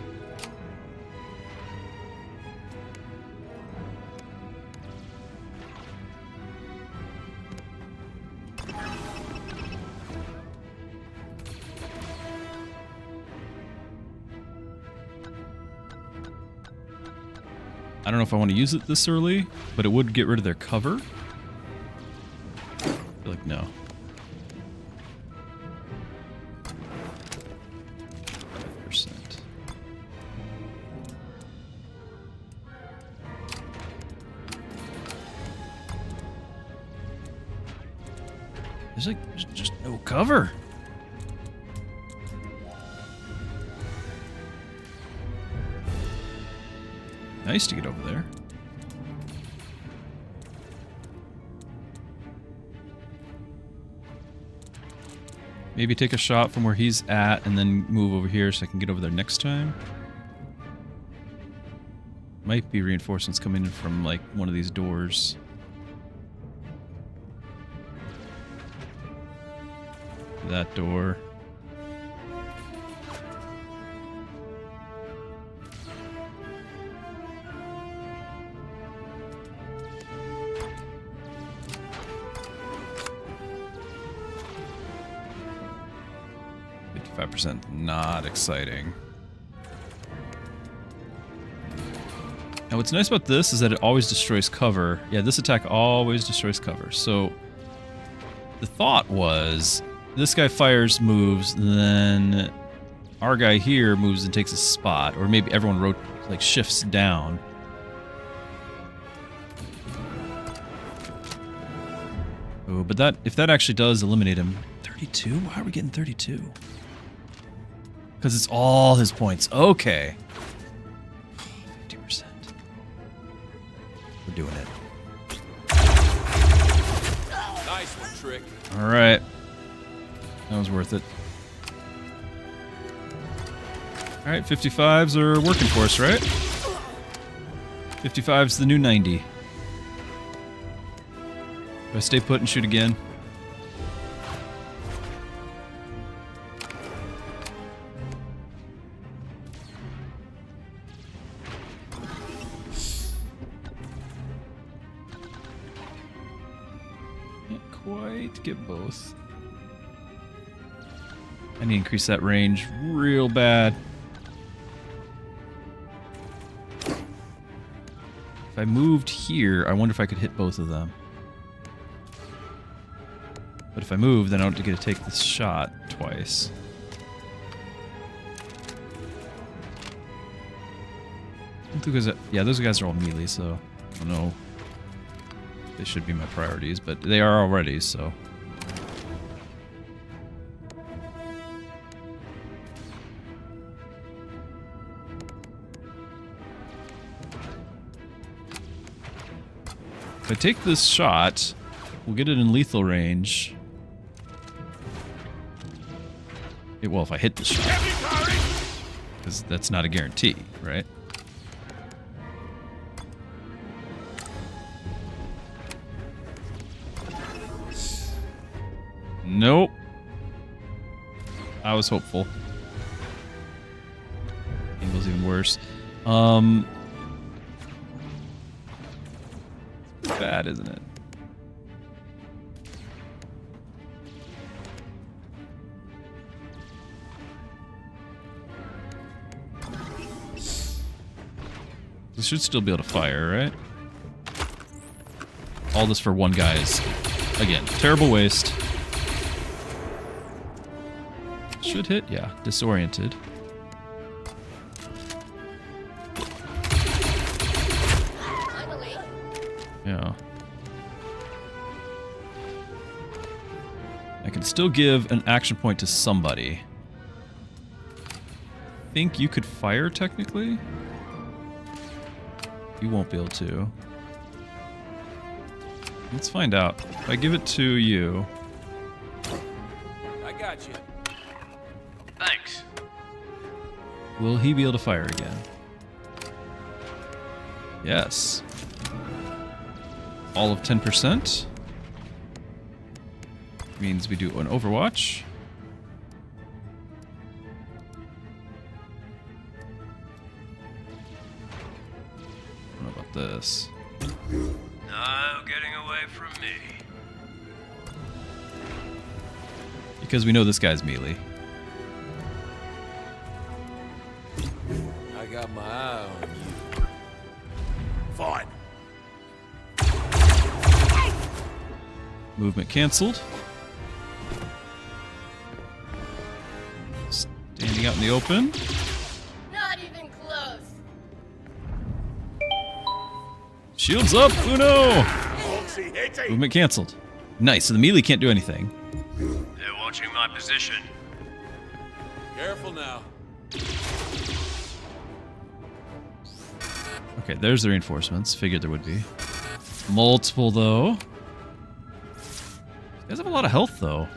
I don't know if I want to use it this early, but it would get rid of their cover. I feel like no. There's like just no cover. Nice to get over there. Maybe take a shot from where he's at and then move over here so I can get over there next time. Might be reinforcements coming in from like one of these doors. That door. Not exciting. Now what's nice about this is that it always destroys cover. Yeah, this attack always destroys cover. So the thought was this guy fires, moves, then our guy here moves and takes a spot, or maybe everyone like shifts down. Oh, but that if that actually does eliminate him, 32? Why are we getting 32? Because it's all his points. Okay. 50%. We're doing it. Nice one, Trick. All right. That was worth it. All right, 55s are working for us, right? 55's the new 90. Do I stay put and shoot again? Get both. I need to increase that range real bad. If I moved here, I wonder if I could hit both of them. But if I move, then I don't get to take this shot twice. Yeah, those guys are all melee, so I don't know. They should be my priorities, but they are already, so. If I take this shot, we'll get it in lethal range. Well, if I hit the shot. Because that's not a guarantee, right? Nope. I was hopeful. Angle's even worse. Bad, isn't it? This should still be able to fire, right? All this for one guy is, again, terrible waste. Should hit, yeah. Disoriented. Yeah. I can still give an action point to somebody. Think you could fire technically? You won't be able to. Let's find out. If I give it to you. I got you. Thanks. Will he be able to fire again? Yes. All of 10%. Means we do an Overwatch. What about this? No getting away from me. Because we know this guy's melee. I got my eye on you. Fine. Movement canceled. Standing out in the open. Not even close. Shields up, Uno! Movement canceled. Nice, so the melee can't do anything. They're watching my position. Careful now. Okay, there's the reinforcements. Figured there would be. Multiple, though. You guys have a lot of health, though.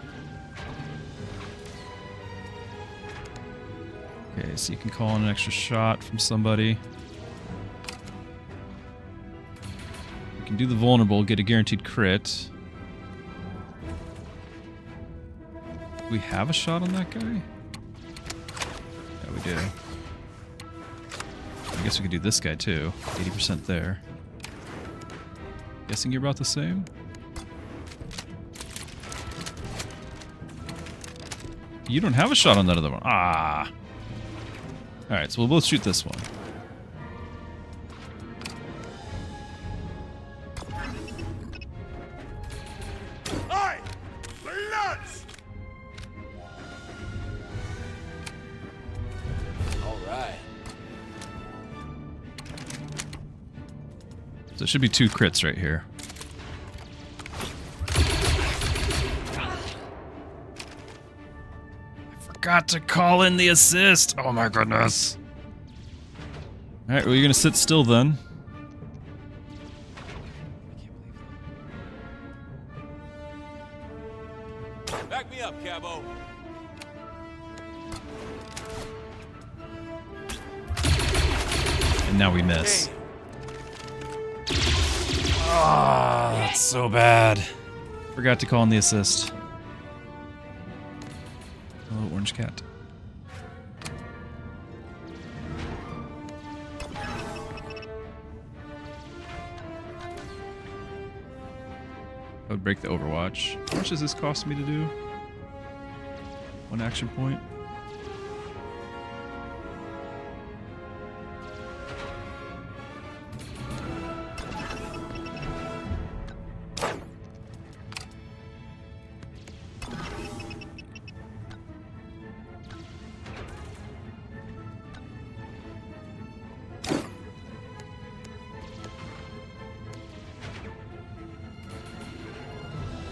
Okay, so you can call in an extra shot from somebody. You can do the vulnerable, get a guaranteed crit. Do we have a shot on that guy? Yeah, we do. I guess we could do this guy too. 80% there. Guessing you're about the same? You don't have a shot on that other one. Ah! Alright, so we'll both shoot this one. Hey! Nuts! Alright. So it should be 2 crits right here. Forgot to call in the assist. Oh my goodness. Alright, well, you're gonna sit still then. Back me up, Cabo. And now we miss. Ah, that's so bad. Forgot to call in the assist. Hello, orange cat. I would break the Overwatch. How much does this cost me to do? 1 action point.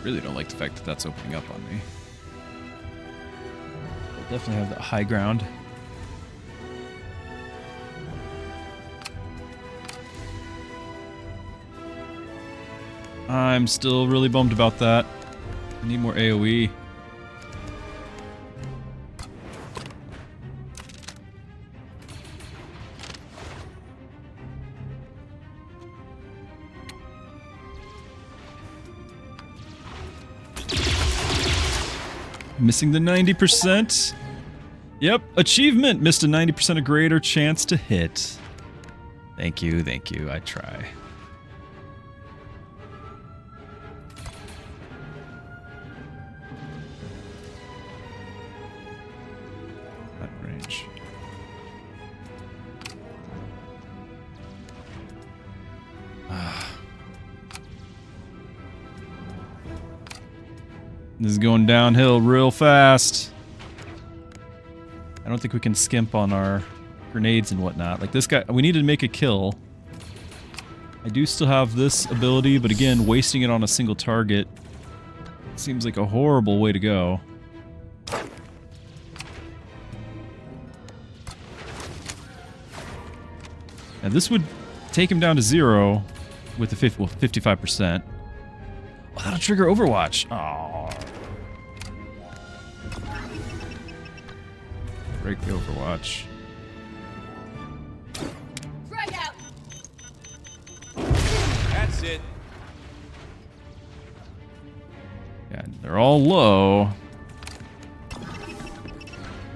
Really don't like the fact that that's opening up on me. I'll definitely have that high ground. I'm still really bummed about that. I need more AoE. Missing the 90%. Yep, achievement. Missed a 90% or greater chance to hit. Thank you, I try. That range. This is going downhill real fast. I don't think we can skimp on our grenades and whatnot. Like this guy, we need to make a kill. I do still have this ability, but again, wasting it on a single target seems like a horrible way to go. And this would take him down to 0 with the 55%. Oh, that'll trigger Overwatch. Oh. Break the Overwatch. Frag out. That's it. Yeah, they're all low.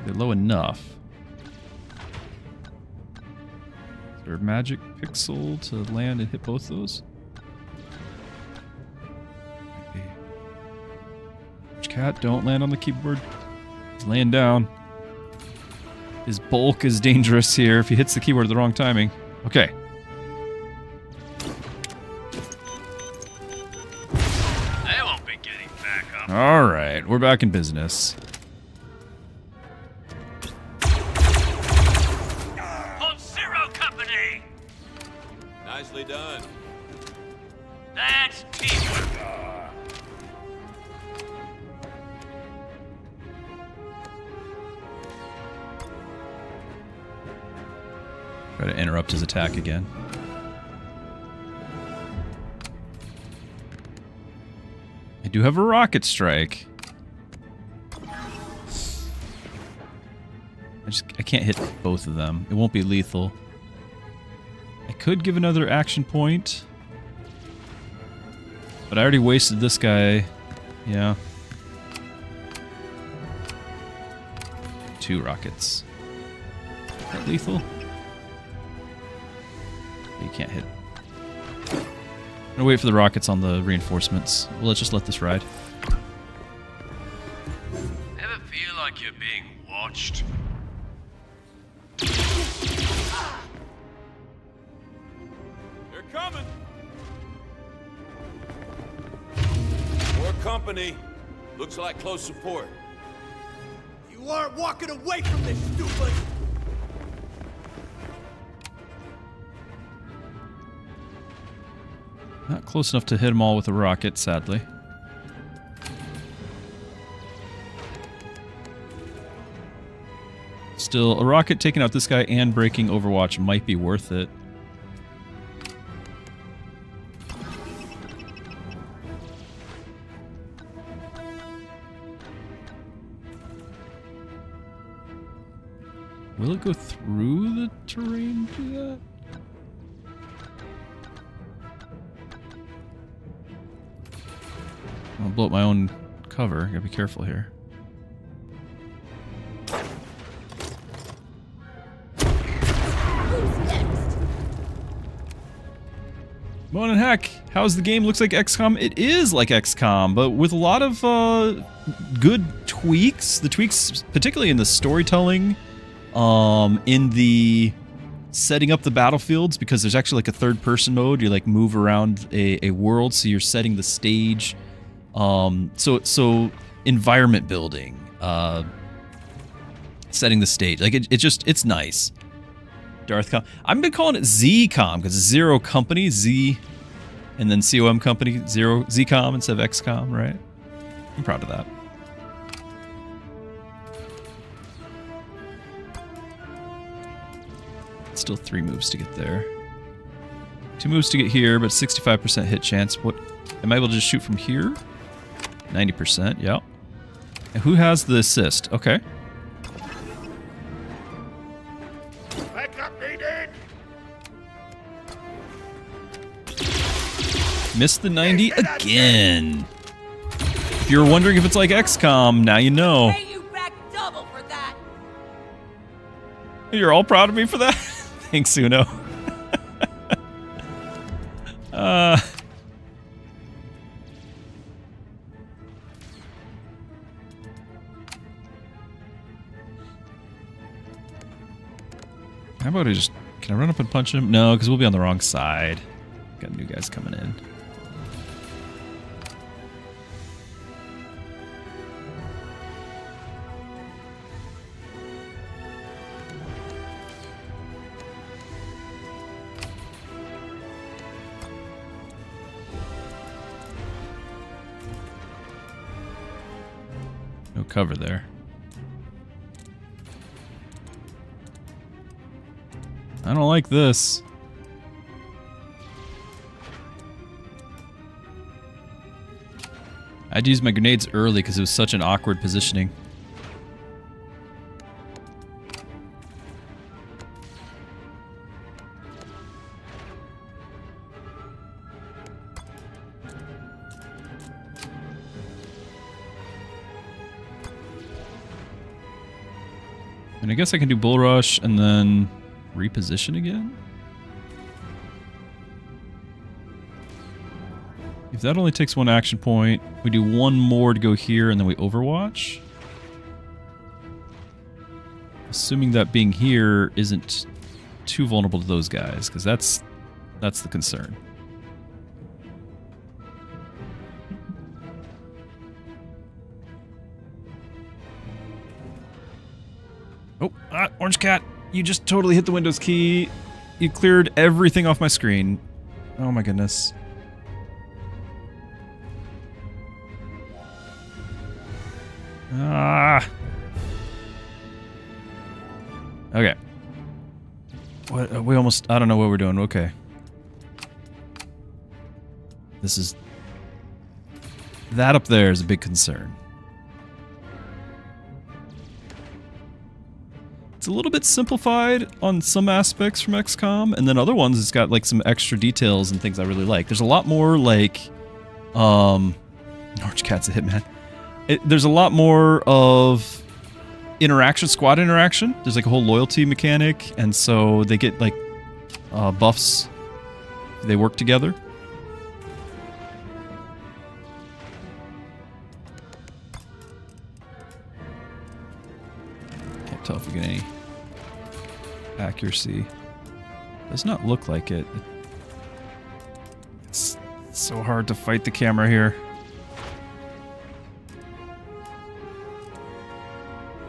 They're low enough. Is there a magic pixel to land and hit both those? Which cat? Don't land on the keyboard. He's laying down. His bulk is dangerous here if he hits the keyboard at the wrong timing. Okay. Alright, we're back in business. On Zero Company! Nicely done. That's teamwork. Try to interrupt his attack again. I do have a rocket strike. I can't hit both of them. It won't be lethal. I could give another action point. But I already wasted this guy. Yeah. 2 rockets. Is that lethal? You can't hit. I'm gonna wait for the rockets on the reinforcements. Well, let's just let this ride. Ever feel like you're being watched? They're coming. More company. Looks like close support. You aren't walking away from this, stupid! Not close enough to hit them all with a rocket, sadly. Still, a rocket taking out this guy and breaking Overwatch might be worth it. Will it go through the terrain to do that? I'll blow up my own cover. Gotta be careful here. Moan and Heck, how's the game? Looks like XCOM. It is like XCOM, but with a lot of good tweaks. The tweaks, particularly in the storytelling, in the setting up the battlefields, because there's actually like a third-person mode. You like move around a world, so you're setting the stage. So environment building, setting the stage. Like it's nice. DarthCom. I've been calling it ZCom because it's Zero Company, Z, and then COM Company, Zero ZCom instead of XCom, right? I'm proud of that. Still 3 moves to get there. 2 moves to get here, but 65% hit chance. What? Am I able to just shoot from here? 90%, yep. And who has the assist? Okay. Backup needed. Missed the 90 again. If you're wondering if it's like XCOM, now you know. Pay you back double for that. You're all proud of me for that? Thanks, Uno. How about I just... Can I run up and punch him? No, because we'll be on the wrong side. Got new guys coming in. No cover there. I don't like this. I had to use my grenades early because it was such an awkward positioning. And I guess I can do Bull Rush and then reposition again? If that only takes 1 action point, we do 1 more to go here and then we Overwatch. Assuming that being here isn't too vulnerable to those guys, because that's the concern. Oh, Orange Cat, you just totally hit the Windows key. You cleared everything off my screen. Oh my goodness. Okay. What, we almost, I don't know what we're doing. Okay. This is... That up there is a big concern. It's a little bit simplified on some aspects from XCOM, and then other ones it's got like some extra details and things I really like. There's a lot more like... Orange Cat's a hitman. There's a lot more of interaction, squad interaction. There's like a whole loyalty mechanic, and so they get like buffs. They work together. Can't tell if we get any accuracy. Does not look like it. It's so hard to fight the camera here.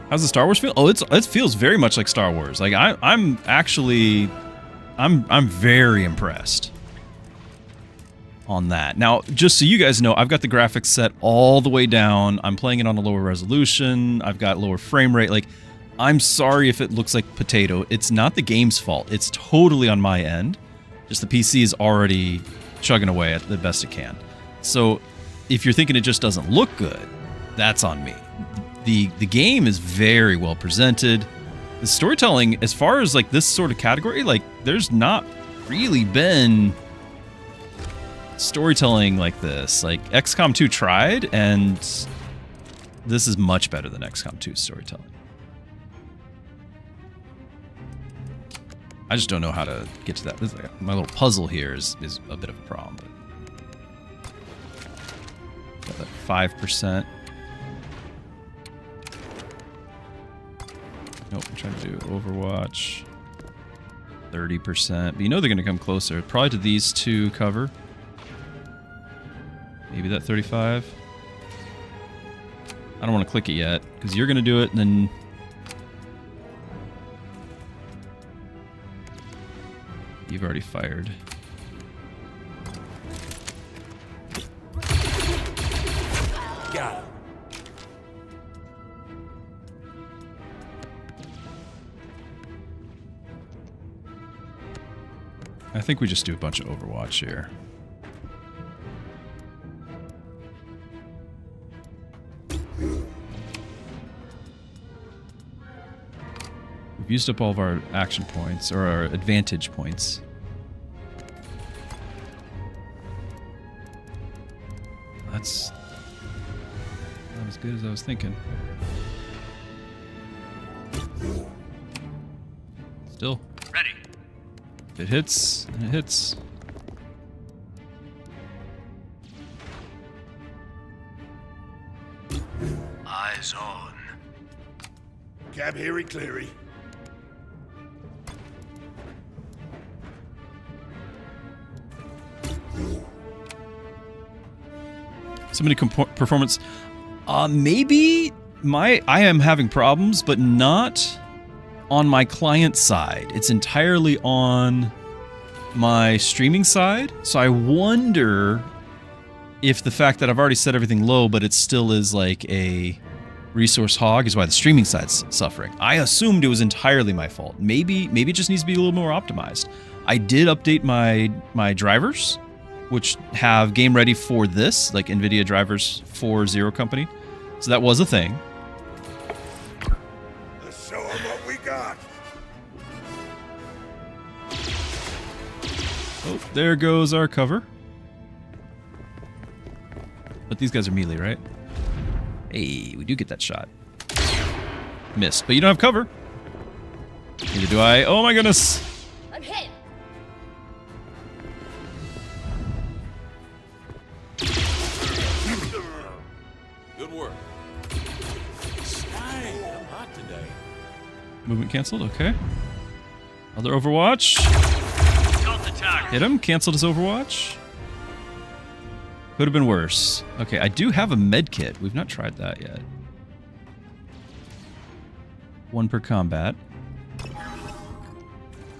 How's the Star Wars feel? Oh, it feels very much like Star Wars. Like I'm actually very impressed on that. Now, just so you guys know, I've got the graphics set all the way down. I'm playing it on a lower resolution. I've got lower frame rate. Like, I'm sorry if it looks like potato. It's not the game's fault. It's totally on my end. Just the PC is already chugging away at the best it can. So, if you're thinking it just doesn't look good, that's on me. The game is very well presented. The storytelling, as far as like this sort of category, like there's not really been storytelling like this. Like XCOM 2 tried, and this is much better than XCOM 2 storytelling. I just don't know how to get to that. This is like, my little puzzle here is a bit of a problem. Got that 5%. Nope, I'm trying to do Overwatch. 30%. But you know they're going to come closer. Probably to these two cover. Maybe that 35. I don't want to click it yet, because you're going to do it, and then... You've already fired. Got him. I think we just do a bunch of Overwatch here. We've used up all of our action points, or our advantage points. That's not as good as I was thinking. Still. Ready. If it hits, and it hits. Eyes on. Cab Harry Cleary. Somebody performance. Maybe I am having problems, but not on my client side. It's entirely on my streaming side. So I wonder if the fact that I've already set everything low, but it still is like a resource hog, is why the streaming side's suffering. I assumed it was entirely my fault. Maybe it just needs to be a little more optimized. I did update my drivers, which have game ready for this, like NVIDIA drivers for Zero Company. So that was a thing. Let's show them what we got. Oh, there goes our cover. But these guys are melee, right? Hey, we do get that shot. Missed, but you don't have cover. Neither do I. Oh my goodness. I'm hit. Good work. I'm hot today. Movement canceled, okay. Other Overwatch. Hit him, canceled his Overwatch. Could have been worse. Okay, I do have a med kit. We've not tried that yet. 1 per combat.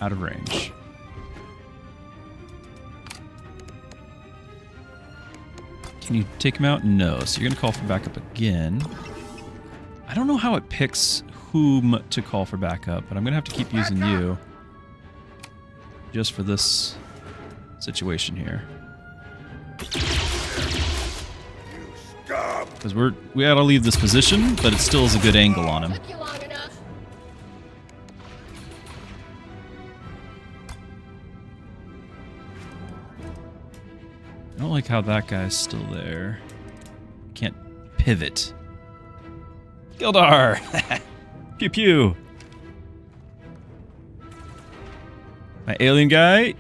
Out of range. Can you take him out? No. So you're going to call for backup again. I don't know how it picks whom to call for backup, but I'm going to have to keep using you. Just for this situation here. Because we gotta leave this position, but it still is a good angle on him. I don't like how that guy's still there. Can't pivot. Gildar! Pew pew! My alien guy?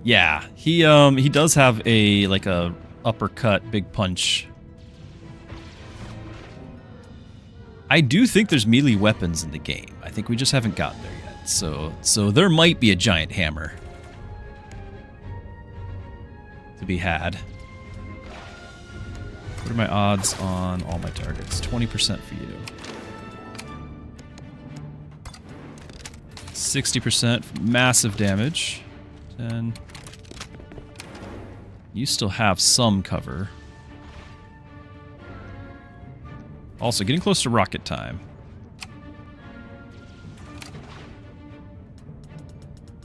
Yeah, he does have a, like a uppercut, big punch. I do think there's melee weapons in the game. I think we just haven't gotten there yet. So there might be a giant hammer to be had. What are my odds on all my targets? 20% for you. 60%, massive damage. 10. You still have some cover. Also, getting close to rocket time.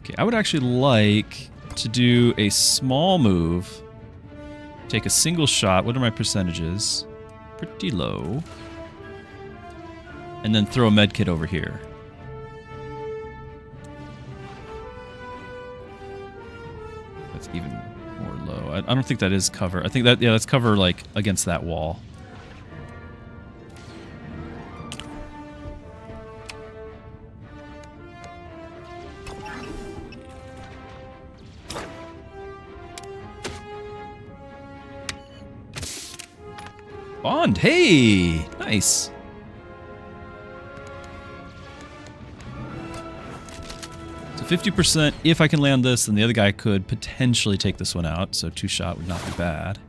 Okay, I would actually like to do a small move. Take a single shot. What are my percentages? Pretty low. And then throw a medkit over here. That's even more low. I don't think that is cover. I think that, yeah, that's cover, like, against that wall. Bond, hey! Nice. So 50%, if I can land this, then the other guy could potentially take this one out, so 2-shot would not be bad.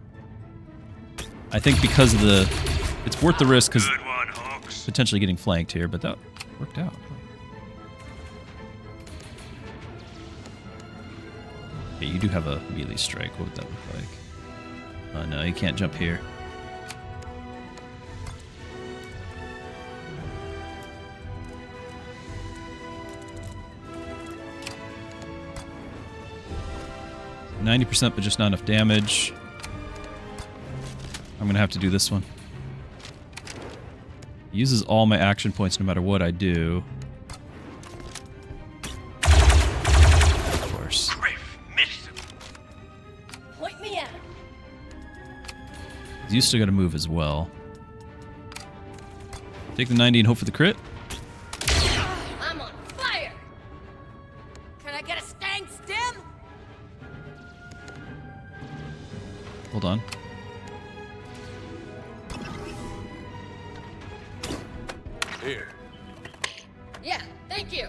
I think because of the... It's worth the risk because potentially getting flanked here, but that worked out. Okay, you do have a melee strike. What would that look like? Oh no, you can't jump here. %, but just not enough damage. I'm gonna have to do this one. It uses all my action points no matter what I do. Of course. Point me at him. You still gotta move as well. Take the 90 and hope for the crit. I'm on fire. Can I get a stang stim? Hold on. Here. Yeah, thank you.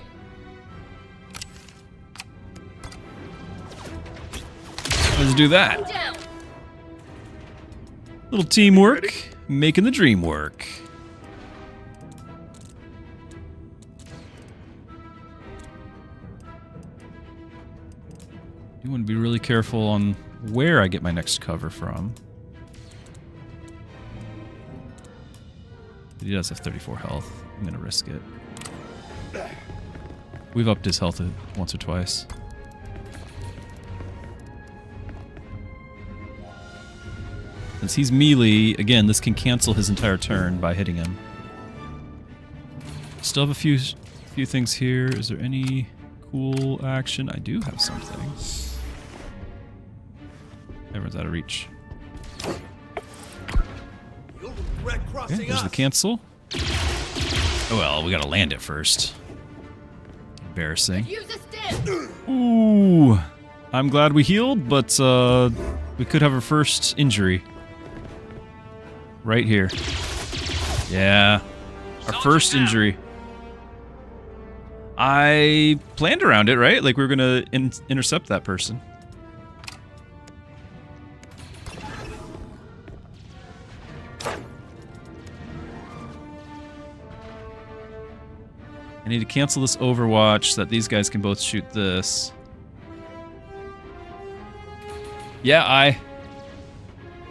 Let's do that. I'm down. Little teamwork, making the dream work. You want to be really careful on where I get my next cover from. But he does have 34 health. I'm going to risk it. We've upped his health once or twice. Since he's melee, again, this can cancel his entire turn by hitting him. Still have a few things here. Is there any cool action? I do have something. Everyone's out of reach. Okay, there's the cancel. Oh well, we gotta land it first. Embarrassing. Ooh, I'm glad we healed, but we could have our first injury. Right here. Yeah, our first injury. I planned around it, right? Like we were gonna intercept that person. I need to cancel this Overwatch so that these guys can both shoot this. Yeah,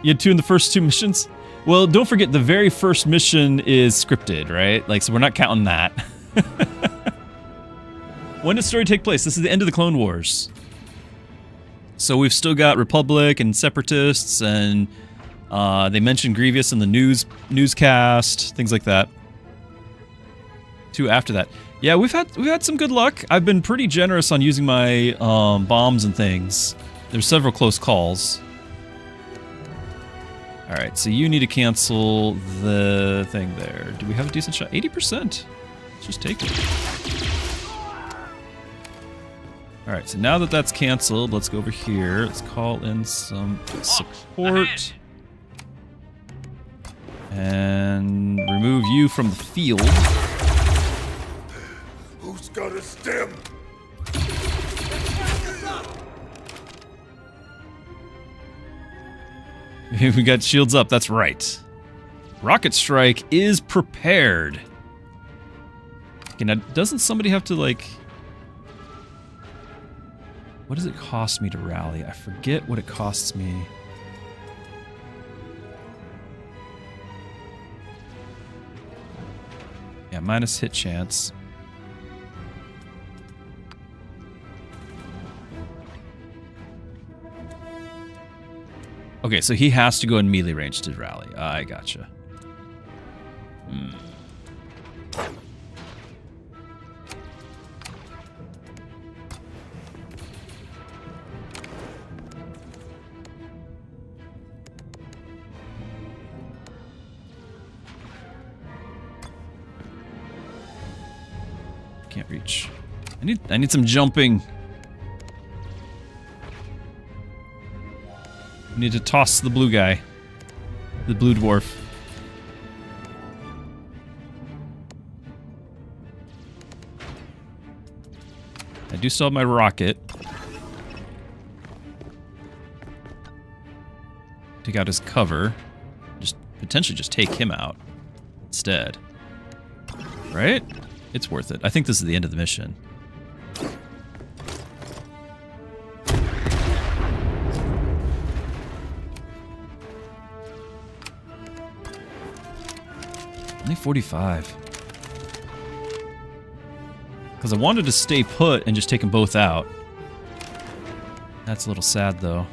you had 2 in the first 2 missions? Well, don't forget, the very first mission is scripted, right? Like, so we're not counting that. When does story take place? This is the end of the Clone Wars. So we've still got Republic and Separatists, and they mentioned Grievous in the newscast, things like that. 2 after that. Yeah, we've had some good luck. I've been pretty generous on using my bombs and things. There's several close calls. All right, so you need to cancel the thing there. Do we have a decent shot? 80%. Let's just take it. All right, so now that that's canceled, let's go over here. Let's call in some support. And remove you from the field. Who's got a stem? We got shields up, that's right. Rocket Strike is prepared. Okay, now doesn't somebody have to, like... What does it cost me to rally? I forget what it costs me. Yeah, minus hit chance. Okay, so he has to go in melee range to rally. I gotcha. Can't reach. I need some jumping. We need to toss the blue guy. The blue dwarf. I do still have my rocket. Take out his cover. Just potentially just take him out instead. Right? It's worth it. I think this is the end of the mission. Only 45. Because I wanted to stay put and just take them both out. That's a little sad, though.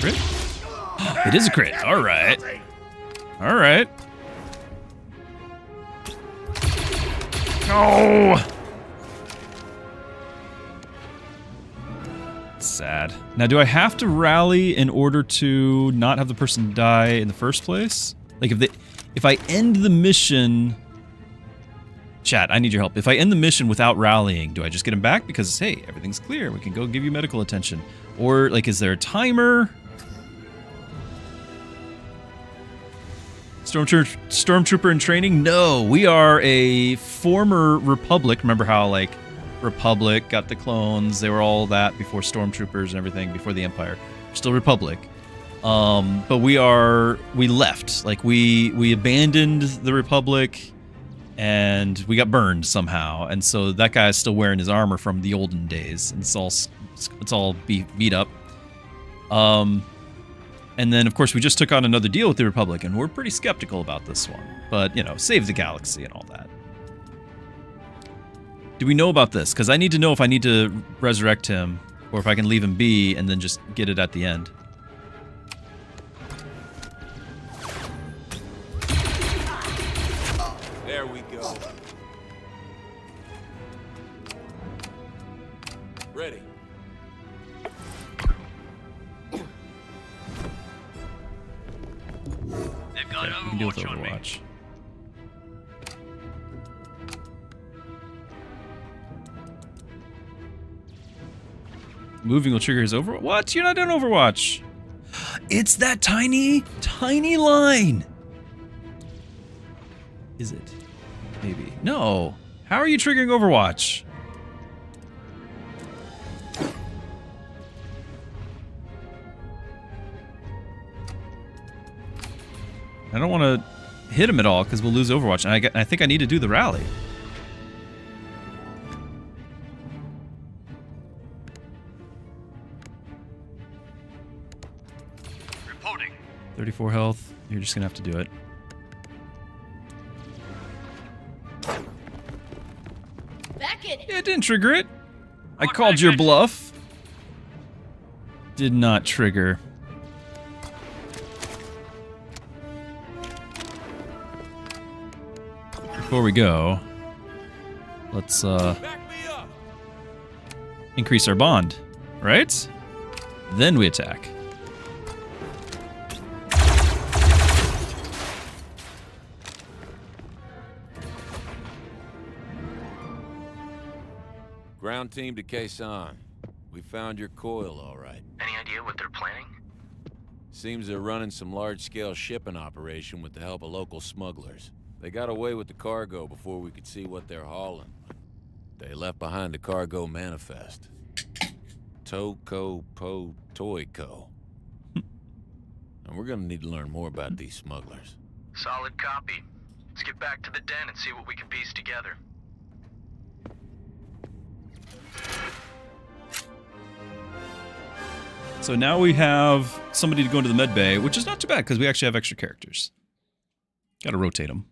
Crit? It is a crit. All right. All right. Oh! Sad. Now, do I have to rally in order to not have the person die in the first place? Like, if I end the mission... Chat, I need your help. If I end the mission without rallying, do I just get him back? Because, hey, everything's clear. We can go give you medical attention. Or, like, is there a timer? Stormtrooper in training? No, we are a former Republic. Remember how, like, Republic got the clones? They were all that before Stormtroopers and everything, before the Empire. We're still Republic. But we left. Like, we abandoned the Republic, and we got burned somehow. And so that guy is still wearing his armor from the olden days. And it's all beat up. And then, of course, we just took on another deal with the Republic, and we're pretty skeptical about this one. But, you know, save the galaxy and all that. Do we know about this? Because I need to know if I need to resurrect him, or if I can leave him be and then just get it at the end. There we go. Ready. They've got We can deal with Overwatch on me. Overwatch. Moving will trigger his Overwatch. What? You're not doing Overwatch. It's that tiny line. Is it? Maybe. No. How are you triggering Overwatch? I don't want to hit him at all because we'll lose Overwatch. And I think I need to do the rally. Reporting. 34 health. You're just going to have to do it. Back in it. Yeah, it didn't trigger it. I called your bluff. Did not trigger. Before we go, let's increase our bond, right? Then we attack. Ground team to Quezon. We found your coil, all right. Any idea what they're planning? Seems they're running some large-scale shipping operation with the help of local smugglers. They got away with the cargo before we could see what they're hauling. They left behind the cargo manifest. Toko Po Toyco. And we're gonna need to learn more about these smugglers. Solid copy. Let's get back to the den and see what we can piece together. So now we have somebody to go into the med bay, which is not too bad because we actually have extra characters. Gotta rotate them.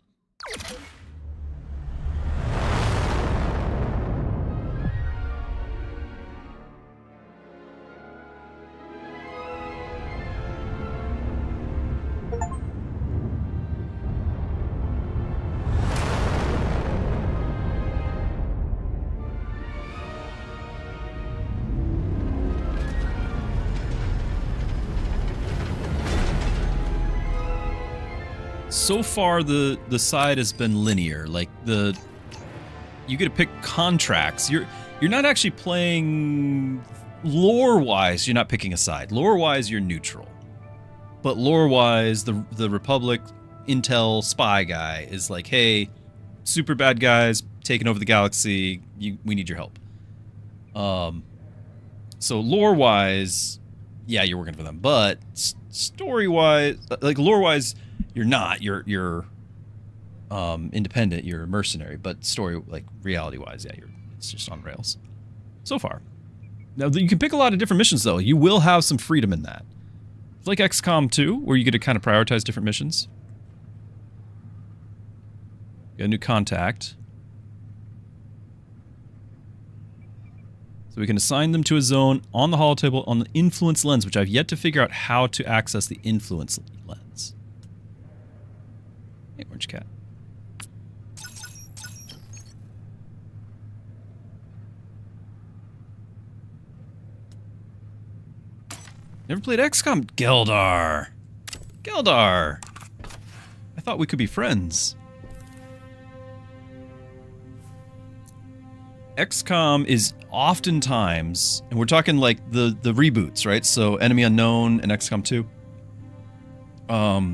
So far, the side has been linear. Like you get to pick contracts. You're not actually playing lore-wise. You're not picking a side. Lore-wise, you're neutral. But lore-wise, the Republic intel spy guy is like, hey, super bad guys taking over the galaxy. We need your help. So lore-wise, yeah, you're working for them. But story-wise, like lore-wise, you're not. You're independent. You're a mercenary. But story, like reality-wise, yeah, it's just on rails. So far. Now you can pick a lot of different missions, though. You will have some freedom in that. It's like XCOM 2, where you get to kind of prioritize different missions. Got a new contact. So we can assign them to a zone on the holotable on the influence lens, which I've yet to figure out how to access the influence lens. Hey, orange cat. Never played XCOM. Geldar. Geldar. I thought we could be friends. XCOM is oftentimes, and we're talking like the reboots, right? So Enemy Unknown and XCOM 2.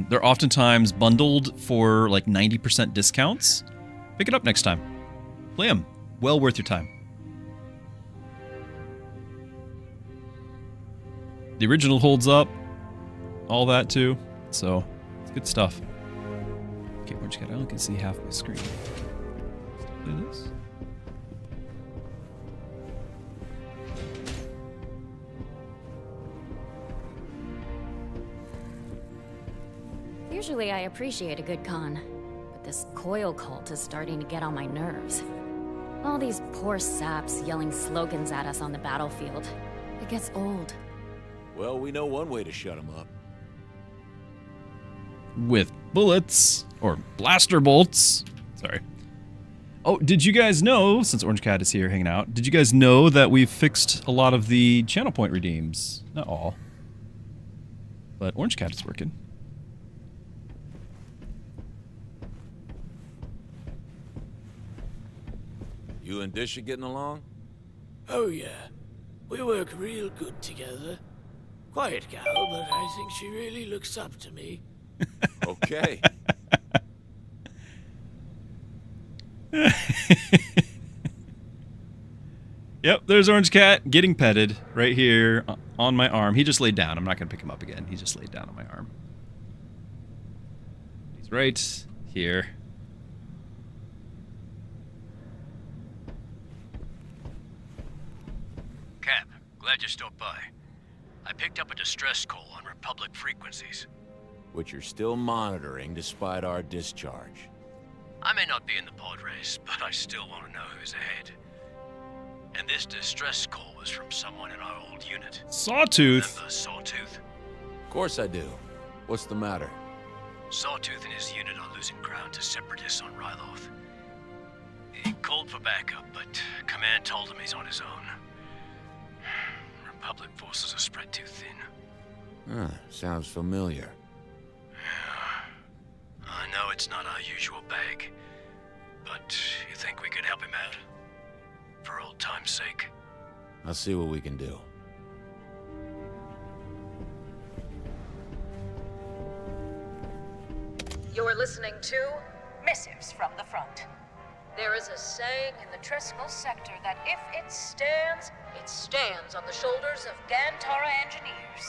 They're oftentimes bundled for like 90% discounts. Pick it up next time. Play them. Well worth your time. The original holds up. All that too. So, it's good stuff. Okay, orange cat. I only can see half my screen. Let's play this. Usually I appreciate a good con, but this coil cult is starting to get on my nerves. All these poor saps yelling slogans at us on the battlefield. It gets old. Well, we know one way to shut them up. With bullets, or blaster bolts. Sorry. Oh, did you guys know, since Orange Cat is here hanging out, did you guys know that we've fixed a lot of the channel point redeems? Not all. But Orange Cat is working. You and Disha getting along? Oh yeah, we work real good together. Quiet gal, but I think she really looks up to me. Okay. Yep, there's Orange Cat getting petted right here on my arm. He just laid down. I'm not going to pick him up again. He just laid down on my arm. Right here. Cap, glad you stopped by. I picked up a distress call on Republic frequencies. Which you're still monitoring despite our discharge. I may not be in the pod race, but I still want to know who's ahead. And this distress call was from someone in our old unit. Sawtooth? Remember Sawtooth? Of course I do. What's the matter? Sawtooth and his unit are losing ground to separatists on Ryloth. He called for backup, but Command told him he's on his own. Republic forces are spread too thin. Huh, sounds familiar. I know it's not our usual bag, but you think we could help him out? For old time's sake? I'll see what we can do. You're listening to Missives from the Front. There is a saying in the Treskel sector that if it stands on the shoulders of Gantara engineers.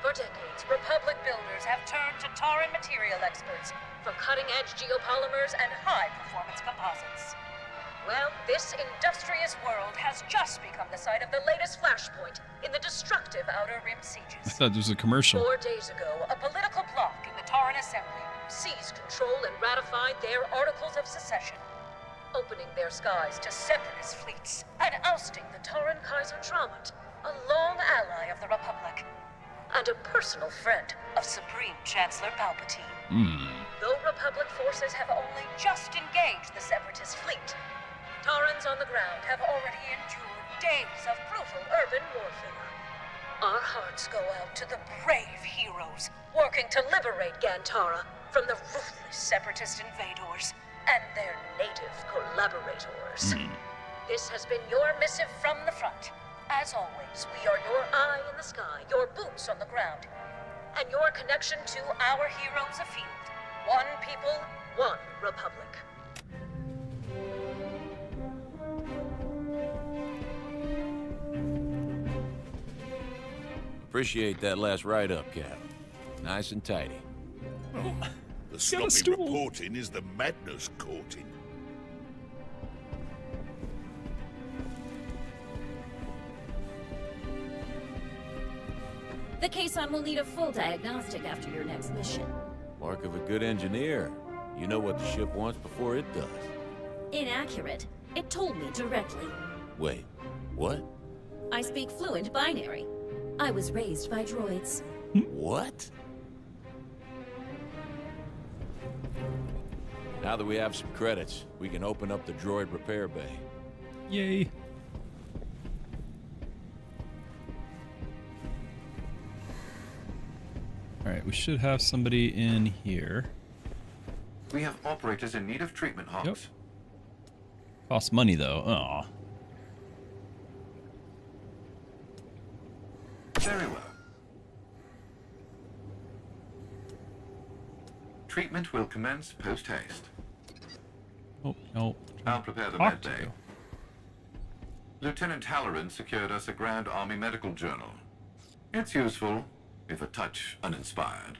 For decades, Republic builders have turned to Tauran material experts for cutting-edge geopolymers and high-performance composites. Well, this industrious world has just become the site of the latest flashpoint in the destructive Outer Rim sieges. I thought this was a commercial. 4 days ago, a political bloc in the Tauran Assembly seized control and ratified their Articles of Secession, opening their skies to separatist fleets and ousting the Tauran Kaiser Traumat, a long ally of the Republic, and a personal friend of Supreme Chancellor Palpatine. Though Republic forces have only just engaged the separatist fleet, Taurans on the ground have already endured days of brutal urban warfare. Our hearts go out to the brave heroes working to liberate Gantara from the ruthless separatist invaders and their native collaborators. This has been your missive from the front. As always, we are your eye in the sky, your boots on the ground, and your connection to our heroes afield. One people, one Republic. Appreciate that last write-up, Cap. Nice and tidy. The sloppy reporting is the madness courting. The caisson will need a full diagnostic after your next mission. Mark of a good engineer. You know what the ship wants before it does. Inaccurate. It told me directly. Wait, what? I speak fluent binary. I was raised by droids. What? Now that we have some credits, we can open up the droid repair bay. Yay. Alright, we should have somebody in here. We have operators in need of treatment, Hawks. Yep. Costs money, though. Aw. Very well. Treatment will commence post-haste. Oh, no. I'll prepare the Talk med to bay. you. Lieutenant Halloran secured us a Grand Army medical journal. It's useful, if a touch uninspired.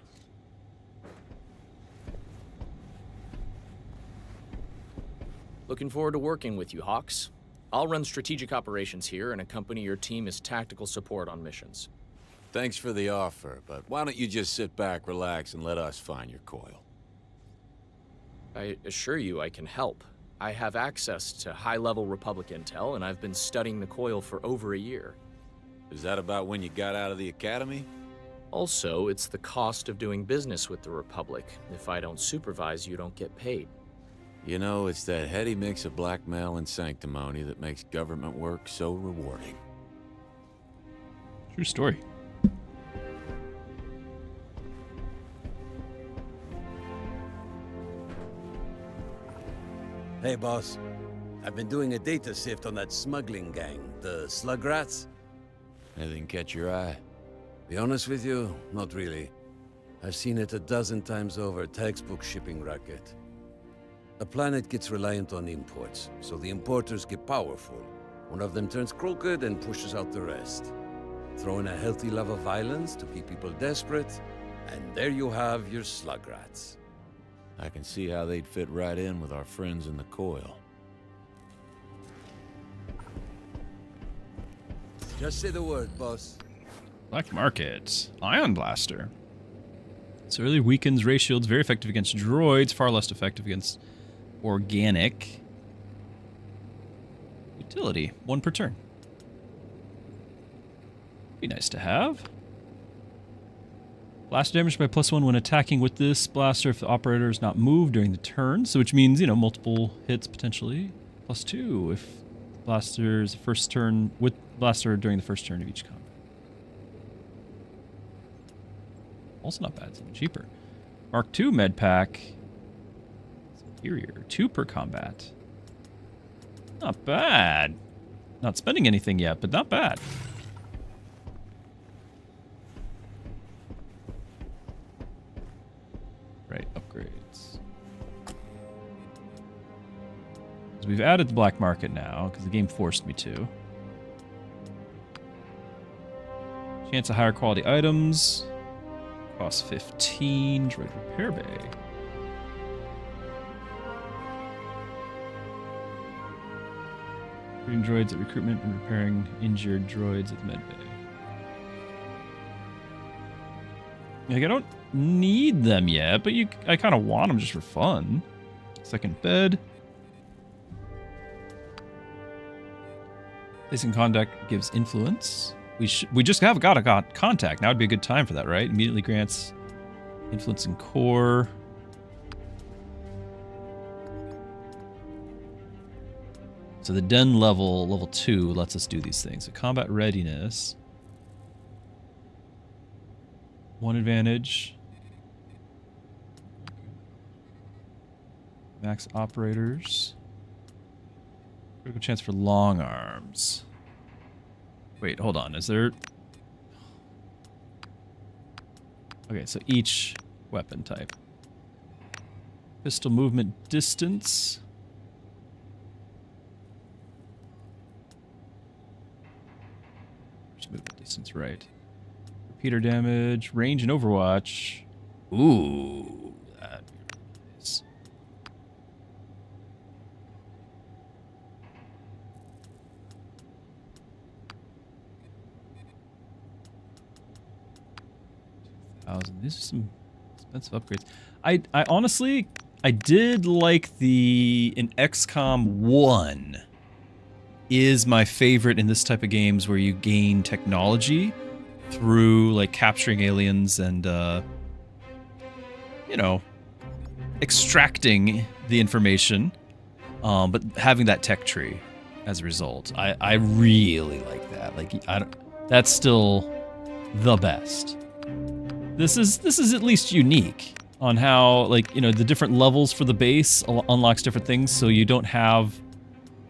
Looking forward to working with you, Hawks. I'll run strategic operations here and accompany your team as tactical support on missions. Thanks for the offer, but why don't you just sit back, relax, and let us find your coil? I assure you I can help. I have access to high-level Republic intel, and I've been studying the coil for over a year. Is that about when you got out of the academy? Also, it's the cost of doing business with the Republic. If I don't supervise, you don't get paid. You know, it's that heady mix of blackmail and sanctimony that makes government work so rewarding. True story. Hey, boss. I've been doing a data sift on that smuggling gang, the Slug Rats. Anything catch your eye? Be honest with you, not really. I've seen it a dozen times over, textbook shipping racket. A planet gets reliant on imports, so the importers get powerful. One of them turns crooked and pushes out the rest. Throw in a healthy love of violence to keep people desperate, and there you have your Slug Rats. I can see how they'd fit right in with our friends in the coil. Just say the word, boss. Black Market. Ion Blaster. Severely weakens ray shields, very effective against droids, far less effective against organic. Utility, 1 per turn. Be nice to have. Blast damage by +1 when attacking with this blaster if the operator is not moved during the turn, so which means, you know, multiple hits potentially. +2 if blaster's first turn with blaster during the first turn of each combat. Also not bad, it's even cheaper. Mark II med pack. Superior, 2 per combat. Not bad. Not spending anything yet, but not bad. Right, upgrades. So we've added the black market now, because the game forced me to. Chance of higher quality items. Cost 15. Droid repair bay. Recruiting droids at recruitment and repairing injured droids at the med bay. Like, I don't need them yet, but I kind of want them just for fun. Second bed. Placing contact gives influence. We just have got a contact. Now would be a good time for that, right? Immediately grants influence in core. So the den level 2, lets us do these things. So combat readiness. 1 advantage. Max operators. Critical chance for long arms. Wait, hold on. Is there... Okay, so each weapon type. Pistol movement distance. Just movement distance, right. Repeater damage, range and Overwatch. Ooh, that'd be really nice. These are some expensive upgrades. I honestly, I did like in XCOM 1 is my favorite in this type of games where you gain technology through like capturing aliens and you know, extracting the information, but having that tech tree as a result. I really like that. Like that's still the best. This is at least unique on how, like, you know, the different levels for the base unlocks different things, so you don't have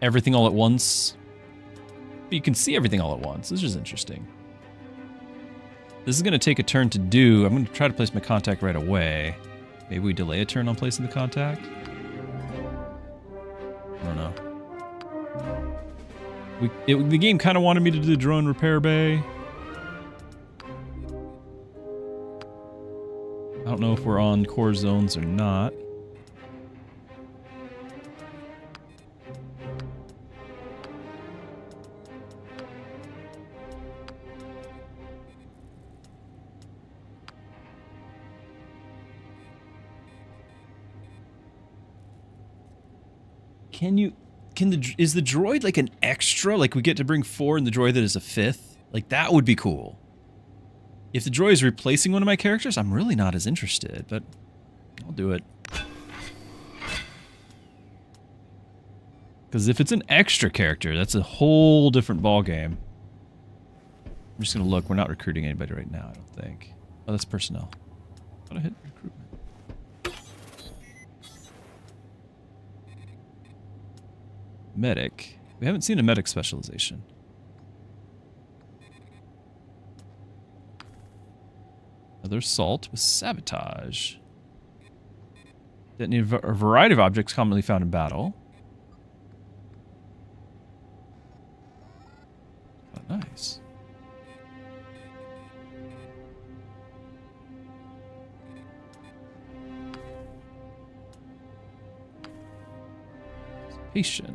everything all at once. But you can see everything all at once. This is interesting. This is going to take a turn to do. I'm going to try to place my contact right away. Maybe we delay a turn on placing the contact? I don't know. The game kind of wanted me to do the drone repair bay. I don't know if we're on core zones or not. Is the droid like an extra? Like we get to bring 4 and the droid that is a 5th? Like that would be cool. If the droid is replacing one of my characters, I'm really not as interested, but I'll do it. Because if it's an extra character, that's a whole different ballgame. I'm just going to look. We're not recruiting anybody right now, I don't think. Oh, that's personnel. Gotta hit recruitment. Medic. We haven't seen a medic specialization. Another assault with sabotage. Detonate a variety of objects commonly found in battle. Oh, nice. Occupation.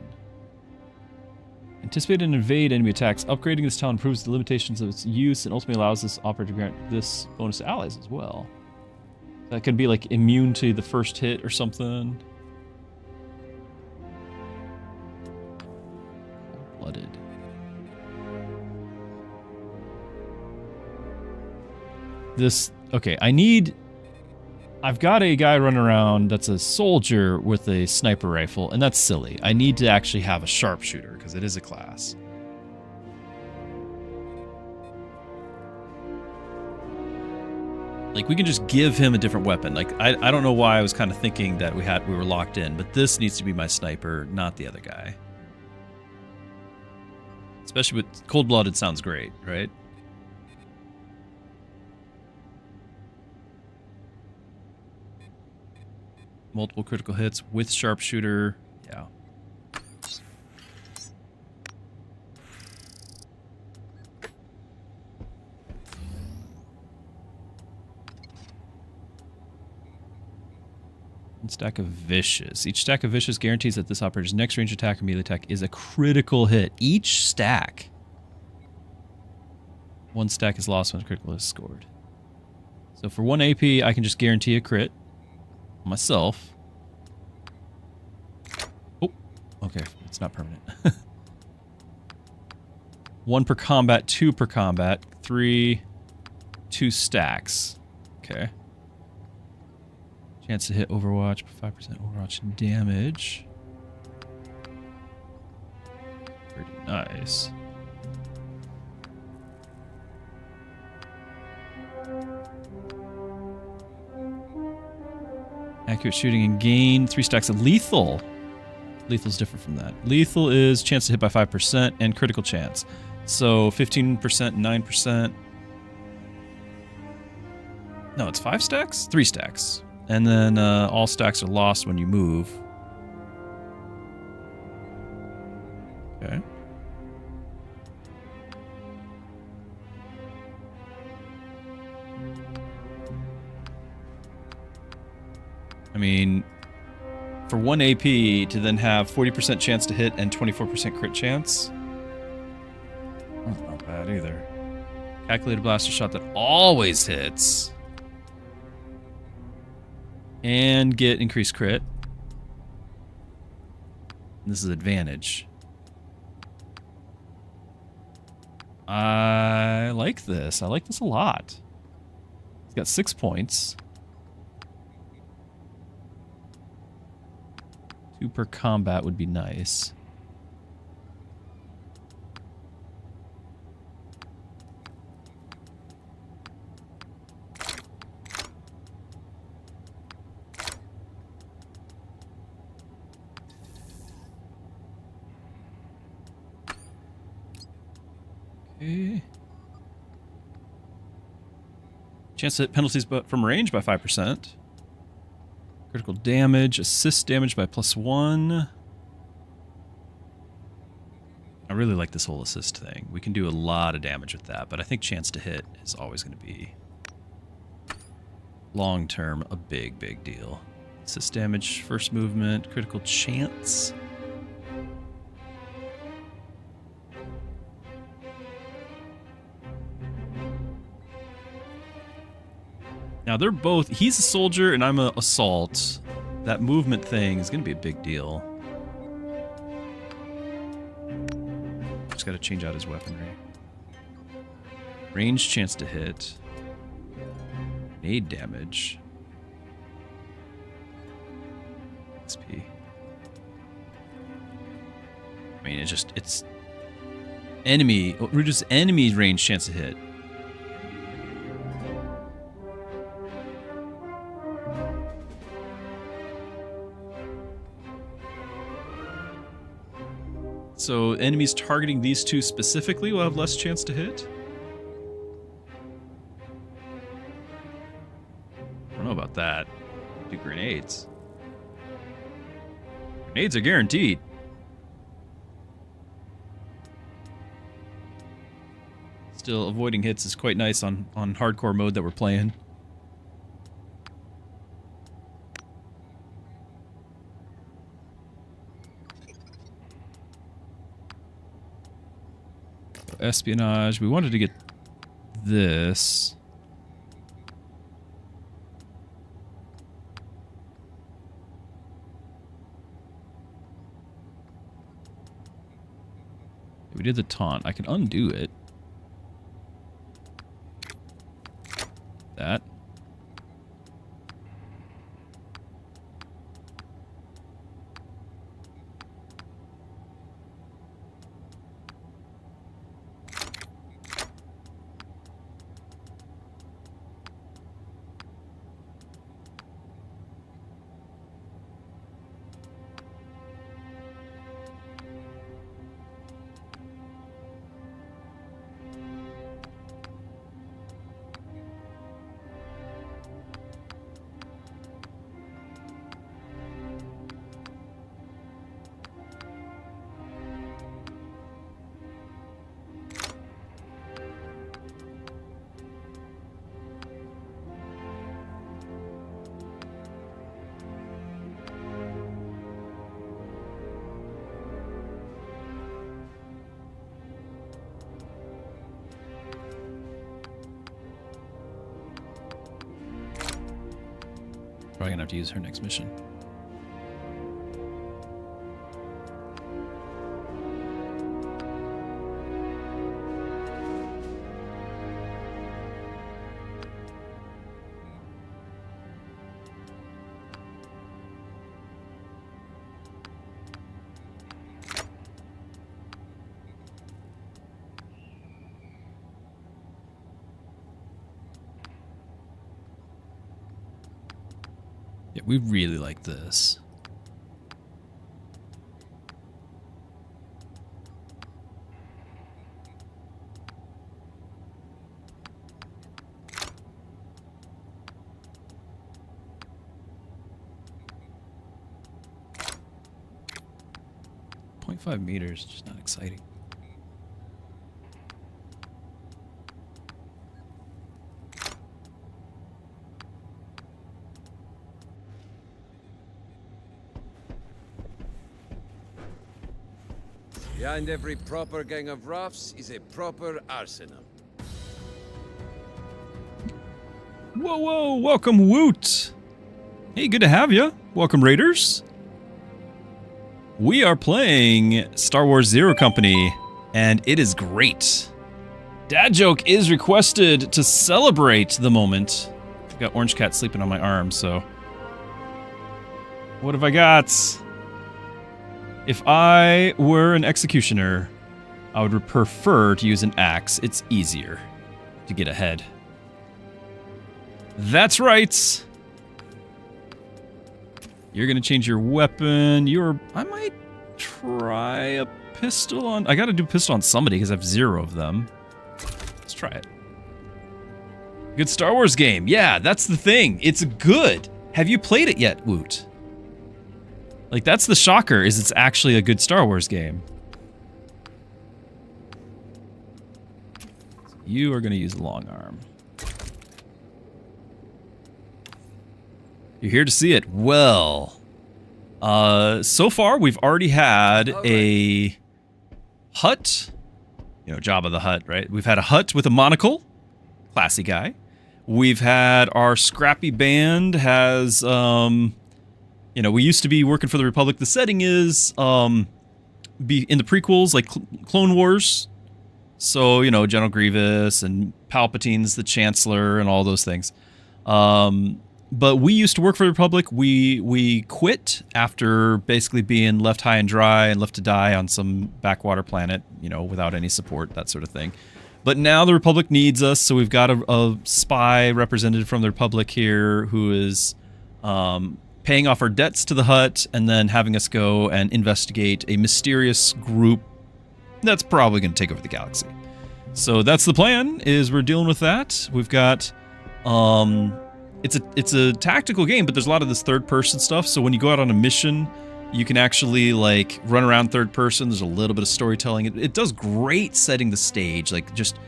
Anticipate and evade enemy attacks. Upgrading this talent improves the limitations of its use and ultimately allows this operator to grant this bonus to allies as well. That could be like immune to the first hit or something. Blooded. This, okay, I've got a guy running around that's a soldier with a sniper rifle, and that's silly. I need to actually have a sharpshooter, because it is a class. Like, we can just give him a different weapon. Like, I don't know why I was kind of thinking that we were locked in, but this needs to be my sniper, not the other guy. Especially with cold-blooded sounds great, right? Multiple critical hits with sharpshooter. Yeah. One stack of vicious. Each stack of vicious guarantees that this operator's next range attack or melee attack is a critical hit. Each stack. One stack is lost when a critical is scored. So for 1 AP, I can just guarantee a crit. Myself. Oh, okay, it's not permanent. 1 per combat, 2 per combat, 3, 2 stacks. Okay. Chance to hit Overwatch, 5% Overwatch damage. Pretty nice. Accurate shooting and gain 3 stacks of lethal. Lethal's different from that. Lethal is chance to hit by 5% and critical chance. So 15%, 9%. No, it's 5 stacks? 3 stacks. And then all stacks are lost when you move. Okay. I mean, for 1 AP to then have 40% chance to hit and 24% crit chance. That's not bad either. Calculated blaster shot that always hits. And get increased crit. And this is advantage. I like this. I like this a lot. It's got 6 points. 2 per combat would be nice. Okay. Chance to hit penalties from range by 5%. Critical damage, assist damage by +1. I really like this whole assist thing. We can do a lot of damage with that, but I think chance to hit is always going to be long-term a big, big deal. Assist damage, first movement, critical chance. Now they're both, he's a soldier and I'm an assault. That movement thing is going to be a big deal. Just got to change out his weaponry. Range chance to hit. Nade damage. XP. I mean, it's enemy, reduce enemy range chance to hit. So enemies targeting these two specifically will have less chance to hit? I don't know about that. Do grenades. Grenades are guaranteed. Still, avoiding hits is quite nice on hardcore mode that we're playing. espionage. We wanted to get this. We did the taunt. I can undo it. That. Probably gonna have to use her next mission. Yeah, we really like this. .5 meters, just not exciting. Behind every proper gang of roughs is a proper arsenal. Whoa, whoa, welcome Woot. Hey, good to have you. Welcome Raiders. We are playing Star Wars Zero Company, and it is great. Dad joke is requested to celebrate the moment. I've got Orange Cat sleeping on my arm, so... What have I got? If I were an executioner, I would prefer to use an axe. It's easier to get ahead. That's right. You're gonna change your weapon. I might try a pistol on... I gotta do pistol on somebody because I have 0 of them. Let's try it. Good Star Wars game. Yeah, that's the thing. It's good. Have you played it yet, Woot? Like, that's the shocker, is it's actually a good Star Wars game. You are going to use long arm. You're here to see it. Well, so far we've already had a hut. You know, Jabba the Hutt, right? We've had a hut with a monocle. Classy guy. We've had our scrappy band has... You know, we used to be working for the Republic. The setting is be in the prequels, like Clone Wars. So, you know, General Grievous and Palpatine's the Chancellor and all those things. But we used to work for the Republic. We quit after basically being left high and dry and left to die on some backwater planet, you know, without any support, that sort of thing. But now the Republic needs us, so we've got a spy representative from the Republic here who is... paying off our debts to the hut, and then having us go and investigate a mysterious group that's probably going to take over the galaxy. So that's the plan, is we're dealing with that. We've got, it's a tactical game, but there's a lot of this third-person stuff, so when you go out on a mission, you can actually, like, run around third person. There's a little bit of storytelling. It does great setting the stage, like, just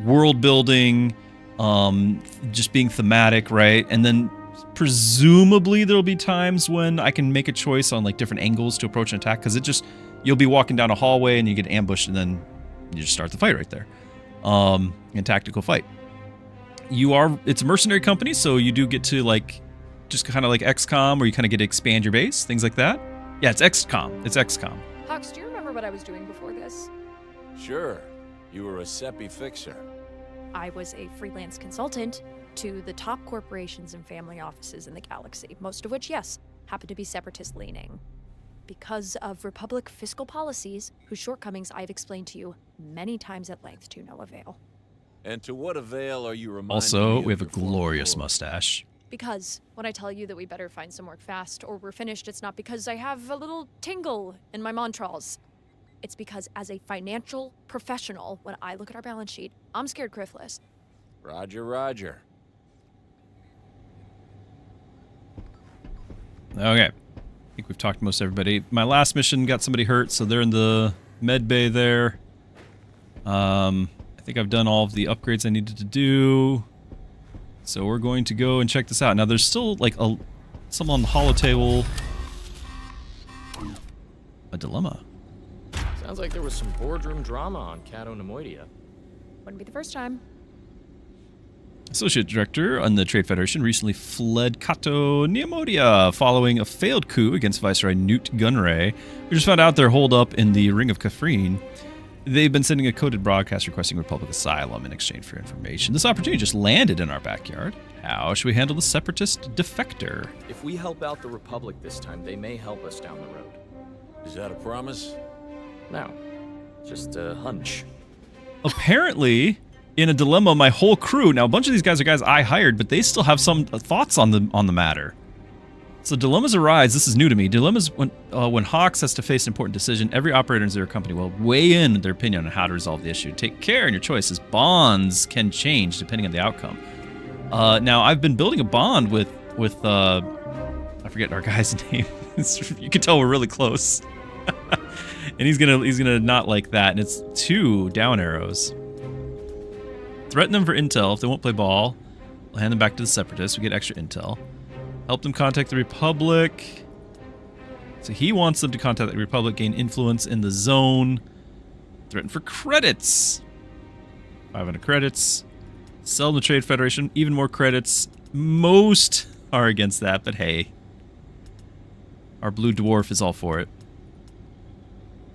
world building, just being thematic, right? And then presumably there'll be times when I can make a choice on like different angles to approach an attack, because you'll be walking down a hallway and you get ambushed, and then You just start the fight right there. In tactical fight. It's a mercenary company, so you do get to like, just kind of like XCOM, where you kind of get to expand your base, things like that. Yeah, it's XCOM. It's XCOM. Hux, do you remember what I was doing before this? Sure. You were a Seppi fixer. I was a freelance consultant to the top corporations and family offices in the galaxy, most of which, yes, happen to be separatist-leaning. Because of Republic fiscal policies, whose shortcomings I've explained to you many times at length to no avail. And to what avail are you reminding Also, me we of have a your former glorious glory? mustache. Because when I tell you that we better find some work fast or we're finished, it's not because I have a little tingle in my montrals. It's because as a financial professional, when I look at our balance sheet, I'm scared criffless. Roger, roger. Okay. I think we've talked to most everybody. My last mission got somebody hurt, so they're in the med bay there. I think I've done all of the upgrades I needed to do. So we're going to go and check this out. Now there's still like something on the holotable. A dilemma. Sounds like there was some boardroom drama on Cato Nemoidia. Wouldn't be the first time. Associate Director on the Trade Federation recently fled Cato Nemoidia following a failed coup against Viceroy Newt Gunray. We just found out they're holed up in the Ring of Kafrene. They've been sending a coded broadcast requesting Republic asylum in exchange for information. This opportunity just landed in our backyard. How should we handle the separatist defector? If we help out the Republic this time, they may help us down the road. Is that a promise? No, just a hunch. Apparently, in a dilemma, my whole crew, now a bunch of these guys are guys I hired, but they still have some thoughts on the matter. So dilemmas arise. This is new to me. Dilemmas when Hawks has to face an important decision. Every operator in Zero Company will weigh in their opinion on how to resolve the issue. Take care in your choices. Bonds can change depending on the outcome. Now I've been building a bond with I forget our guy's name. You can tell we're really close, and he's gonna not like that. And it's 2 down arrows. Threaten them for intel. If they won't play ball, we'll hand them back to the Separatists. We get extra intel. Help them contact the Republic. So he wants them to contact the Republic, gain influence in the zone. Threaten for credits. 500 credits. Sell them to Trade Federation, even more credits. Most are against that, but hey. Our blue dwarf is all for it.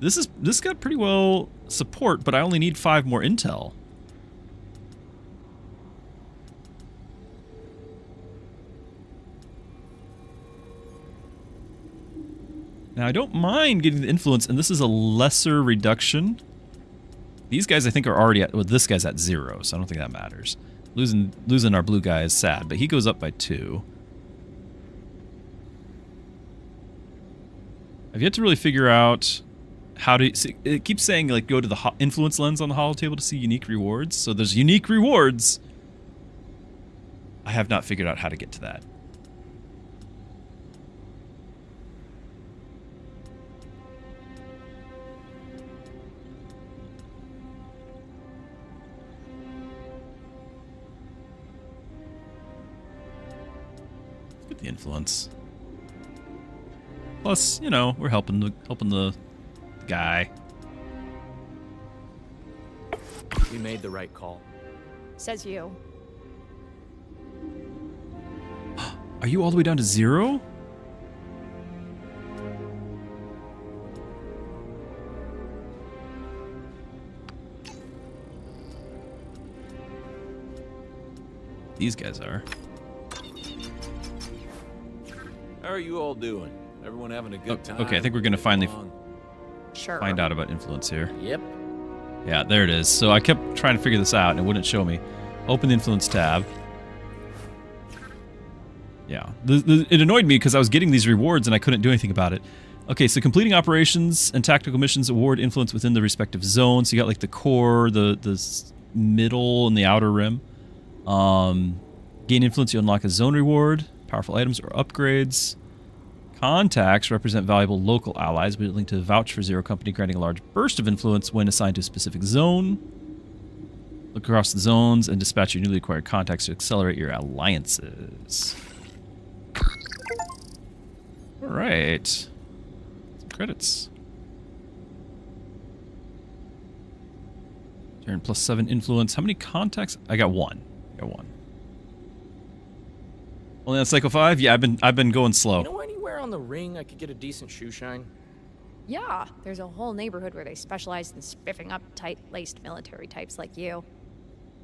This got pretty well support, but I only need 5 more intel. Now, I don't mind getting the influence, and this is a lesser reduction. These guys, I think, are already at... Well, this guy's at 0, so I don't think that matters. Losing our blue guy is sad, but he goes up by 2. I've yet to really figure out how to... See, it keeps saying, like, go to the influence lens on the holotable to see unique rewards. So there's unique rewards. I have not figured out how to get to that. The influence. Plus, you know, we're helping the guy. We made the right call. Says you. Are you all the way down to 0? These guys are. How are you all doing? Everyone having a good time? Okay, I think we're gonna finally Sure. find out about influence here. Yep. Yeah, there it is. So I kept trying to figure this out and it wouldn't show me. Open the influence tab. Yeah, it annoyed me because I was getting these rewards and I couldn't do anything about it. Okay, so completing operations and tactical missions award influence within the respective zones. So you got like the core, the middle, and the outer rim. Gain influence, you unlock a zone reward. Powerful items or upgrades. Contacts represent valuable local allies, willing to vouch for Zero Company, granting a large burst of influence when assigned to a specific zone. Look across the zones and dispatch your newly acquired contacts to accelerate your alliances. Alright. Some credits. Earn +7 influence. How many contacts? I got one. Only on Cycle 5? Yeah, I've been going slow. You know anywhere on the ring I could get a decent shoe shine? Yeah, there's a whole neighborhood where they specialize in spiffing up tight-laced military types like you.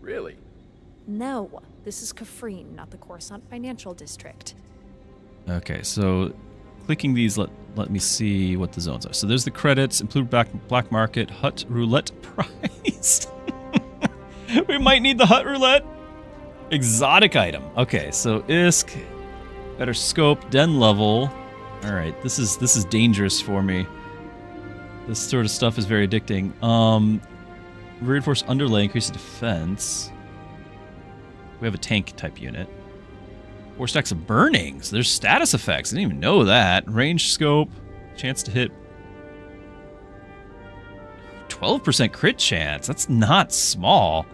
Really? No, this is Kafrine, not the Coruscant Financial District. Okay, so clicking these let me see what the zones are. So there's the credits, include black market, hut roulette prize. We might need the hut roulette. Exotic item. Okay, so ISK, better scope, den level. All right, this is dangerous for me. This sort of stuff is very addicting. Reinforced underlay, increase the defense. We have a tank type unit. 4 stacks of burnings. There's status effects. I didn't even know that. Range scope, chance to hit. 12% crit chance. That's not small.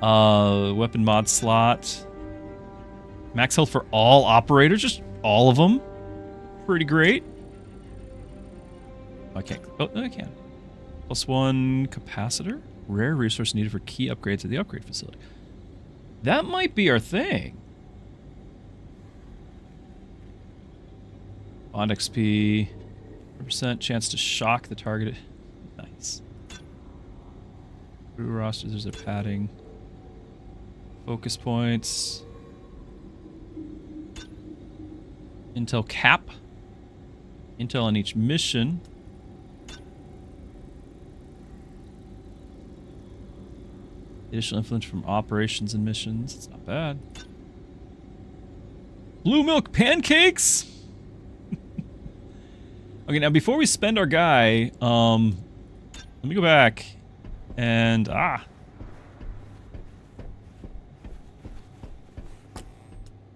Weapon mod slot. Max health for all operators, just all of them. Pretty great. I can't. Oh, no, I can. +1 capacitor. Rare resource needed for key upgrades at the upgrade facility. That might be our thing. Bond XP. 100% chance to shock the target. Nice. Crew rosters, there's their padding. Focus points. Intel cap. Intel on each mission. Additional influence from operations and missions. It's not bad. Blue milk pancakes? Okay, now before we spend our guy, let me go back and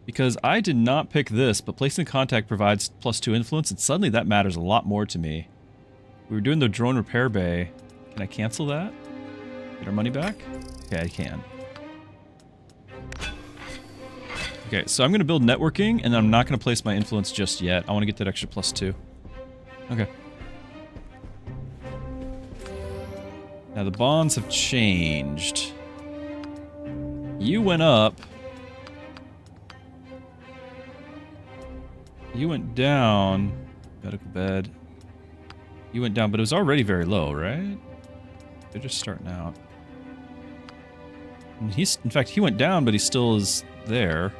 because I did not pick this, but placing contact provides +2 influence, and suddenly that matters a lot more to me. We were doing the drone repair bay. Can I cancel that? Get our money back? Okay, I can. Okay, so I'm going to build networking, and I'm not going to place my influence just yet. I want to get that extra +2. Okay. Now the bonds have changed. You went up. You went down. Medical bed. You went down, but it was already very low, right? They're just starting out. And in fact, he went down, but he still is there.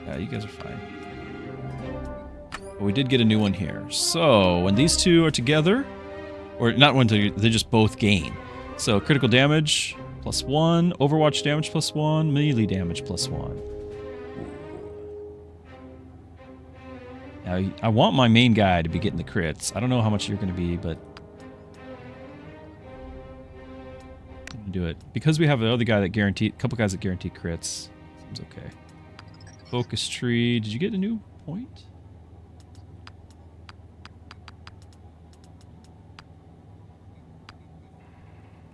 Yeah, you guys are fine. But we did get a new one here. So, when these two are together, or not when they just both gain. So, critical damage, +1, Overwatch damage +1, melee damage +1. Now, I want my main guy to be getting the crits. I don't know how much you're going to be, but I'm going to do it. Because we have the other guy that guaranteed, a couple guys that guarantee crits, seems okay. Focus tree, did you get a new point?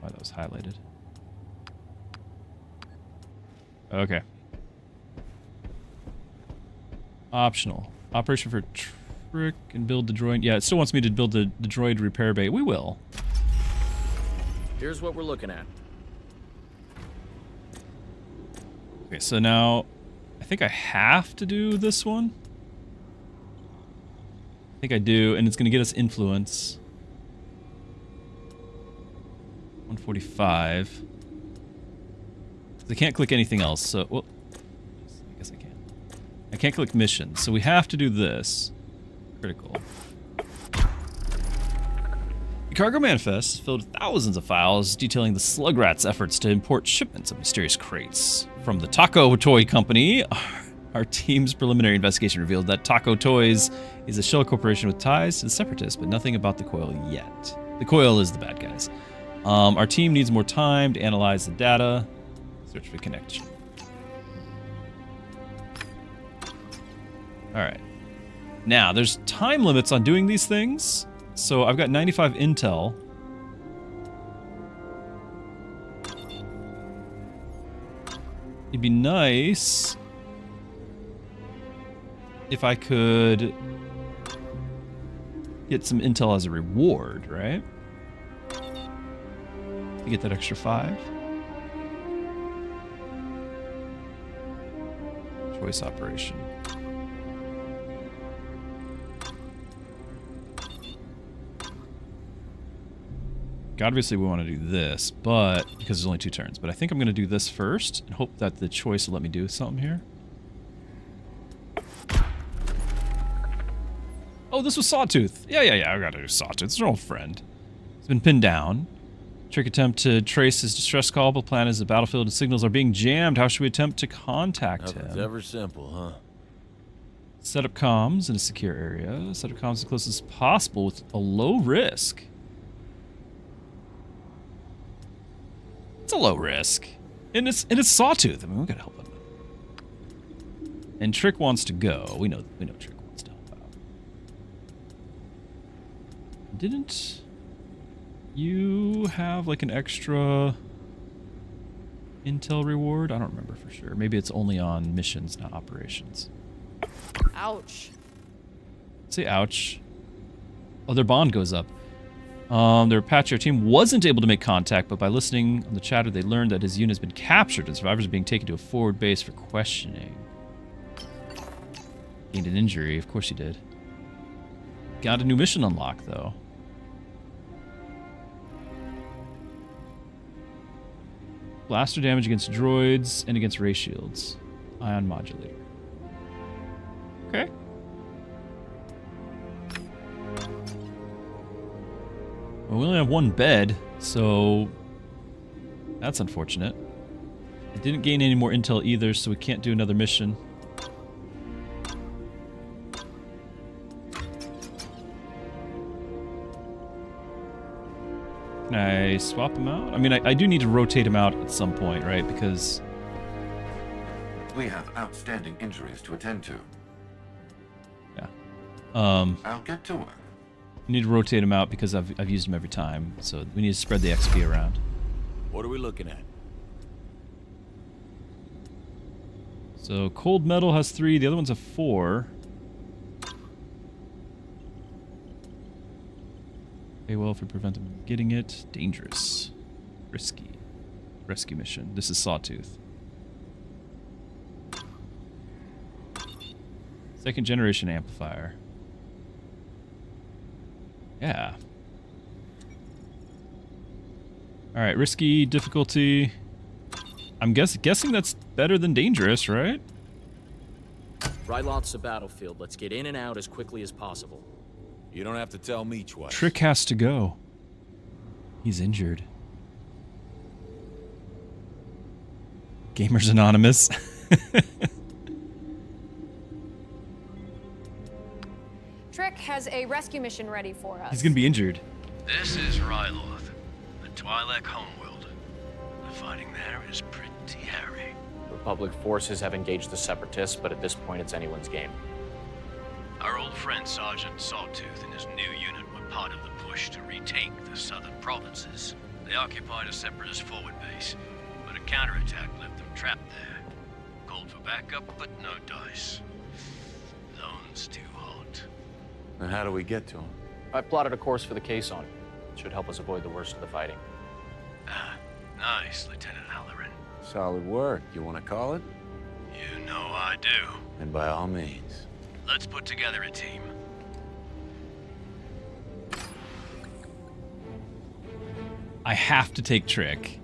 Why that was highlighted. Okay. Optional. Operation for trick and build the droid. Yeah, it still wants me to build the droid repair bay. We will. Here's what we're looking at. Okay, so now I think I have to do this one. I think I do, and it's going to get us influence. 145. I can't click anything else, so... Well, I guess I can. I can't click missions, so we have to do this. Critical. The cargo manifest is filled with thousands of files detailing the slug rat's efforts to import shipments of mysterious crates. From the Taco Toy Company, our team's preliminary investigation revealed that Taco Toys is a shell corporation with ties to the Separatists, but nothing about the Coil yet. The Coil is the bad guys. Our team needs more time to analyze the data. Search for connection. Alright. Now, there's time limits on doing these things. So I've got 95 intel. It'd be nice if I could get some intel as a reward, right? You get that extra 5. Choice operation. Obviously we want to do this, but because there's only 2 turns. But I think I'm going to do this first and hope that the choice will let me do something here. Oh, this was Sawtooth. Yeah, I gotta do Sawtooth. It's our old friend. He's been pinned down. Trick attempt to trace his distress call, but plan is the battlefield and signals are being jammed. How should we attempt to contact him? It's ever simple, huh? Set up comms in a secure area. Set up comms as close as possible with a low risk. It's a low risk. And it's Sawtooth. I mean, we gotta help him. And Trick wants to go. We know Trick wants to help out. Didn't you have like an extra intel reward? I don't remember for sure. Maybe it's only on missions, not operations. Ouch. Say ouch. Oh, their bond goes up. Their Apache team wasn't able to make contact, but by listening on the chatter, they learned that his unit has been captured and survivors are being taken to a forward base for questioning. Gained an injury. Of course you did. Got a new mission unlocked, though. Blaster damage against droids and against ray shields. Ion modulator. Okay. Well, we only have 1 bed, so that's unfortunate. It didn't gain any more intel either, so we can't do another mission. Can I swap him out? I mean, I do need to rotate him out at some point, right? Because we have outstanding injuries to attend to. Yeah. I'll get to work. We need to rotate him out because I've used him every time, so we need to spread the XP around. What are we looking at? So cold metal has 3, the other one's a 4. Okay, well, if we prevent them from getting it, dangerous, risky, rescue mission. This is Sawtooth. 2nd generation amplifier. Yeah. All right, risky difficulty. I'm guessing that's better than dangerous, right? Ryloth's a battlefield. Let's get in and out as quickly as possible. You don't have to tell me twice. Trick has to go. He's injured. Gamers Anonymous. Trick has a rescue mission ready for us. He's gonna be injured. This is Ryloth, the Twi'lek homeworld. The fighting there is pretty hairy. Republic forces have engaged the Separatists, but at this point it's anyone's game. Our old friend Sergeant Sawtooth and his new unit were part of the push to retake the southern provinces. They occupied a Separatist forward base, but a counterattack left them trapped there. Called for backup, but no dice. Zone's too hot. And how do we get to him? I plotted a course for the caisson. Should help us avoid the worst of the fighting. Ah, nice, Lieutenant Halloran. Solid work. You want to call it? You know I do. And by all means. Let's put together a team. I have to take Trick.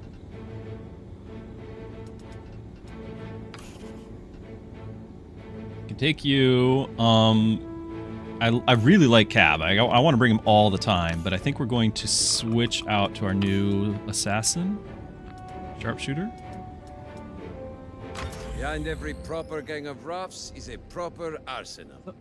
I can take you. I really like Cab. I want to bring him all the time, but I think we're going to switch out to our new assassin, sharpshooter. Behind every proper gang of roughs is a proper arsenal.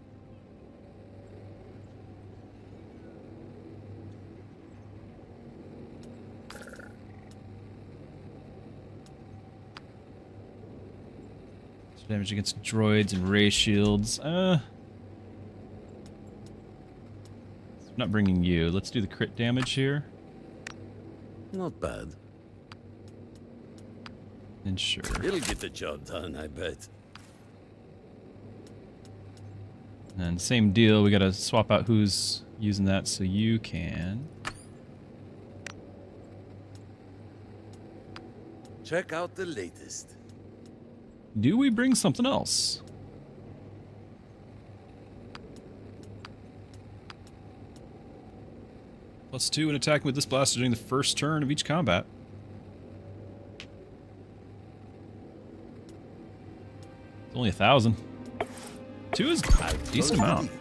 Damage against droids and ray shields. Not bringing you. Let's do the crit damage here. Not bad. And sure. It'll get the job done, I bet. And same deal. We gotta swap out who's using that so you can. Check out the latest. Do we bring something else? +2 in attacking with this blaster during the first turn of each combat. It's only 1,000. 2 is a decent amount.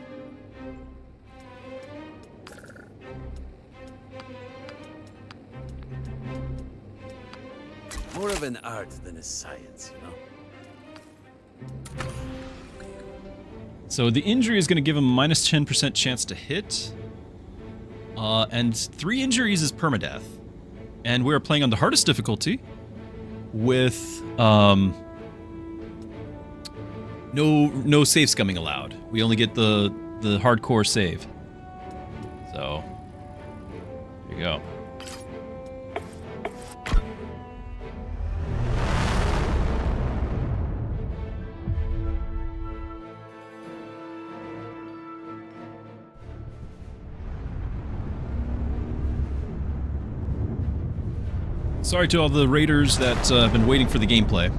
More of an art than a science, you know? So the injury is going to give him a -10% chance to hit. And 3 injuries is permadeath. And we're playing on the hardest difficulty with no save scumming allowed. We only get the hardcore save. So there you go. Sorry to all the raiders that have been waiting for the gameplay.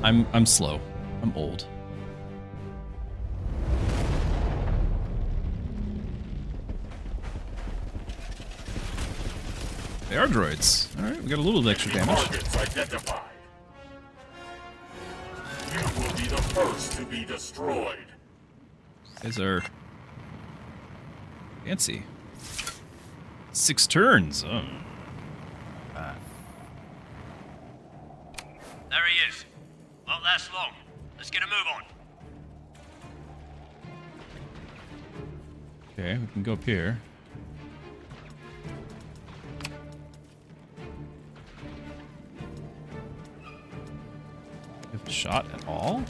I'm slow. I'm old. They are droids. All right, we got a little extra damage. Targets identified. You will be the first to be destroyed. These are fancy. 6 turns. Oh. There he is. Won't last long. Let's get a move on. Okay, we can go up here. Have a shot at all?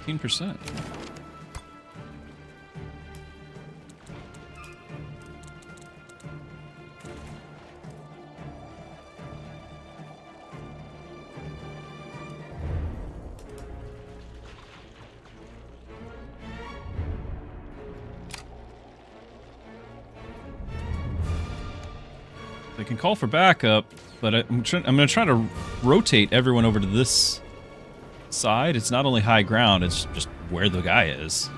15%. They can call for backup, but I'm going to try to rotate everyone over to this side. It's not only high ground, it's just where the guy is.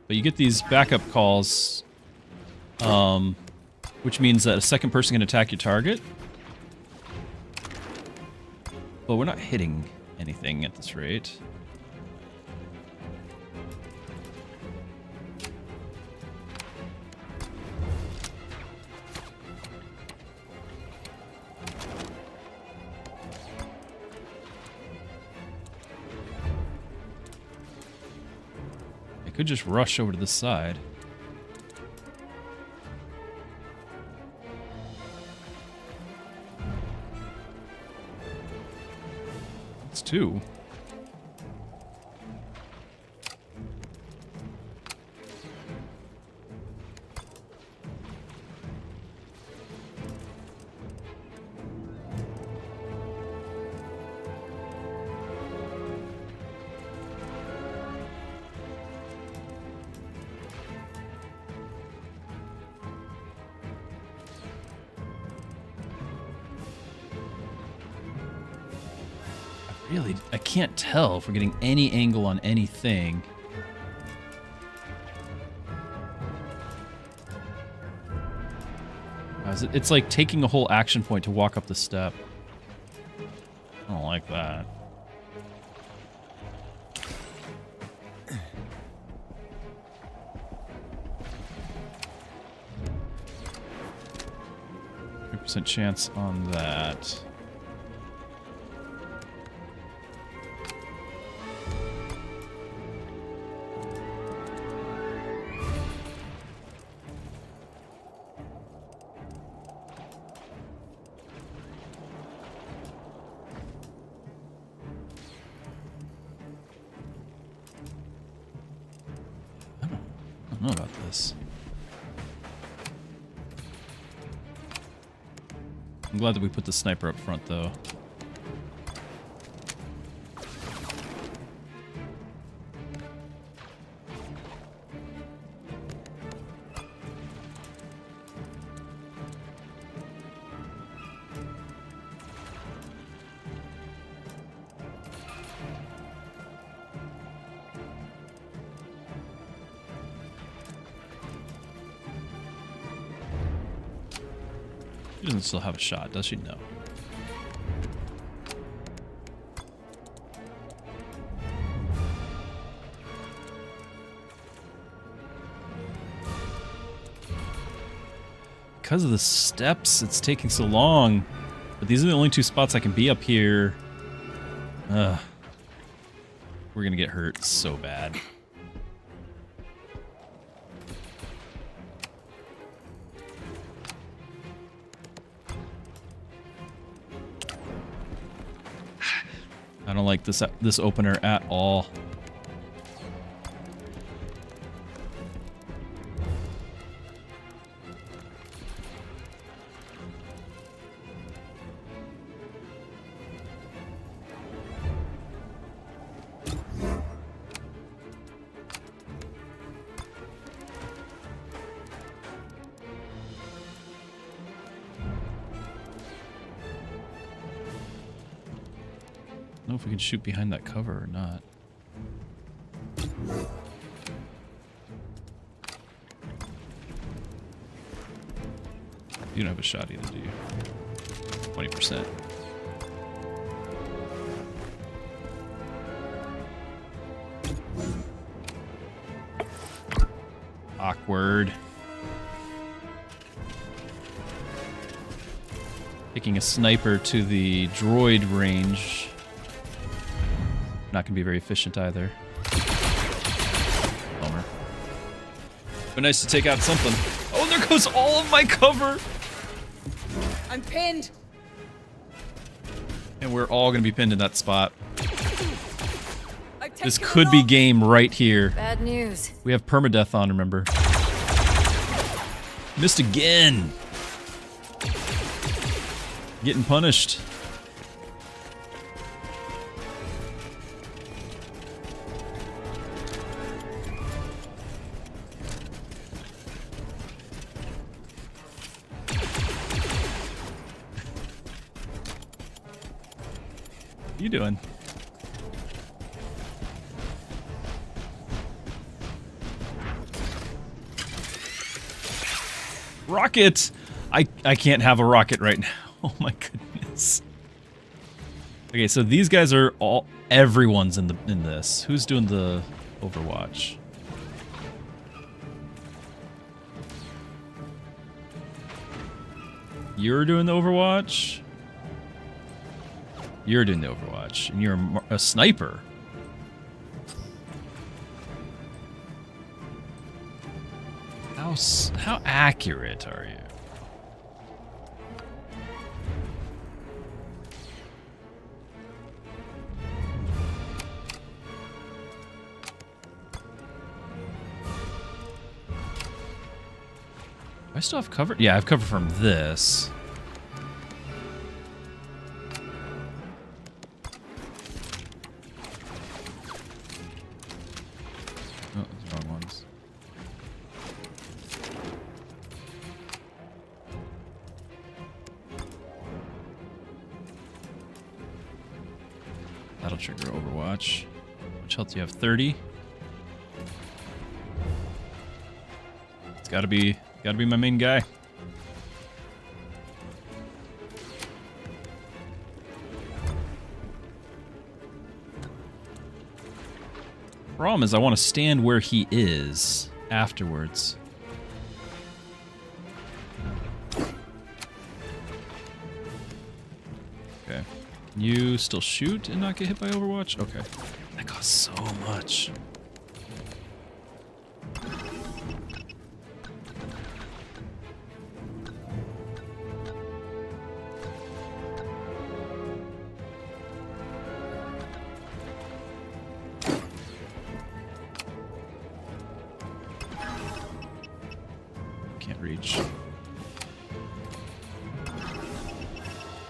But you get these backup calls, which means that a second person can attack your target. But we're not hitting anything at this rate. Could just rush over to this side. It's 2. Really, I can't tell if we're getting any angle on anything. It's like taking a whole action point to walk up the step. I don't like that. % chance on that. I don't know about this. I'm glad that we put the sniper up front, though. She doesn't still have a shot, does she? No. Because of the steps, it's taking so long. But these are the only 2 spots I can be up here. We're gonna get hurt so bad. I don't like this opener at all. I don't know if we can shoot behind that cover or not. You don't have a shot either, do you? 20%. Awkward. Taking a sniper to the droid range. Not gonna be very efficient either. Bummer. But nice to take out something. Oh, there goes all of my cover! I'm pinned! And we're all gonna be pinned in that spot. This could be game right here. Bad news. We have permadeath on, remember. Missed again! Getting punished. What are you doing? Rocket! I can't have a rocket right now. Oh my goodness. Okay, so these guys are everyone's in this. Who's doing the Overwatch? You're doing the Overwatch? You're doing the Overwatch, and you're a sniper. How accurate are you? I still have cover? Yeah, I have cover from this. Oh, those wrong ones. That'll trigger Overwatch. Which health do you have? 30? It's gotta be my main guy. Problem is I want to stand where he is afterwards. Okay. You still shoot and not get hit by Overwatch? Okay. That costs so much. Reach.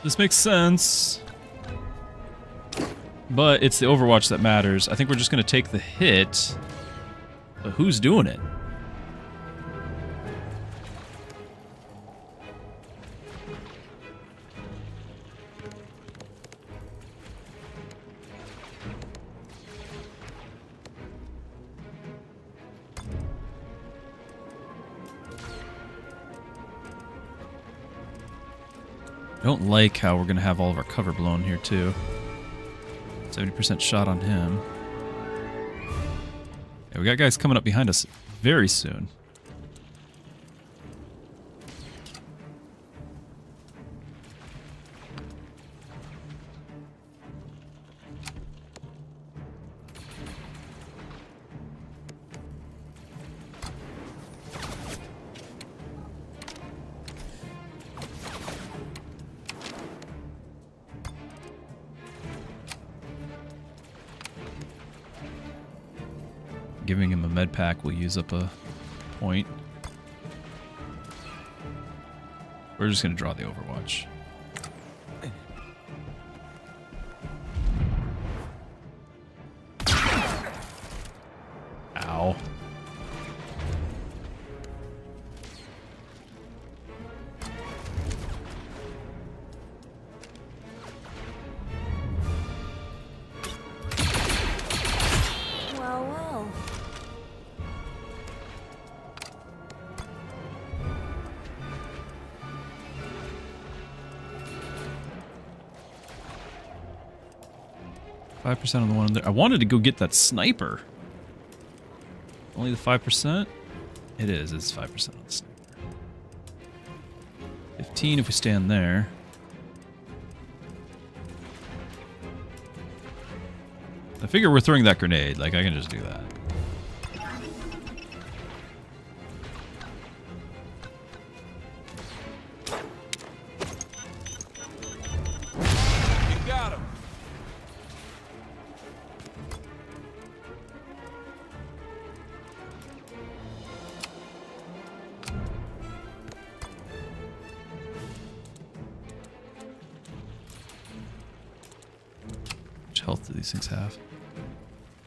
This makes sense. But it's the Overwatch that matters. I think we're just going to take the hit. But who's doing it? I don't like how we're going to have all of our cover blown here, too. 70% shot on him. Yeah, we got guys coming up behind us very soon. Giving him a med pack will use up a point. We're just going to draw the Overwatch. Ow. Well, well. 5% on the one there. I wanted to go get that sniper. Only the 5%? It is. It's 5% on the sniper. 15 if we stand there. I figure we're throwing that grenade. Like, I can just do that. You got him. How much health do these things have?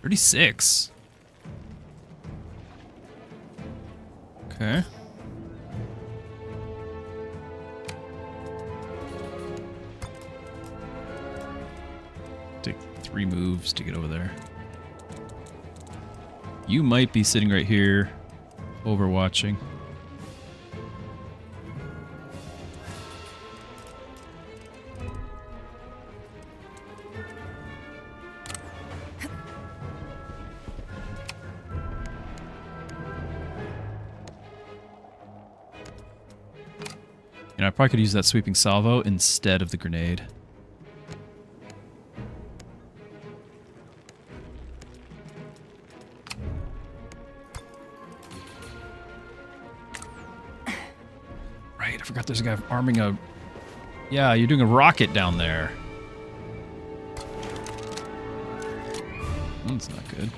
36. Okay. Take 3 moves to get over there. You might be sitting right here, overwatching. And I probably could use that sweeping salvo instead of the grenade. Right, I forgot there's a guy arming a... Yeah, you're doing a rocket down there. That's not good.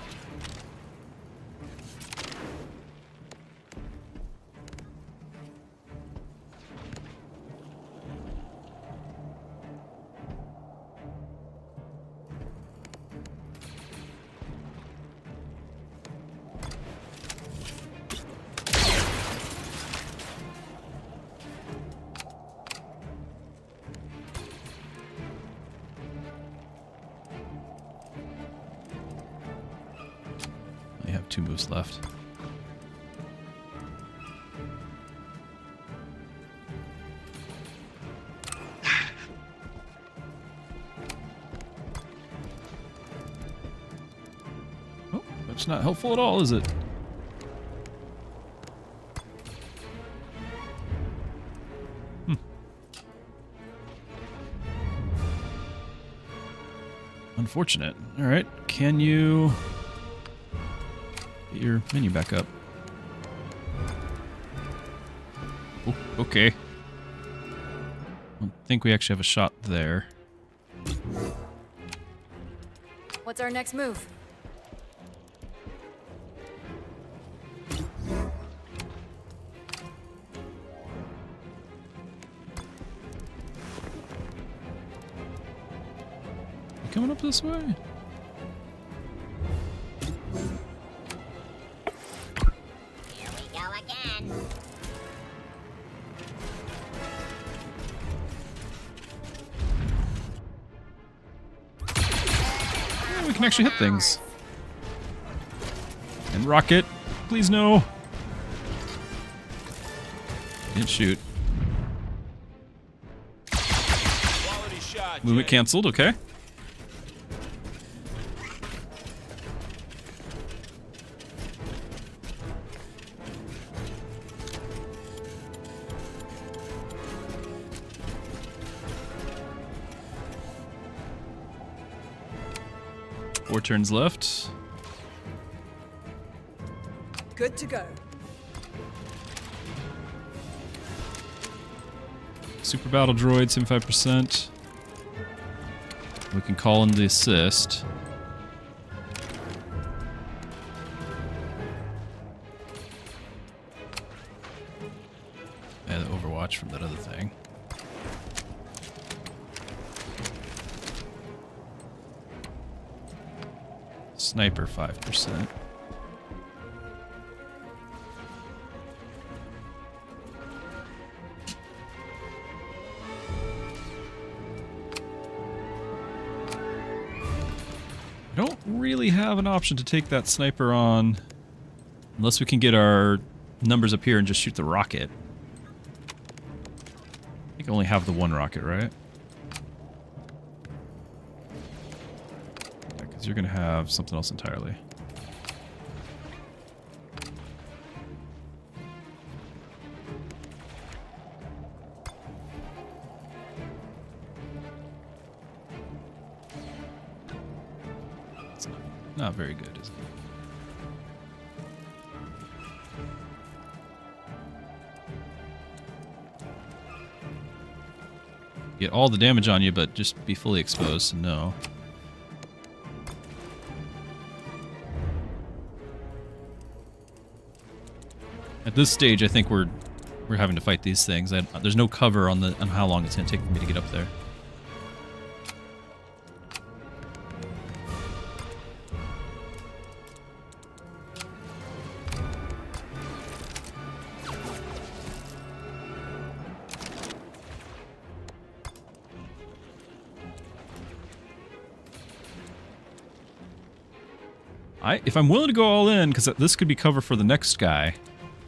I have 2 moves left. Oh, that's not helpful at all, is it? Unfortunate. All right, can you get your menu back up? Oh, okay. I don't think we actually have a shot there. What's our next move? Coming up this way. Here we go again. Oh, we can actually hit things. And rocket. Please no. Didn't shoot. Movement canceled, okay. Four turns left. Good to go. Super battle droid, 75%. We can call in the assist. And the overwatch from that other thing. Sniper 5%. I don't really have an option to take that sniper on unless we can get our numbers up here and just shoot the rocket. I think I only have the one rocket, right? Yeah, because you're going to have something else entirely. Not very good, is it? Get all the damage on you, but just be fully exposed, so no. At this stage, I think we're having to fight these things. There's no cover on how long it's going to take for me to get up there. If I'm willing to go all in, because this could be cover for the next guy,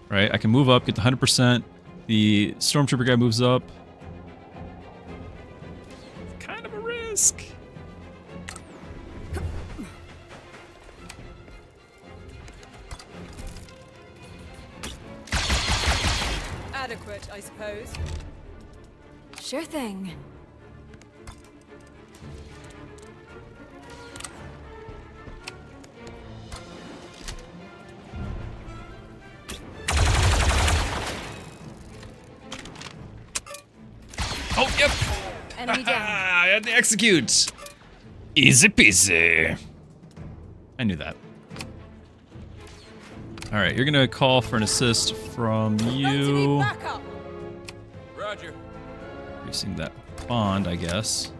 right? I can move up, get the 100%. The Stormtrooper guy moves up. It's kind of a risk. Adequate, I suppose. Sure thing. Oh, yep. Enemy down. I had to execute. Easy peasy. I knew that. All right, you're gonna call for an assist from you. Roger. Increasing that bond, I guess.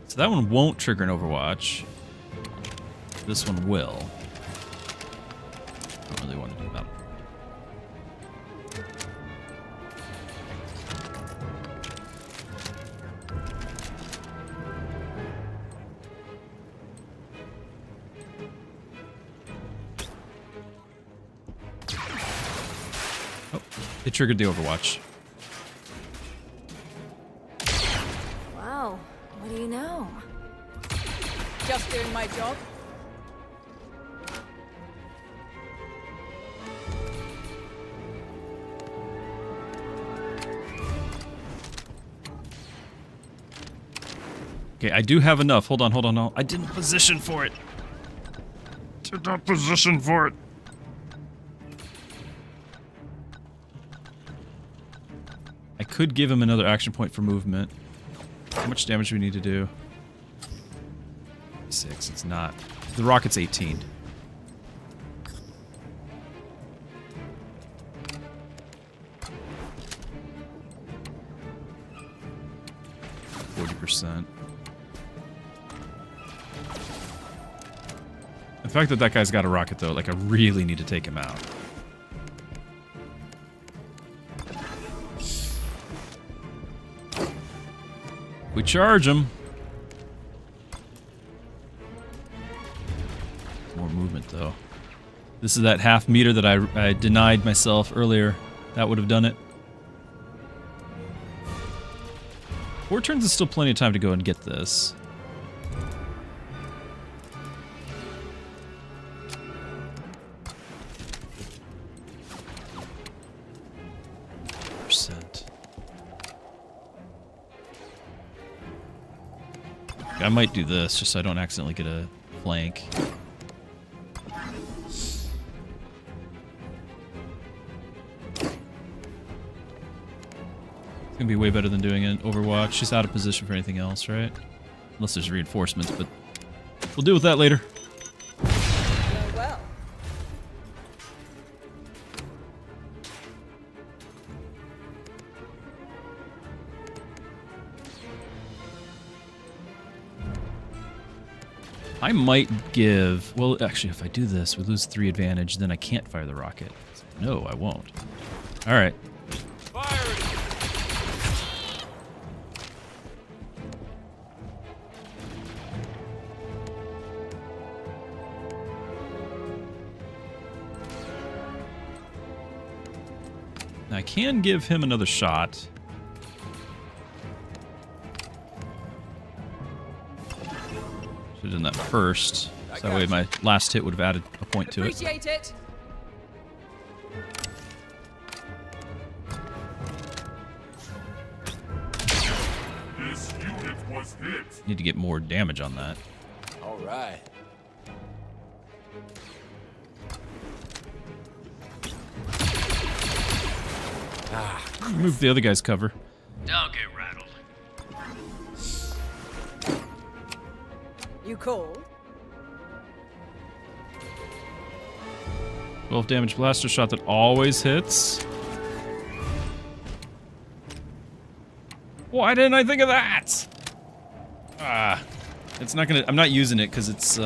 So that one won't trigger an Overwatch. This one will. I don't really want to do that. It triggered the Overwatch. Wow, what do you know? Just doing my job. Okay, I do have enough. Hold on, hold on. No, I didn't position for it. Did not position for it. I could give him another action point for movement. How much damage do we need to do? 6. It's not. The rocket's 18. %. The fact that that guy's got a rocket, though, like, I really need to take him out. We charge him. More movement, though. This is that half meter that I denied myself earlier. That would have done it. 4 turns is still plenty of time to go and get this. I might do this just so I don't accidentally get a flank. It's gonna be way better than doing an Overwatch. She's out of position for anything else, right? Unless there's reinforcements, but we'll deal with that later. Well. I might give... Well, actually, if I do this, we lose 3 advantage, then I can't fire the rocket. No, I won't. Alright. I can give him another shot. Should have done that first. So that way my last hit would have added a point to it. Appreciate it. This unit was hit. Need to get more damage on that. All right. Move the other guy's cover. Don't get rattled. You called? 12 damage blaster shot that always hits. Why didn't I think of that? It's not gonna. I'm not using it because it's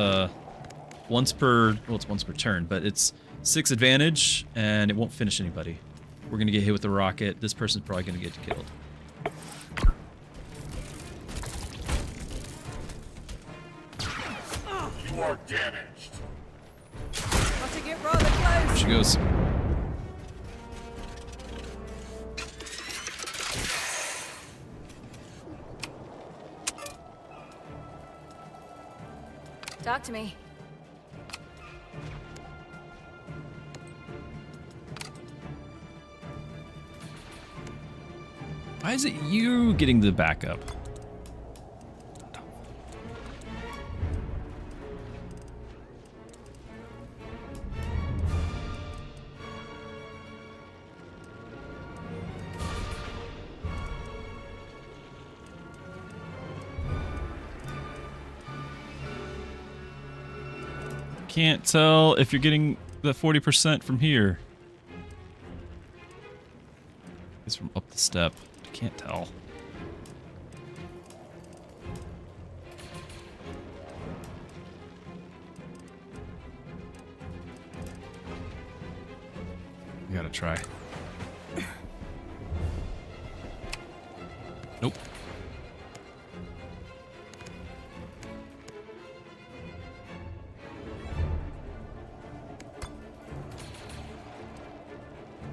once per. Well, it's once per turn, but it's 6 advantage and it won't finish anybody. We're gonna get hit with the rocket. This person's probably gonna get killed. You are damaged. Got to get rather close. There she goes. Talk to me. Why is it you getting the backup? Can't tell if you're getting the 40% from here. It's from up the step. Can't tell. We gotta try. Nope.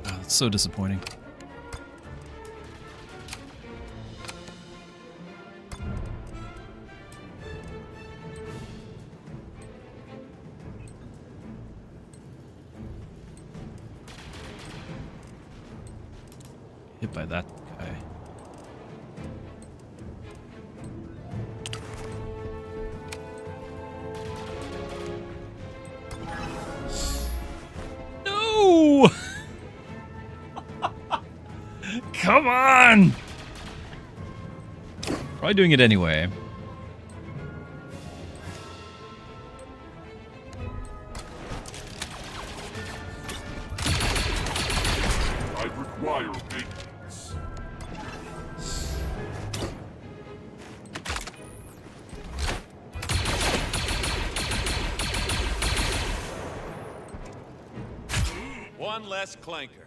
Oh, that's so disappointing. Hit by that guy. No! Come on! Probably doing it anyway. I require maintenance. One less clanker.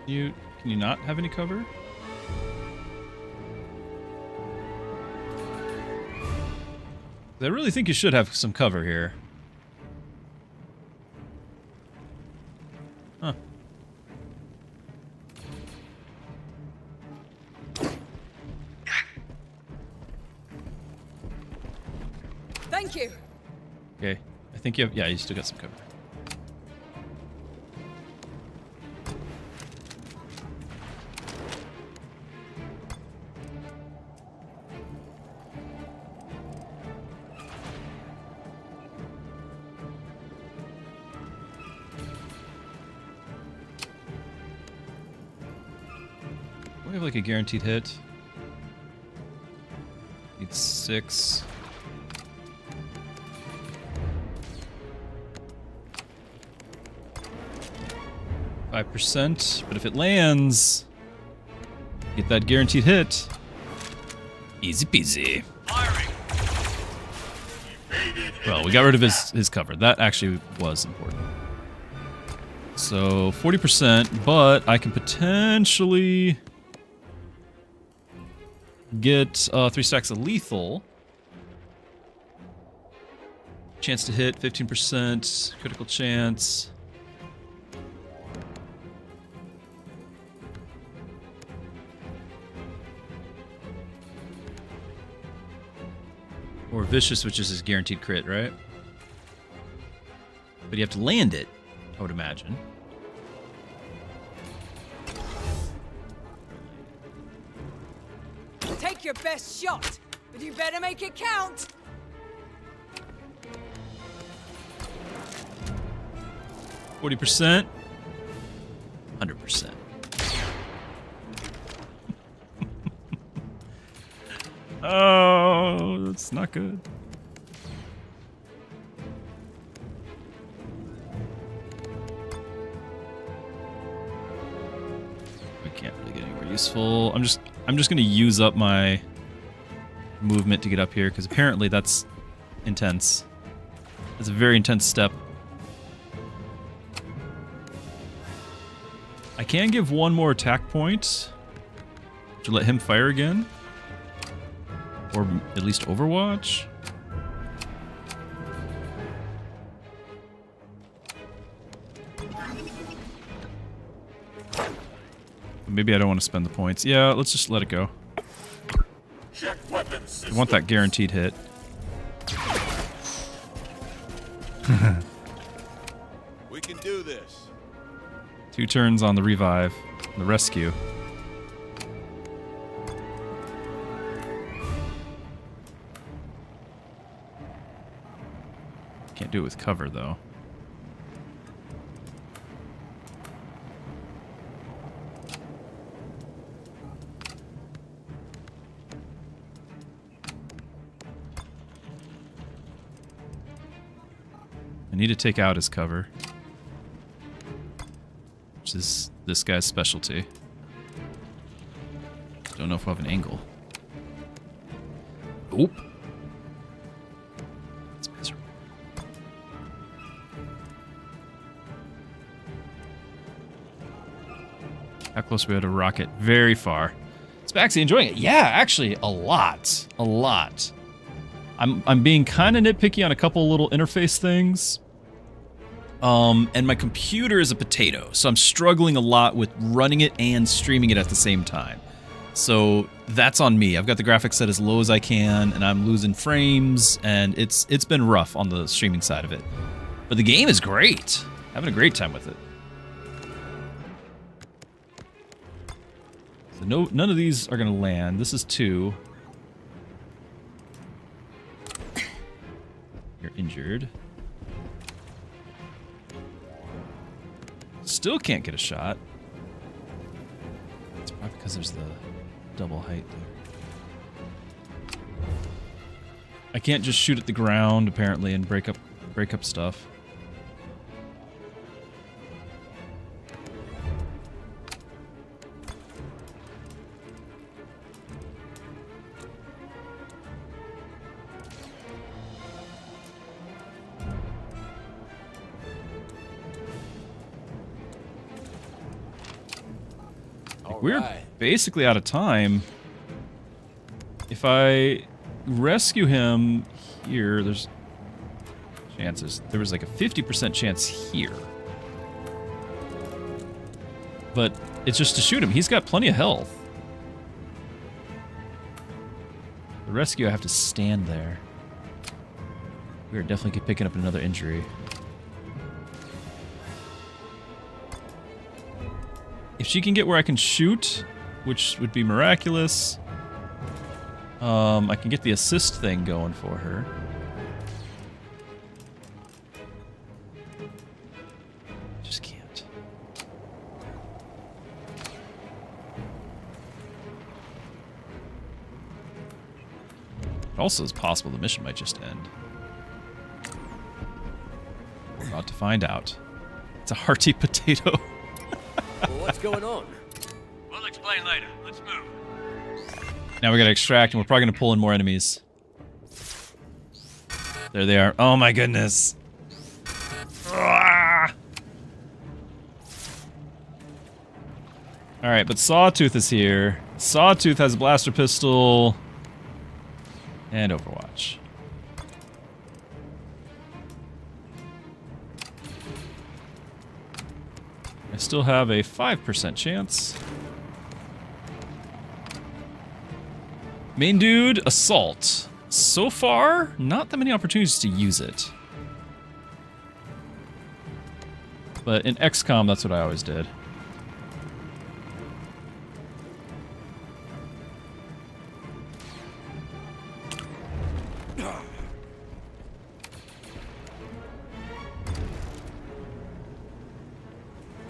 Can you not have any cover? I really think you should have some cover here. Thank you. Okay, I think you have, yeah, you still got some cover. We have like a guaranteed hit. Need 6. %, but if it lands, get that guaranteed hit. Easy peasy. Well, we got rid of his cover. That actually was important. So 40%, but I can potentially get 3 stacks of lethal. Chance to hit, 15%, critical chance. Or vicious, which is his guaranteed crit, right? But you have to land it, I would imagine. Take your best shot, but you better make it count. %, 100%. Oh, that's not good. We can't really get anywhere useful. I'm just gonna use up my movement to get up here because apparently that's intense. It's a very intense step. I can give 1 more attack point to let him fire again. Or at least Overwatch. Maybe I don't want to spend the points. Yeah, let's just let it go. Check weapon system. I want that guaranteed hit. We can do this. 2 turns on the revive, the rescue. Can't do it with cover, though. I need to take out his cover, which is this guy's specialty. Don't know if we'll have an angle. Oop. How close are we to rocket? Very far. Is Baxi enjoying it? Yeah, actually, a lot. A lot. I'm being kind of nitpicky on a couple little interface things. And my computer is a potato, so I'm struggling a lot with running it and streaming it at the same time. So that's on me. I've got the graphics set as low as I can, and I'm losing frames, and it's been rough on the streaming side of it. But the game is great. Having a great time with it. So none of these are going to land. This is 2. You're injured. Still can't get a shot. It's probably because there's the double height there. I can't just shoot at the ground, apparently, and break up stuff. We're basically out of time. If I rescue him here, there's chances. There was like a 50% chance here. But it's just to shoot him. He's got plenty of health. The rescue, I have to stand there. We are definitely picking up another injury. If she can get where I can shoot, which would be miraculous, I can get the assist thing going for her. Just can't. It also is possible the mission might just end. We're about to find out. It's a hearty potato. Well, what's going on? We'll explain later. Let's move. Now we gotta extract, and we're probably gonna pull in more enemies. There they are. Oh my goodness. Ah! Alright, but Sawtooth is here. Sawtooth has a blaster pistol and Overwatch. I still have a 5% chance. Main dude, assault. So far, not that many opportunities to use it. But in XCOM, that's what I always did.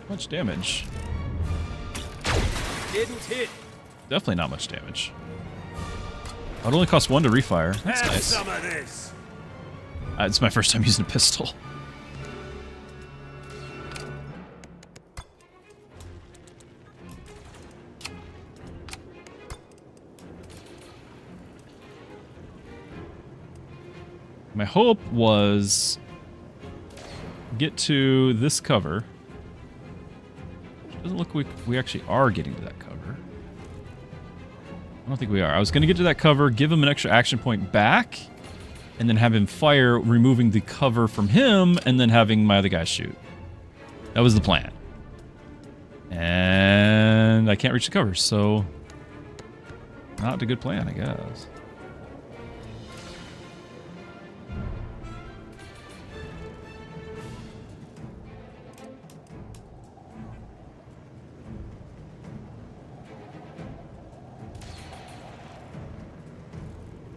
Much damage. Didn't hit. Definitely not much damage. It only costs 1 to refire. That's Have nice. some of this. It's my first time using a pistol. My hope was get to this cover. Which doesn't look like we actually are getting to that cover. I don't think we are. I was going to get to that cover, give him an extra action point back, and then have him fire, removing the cover from him, and then having my other guy shoot. That was the plan. And I can't reach the cover, so not a good plan, I guess.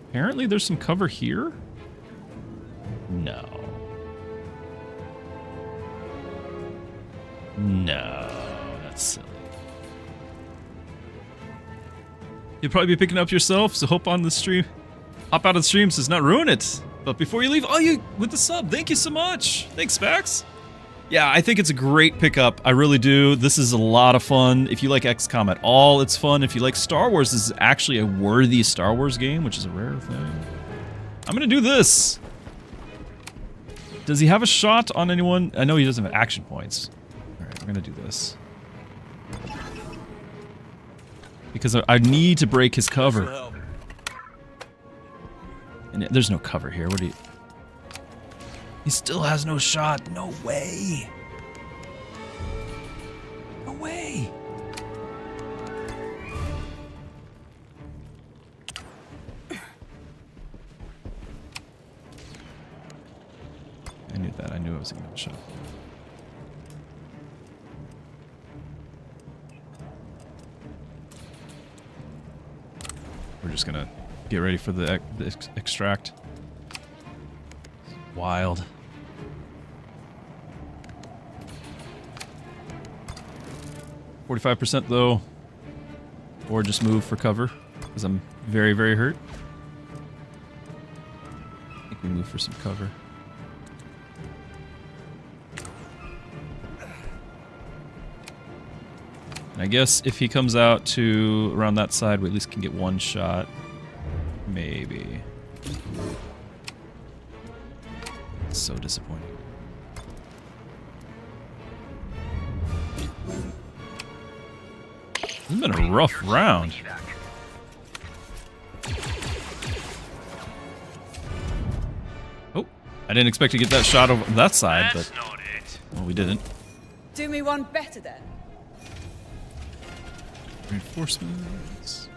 Apparently there's some cover here? No. No, that's silly. You'll probably be picking up yourself, so hop on the stream. Hop out of the stream so it's not ruin it. But before you leave, oh, you with the sub. Thank you so much. Thanks, Spax. Yeah, I think it's a great pickup. I really do. This is a lot of fun. If you like XCOM at all, it's fun. If you like Star Wars, this is actually a worthy Star Wars game, which is a rare thing. I'm gonna do this. Does he have a shot on anyone? I know he doesn't have action points. Alright, we're gonna do this. Because I need to break his cover. And there's no cover here. What do you... He still has no shot. No way. No way. I knew that. I knew I was going to have a shot. We're just going to get ready for the extract. Wild. %, though, or just move for cover, because I'm very, very hurt. I think we move for some cover. And I guess if he comes out to around that side, we at least can get one shot. Maybe. So disappointing. This has been a rough round. Oh, I didn't expect to get that shot over that side, but well, we didn't. Do me one better then. Reinforcements.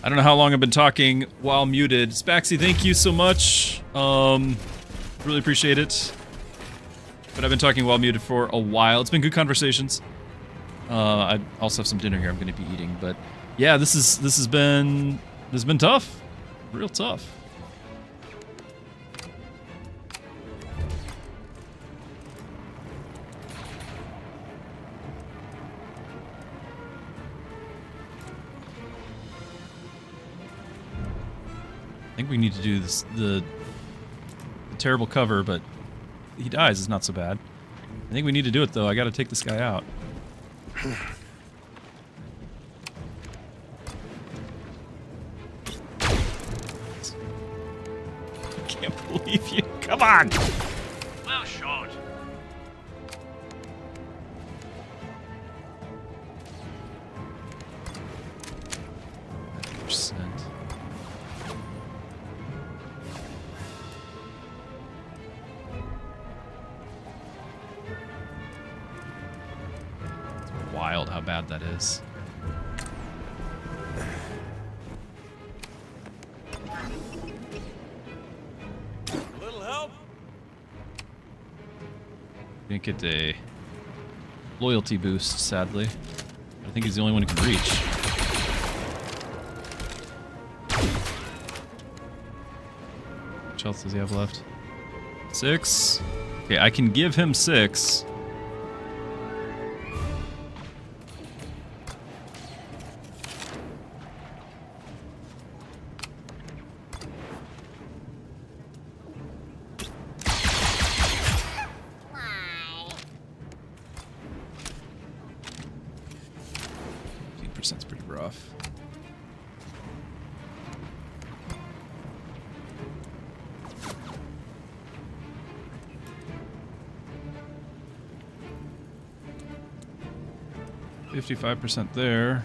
I don't know how long I've been talking while muted. Spaxy, thank you so much. Really appreciate it. But I've been talking while muted for a while. It's been good conversations. I also have some dinner here I'm going to be eating, but yeah, this has been tough. Real tough. I think we need to do this, the terrible cover, but he dies is not so bad. I think we need to do it though. I gotta take this guy out. I can't believe you. Come on! Well shot. %. Wild how bad that is. A little help? Didn't get a loyalty boost, sadly. I think he's the only one who can reach. How much health does he have left? 6. Okay, I can give him 6. It's pretty rough. $55% there.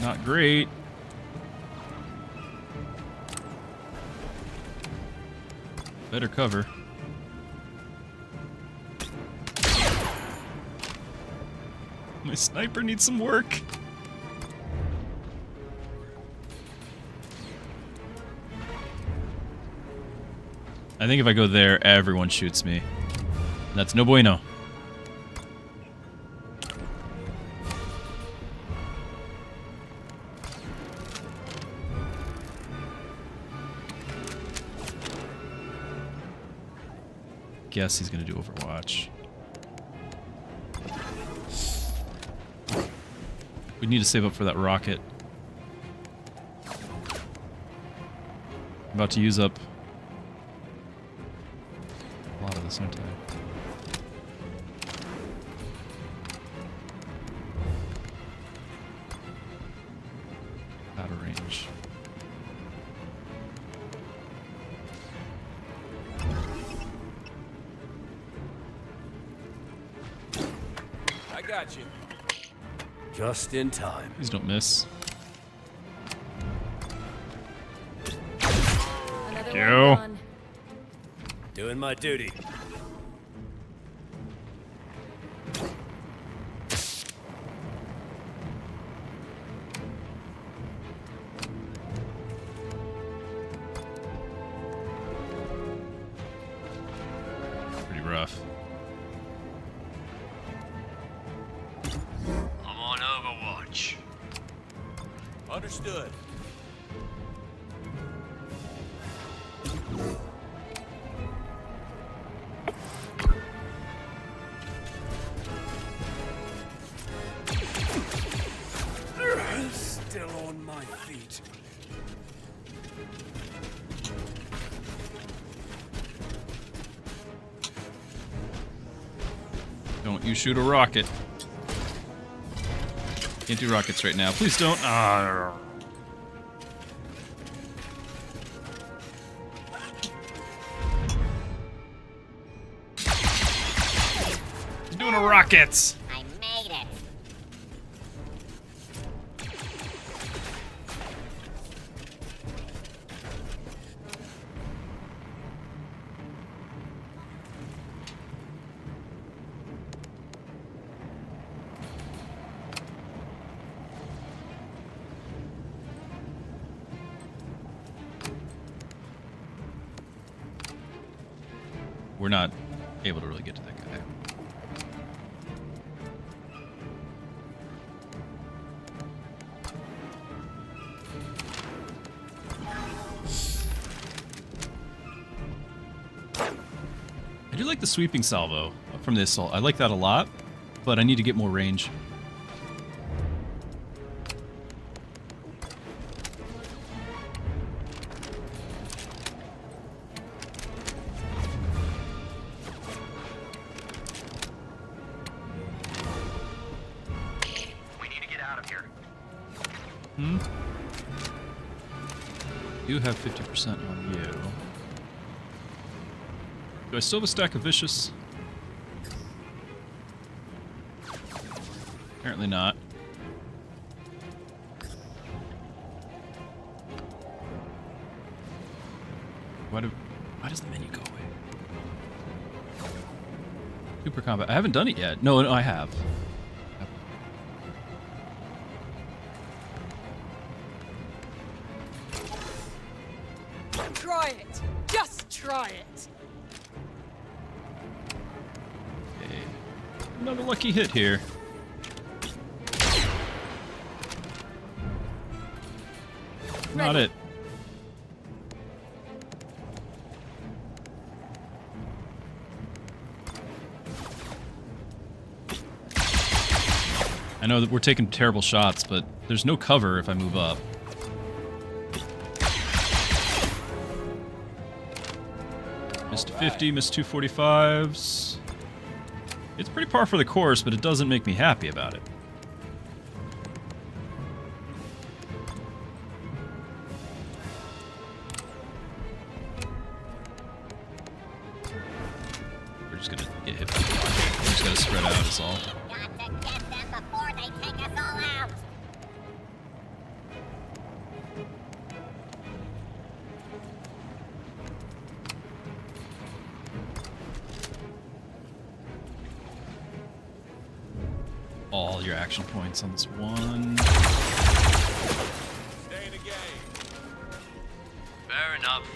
Not great. Better cover. My sniper needs some work. I think if I go there, everyone shoots me. That's no bueno. Guess he's gonna do Overwatch. We need to save up for that rocket. I'm about to use up a lot of this, aren't I? Out of range. I got you. Just in time. Please don't miss. Thank you. Doing my duty. Pretty rough. I'm on Overwatch. Understood. Still on my feet. Don't you shoot a rocket. Can't do rockets right now. Please don't. Ah. He's doing a rockets. I made it. we're not able to really get to that guy. I do like the sweeping salvo from the assault. I like that a lot, but I need to get more range. We need to get out of here. You have 50% on you. Do I still have a stack of vicious? Apparently not. Why does the menu go away? Super combat. I haven't done it yet. No, I have. Try it. Just try it. Okay. Another lucky hit here. Not it. I know that we're taking terrible shots, but there's no cover if I move up. Missed 50, missed 245s. It's pretty par for the course, but it doesn't make me happy about it. We're just gonna get hit by the block. We just gotta spread out is all. Before they take us all out. All your action points on this one. Stay in the game. Fair enough.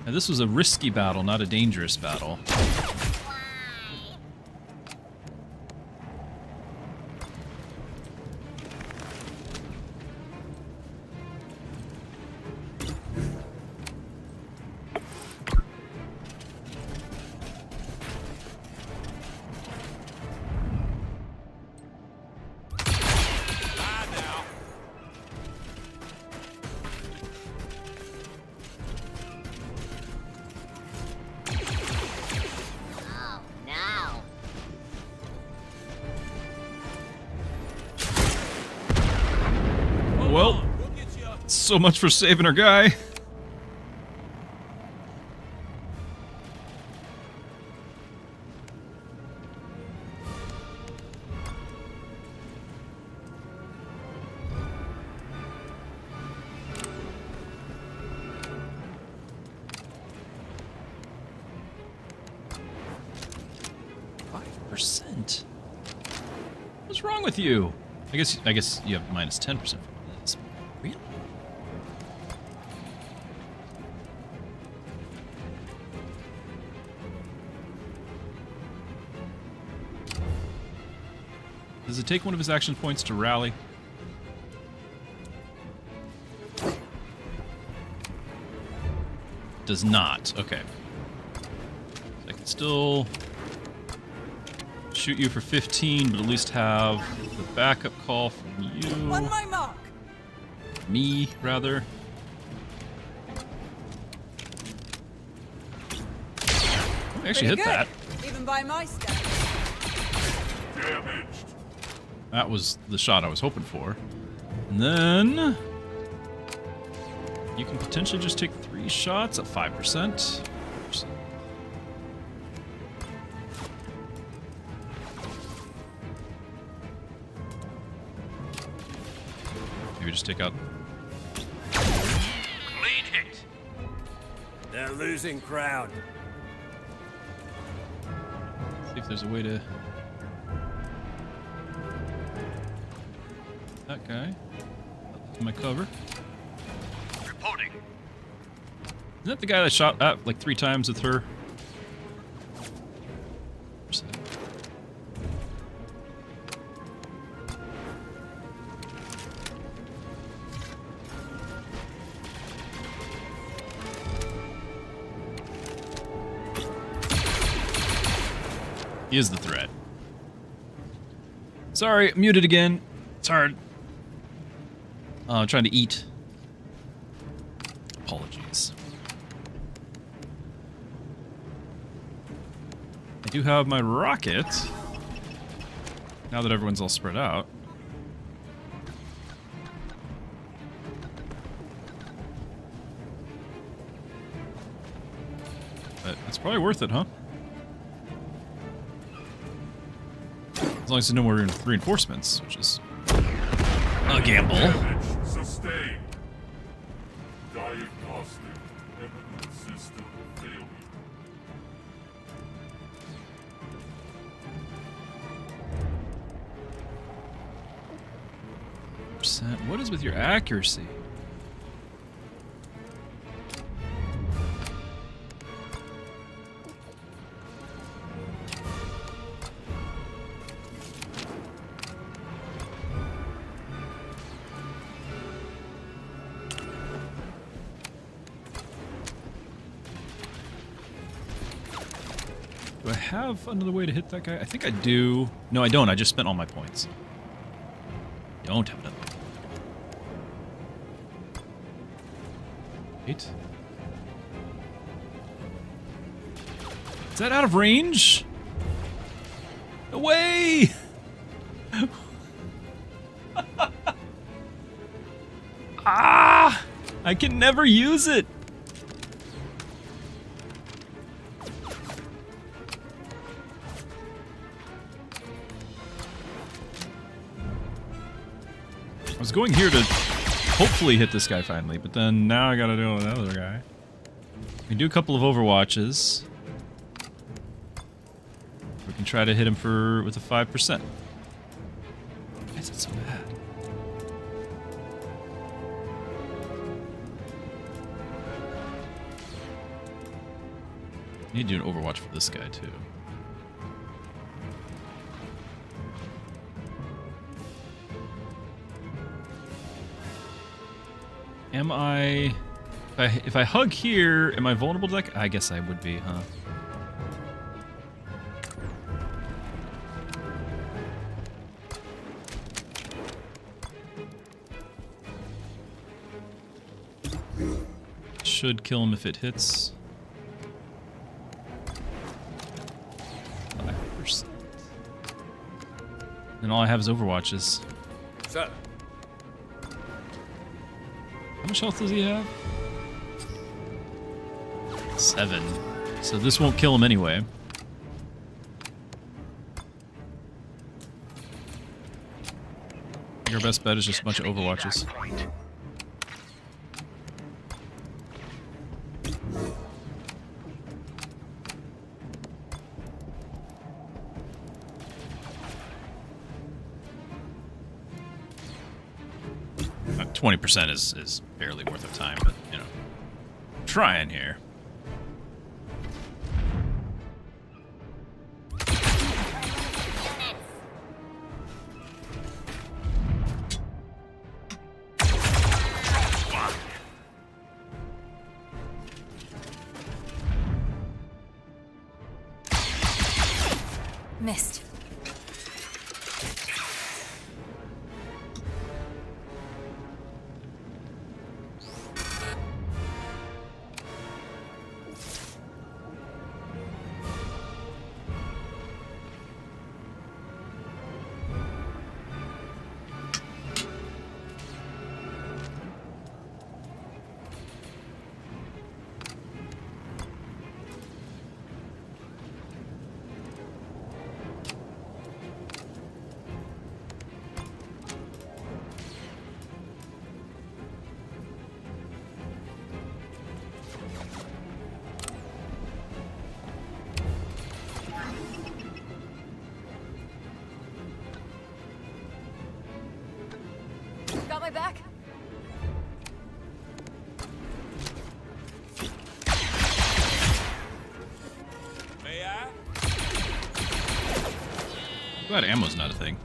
Now, this was a risky battle, not a dangerous battle. Well, so much for saving our guy. %. What's wrong with you? I guess you have minus 10% from this. Really? Does it take one of his action points to rally? Does not. Okay. I can still shoot you for 15, but at least have the backup call from you. On my mark. Me, rather. Oh, I actually hit that. Even by my standards. Damaged. That was the shot I was hoping for. And then you can potentially just take 3 shots at 5%. Maybe just take out. Clean hit. They're losing ground. there's a way to... That guy. In my cover. Reporting. Isn't that the guy that shot at like 3 times with her? He is the threat. Sorry, muted again. It's hard. I'm trying to eat. Apologies. I do have my rocket. Now that everyone's all spread out. But it's probably worth it, huh? As long as there's no more reinforcements, which is a gamble. Damage sustained. Diagnostic. Evidence system failure. What is with your accuracy? Do I have another way to hit that guy? I think I do. No, I don't. I just spent all my points. Don't have another. Wait. Is that out of range? No way! Ah! I can never use it! I was going here to hopefully hit this guy finally, but then now I gotta deal with that other guy. We can do a couple of overwatches. We can try to hit him with a 5%. Why is it so bad? I need to do an overwatch for this guy too. Am I... If I hug here, am I vulnerable to that? I guess I would be, huh? Should kill him if it hits. 5%. And all I have is overwatches. Sir. How much health does he have? 7. So this won't kill him anyway. Your best bet is just a bunch of overwatches. About 20% is barely worth of time, but you know, trying here. Missed. my back? May I? Glad ammo's not a thing.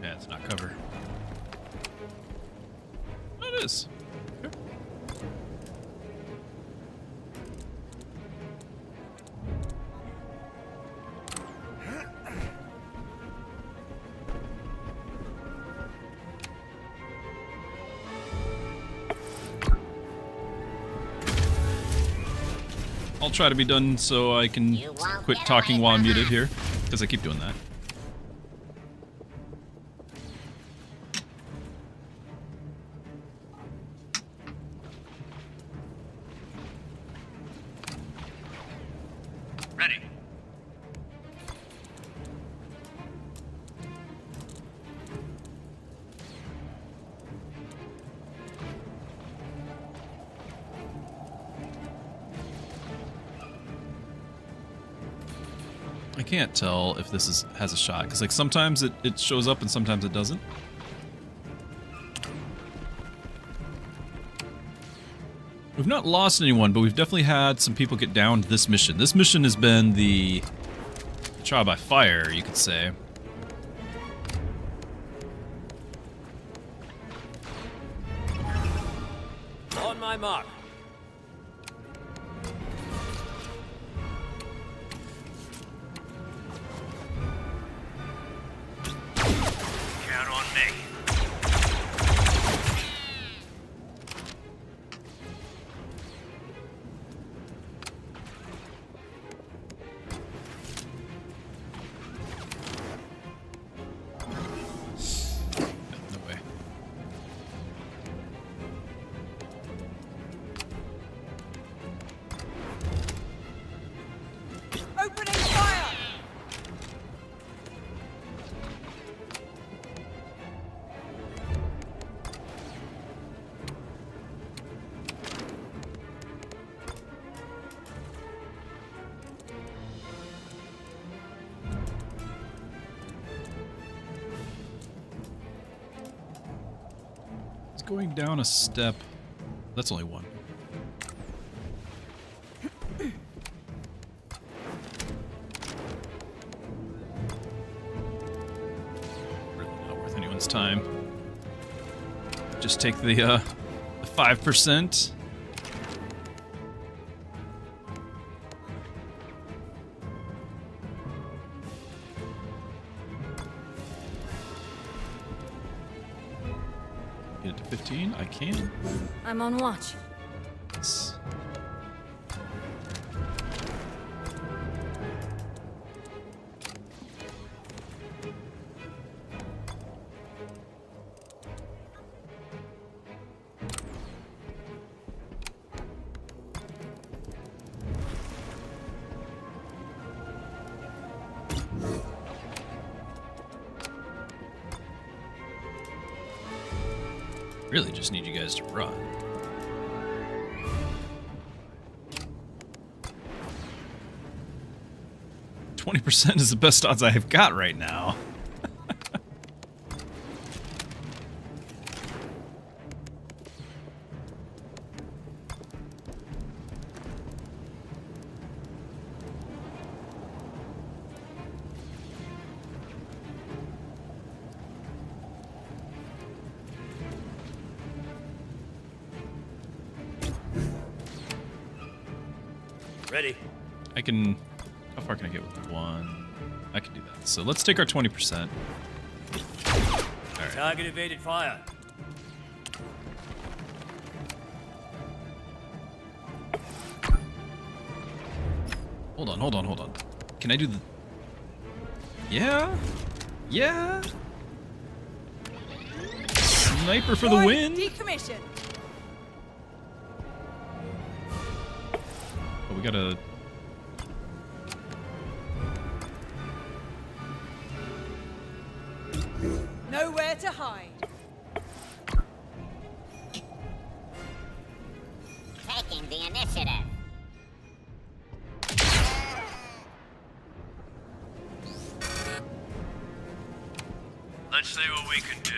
Yeah, it's not cover. Oh, it is. Okay. I'll try to be done so I can quit talking while I'm muted here, because I keep doing that. Ready. I can't tell if this has a shot, because like sometimes it shows up and sometimes it doesn't. We've not lost anyone, but we've definitely had some people get downed this mission. This mission has been the trial by fire, you could say. On my mark. Count on me. No way. Opening fire! It's going down a step. That's only one. Really not worth anyone's time. Just take the 5%. Get it to 15? I can. I'm on watch. Yes. Really just need you guys to run. %20 is the best odds I have got right now. Ready. I can... How far can I get with one? I can do that. So let's take our 20%. Alright. Target evaded fire. Hold on, hold on, hold on. Can I do the... Yeah? Yeah? Sniper for the win? Decommission. Oh, we gotta... Nowhere to hide. Taking the initiative. Let's see what we can do.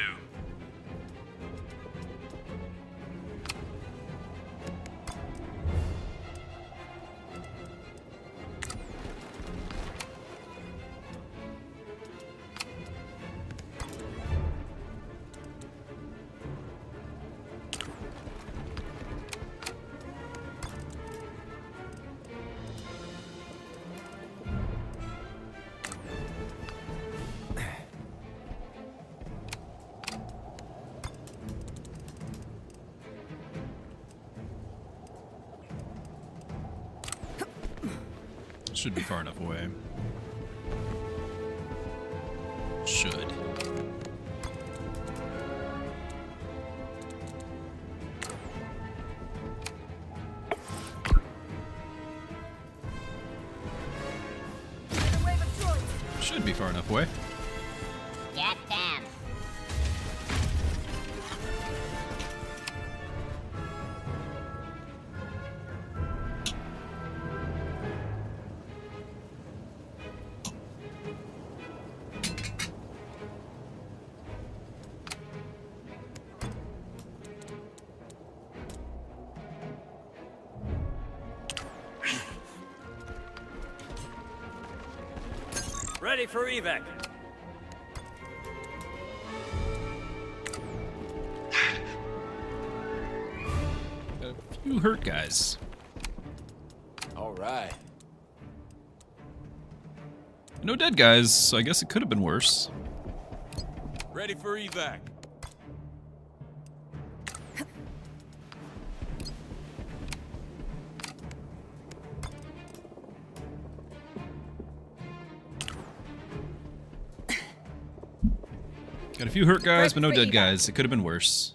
Should be far enough away. Should. Should be far enough away. Get them. Ready for evac. A few hurt guys. All right. No dead guys, so I guess it could have been worse. Ready for evac. Got a few hurt guys, but no dead guys. It could have been worse.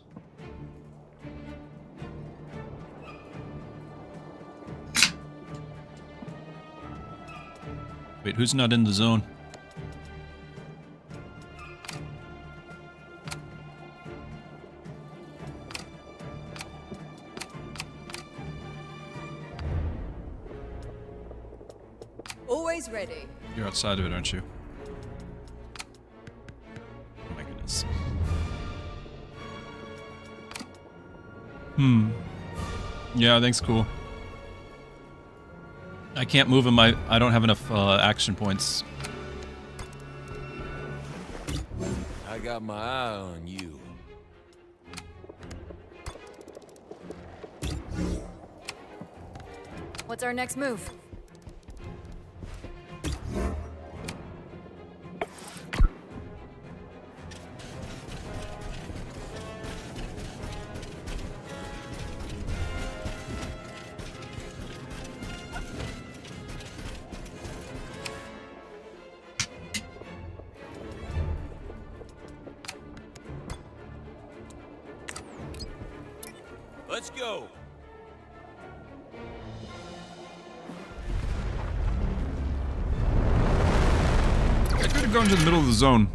Wait, who's not in the zone? Always ready. You're outside of it, aren't you? Oh my goodness. Yeah, thanks, cool. I can't move him. I don't have enough action points. I got my eye on you. What's our next move? Let's go. I could have gone to the middle of the zone,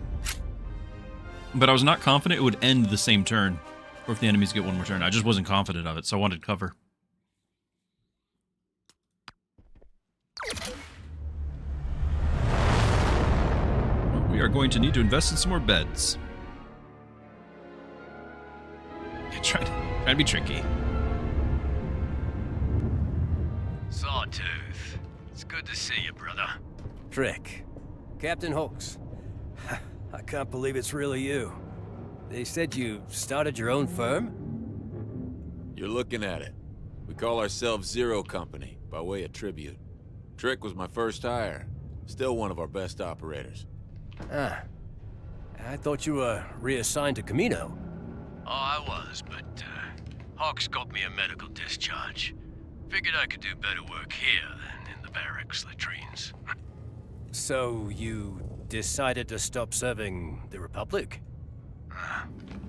but I was not confident it would end the same turn, or if the enemies get one more turn. I just wasn't confident of it, so I wanted cover. We are going to need to invest in some more beds. Try to be tricky. Sawtooth. It's good to see you, brother. Trick. Captain Hawks. I can't believe it's really you. They said you started your own firm? You're looking at it. We call ourselves Zero Company, by way of tribute. Trick was my first hire. Still one of our best operators. Ah. I thought you were reassigned to Camino. Oh, I was, but Hawks got me a medical discharge. Figured I could do better work here than in the barracks latrines. So you decided to stop serving the Republic?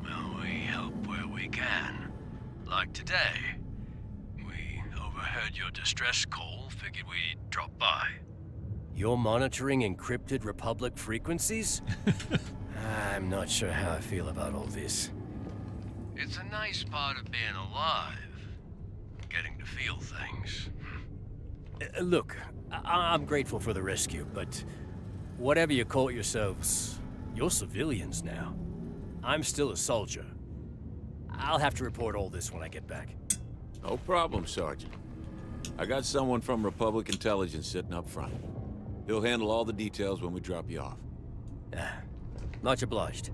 Well, we help where we can. Like today. We overheard your distress call, figured we'd drop by. You're monitoring encrypted Republic frequencies? I'm not sure how I feel about all this. It's a nice part of being alive. Getting to feel things. Look, I'm grateful for the rescue, but whatever you call yourselves, you're civilians now. I'm still a soldier. I'll have to report all this when I get back. No problem, Sergeant. I got someone from Republic Intelligence sitting up front. He'll handle all the details when we drop you off. Much obliged.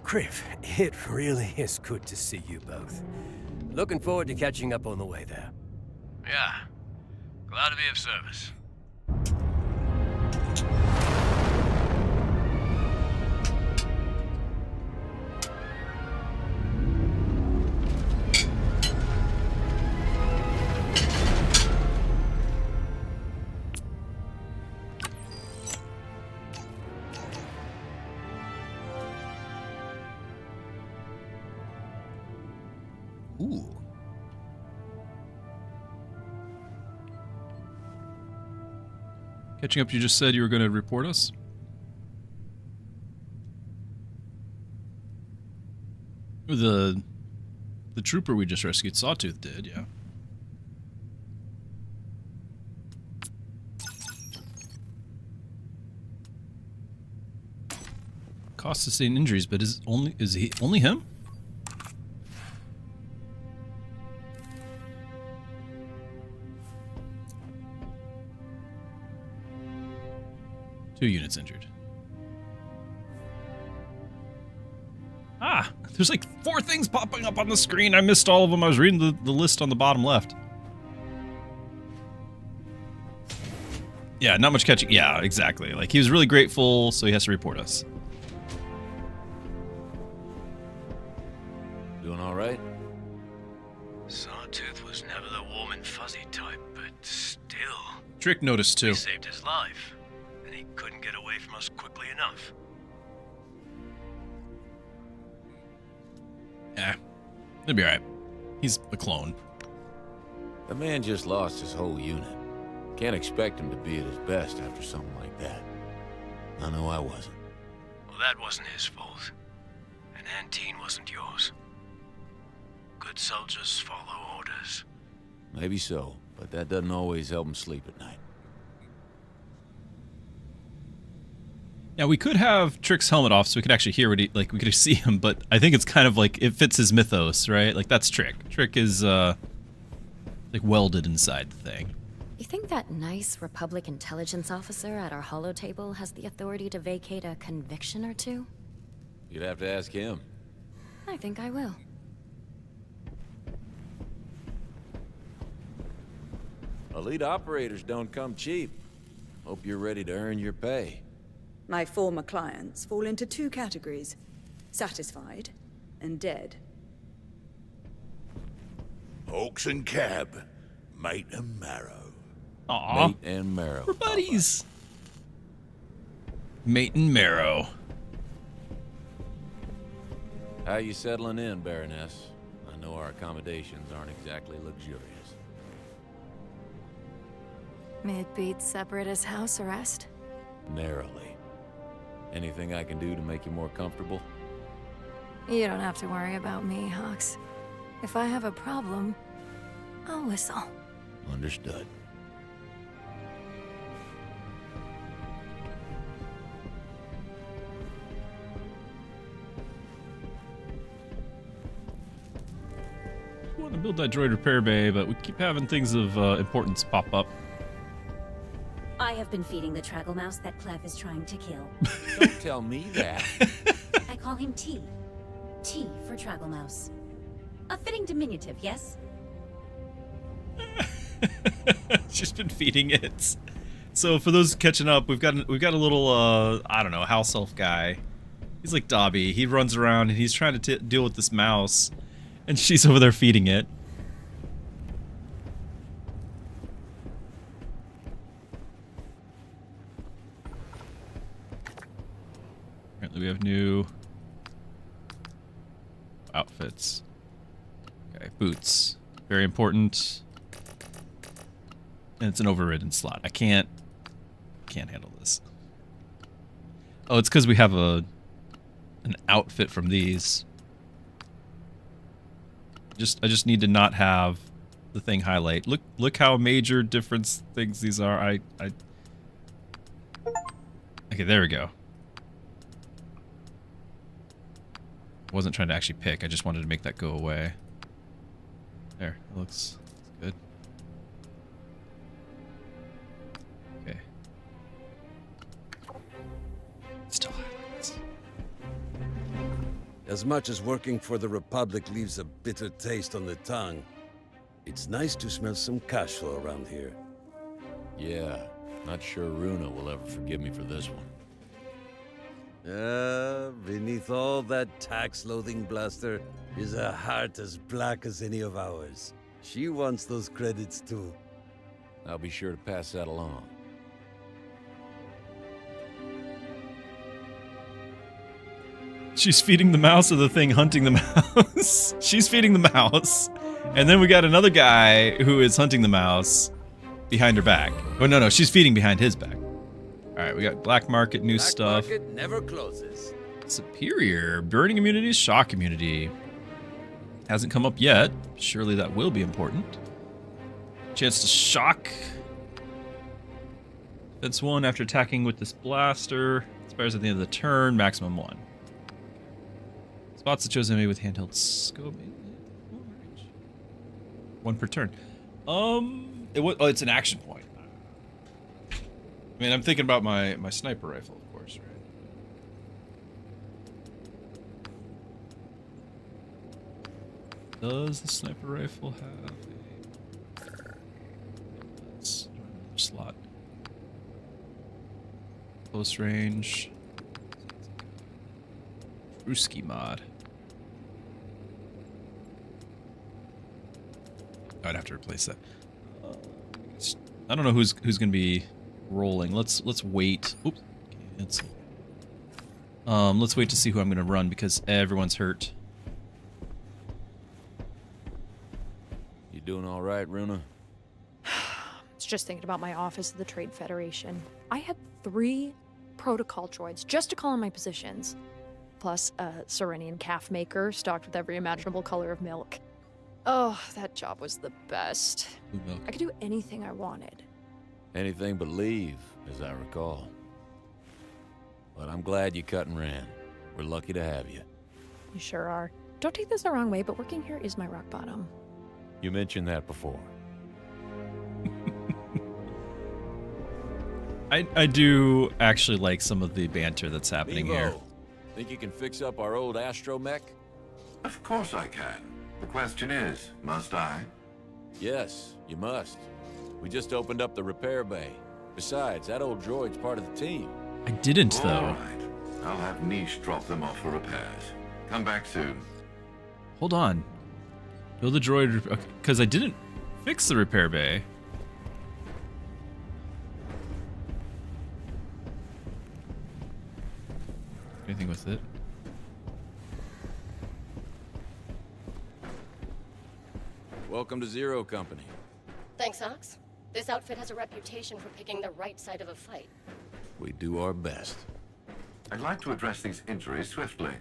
Kriv, it really is good to see you both. Looking forward to catching up on the way there. Yeah. Glad to be of service. Ooh. Catching up, you just said you were going to report us? The trooper we just rescued, Sawtooth, did, yeah. Cost sustained injuries, but is he only him? Two units injured. Ah, there's like 4 things popping up on the screen. I missed all of them. I was reading the list on the bottom left. Yeah, not much catching. Yeah, exactly. Like, he was really grateful, so he has to report us. Doing all right? Sawtooth was never the warm and fuzzy type, but still. Trick noticed too. We saved his life, and he couldn't get away from us quickly enough. Yeah, he'll be alright. He's a clone. The man just lost his whole unit. Can't expect him to be at his best after something like that. I know I wasn't. Well, that wasn't his fault. And Antine wasn't yours. Good soldiers follow orders. Maybe so, but that doesn't always help him sleep at night. Yeah, we could have Trick's helmet off so we could actually hear what he, like, we could see him, but I think it's kind of like, it fits his mythos, right? Like, that's Trick. Trick is, like, welded inside the thing. You think that nice Republic intelligence officer at our holotable has the authority to vacate a conviction or two? You'd have to ask him. I think I will. Elite operators don't come cheap. Hope you're ready to earn your pay. My former clients fall into 2 categories: satisfied and dead. Hawks and Cab, mate and marrow. Aw. Mate and marrow. We're buddies. Mate and marrow. How you settling in, Baroness? I know our accommodations aren't exactly luxurious. It beats separatist house arrest. Narrowly. Anything I can do to make you more comfortable? You don't have to worry about me, Hawks. If I have a problem, I'll whistle. Understood. We want to build that droid repair bay, but we keep having things of importance pop up. I have been feeding the Traggle Mouse that Clef is trying to kill. Don't tell me that. I call him T. T for Traggle Mouse. A fitting diminutive, yes? She's been feeding it. So for those catching up, we've got a little I don't know, house elf guy. He's like Dobby. He runs around and he's trying to deal with this mouse, and she's over there feeding it. We have new outfits. Okay, boots. Very important. And it's an overridden slot. I can't handle this. Oh, it's because we have an outfit from these. I just need to not have the thing highlight. Look how major difference things these are. Okay, there we go. I wasn't trying to actually pick. I just wanted to make that go away. There, that looks good. Okay. Still highlights. As much as working for the Republic leaves a bitter taste on the tongue, it's nice to smell some cash flow around here. Yeah, not sure Runa will ever forgive me for this one. Beneath all that tax-loathing bluster is a heart as black as any of ours. She wants those credits too. I'll be sure to pass that along. She's feeding the mouse or the thing hunting the mouse? She's feeding the mouse. And then we got another guy who is hunting the mouse behind her back. Oh, no, she's feeding behind his back. All right, we got black market new stuff. Black market never closes. Superior. Burning immunity, shock immunity. Hasn't come up yet. Surely that will be important. Chance to shock. Defense 1 after attacking with this blaster. Expires at the end of the turn. Maximum 1. Spots the chosen enemy with handheld scope. 1 per turn. It's an action point. I mean, I'm thinking about my sniper rifle, of course, right? Does the sniper rifle have a slot? Close range. Druski mod. I'd have to replace that. I don't know who's gonna be rolling. Let's wait. Oops. Cancel. Let's wait to see who I'm gonna run because everyone's hurt. You doing all right, Runa? It's just thinking about my office of the Trade Federation. I had 3 protocol droids just to call in my positions. Plus a Serenian calf maker stocked with every imaginable color of milk. Oh, that job was the best. I could do anything I wanted. Anything but leave, as I recall. But I'm glad you cut and ran. We're lucky to have you. You sure are. Don't take this the wrong way, but working here is my rock bottom. You mentioned that before. I do actually like some of the banter that's happening here. Think you can fix up our old astromech? Of course I can. The question is, must I? Yes, you must. We just opened up the repair bay. Besides, that old droid's part of the team. I didn't, though. All right. I'll have Niche drop them off for repairs. Come back soon. Hold on. Build the droid... Because I didn't fix the repair bay. Anything with it? Welcome to Zero Company. Thanks, Ox. This outfit has a reputation for picking the right side of a fight. We do our best. I'd like to address these injuries swiftly.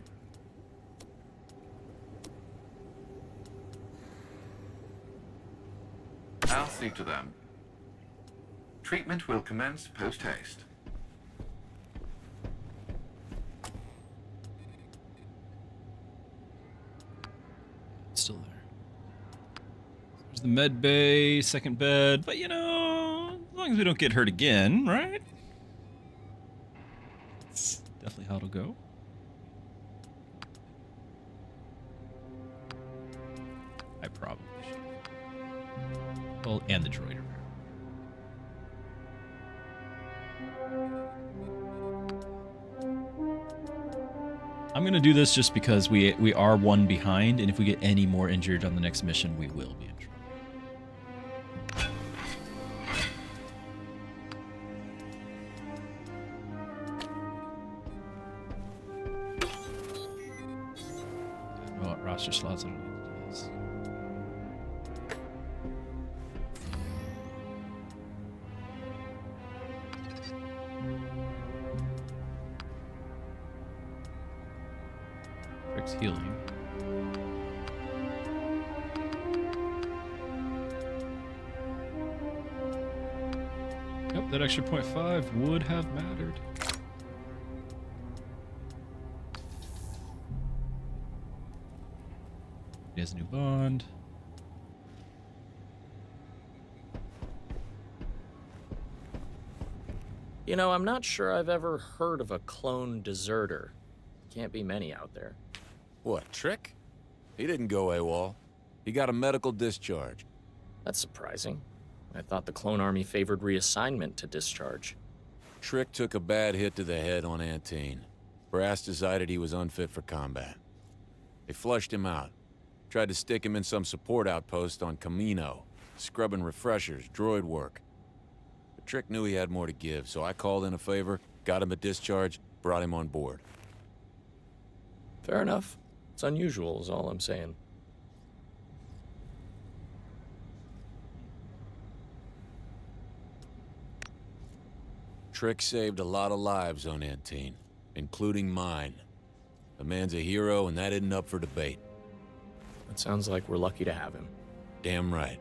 I'll see to them. Treatment will commence post-haste. Still there. There's the med bay, second bed, but you know, as long as we don't get hurt again, right? That's definitely how it'll go. I probably should. Well, and the droid. I'm gonna do this just because we are 1 behind, and if we get any more injured on the next mission, we will be in trouble. roster slots. Trick's healing. Yep, that extra 0.5 would have mattered. He has a new bond. You know, I'm not sure I've ever heard of a clone deserter. Can't be many out there. What, Trick? He didn't go AWOL. He got a medical discharge. That's surprising. I thought the clone army favored reassignment to discharge. Trick took a bad hit to the head on Antine. Brass decided he was unfit for combat. They flushed him out. Tried to stick him in some support outpost on Camino, scrubbing refreshers, droid work. But Trick knew he had more to give, so I called in a favor, got him a discharge, brought him on board. Fair enough. It's unusual is all I'm saying. Trick saved a lot of lives on Antine, including mine. The man's a hero, and that isn't up for debate. It sounds like we're lucky to have him. Damn right.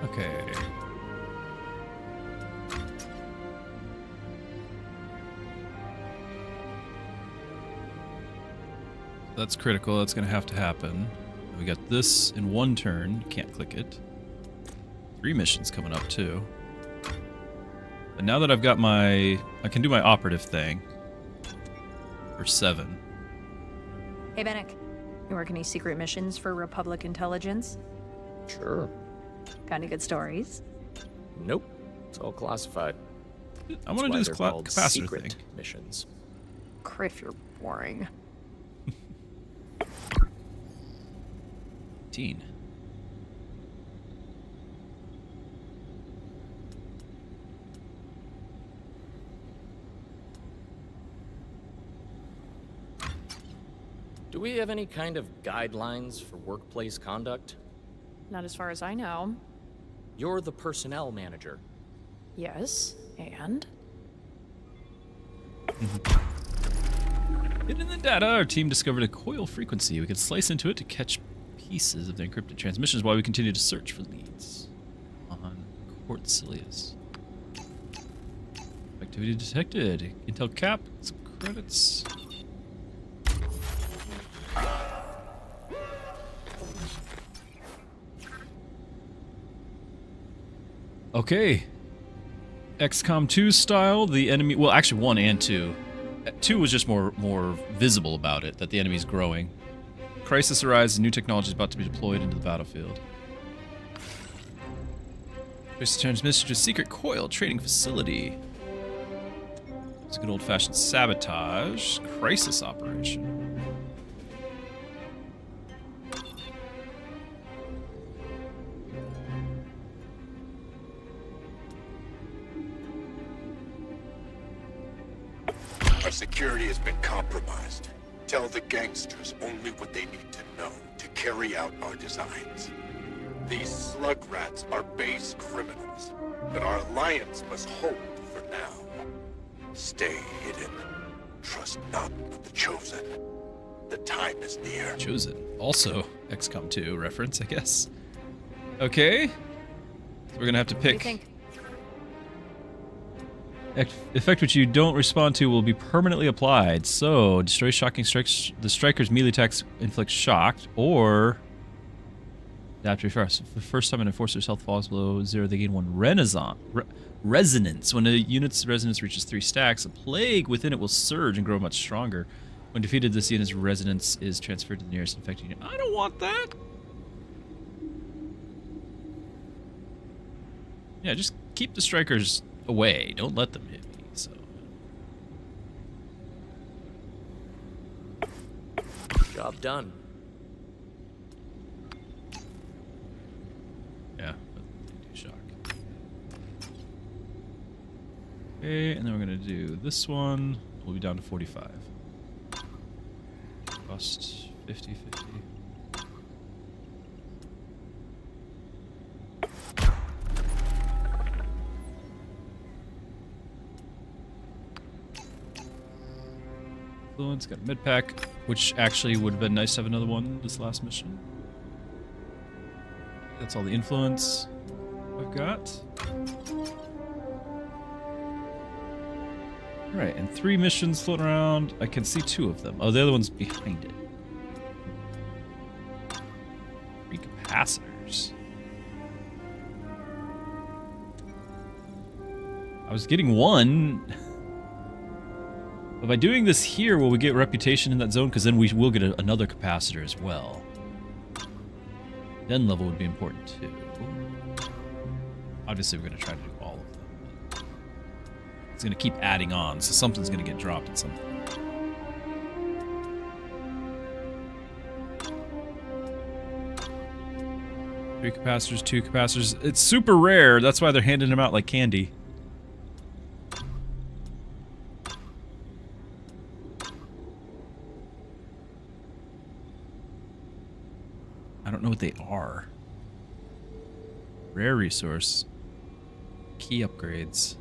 Okay. That's critical. That's going to have to happen. We got this in one turn. Can't click it. 3 missions coming up too. But now that I've got I can do my operative thing. For 7. Hey, Bennick. You work any secret missions for Republic intelligence? Sure. Got any good stories? Nope. It's all classified. I want to do this capacitor secret thing. Missions. Criff, you're boring. 18. Do we have any kind of guidelines for workplace conduct? Not as far as I know. You're the personnel manager. Yes, and? Hidden in the data, our team discovered a coil frequency. We could slice into it to catch pieces of the encrypted transmissions while we continue to search for leads on Port Silius. Activity detected. Intel cap. Some credits. Okay. Xcom 2 style, the enemy... Well, actually 1 and 2. 2 was just more visible about it, that the enemy's growing. Crisis arises, new technology is about to be deployed into the battlefield. Trace transmission to a secret coil trading facility. It's a good old-fashioned sabotage. Crisis operation. Our security has been compromised. Tell the gangsters only what they need to know to carry out our designs. These slug rats are base criminals, but our alliance must hold for now. Stay hidden. Trust not the Chosen. The time is near. Chosen. Also, XCOM 2 reference, I guess. Okay. So we're gonna have to pick. What do you think? Effect which you don't respond to will be permanently applied. So, destroy shocking strikes. The striker's melee attacks inflict shock, or adapt to refresh. The first time an enforcer's health falls below 0, they gain 1 resonance. When a unit's resonance reaches 3 stacks, a plague within it will surge and grow much stronger. When defeated, this unit's resonance is transferred to the nearest infected unit. I don't want that. Yeah, just keep the strikers away. Don't let them hit me. So. Job done. Okay, and then we're gonna do this one. We'll be down to 45. Cost 50. Influence, got a mid pack, which actually would have been nice to have another one this last mission. That's all the influence I've got. Alright, and 3 missions floating around. I can see 2 of them. Oh, the other one's behind it. 3 capacitors. I was getting 1. But by doing this here, will we get reputation in that zone? Because then we will get another capacitor as well. Den level would be important too. Obviously, we're going to try to do all of them. It's going to keep adding on, so something's going to get dropped at some point. Three capacitors, 2 capacitors. It's super rare. That's why they're handing them out like candy. I don't know what they are. Rare resource. Key upgrades.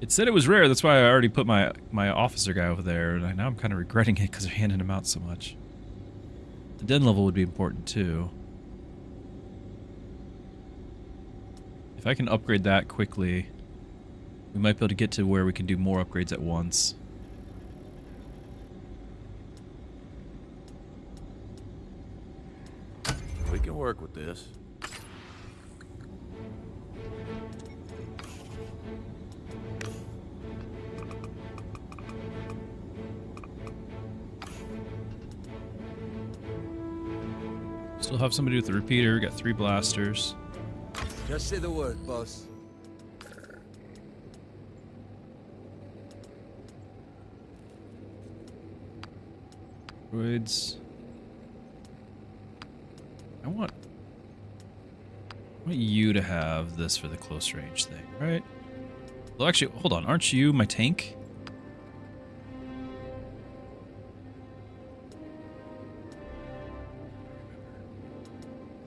It said it was rare, that's why I already put my officer guy over there, and now I'm kind of regretting it because they're handing him out so much. The den level would be important too. If I can upgrade that quickly, we might be able to get to where we can do more upgrades at once. We can work with this. Still have somebody with the repeater. Got 3 blasters. Just say the word, boss. Droids. I want you to have this for the close range thing, right? Well, actually, hold on. Aren't you my tank?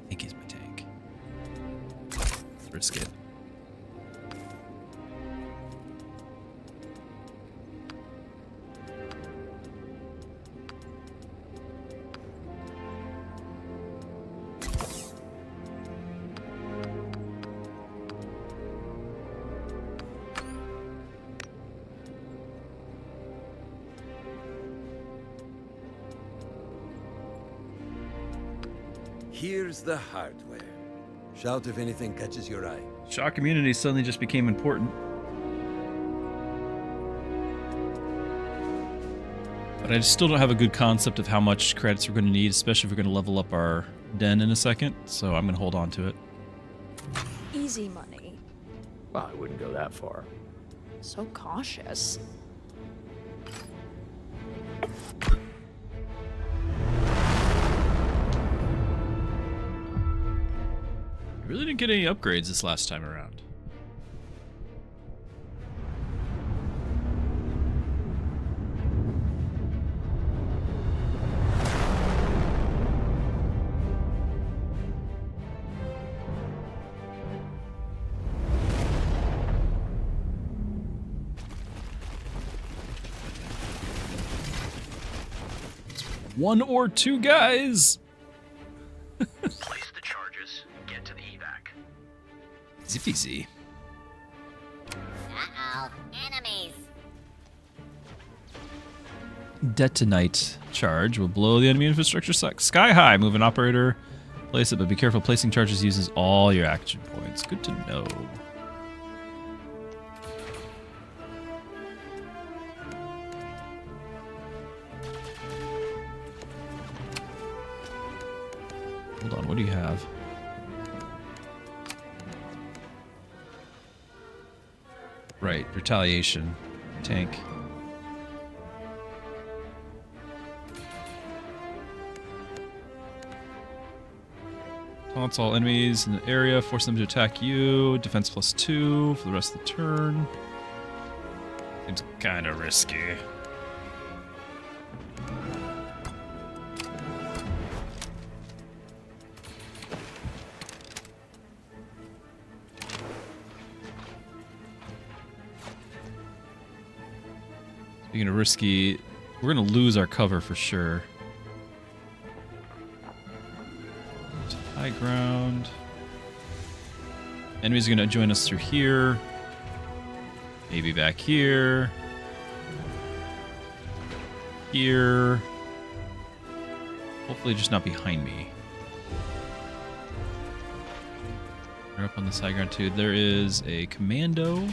I think he's my tank. Let's risk it. Here's the hardware. Shout if anything catches your eye. Shock immunity suddenly just became important. But I still don't have a good concept of how much credits we're going to need, especially if we're going to level up our den in a second, so I'm going to hold on to it. Easy money. Well, I wouldn't go that far. So cautious. I really didn't get any upgrades this last time around. One or 2 guys. Place the charges. Get to the evac. Zippy-zee. Uh-oh. Enemies. Detonite charge will blow the enemy infrastructure sky high. Move an operator, place it, but be careful. Placing charges uses all your action points. Good to know. Hold on, what do you have? Right, retaliation. Tank. Taunts all enemies in the area, force them to attack you. Defense +2 for the rest of the turn. Seems kind of risky. Speaking of risky, we're going to lose our cover for sure. High ground. Enemies are going to join us through here. Maybe back here. Here. Hopefully just not behind me. We're up on this high ground too. There is a commando.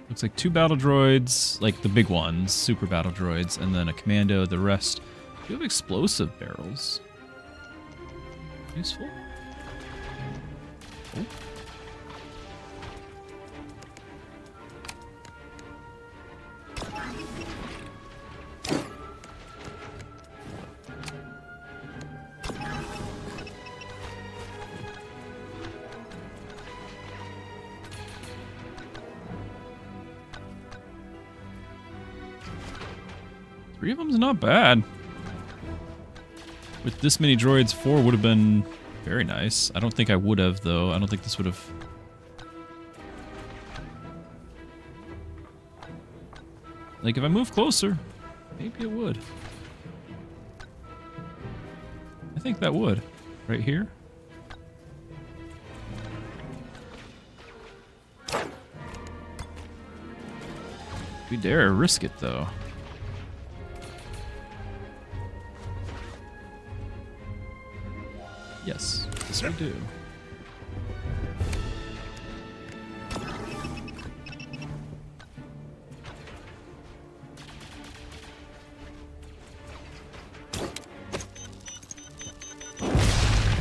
Looks like 2 battle droids, like the big ones, super battle droids, and then a commando. The rest do have explosive barrels. Useful. Oh. Three of them's not bad. With this many droids, 4 would have been very nice. I don't think I would have, though. I don't think this would have... Like, if I move closer, maybe it would. I think that would. Right here. We dare risk it, though. Yes, yes we do.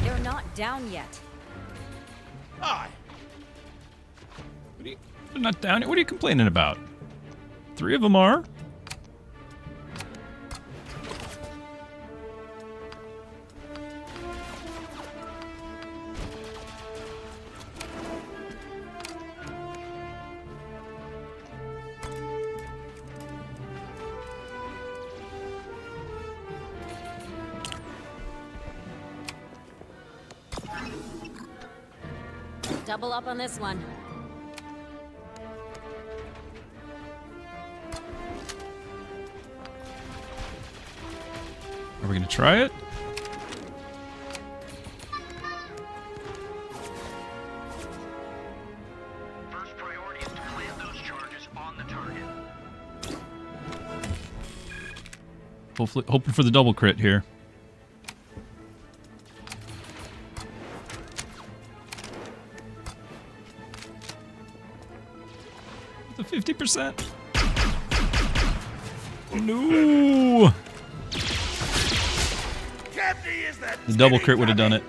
They're not down yet. Hi. They're not down yet. What are you complaining about? 3 of them are. Double up on this one. Are we gonna try it? First priority is to plant those charges on the target. Hopefully, hoping for the double crit here. The 50%. No. The double crit would have done it.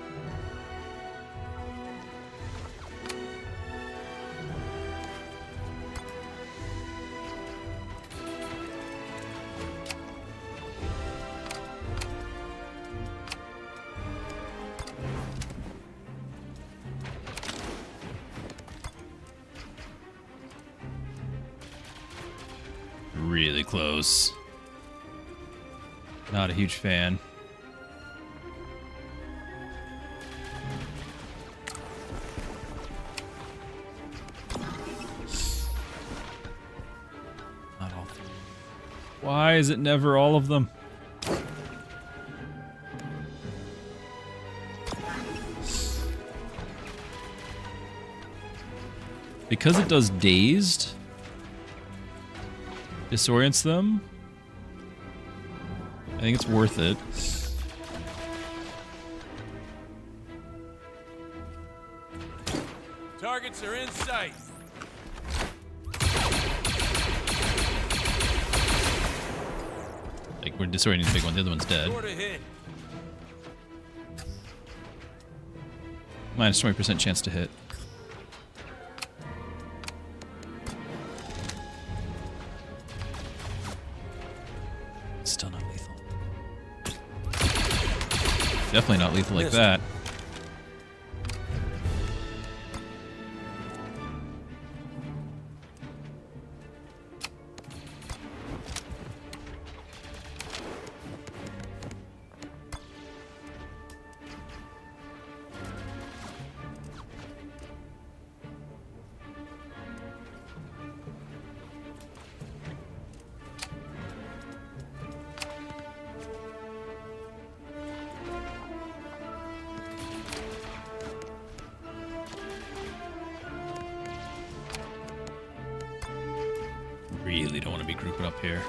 Really close. Not a huge fan. Not all 3. Why is it never all of them? Because it does dazed, disorients them. I think it's worth it. Targets are in sight. Like, we're disorienting the big one, the other one's dead. Minus 20% chance to hit. Still not lethal. Definitely not lethal like that. Really don't want to be grouping up here.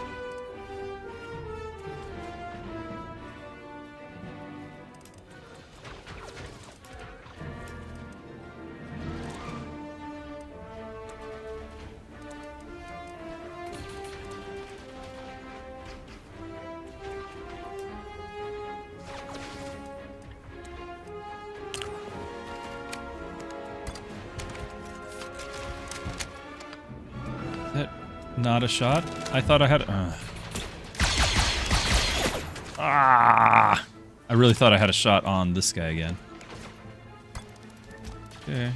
Not a shot? I thought I had... Ah! I really thought I had a shot on this guy again. Okay.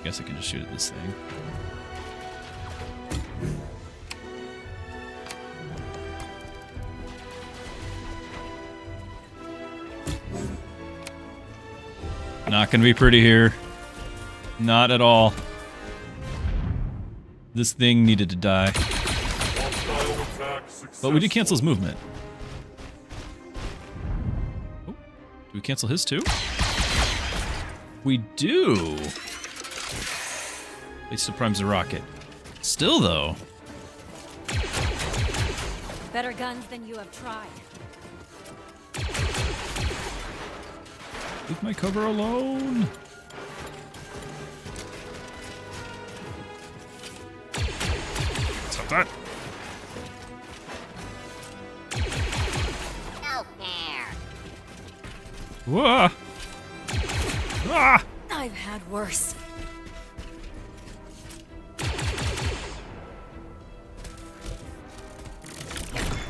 Guess I can just shoot at this thing. Not gonna be pretty here. Not at all. This thing needed to die. But we did cancel his movement. Oh, do we cancel his too? We do. At least it primes the rocket. Still though. Better guns than you have tried. Leave my cover alone. Stop that. No fair. Whoa. Ah. I've had worse.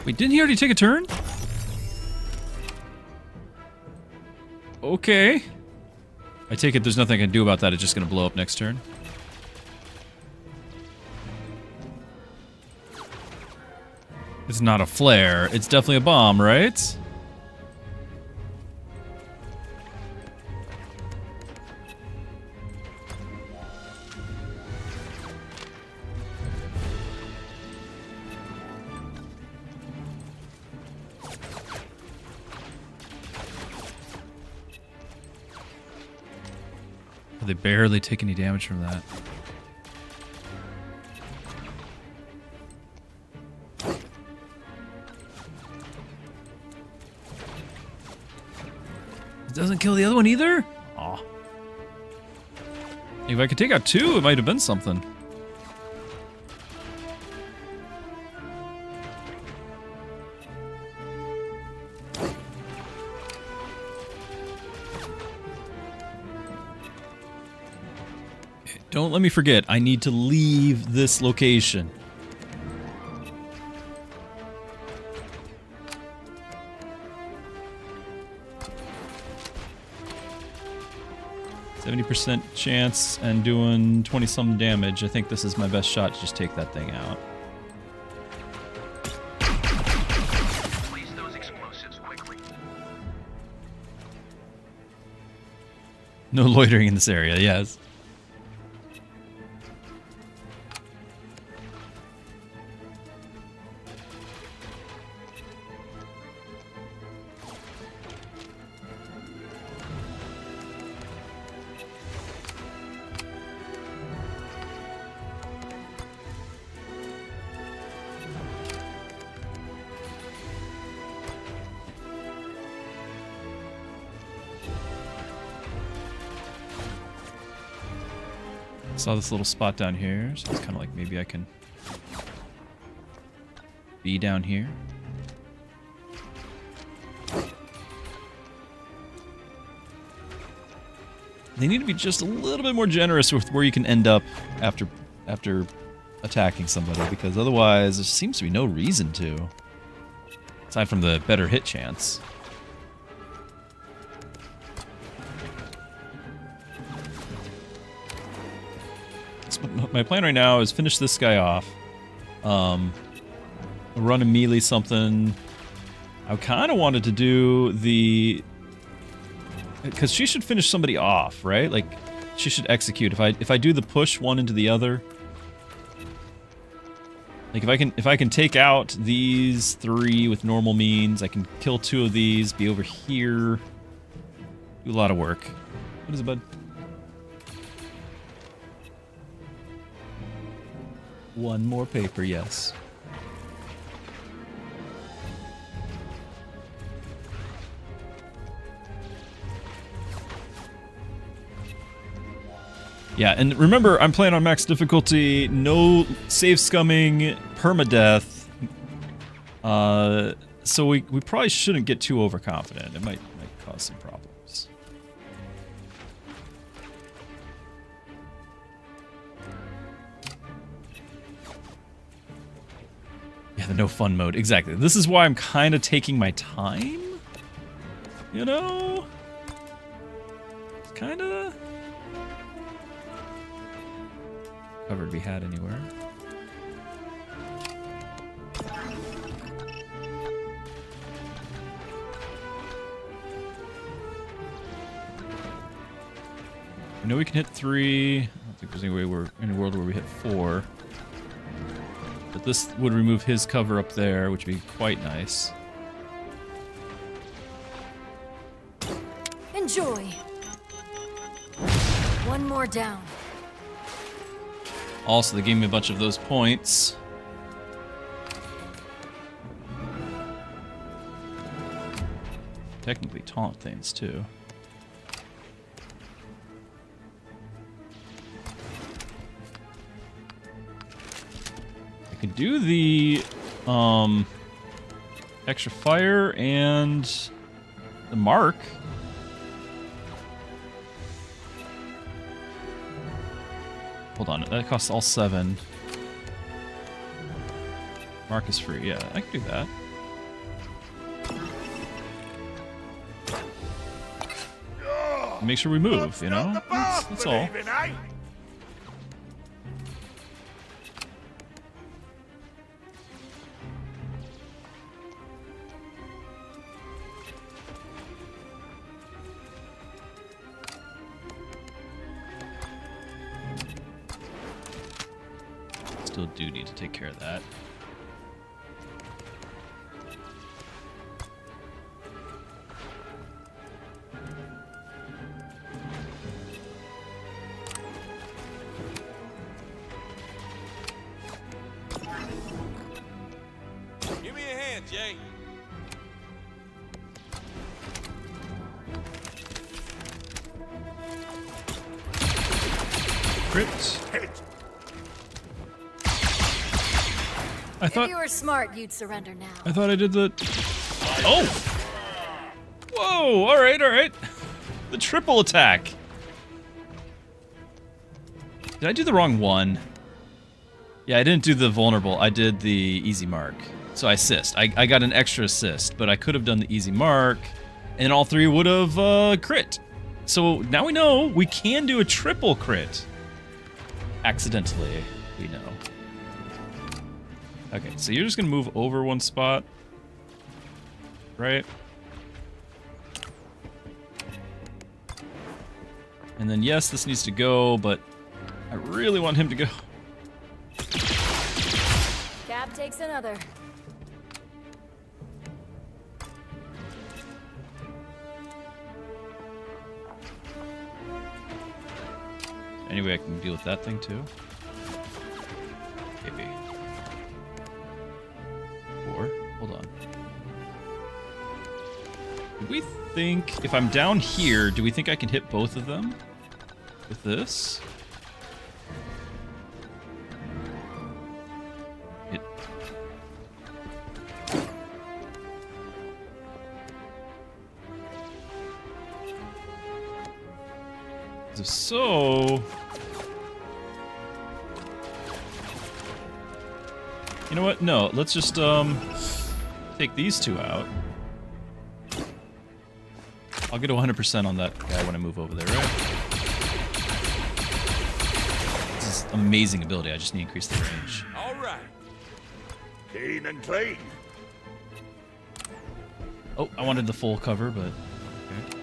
Wait, didn't he already take a turn? Okay. I take it there's nothing I can do about that. It's just going to blow up next turn. It's not a flare. It's definitely a bomb, right? They barely take any damage from that. It doesn't kill the other one either? Aw. If I could take out two, it might have been something. Don't let me forget, I need to leave this location. %70 chance and doing 20-some damage. I think this is my best shot to just take that thing out. Place those explosives quickly. No loitering in this area, yes. Saw this little spot down here, so it's kind of like maybe I can be down here. They need to be just a little bit more generous with where you can end up after attacking somebody, because otherwise there seems to be no reason to. Aside from the better hit chance. So my plan right now is finish this guy off. Run a melee something. I kind of wanted to do the... Because she should finish somebody off, right? Like, she should execute. If I do the push one into the other... Like, if I can take out these 3 with normal means, I can kill 2 of these, be over here... Do a lot of work. What is it, bud? One more paper, yes. Yeah, and remember, I'm playing on max difficulty, no save scumming, permadeath. So we probably shouldn't get too overconfident. It might cause some problems. Yeah, the no fun mode. Exactly. This is why I'm kind of taking my time. You know? Kind of. Cover to be had anywhere. I know we can hit 3. I don't think there's any way we're in a world where we hit 4. But this would remove his cover up there, which would be quite nice. Enjoy. One more down. Also, they gave me a bunch of those points. Technically taunt things, too. I could do the extra fire and the mark. Hold on, that costs all 7. Mark is free, yeah, I can do that. Make sure we move, you know? That's all. Still do need to take care of that. Give me a hand, Jay. Crit. I thought if you were smart, you'd surrender now. I thought I did the... Oh! Whoa! Alright, alright. The triple attack. Did I do the wrong one? Yeah, I didn't do the vulnerable. I did the easy mark. So I assist. I got an extra assist, but I could have done the easy mark, and all 3 would have crit. So now we know we can do a triple crit. Accidentally, we know. Okay, so you're just gonna move over 1 spot, right? And then yes, this needs to go, but I really want him to go. Cap takes another. Anyway, I can deal with that thing too. Maybe. Or, hold on. Do we think, if I'm down here, do we think I can hit both of them with this? It. So... You know what? No, let's just, take these two out. I'll get 100% on that guy when I move over there, right? This is amazing ability. I just need to increase the range. All right. Keen and clean. Oh, I wanted the full cover, but... Okay.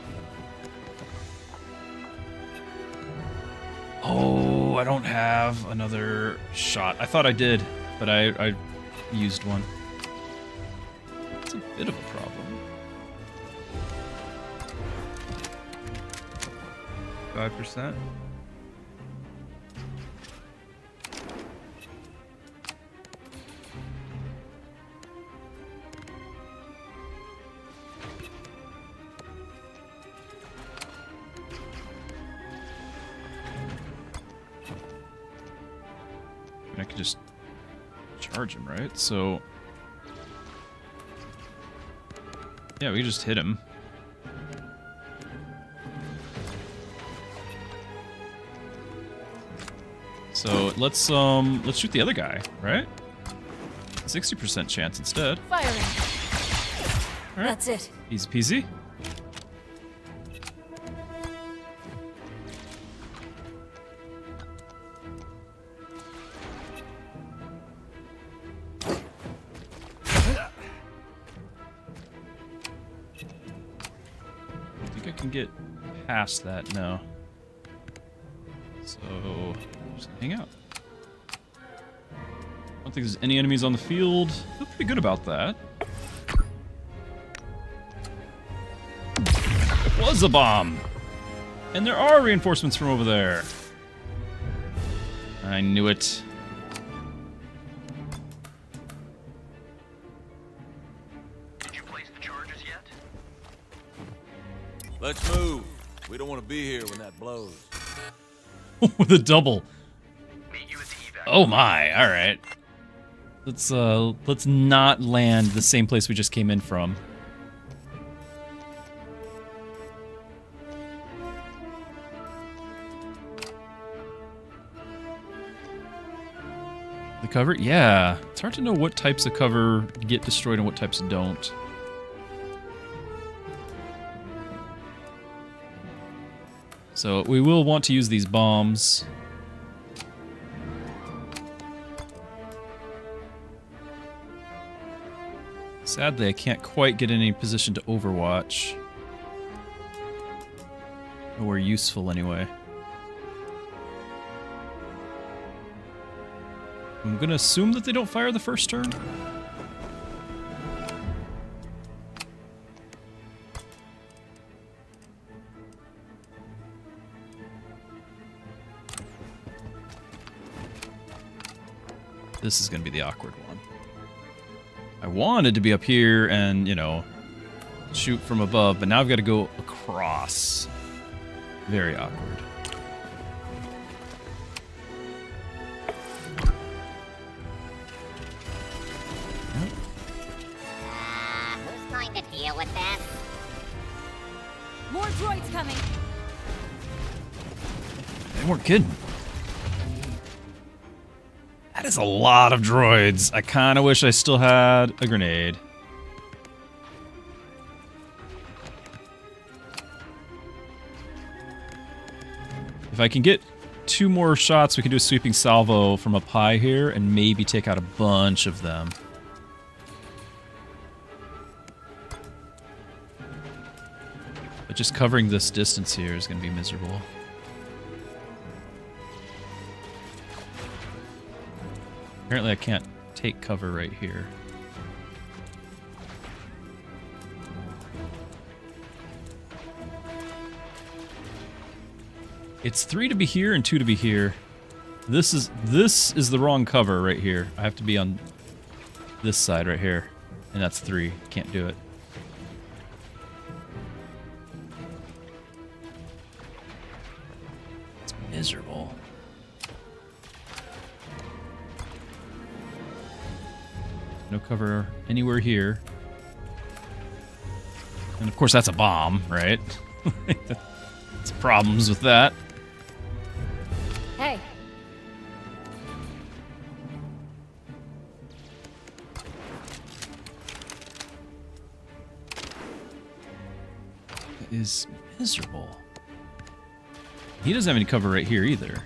Oh, I don't have another shot. I thought I did, but I used one. It's a bit of a problem. %. I could just charge him, right? So yeah, we can just hit him. So let's shoot the other guy, right? 60% chance instead. Firing. Right. That's it. Easy peasy. I think I can get past that now. So just hang out. I don't think there's any enemies on the field. Feel pretty good about that. It was a bomb! And there are reinforcements from over there. I knew it. Did you place the charges yet? Let's move. We don't want to be here when that blows. With a double. Oh my, alright. Let's not land the same place we just came in from. The cover? Yeah. It's hard to know what types of cover get destroyed and what types don't. So we will want to use these bombs. Sadly, I can't quite get in any position to overwatch. Nowhere useful anyway. I'm gonna assume that they don't fire the first turn. This is gonna be the awkward one. I wanted to be up here and, you know, shoot from above, but now I've got to go across. Very awkward. Who's going to deal with this? More droids coming. They weren't kidding. That is a lot of droids. I kind of wish I still had a grenade. If I can get 2 more shots, we can do a sweeping salvo from up high here and maybe take out a bunch of them. But just covering this distance here is going to be miserable. Apparently I can't take cover right here. It's 3 to be here and 2 to be here. This is the wrong cover right here. I have to be on this side right here. And that's 3. Can't do it. It's miserable. No cover anywhere here. And of course that's a bomb, right? There's problems with that. is miserable. He doesn't have any cover right here either.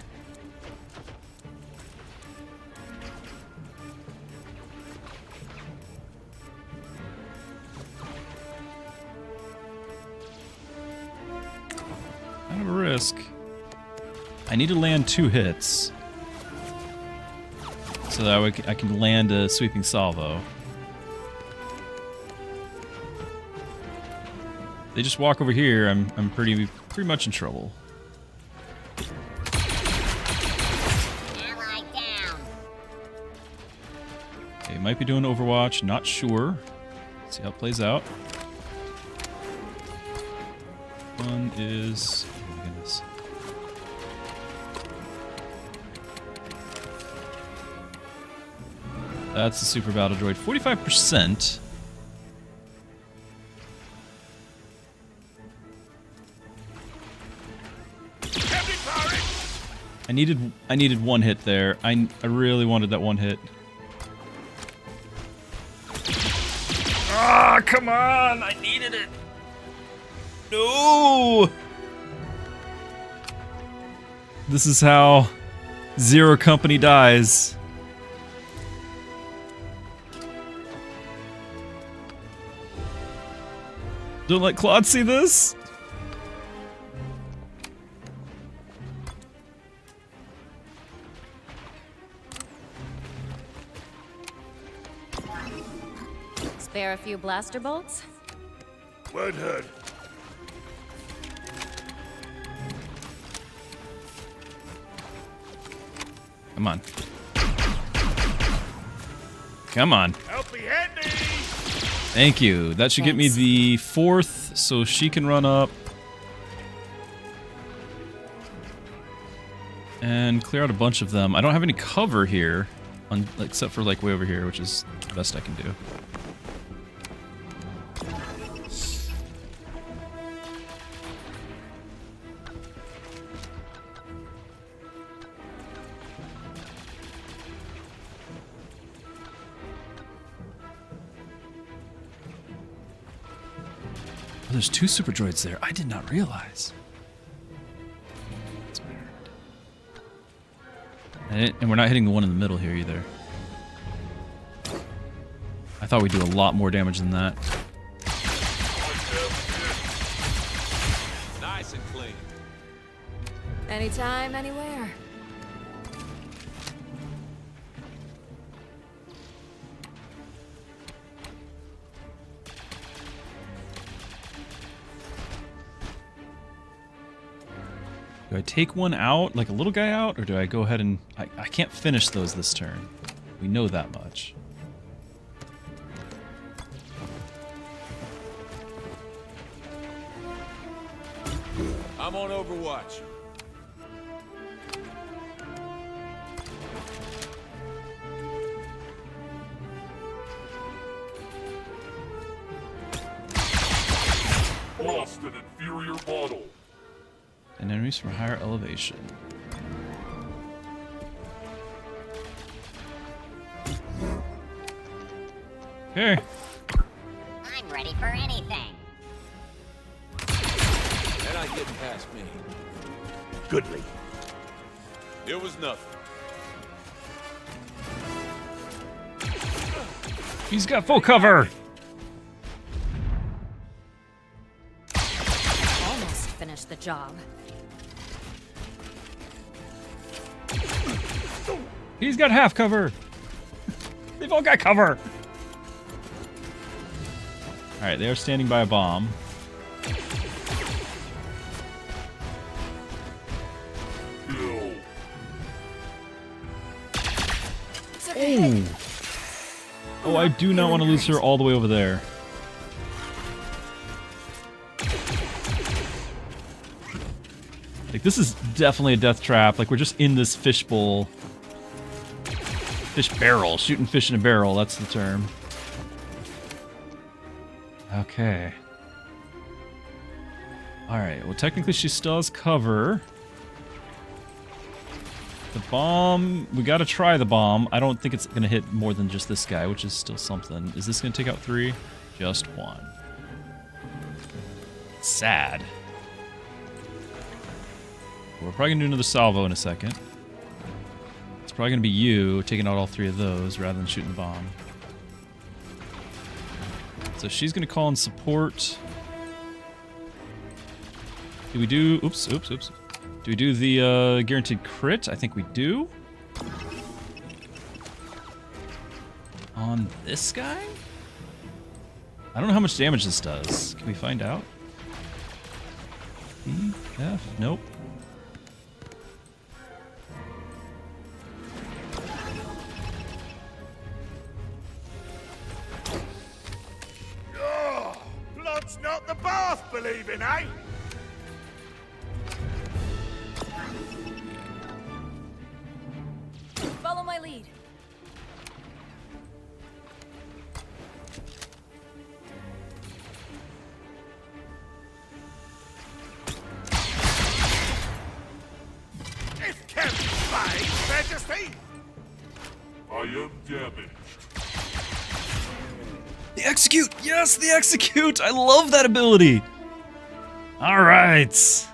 Kind of a risk. I need to land 2 hits so that I can land a sweeping salvo. They just walk over here, I'm pretty much in trouble. Ally down. They might be doing Overwatch, not sure. See how it plays out. One is, oh my goodness. That's the super battle droid. 45%. I needed 1 hit there. I really wanted that 1 hit. Ah, come on! I needed it. No! This is how Zero Company dies. Don't let Claude see this. Spare a few blaster bolts? Word heard. Come on. Come on. Help me, handy. Thank you. That should get me the 4th, so she can run up. And clear out a bunch of them. I don't have any cover here, except for like way over here, which is the best I can do. Oh, there's 2 super droids there. I did not realize. And we're not hitting the one in the middle here either. I thought we'd do a lot more damage than that. Nice and clean. Anytime, anywhere. Do I take one out, like a little guy out, or do I go ahead and... I can't finish those this turn. We know that much. I'm on Overwatch. Lost an inferior model. And enemies from higher elevation. Okay. I'm ready for anything. They're not getting past me. Goodly. It was nothing. He's got full cover. Almost finished the job. He's got half cover. They've all got cover. Alright, they are standing by a bomb. Oh. Oh, I do not want to lose her all the way over there. Like, this is definitely a death trap. Like, we're just in this fishbowl. Fish barrel. Shooting fish in a barrel, that's the term. Okay. Alright, well technically she still has cover. The bomb, we gotta try the bomb. I don't think it's gonna hit more than just this guy, which is still something. Is this gonna take out 3? Just 1. Sad. We're probably gonna do another salvo in a second. It's probably gonna be you taking out all 3 of those rather than shooting the bomb. So she's gonna call in support. Do we do... Oops. Do we do the guaranteed crit? I think we do. On this guy? I don't know how much damage this does. Can we find out? E, F? Nope. Oh, blood's not the bath, believing, eh? Follow my lead. If Kevin plays, Majesty! I am damaged. The execute! Yes, the execute! I love that ability! Alright.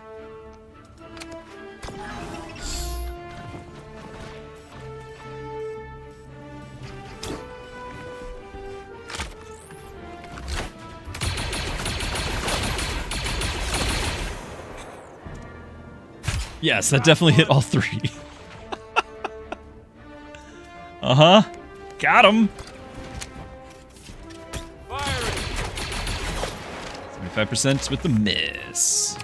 Yes, that definitely hit all 3. Uh-huh. Got him. 75% with the miss.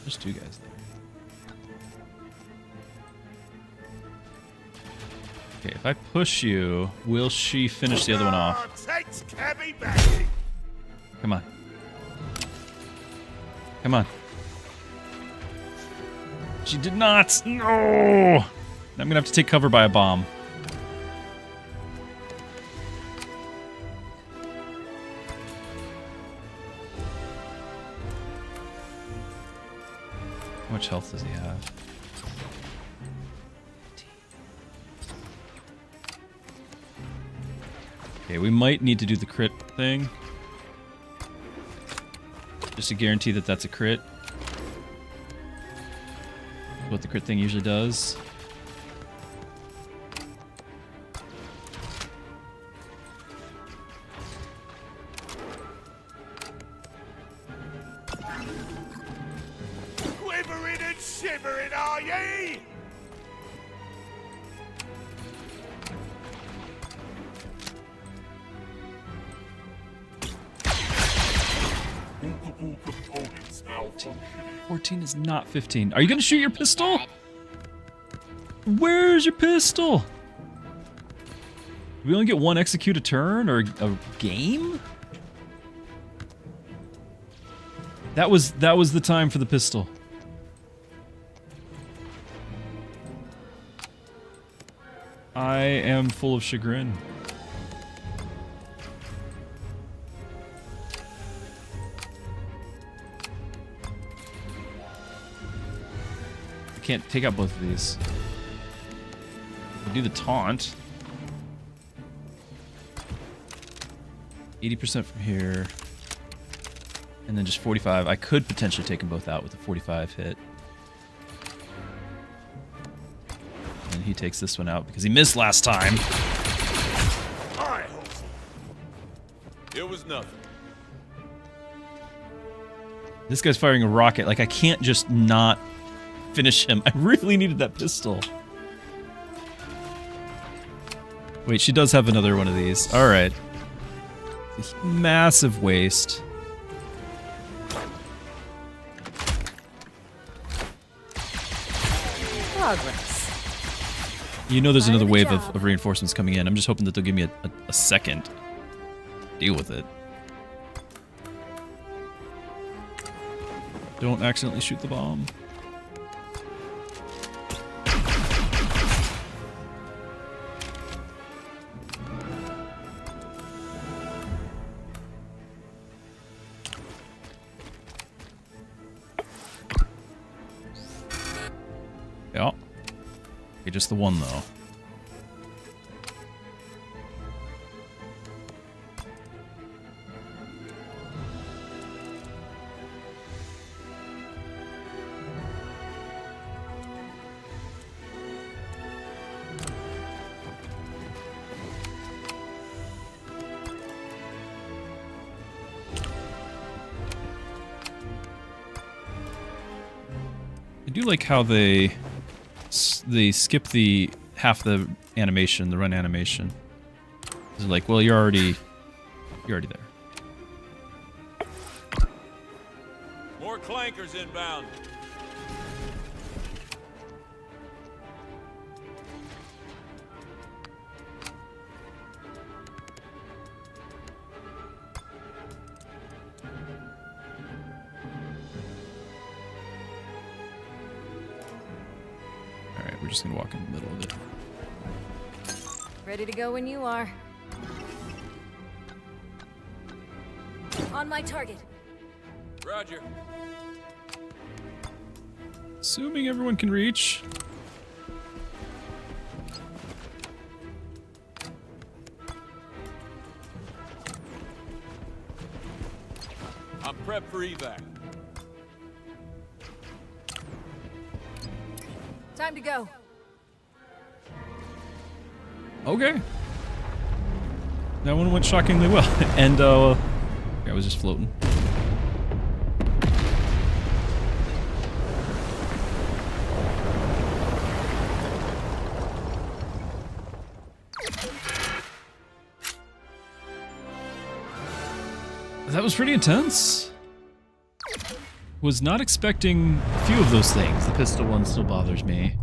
There's 2 guys there. Okay, if I push you, will she finish the other one off? Come on. Come on. She did not. No! I'm gonna have to take cover by a bomb. How much health does he have? Okay, we might need to do the crit thing. Just to guarantee that that's a crit. What the crit thing usually does. Quivering and shivering, are ye? Multiple components malfunctioning. 14 is not 15. Are you gonna shoot your pistol? Where's your pistol? Do we only get 1 execute a turn or a game? That was the time for the pistol. I am full of chagrin. I can't take out both of these. We'll do the taunt. 80% from here. And then just 45. I could potentially take them both out with a 45 hit. And he takes this one out because he missed last time. It was nothing. This guy's firing a rocket. Like, I can't just not finish him. I really needed that pistol. Wait, she does have another one of these. Alright. Massive waste. Progress. You know there's another wave of reinforcements coming in. I'm just hoping that they'll give me a second to deal with it. Don't accidentally shoot the bomb. Okay, just the one, though. I do like how they skip the half the animation, the run animation. It's like, well, you're already there. More clankers inbound. Alright, we're just gonna walk in the middle of it. Ready to go when you are. On my target. Roger. Assuming everyone can reach. I'm prepped for evac. Time to go. Okay. That one went shockingly well. And, I was just floating. That was pretty intense. Was not expecting a few of those things. The pistol one still bothers me.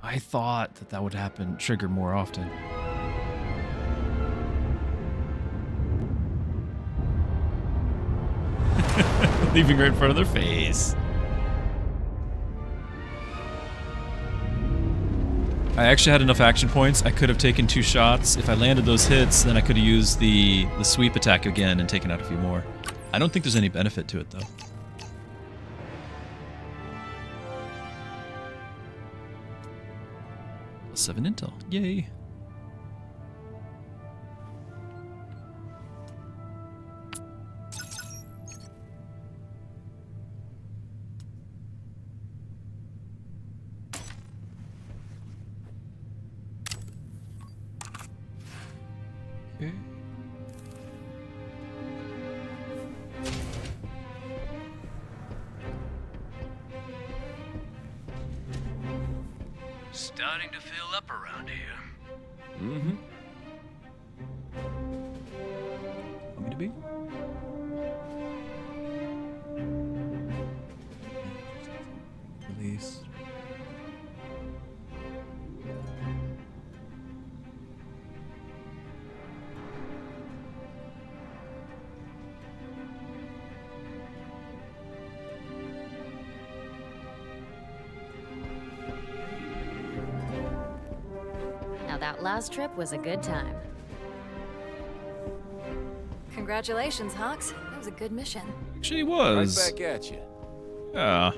I thought that would happen, trigger more often. Leaving right in front of their face. I actually had enough action points. I could have taken 2 shots. If I landed those hits, then I could have used the sweep attack again and taken out a few more. I don't think there's any benefit to it, though. +7 intel. Yay. Okay. Starting to fill up around here. Mm-hmm. Want me to be? Release. Now that last trip was a good time. Congratulations, Hawks. That was a good mission. She was. Right back at you. Yeah.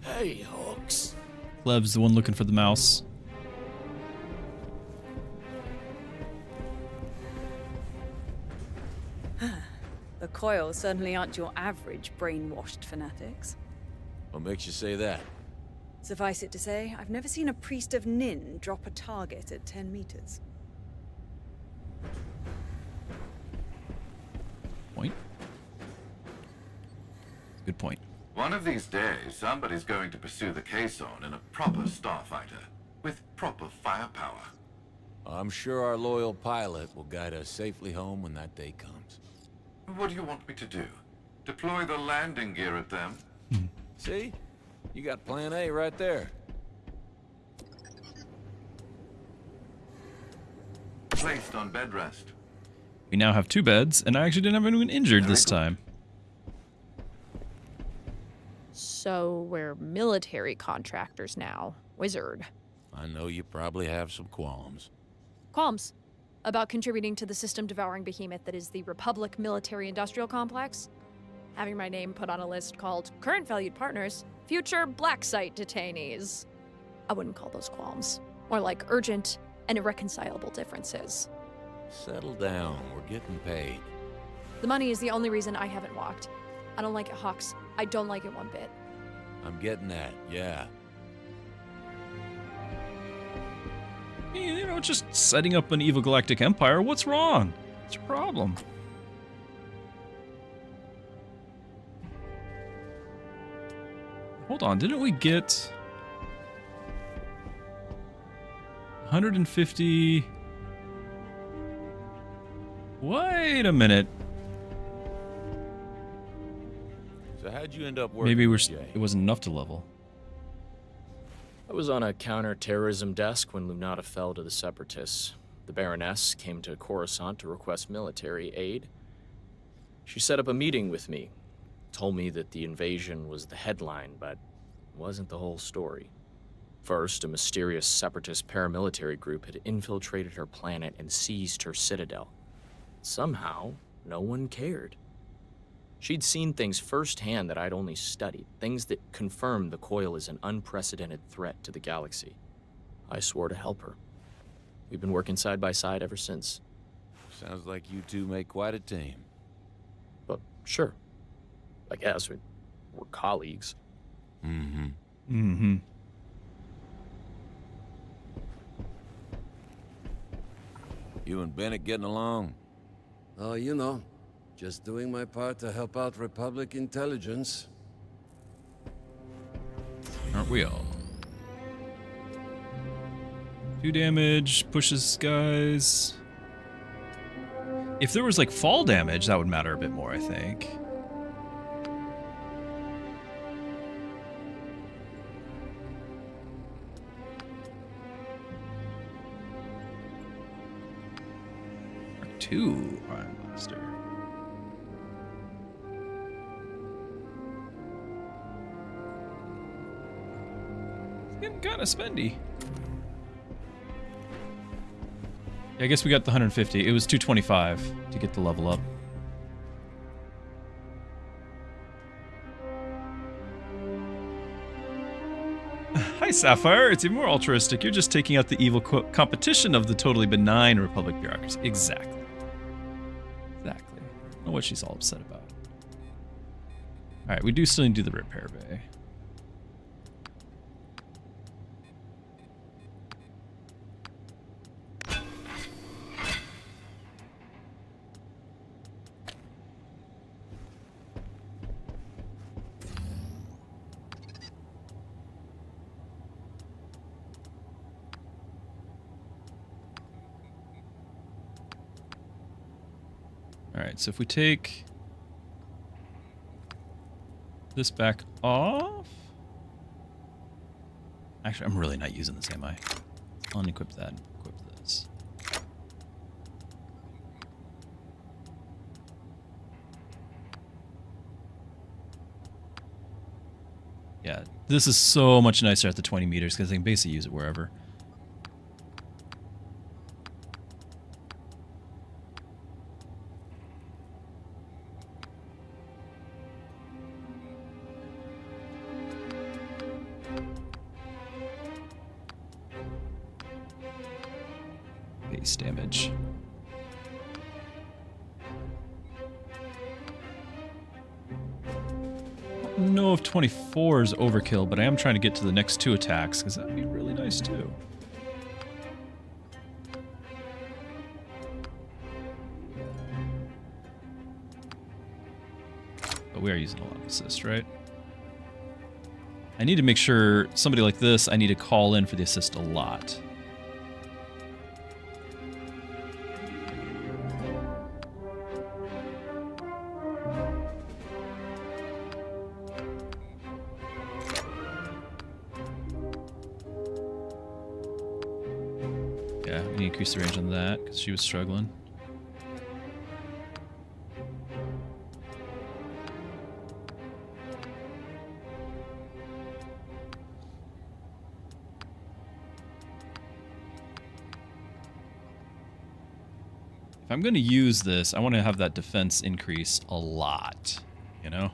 Hey, Hawks. Clev's the one looking for the mouse. The Coils certainly aren't your average brainwashed fanatics. What makes you say that? Suffice it to say, I've never seen a priest of Nin drop a target at 10 meters. Point. Good point. One of these days, somebody's going to pursue the K-Zone in a proper starfighter, with proper firepower. I'm sure our loyal pilot will guide us safely home when that day comes. What do you want me to do? Deploy the landing gear at them? See? You got plan A right there. Placed on bed rest. We now have 2 beds, and I actually didn't have anyone injured this time. So we're military contractors now. Wizard. I know you probably have some qualms. Qualms about contributing to the system-devouring behemoth that is the Republic Military-Industrial Complex? having my name put on a list called Current Valued Partners, Future Black Site Detainees. I wouldn't call those qualms. More like urgent and irreconcilable differences. Settle down. We're getting paid. The money is the only reason I haven't walked. I don't like it, Hawks. I don't like it one bit. I'm getting that, yeah. You know, just setting up an evil galactic empire. What's wrong? What's your problem? Hold on, didn't we get 150? Wait a minute. So how'd you end up working? Maybe with Jay? it wasn't enough to level. I was on a counter-terrorism desk when Lunata fell to the Separatists. The Baroness came to Coruscant to request military aid. She set up a meeting with me, told me that the invasion was the headline, but wasn't the whole story. First, a mysterious Separatist paramilitary group had infiltrated her planet and seized her citadel. Somehow, no one cared. She'd seen things firsthand that I'd only studied, things that confirmed the Coil is an unprecedented threat to the galaxy. I swore to help her. We've been working side by side ever since. Sounds like you two make quite a team. But sure, I guess we're colleagues. Mm-hmm. Mm-hmm. You and Bennett getting along? Oh, you know. Just doing my part to help out Republic intelligence. Aren't we all? 2 damage, pushes guys. If there was like fall damage, that would matter a bit more, I think. Mark 2 Iron Blaster. Getting kind of spendy. Yeah, I guess we got the 150. It was 225 to get the level up. Hi, Sapphire. It's even more altruistic. You're just taking out the evil competition of the totally benign Republic bureaucracy. Exactly. Exactly. I don't know what she's all upset about. Alright, we do still need to do the repair bay. Alright, so if we take this back off... Actually, I'm really not using this, am I? Unequip that and equip this. Yeah, this is so much nicer at the 20 meters because I can basically use it wherever. Base damage. I don't know if 24 is overkill, but I am trying to get to the next 2 attacks because that'd be really nice too. But we are using a lot of assist, right? I need to make sure somebody like this, I need to call in for the assist a lot. Yeah, we need to increase the range on that because she was struggling. If I'm going to use this, I want to have that defense increase a lot. you know?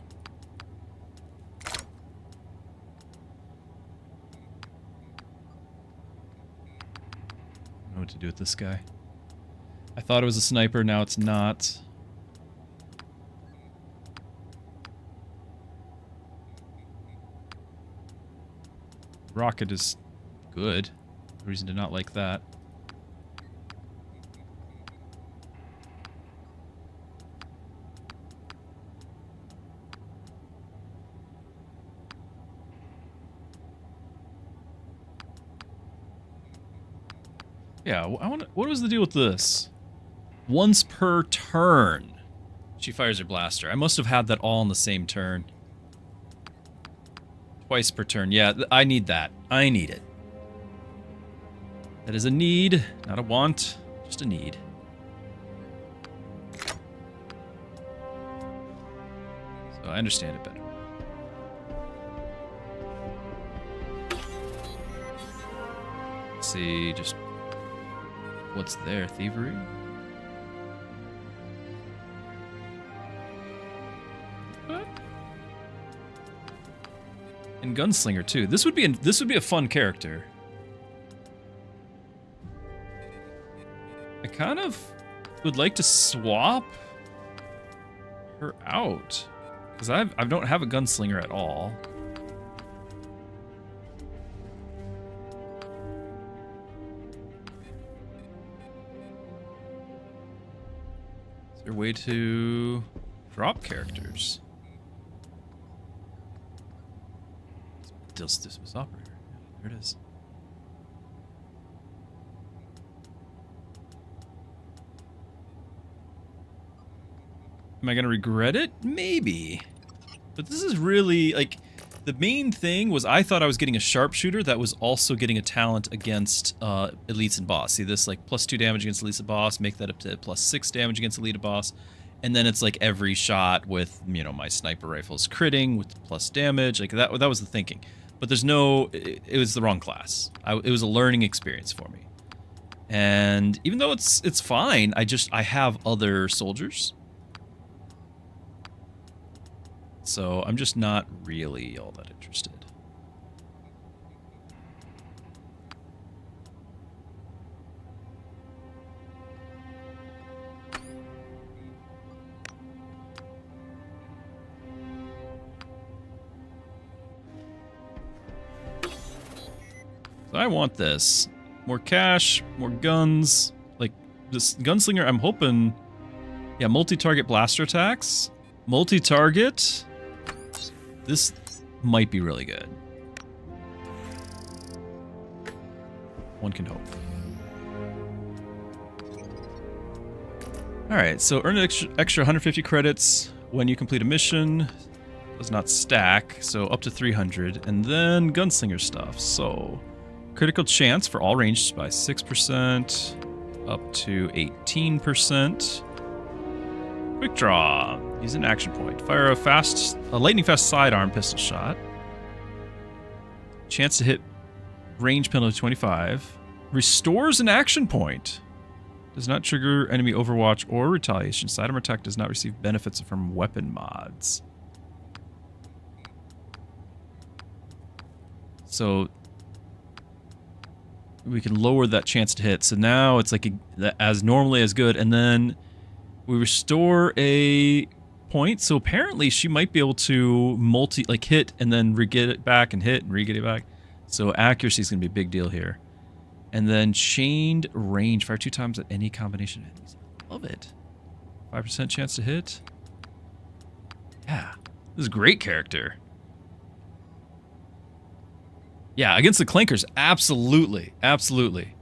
I don't know what to do with this guy. I thought it was a sniper, now it's not. Rocket is good. No reason to not like that. Yeah, I want. What was the deal with this? Once per turn, she fires her blaster. I must have had that all in the same turn. Twice per turn. Yeah, I need that. I need it. That is a need, not a want, just a need. So I understand it better. Let's see, just what's there? Thievery? And Gunslinger too. This would be a fun character. I kind of would like to swap her out because I don't have a Gunslinger at all. Is there a way to drop characters? This was operator. There it is. Am I gonna regret it? Maybe. But this is really, like, the main thing was I thought I was getting a sharpshooter that was also getting a talent against elites and boss. See this, like, +2 damage against elites and boss, make that up to +6 damage against elite and boss. And then it's like every shot with, you know, my sniper rifles critting with plus damage. Like that was the thinking. But there's no, it was the wrong class. It was a learning experience for me. And even though it's fine, I have other soldiers. So I'm just not really all that interested. So I want this. More cash, more guns. Like, this Gunslinger, I'm hoping... Yeah, multi-target blaster attacks. Multi-target. This might be really good. One can hope. Alright, so earn an extra 150 credits when you complete a mission. Does not stack, so up to 300. And then Gunslinger stuff, so... Critical chance for all ranged by 6%, up to 18%. Quick draw. Use an action point. Fire a lightning fast sidearm pistol shot. Chance to hit range penalty 25. Restores an action point. Does not trigger enemy overwatch or retaliation. Sidearm attack does not receive benefits from weapon mods. So we can lower that chance to hit. So now it's like as normally as good. And then we restore a point. So apparently she might be able to hit and then re-get it back and hit and re-get it back. So accuracy is going to be a big deal here. And then chained range. Fire 2 times at any combination of enemies. Love it. 5% chance to hit. Yeah. This is a great character. Yeah, against the clankers, absolutely, absolutely.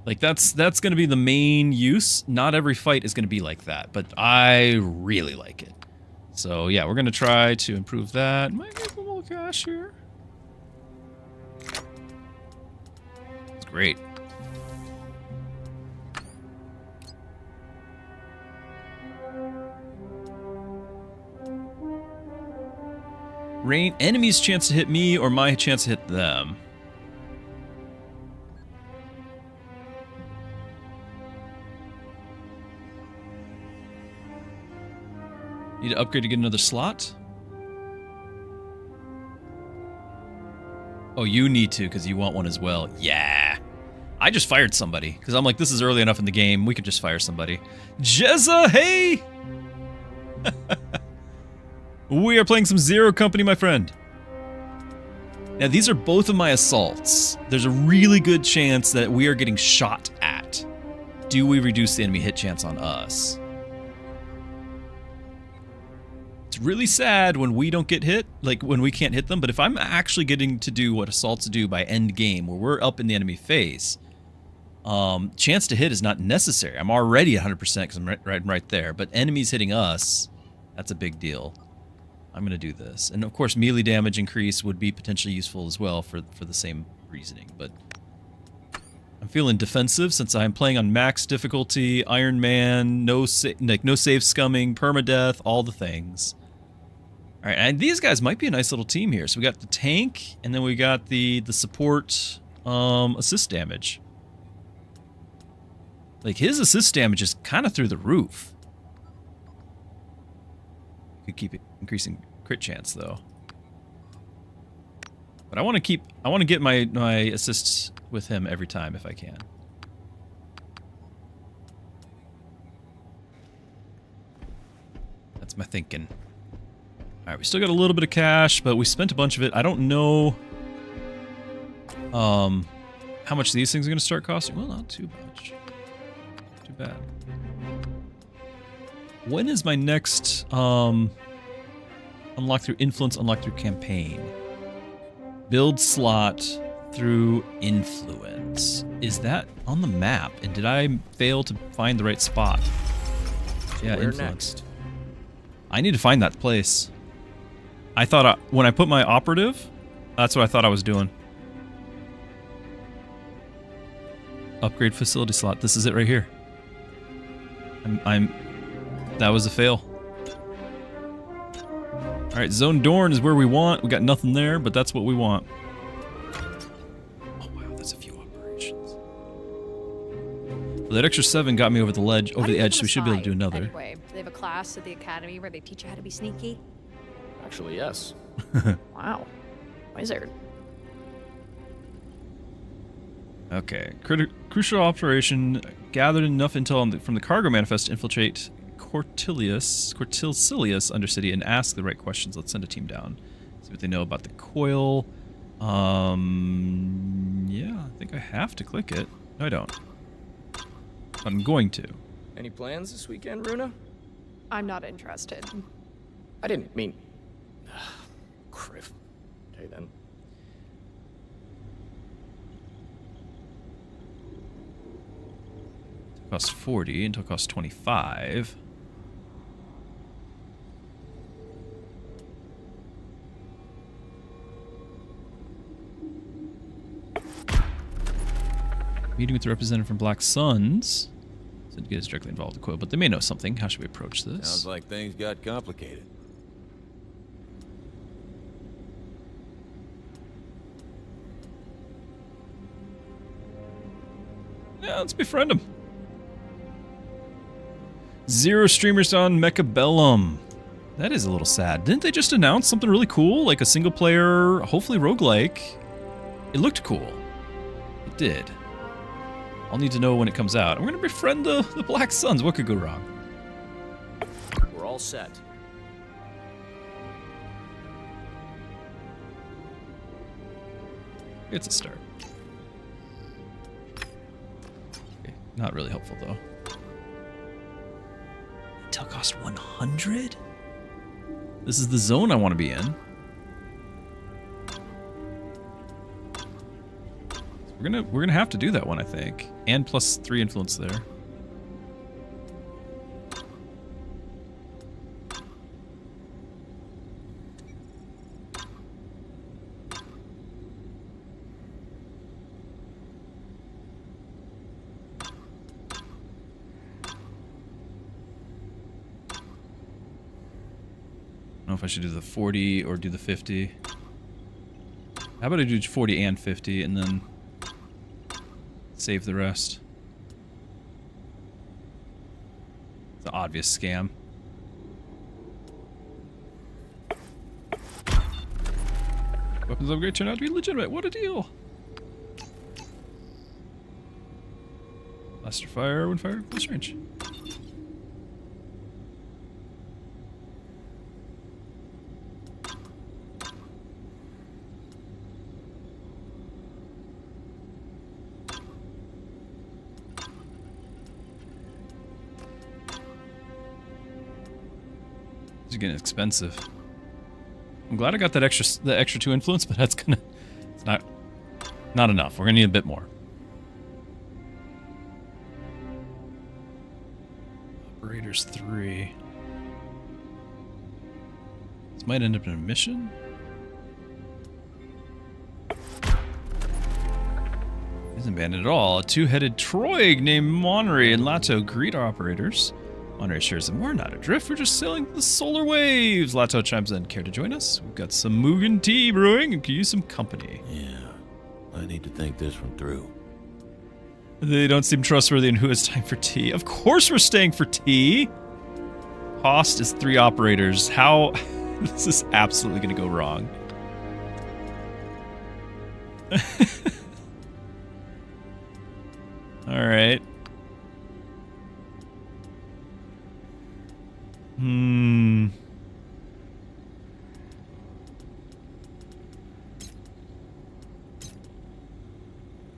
Like that's going to be the main use. Not every fight is going to be like that, but I really like it. So yeah, we're going to try to improve that. Might make a little cash here. It's great. Enemy's chance to hit me or my chance to hit them. Need to upgrade to get another slot? Oh, you need to, because you want one as well. Yeah. I just fired somebody, because I'm like, this is early enough in the game. We could just fire somebody. Jezza, hey! We are playing some Zero Company, my friend. Now, these are both of my assaults. There's a really good chance that we are getting shot at. Do we reduce the enemy hit chance on us? It's really sad when we don't get hit, like when we can't hit them, but if I'm actually getting to do what assaults do by end game, where we're up in the enemy face, chance to hit is not necessary. I'm already 100% because I'm right there, but enemies hitting us, that's a big deal. I'm going to do this. And of course, melee damage increase would be potentially useful as well for the same reasoning, but I'm feeling defensive since I'm playing on max difficulty, Iron Man, no save scumming, permadeath, all the things. All right, and these guys might be a nice little team here. So we got the tank, and then we got the support assist damage. Like, his assist damage is kind of through the roof. Could keep it increasing crit chance though. But I want to get my assists with him every time if I can. That's my thinking. Alright, we still got a little bit of cash, but we spent a bunch of it. I don't know how much these things are going to start costing. Well, not too much. Too bad. When is my next unlock through influence, unlock through campaign? Build slot through influence. Is that on the map? And did I fail to find the right spot? Yeah, Where influence. next? I need to find that place. I thought when I put my operative, that's what I thought I was doing. Upgrade facility slot. This is it right here. That was a fail. Alright, Zone Dorn is where we want. We got nothing there, but that's what we want. Oh wow, that's a few operations. Well, that extra 7 got me over the ledge, over the edge, so we should be able to do another. Anyway, they have a class at the academy where they teach you how to be sneaky. Actually, yes. Wow. Wizard. Okay. Crucial operation. Gathered enough intel from the cargo manifest to infiltrate Cortilius Undercity and ask the right questions. Let's send a team down. See what they know about the coil. Yeah, I think I have to click it. No, I don't. I'm going to. Any plans this weekend, Runa? I'm not interested. I didn't mean... Criff. Okay, then. Cost 40 until cost 25. Meeting with the representative from Black Suns. So to get us directly involved in the coil, but they may know something. How should we approach this? Sounds like things got complicated. Yeah, let's befriend him. 0 streamers on Mechabellum. That is a little sad. Didn't they just announce something really cool? Like a single player, hopefully roguelike? It looked cool. It did. I'll need to know when it comes out. I'm going to befriend the Black Suns. What could go wrong? We're all set. It's a start. Okay, not really helpful though. Intel cost 100? This is the zone I want to be in. We're gonna have to do that one, I think. And plus 3 influence there. I don't know if I should do the 40 or do the 50. How about I do 40 and 50 and then save the rest? It's an obvious scam. Weapons upgrade turned out to be legitimate. What a deal! Blaster fire, wind fire, close range. It's getting expensive. I'm glad I got that the extra 2 influence, but it's not enough. We're gonna need a bit more. Operators 3. This might end up in a mission. Isn't banned at all. A 2-headed Troig named Monnery and Lato greet our operators. Monnery assures them we're not adrift, we're just sailing the solar waves. Lato chimes in, care to join us? We've got some Mugen tea brewing and could use some company. Yeah, I need to think this one through. They don't seem trustworthy and who has time for tea? Of course we're staying for tea! Cost is 3 operators. How... this is absolutely gonna go wrong. Alright.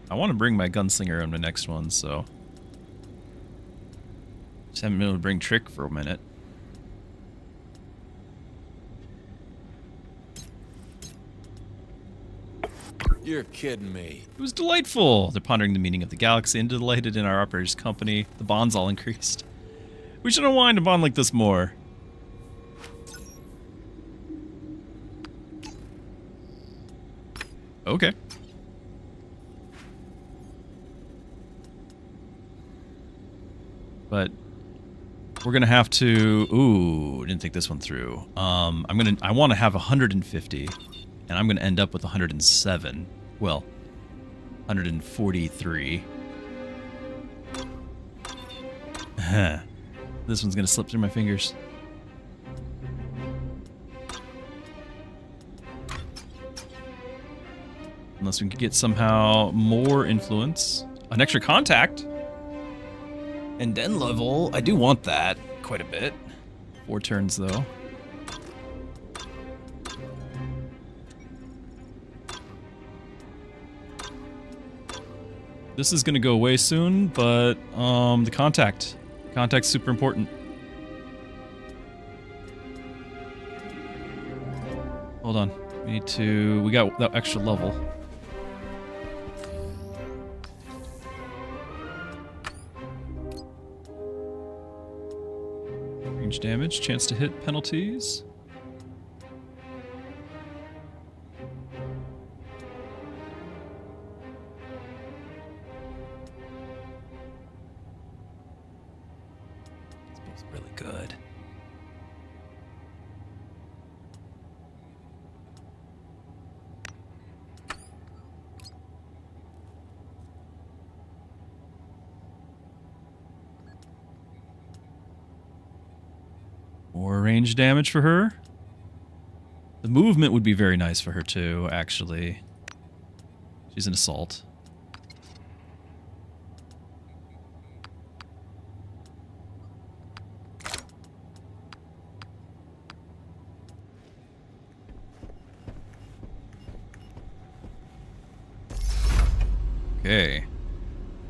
I want to bring my gunslinger on the next one, so... just haven't been able to bring Trick for a minute. You're kidding me. It was delightful! They're pondering the meaning of the galaxy and delighted in our operator's company. The bonds all increased. We should unwind a bond like this more. Okay. But we're gonna have to. Ooh, didn't think this one through. I want to have 150, and I'm gonna end up with 107. Well, 143. This one's gonna slip through my fingers. Unless we can get somehow more influence. An extra contact. And den level. I do want that quite a bit. 4 turns though. This is gonna go away soon, but the contact. Contact's super important. Hold on. We got that extra level. Range damage, chance to hit penalties. It's both really good. More range damage for her. The movement would be very nice for her too, actually. She's an assault. Okay.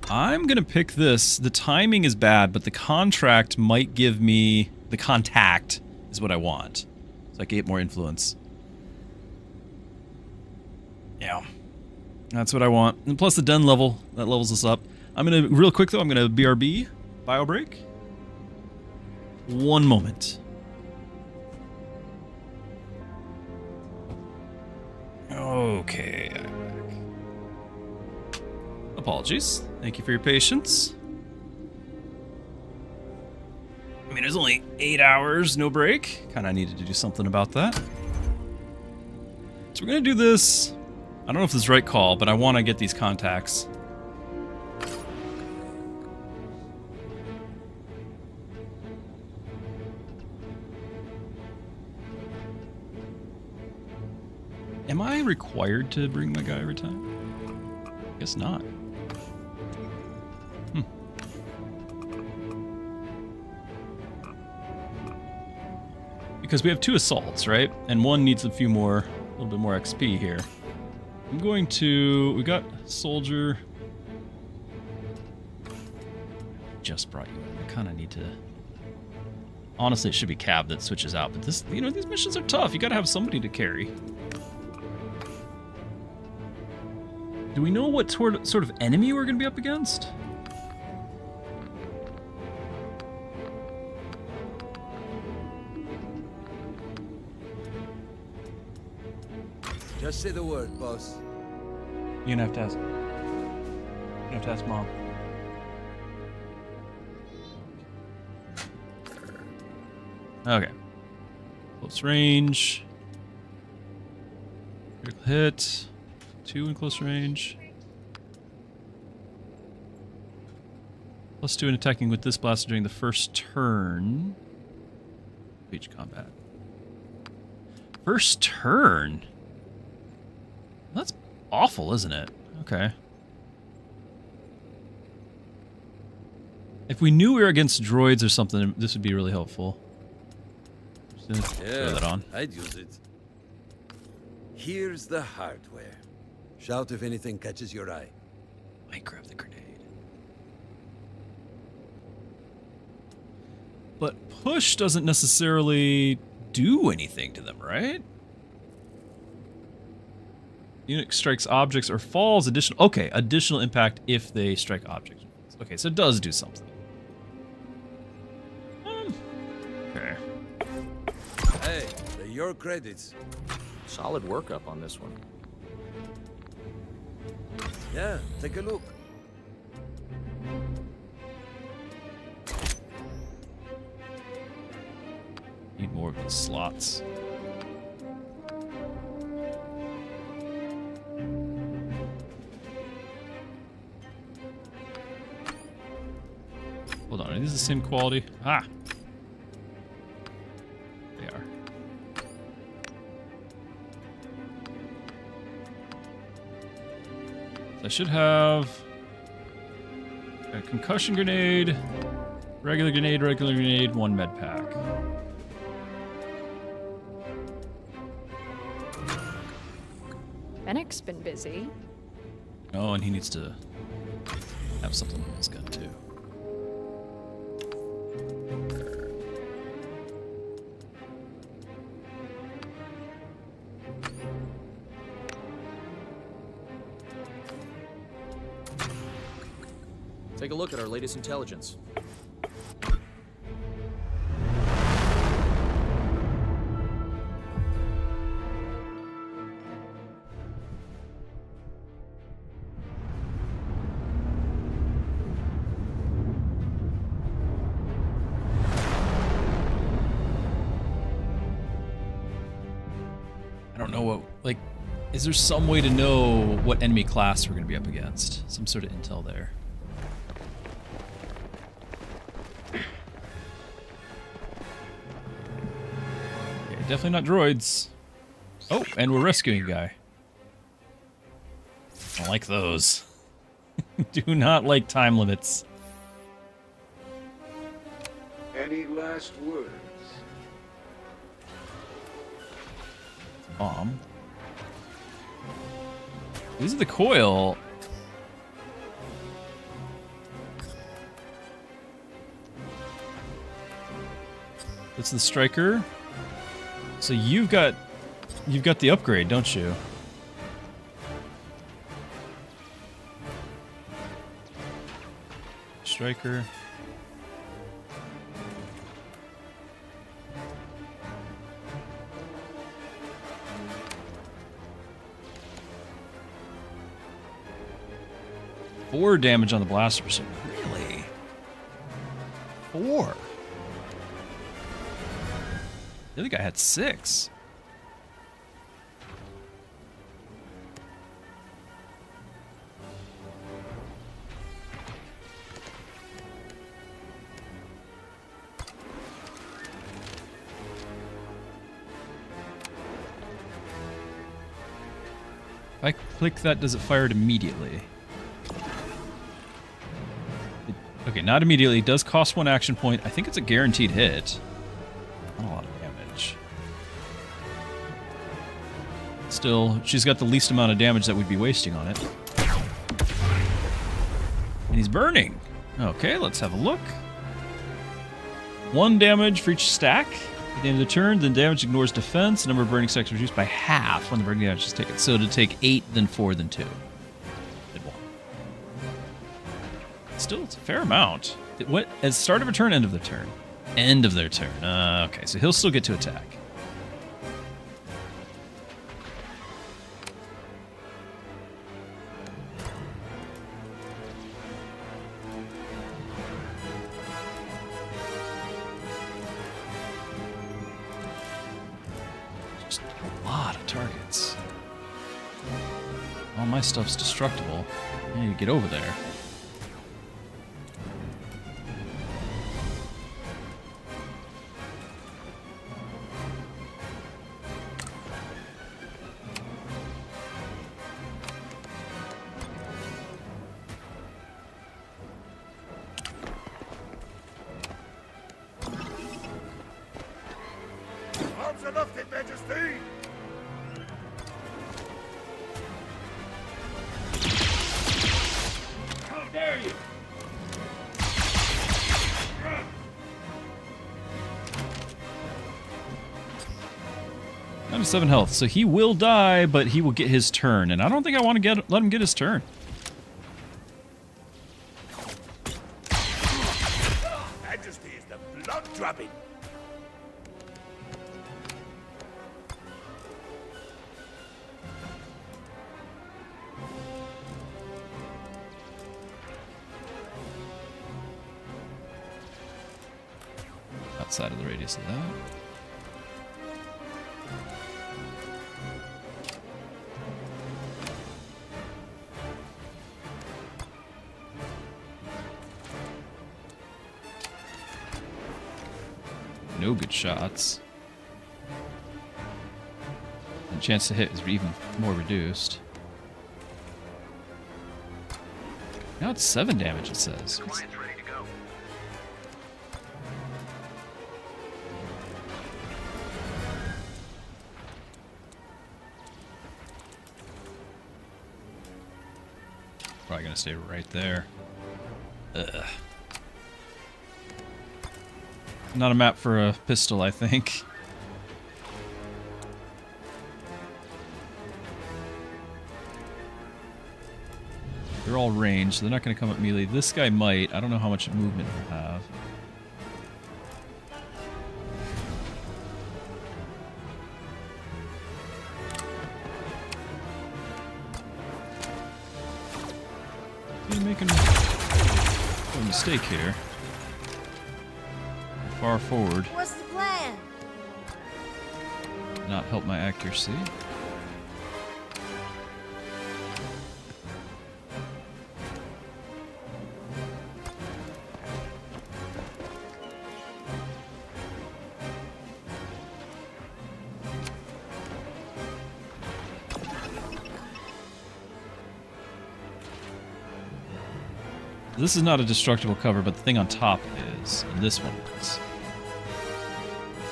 I'm gonna pick this. The timing is bad, but the contract might give me... The contact is what I want. So I can get more influence. Yeah. That's what I want. And plus the den level. That levels us up. I'm gonna... Real quick though, I'm gonna BRB. Bio break. One moment. Okay. I'm back. Apologies. Thank you for your patience. I mean, it was only 8 hours, no break. Kinda needed to do something about that. So we're gonna do this. I don't know if this is the right call, but I want to get these contacts. Am I required to bring my guy every time? Guess not. Because we have 2 assaults, right? And one needs a little bit more XP here. I'm going to, we got soldier. Just brought you in. I kind of need to, honestly, it should be Cab that switches out, but this, you know, these missions are tough. You got to have somebody to carry. Do we know what sort of enemy we're going to be up against? Just say the word, boss. You're gonna have to ask. You have to ask Mom. Okay. Close range. Critical hit. 2 in close range. +2 in attacking with this blaster during the first turn. Beach combat. First turn? That's awful, isn't it? Okay. If we knew we were against droids or something, this would be really helpful. Just throw that on. I'd use it. Here's the hardware. Shout if anything catches your eye. Might grab the grenade. But push doesn't necessarily do anything to them, right? Unit strikes objects or falls, additional impact if they strike objects. Okay, so it does do something. Okay. Hey, they're your credits. Solid workup on this one. Yeah, take a look. Need more of these slots. Hold on, are these the same quality? Ah! They are. So I should have a concussion grenade, regular grenade, 1 med pack. Fennec's been busy. Oh, and he needs to have something with his gun too. Take a look at our latest intelligence. I don't know what, like, is there some way to know what enemy class we're going to be up against? Some sort of intel there. Okay, definitely not droids. Oh, and we're rescuing a guy. I don't like those. Do not like time limits. Any last words? Bomb. These are the coil. It's the striker. So you've got the upgrade, don't you? Striker. Four damage on the blaster pursuit. Really? 4. The other guy had 6. I click that, does it fire it immediately? Okay, not immediately. It does cost 1 action point. I think it's a guaranteed hit. Not a lot of damage. Still, she's got the least amount of damage that we'd be wasting on it. And he's burning. Okay, let's have a look. 1 damage for each stack. At the end of the turn, then damage ignores defense. The number of burning stacks reduced by half when the burning damage is taken. So to take 8, then 4, then 2. Did 1. Still, it's a fair amount. What? At the start of a turn, end of their turn. End of their turn. Okay, so he'll still get to attack. Just a lot of targets. All my stuff's destructible. I need to get over there. Arms aloft, Your Majesty! How dare you! Down to 7 health, so he will die, but he will get his turn, and I don't think I want to let him get his turn. Majesty is the blood-drubbing. Outside of the radius of that. No good shots. And chance to hit is even more reduced. Now it's 7 damage, it says. Probably gonna stay right there. Ugh. Not a map for a pistol, I think. They're all ranged, so they're not going to come at melee. This guy might. I don't know how much movement he'll have. You're making a mistake here. Far forward. What's the plan? Not help my accuracy. This is not a destructible cover, but the thing on top is, and this one is.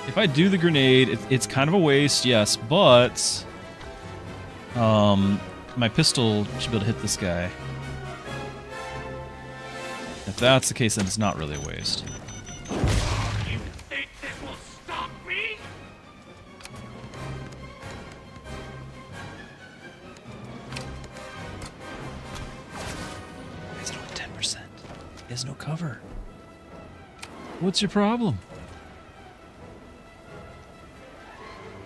If I do the grenade, it's kind of a waste, yes, but my pistol should be able to hit this guy. If that's the case, then it's not really a waste. You think this will stop me? It's only 10%. He has no cover. What's your problem?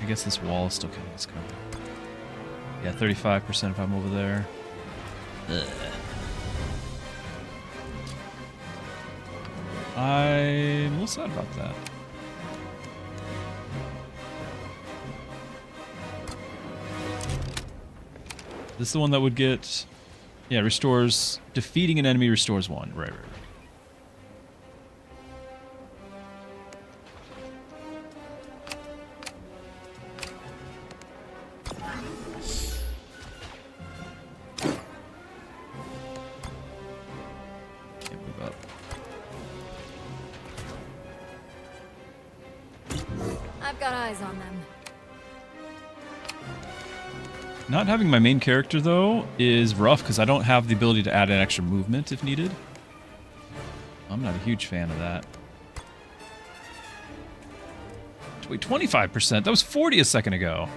I guess this wall is still counting as cover. Yeah, 35% if I'm over there. Ugh. I'm a little sad about that. This is the one that would get... Yeah, restores... Defeating an enemy restores 1. Right. I've got eyes on them. Not having my main character, though, is rough because I don't have the ability to add an extra movement if needed. I'm not a huge fan of that. Wait, 25%? That was 40 a second ago.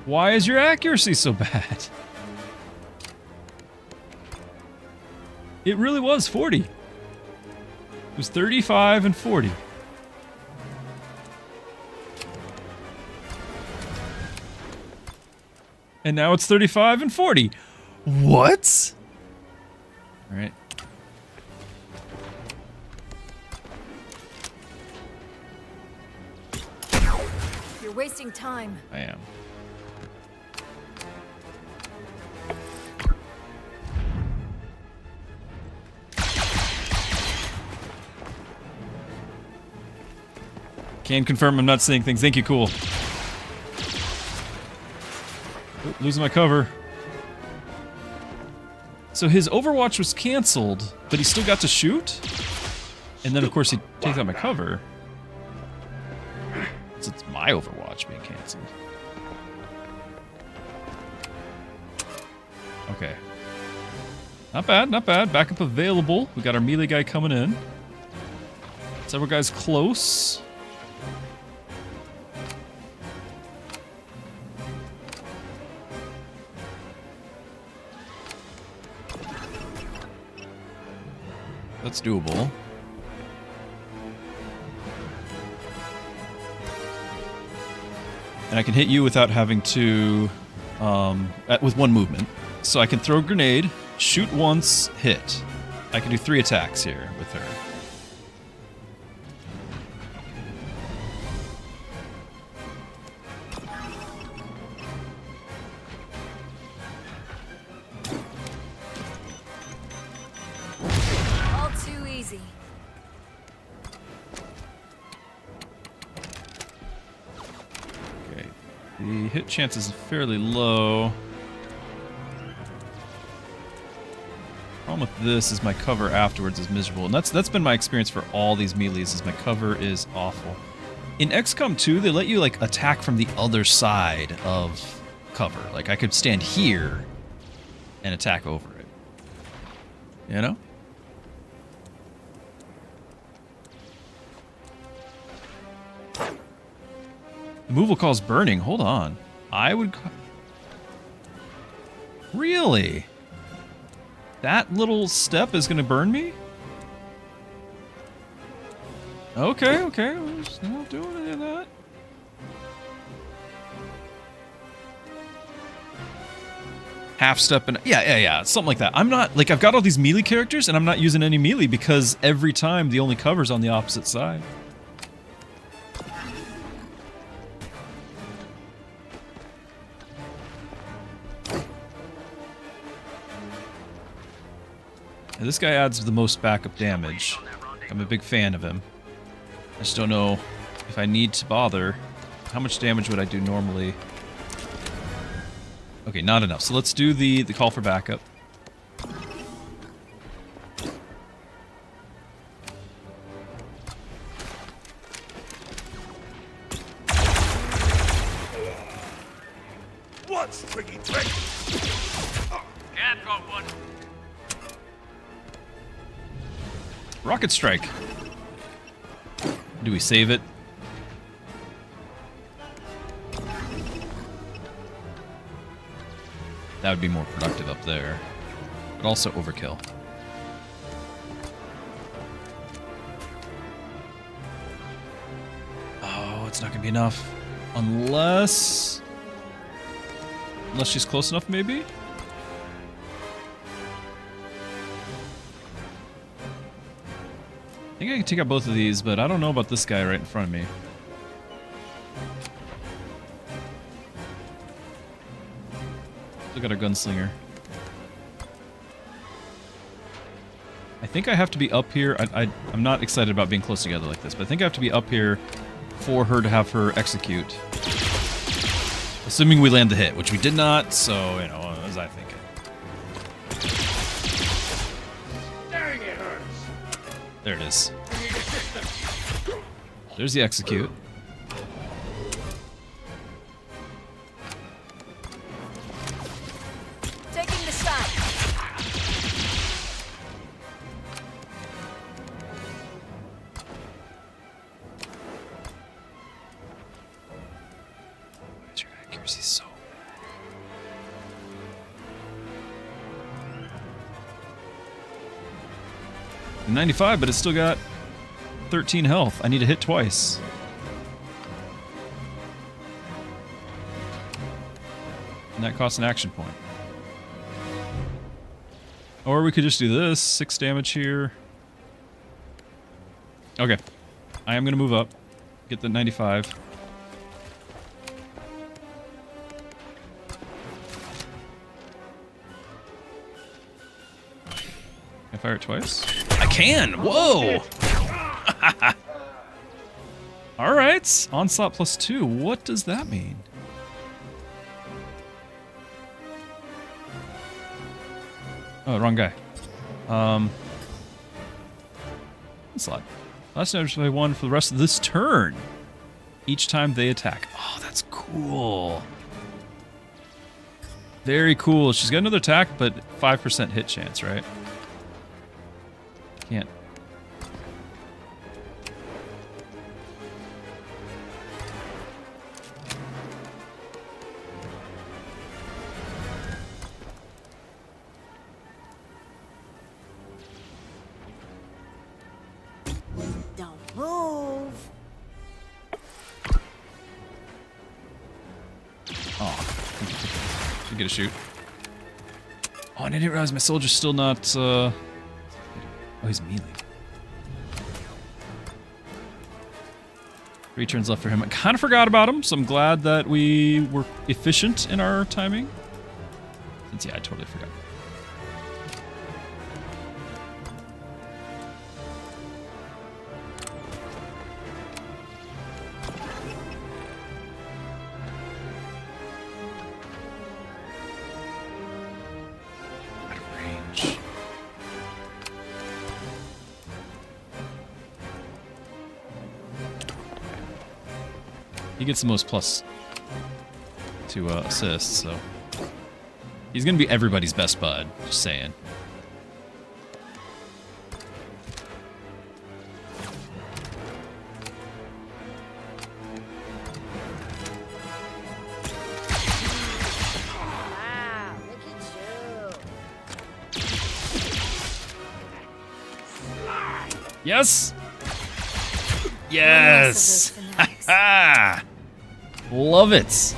Why is your accuracy so bad? It really was 40. It was 35 and 40. And now it's 35 and 40. What? All right. You're wasting time. I am. Can confirm I'm not seeing things. Thank you, cool. Oh, losing my cover. So his Overwatch was canceled, but he still got to shoot? And then, of course, he takes out my cover. So it's my Overwatch being canceled. Okay. Not bad, not bad. Backup available. We got our melee guy coming in. Several guys close. That's doable. And I can hit you without having to, with one movement. So I can throw a grenade, shoot once, hit. I can do 3 attacks here with her. All too easy. Okay. The hit chance is fairly low. Problem with this is my cover afterwards is miserable, and that's been my experience for all these melees. Is my cover is awful. In XCOM 2, they let you like attack from the other side of cover. Like I could stand here and attack over it. You know? The move will cause burning. Hold on. I would. Really? That little step is going to burn me? Okay, okay. We're just not doing any of that. Half step and yeah, something like that. I'm not like I've got all these melee characters and I'm not using any melee because every time the only cover's on the opposite side. And this guy adds the most backup damage. I'm a big fan of him. I just don't know if I need to bother. How much damage would I do normally? Okay, not enough. So let's do the call for backup. What's tricky trick? Cap got one. Rocket strike. Do we save it? That would be more productive up there. But also overkill. Oh, it's not gonna be enough. Unless she's close enough, maybe? I think I can take out both of these, but I don't know about this guy right in front of me. Look at our gunslinger. I think I have to be up here. I'm not excited about being close together like this, but I think I have to be up here for her to have her execute. Assuming we land the hit, which we did not, so, you know, as I think. Dang, it hurts. There it is. There's the execute. Where's he so? I'm 95, but it's still got 13 health. I need to hit twice. And that costs an action point. Or we could just do this. 6 damage here. Okay. I am going to move up. Get the 95. Can I fire it twice? I can! Whoa! Alright. Onslaught +2. What does that mean? Oh, wrong guy. Onslaught. Last damage by 1 for the rest of this turn. Each time they attack. Oh, that's cool. Very cool. She's got another attack, but 5% hit chance, right? Can't. Don't move. Oh, should get a shoot. Oh, and I didn't realize my soldier's still not. Oh, he's melee. 3 turns left for him. I kind of forgot about him, so I'm glad that we were efficient in our timing. Since, yeah, I totally forgot. Out of range. He gets the most plus to assists, so he's gonna be everybody's best bud. Just saying. Wow, look at you. Yes. Yes. Ha! Love it.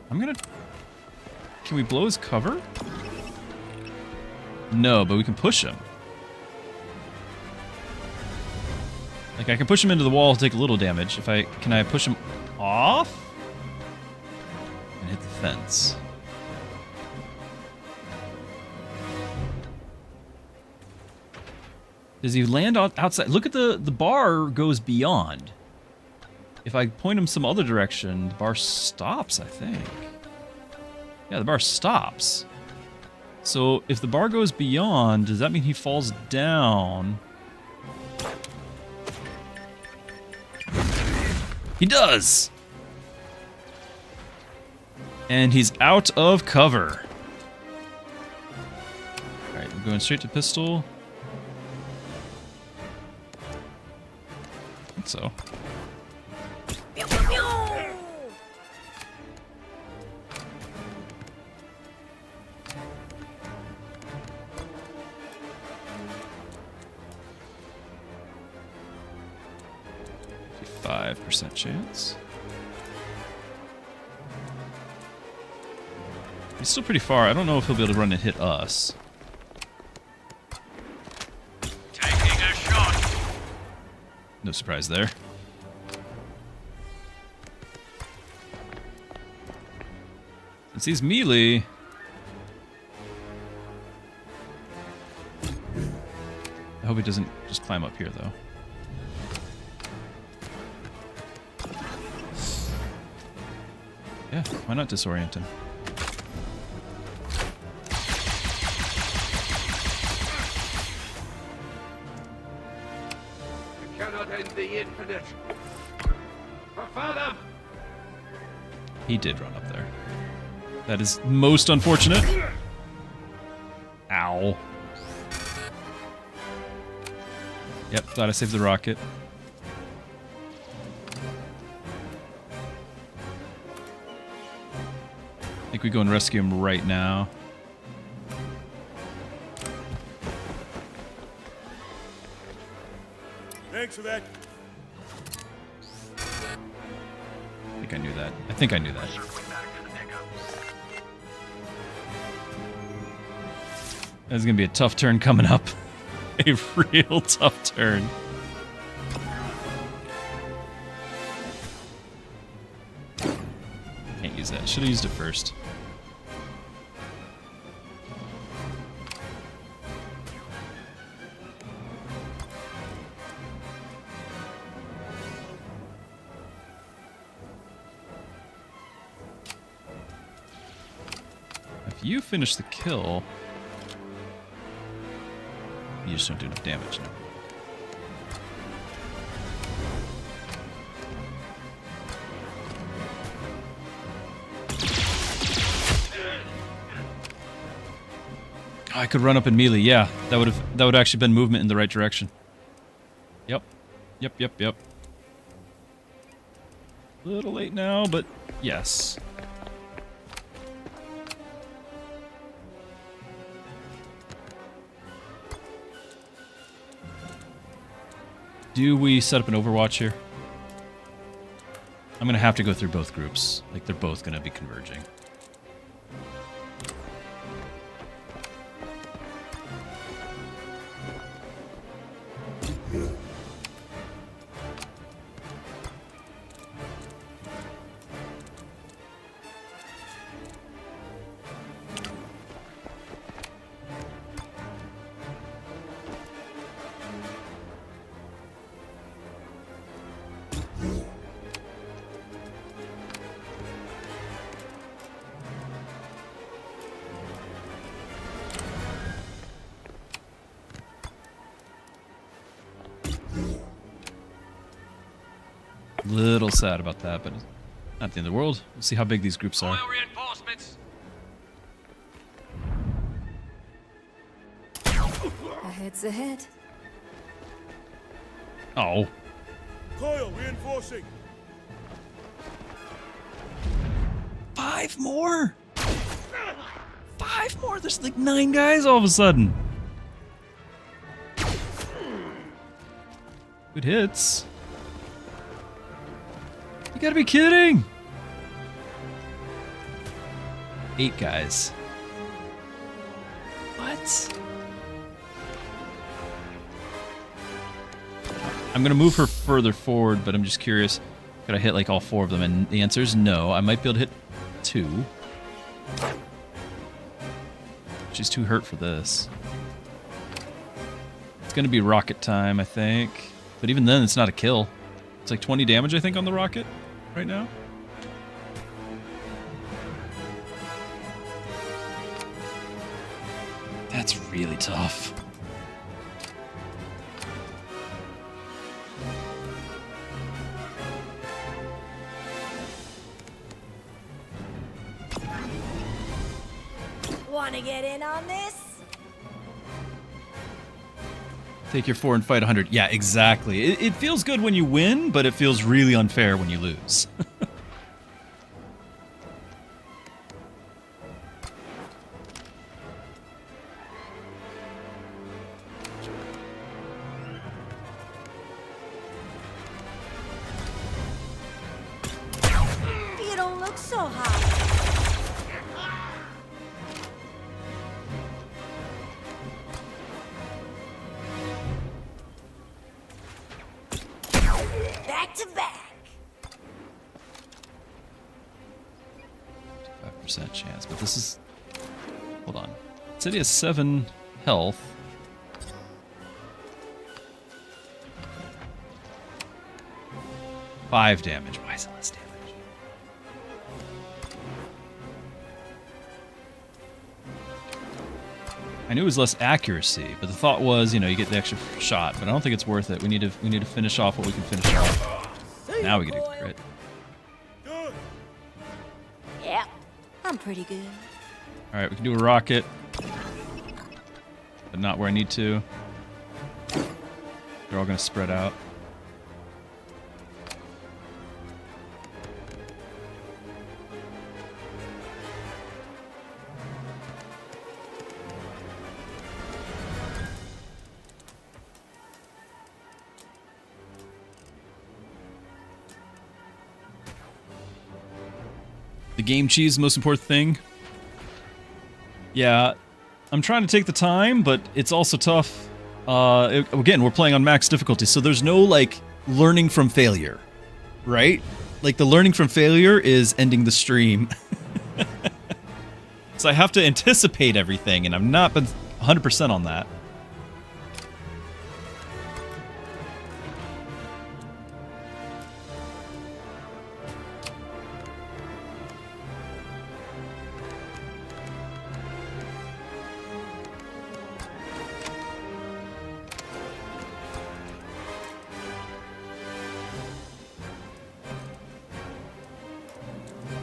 I'm gonna... Can we blow his cover? No, but we can push him. Like, I can push him into the wall, take a little damage. If I... Can I push him off? And hit the fence. Does he land outside? Look at the bar goes beyond. If I point him some other direction, the bar stops, I think. Yeah, the bar stops. So, if the bar goes beyond, does that mean he falls down? He does! And he's out of cover. Alright, we're going straight to pistol. I think so. Pew, pew, pew. %5 chance. He's still pretty far. I don't know if he'll be able to run and hit us. Taking a shot. No surprise there. Since he's melee... I hope he doesn't just climb up here, though. Yeah, why not disorient him? You cannot end the infinite. Her father! He did run up there. That is most unfortunate. Ow. Yep, glad I saved the rocket. I think we go and rescue him right now. Thanks for that. I think I knew that. I think I knew that. That's gonna be a tough turn coming up. A real tough turn. Can't use that. Should have used it first. If you finish the kill, you just don't do enough damage now. Oh, I could run up and melee. Yeah, that would actually been movement in the right direction. Yep. Yep. A little late now, but yes. Do we set up an Overwatch here? I'm gonna have to go through both groups. Like, they're both gonna be converging. Little sad about that, but not the end of the world. We'll see how big these groups are. Ahead's ahead. Oh. Coil reinforcing. 5 more? 5 more? There's like 9 guys all of a sudden. Good hits. You gotta be kidding! 8 guys. What? I'm gonna move her further forward, but I'm just curious. Could I hit like all 4 of them? And the answer is no. I might be able to hit 2. She's too hurt for this. It's gonna be rocket time, I think. But even then, it's not a kill. It's like 20 damage, I think, on the rocket right now. That's really tough. Wanna get in on this? Take your 4 and fight 100. Yeah, exactly. It feels good when you win, but it feels really unfair when you lose. You don't look so hot. Back to back. 5% chance, but this is... Hold on. It said he has 7 health. Five damage. Why is it less damage? I knew it was less accuracy, but the thought was, you know, you get the extra shot, but I don't think it's worth it. We need to finish off what we can finish off. Now we get a crit. I'm pretty good. Alright, we can do a rocket. But not where I need to. They're all gonna spread out. The game cheese, the most important thing. Yeah, I'm trying to take the time, but it's also tough. Again, we're playing on max difficulty, so there's no, like, learning from failure, right? Like, the learning from failure is ending the stream. So I have to anticipate everything, and I've not been 100% on that.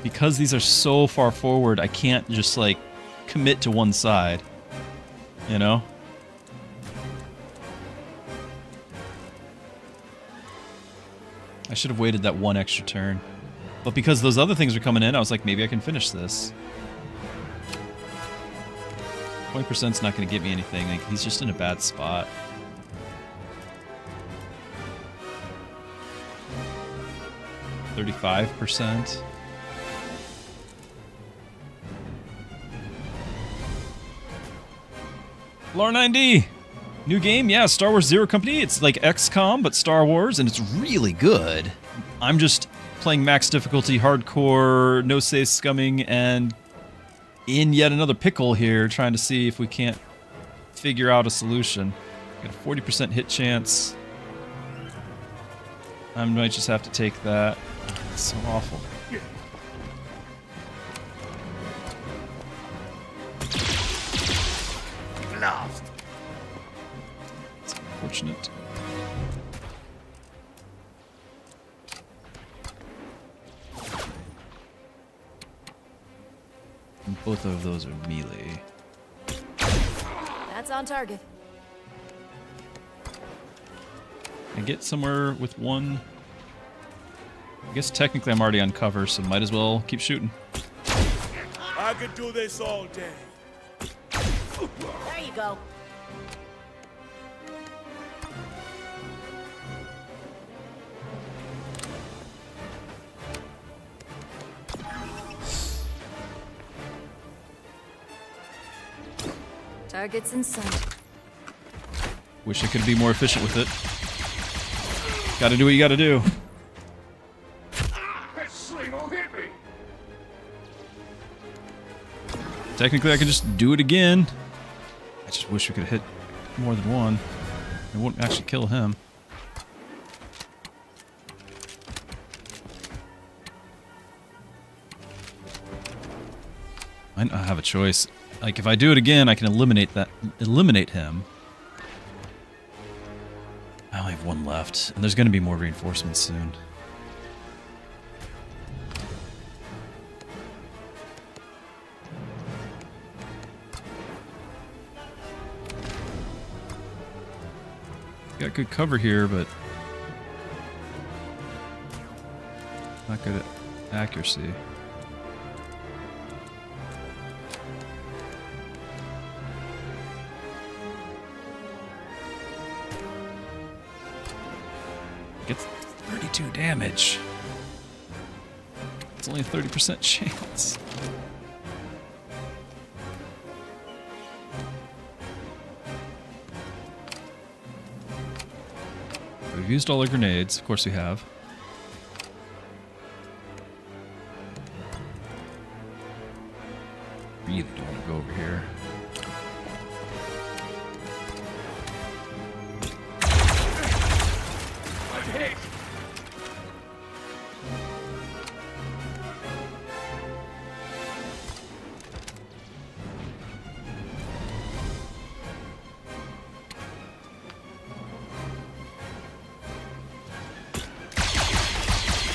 Because these are so far forward, I can't just, like, commit to one side. You know? I should have waited that one extra turn. But because those other things are coming in, I was like, maybe I can finish this. 20%'s not going to get me anything. Like, he's just in a bad spot. %. LR9D! New game? Yeah, Star Wars Zero Company. It's like XCom, but Star Wars, and it's really good. I'm just playing max difficulty, hardcore, no save scumming, and in yet another pickle here, trying to see if we can't figure out a solution. Got a 40% hit chance. I might just have to take that. It's so awful. Blast. It's unfortunate. And both of those are melee. That's on target. I get somewhere with one. I guess technically I'm already on cover, so might as well keep shooting. I could do this all day. There you go. Targets in sight. Wish I could be more efficient with it. Gotta do what you gotta do. That sling will hit me. Technically I can just do it again. I just wish we could hit more than one. It wouldn't actually kill him. I don't have a choice. Like, if I do it again, I can eliminate him. I only have one left, and there's going to be more reinforcements soon. Got good cover here, but not good at accuracy. Gets 32 damage. It's only a 30% chance. We've used all our grenades. Of course we have. Really don't want to go over here.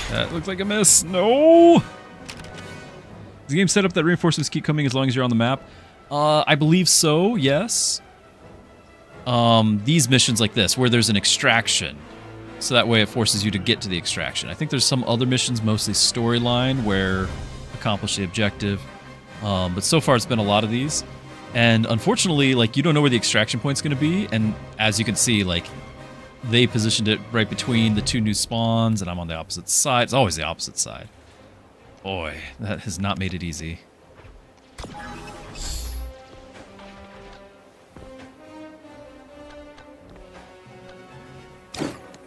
That looked like a miss. No! Is the game set up that reinforcements keep coming as long as you're on the map? I believe so, yes. These missions like this, where there's an extraction. So that way it forces you to get to the extraction. I think there's some other missions, mostly storyline, where accomplish the objective. But so far it's been a lot of these. And unfortunately, like, you don't know where the extraction point's going to be. And as you can see, like, they positioned it right between the two new spawns, and I'm on the opposite side. It's always the opposite side. Boy, that has not made it easy.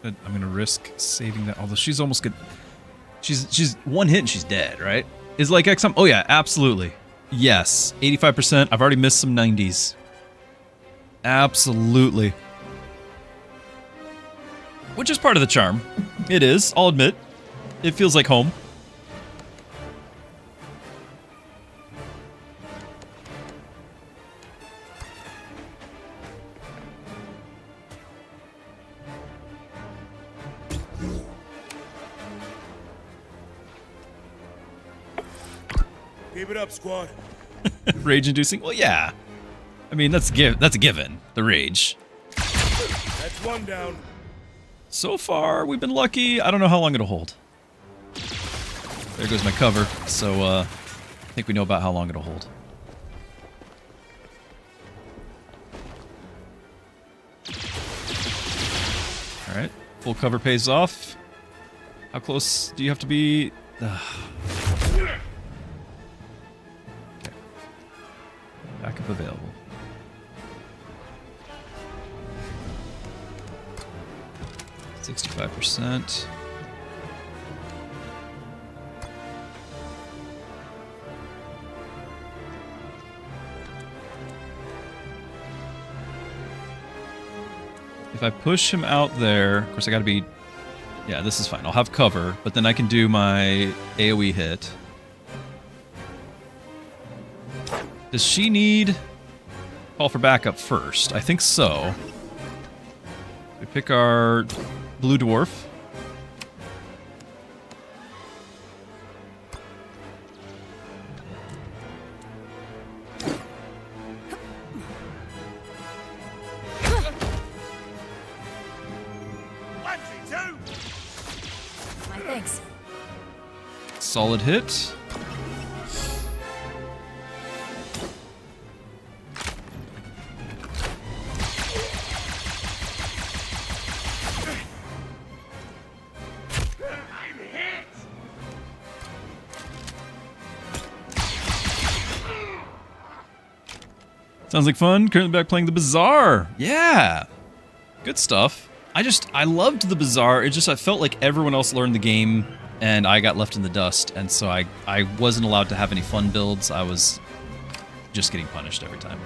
I'm going to risk saving that, although she's almost good. She's one hit and she's dead, right? Is like Xcom? Oh yeah, absolutely. Yes, 85%. I've already missed some 90s. Absolutely. Which is part of the charm. It is, I'll admit. It feels like home. Keep it up, squad. Rage-inducing? Well, yeah. I mean, that's a given. The rage. That's one down. So far, we've been lucky. I don't know how long it'll hold. There goes my cover. So, I think we know about how long it'll hold. Alright. Full cover pays off. How close do you have to be? Okay. Backup available. %. If I push him out there, of course I gotta be... Yeah, this is fine. I'll have cover, but then I can do my AoE hit. Does she need call for backup first? I think so. We pick our blue dwarf. Thanks. Solid hit. Sounds like fun. Currently back playing the Bazaar. Yeah. Good stuff. I loved the Bazaar. It just, I felt like everyone else learned the game and I got left in the dust. And so I wasn't allowed to have any fun builds. I was just getting punished every time.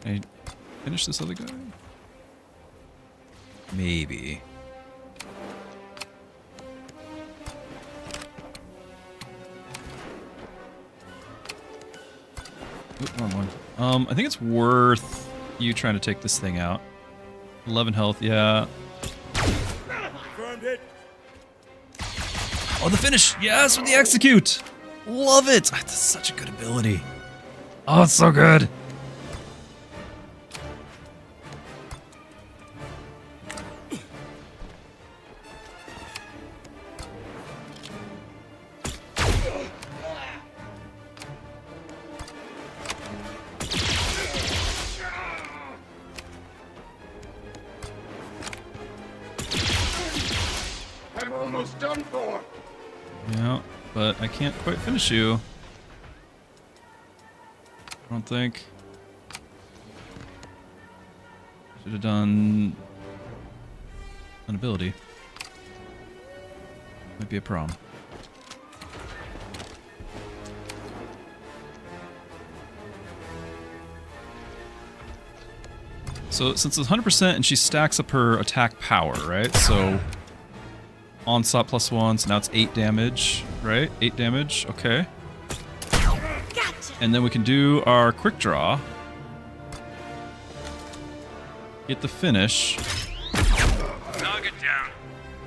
Can I finish this other guy? Maybe. Oop, wrong one. I think it's worth you trying to take this thing out. 11 health, yeah. Oh, the finish! Yes, with the execute! Love it! That's such a good ability. Oh, it's so good! Done for. Yeah, but I can't quite finish you. I don't think. Should have done an ability. Might be a problem. So since it's 100% and she stacks up her attack power, right? So onslaught +1, so now it's 8 damage, right? 8 damage, okay. Gotcha. And then we can do our quick draw. get the finish. Target down.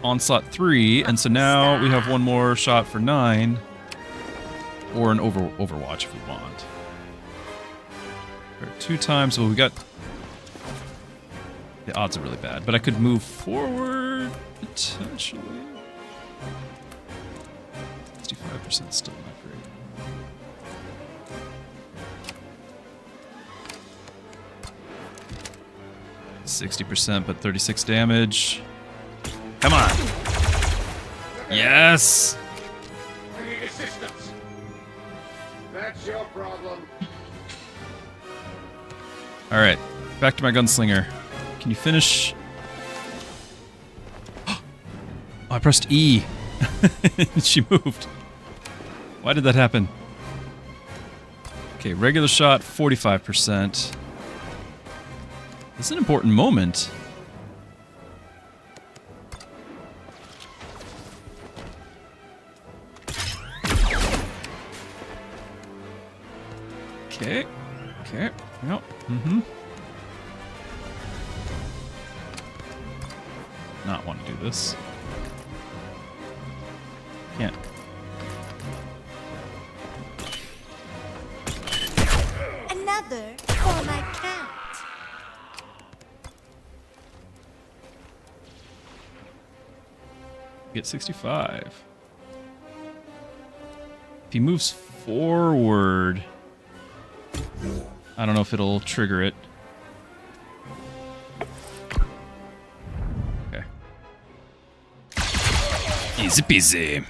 On slot 3, and so now we have one more shot for 9. Or an Overwatch if we want. Or 2 times, well we got... The odds are really bad, but I could move forward, potentially. 65% still not great. 60%, but 36 damage. Come on! Yes! I need assistance. That's your problem. Alright, back to my gunslinger. Can you finish? Oh, I pressed E. She moved. Why did that happen? Okay, regular shot, 45%. This is an important moment. Okay. Okay. Yep. Mm-hmm. Not want to do this. Can't. Another for my cat. Get 65. If he moves forward, I don't know if it'll trigger it. Okay. Easy peasy.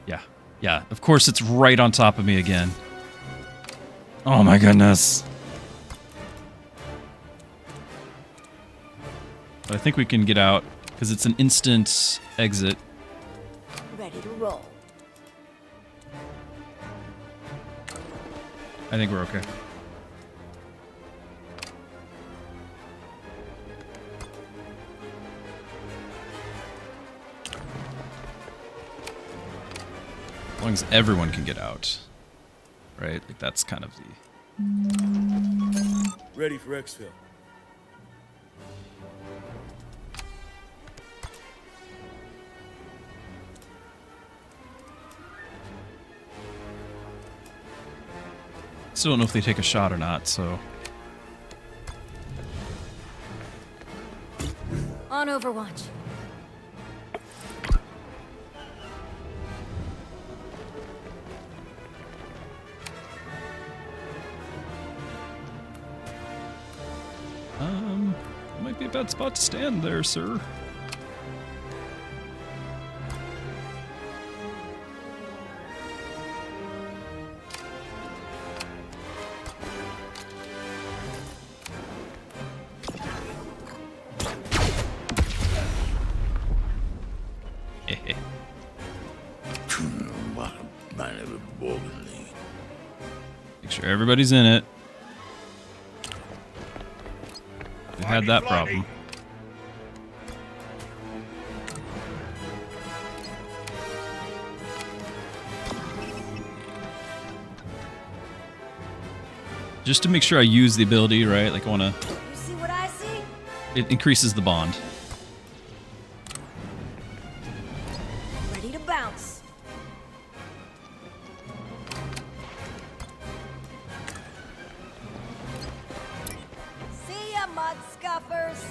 Yeah. Yeah. Of course it's right on top of me again. Oh my goodness. But I think we can get out because it's an instant exit. Ready to roll. I think we're okay. As long as everyone can get out. Right? Like that's kind of the... Ready for exfil. Still don't know if they take a shot or not, so... On Overwatch. Might be a bad spot to stand there, sir. Make sure everybody's in it. We had that problem. Just to make sure I use the ability, right? Like I want to... You see what I see? It increases the bond. Ready to bounce. See ya, mud scuffers.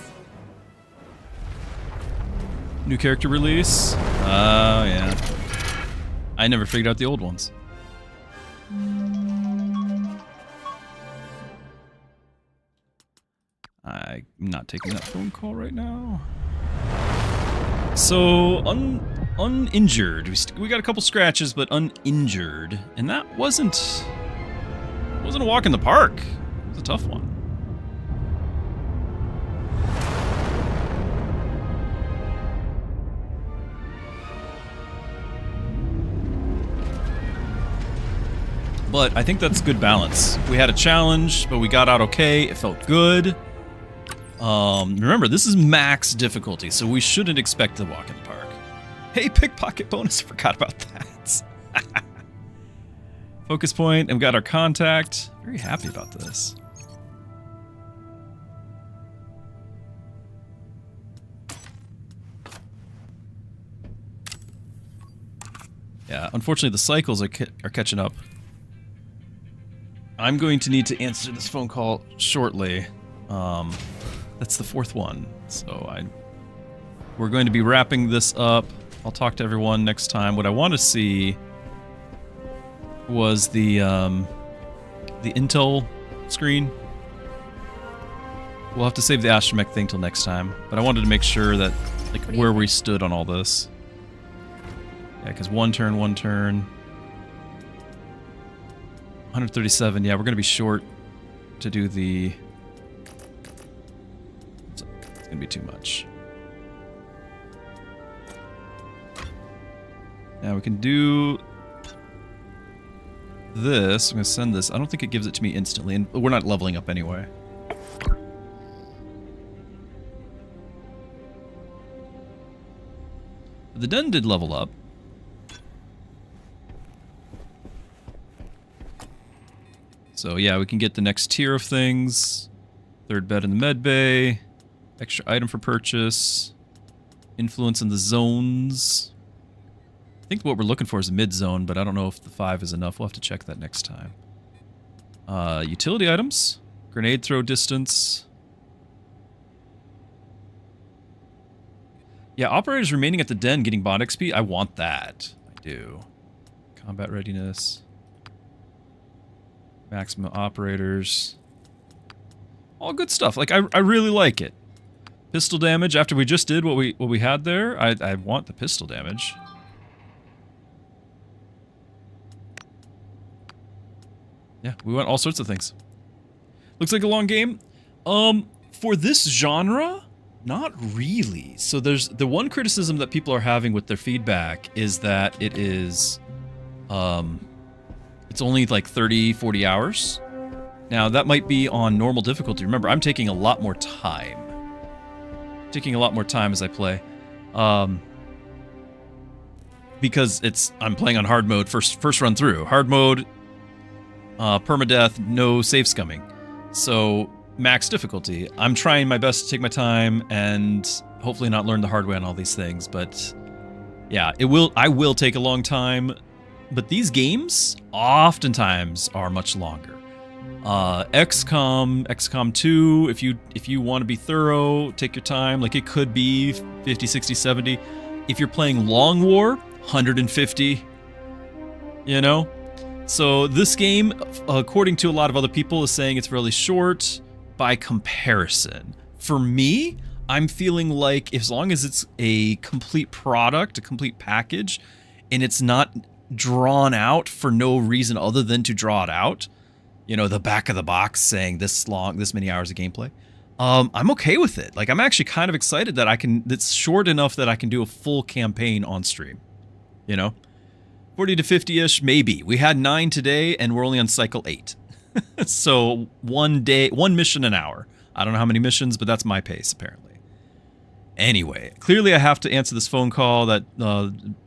New character release? Oh, yeah. I never figured out the old ones. I'm not taking that phone call right now. So, uninjured. We got a couple scratches, but uninjured. And that wasn't a walk in the park. It was a tough one. But I think that's good balance. We had a challenge, but we got out okay. It felt good. Remember, this is max difficulty, so we shouldn't expect to walk in the park. Hey, pickpocket bonus. I forgot about that. Focus point, and we got our contact. Very happy about this. Yeah, unfortunately the cycles are catching up. I'm going to need to answer this phone call shortly. That's the 4th one, so we're going to be wrapping this up. I'll talk to everyone next time. What I want to see was the intel screen. We'll have to save the astromech thing till next time, but I wanted to make sure that, like, where we stood on all this. Yeah, because one turn. 137, yeah, we're going to be short to do the... It's going to be too much. Now we can do this. I'm going to send this. I don't think it gives it to me instantly, and we're not leveling up anyway. The den did level up. So yeah, we can get the next tier of things. 3rd bed in the med bay. Extra item for purchase. Influence in the zones. I think what we're looking for is a mid zone, but I don't know if the 5 is enough. We'll have to check that next time. Utility items. Grenade throw distance. Yeah, operators remaining at the den getting bot XP. I want that. I do. Combat readiness. Maximum operators. All good stuff. Like, I really like it. Pistol damage, after we just did what we had there, I want the pistol damage. Yeah, we want all sorts of things. Looks like a long game. For this genre, not really. So there's the one criticism that people are having with their feedback is that it is, it's only like 30, 40 hours. Now, that might be on normal difficulty. Remember, I'm taking a lot more time. Taking a lot more time as I play. Because I'm playing on hard mode first run through. Hard mode, permadeath, no save scumming. So, max difficulty. I'm trying my best to take my time and hopefully not learn the hard way on all these things, but yeah, I will take a long time, but these games oftentimes are much longer. Xcom 2, if you want to be thorough, take your time. Like, it could be 50, 60, 70. If you're playing Long War, 150, you know? So this game, according to a lot of other people, is saying it's really short by comparison. For me, I'm feeling like as long as it's a complete product, a complete package, and it's not drawn out for no reason other than to draw it out, you know, the back of the box saying this long, this many hours of gameplay, I'm okay with it. Like, I'm actually kind of excited that it's short enough that I can do a full campaign on stream, you know? 40 to 50-ish, maybe. We had 9 today, and we're only on cycle 8. So, one mission an hour. I don't know how many missions, but that's my pace, apparently. Anyway, clearly I have to answer this phone call that,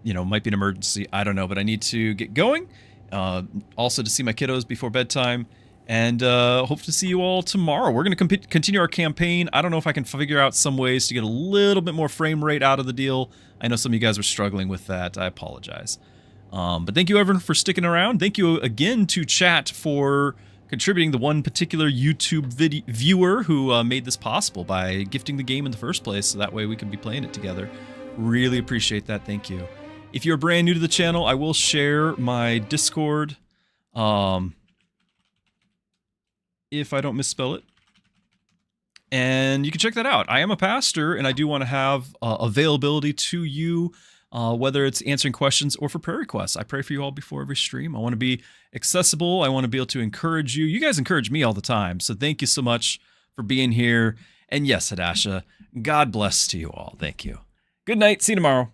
you know, might be an emergency. I don't know, but I need to get going. Also to see my kiddos before bedtime. And hope to see you all tomorrow. We're going to continue our campaign. I don't know if I can figure out some ways to get a little bit more frame rate out of the deal. I know some of you guys were struggling with that. I apologize. But thank you, everyone, for sticking around. Thank you again to chat for contributing, the one particular YouTube viewer who made this possible by gifting the game in the first place, so that way we can be playing it together. Really appreciate that. Thank you. If you're brand new to the channel, I will share my Discord, if I don't misspell it. And you can check that out. I am a pastor, and I do want to have availability to you, whether it's answering questions or for prayer requests. I pray for you all before every stream. I want to be accessible. I want to be able to encourage you. You guys encourage me all the time, so thank you so much for being here. And yes, Hadasha, God bless to you all. Thank you. Good night. See you tomorrow.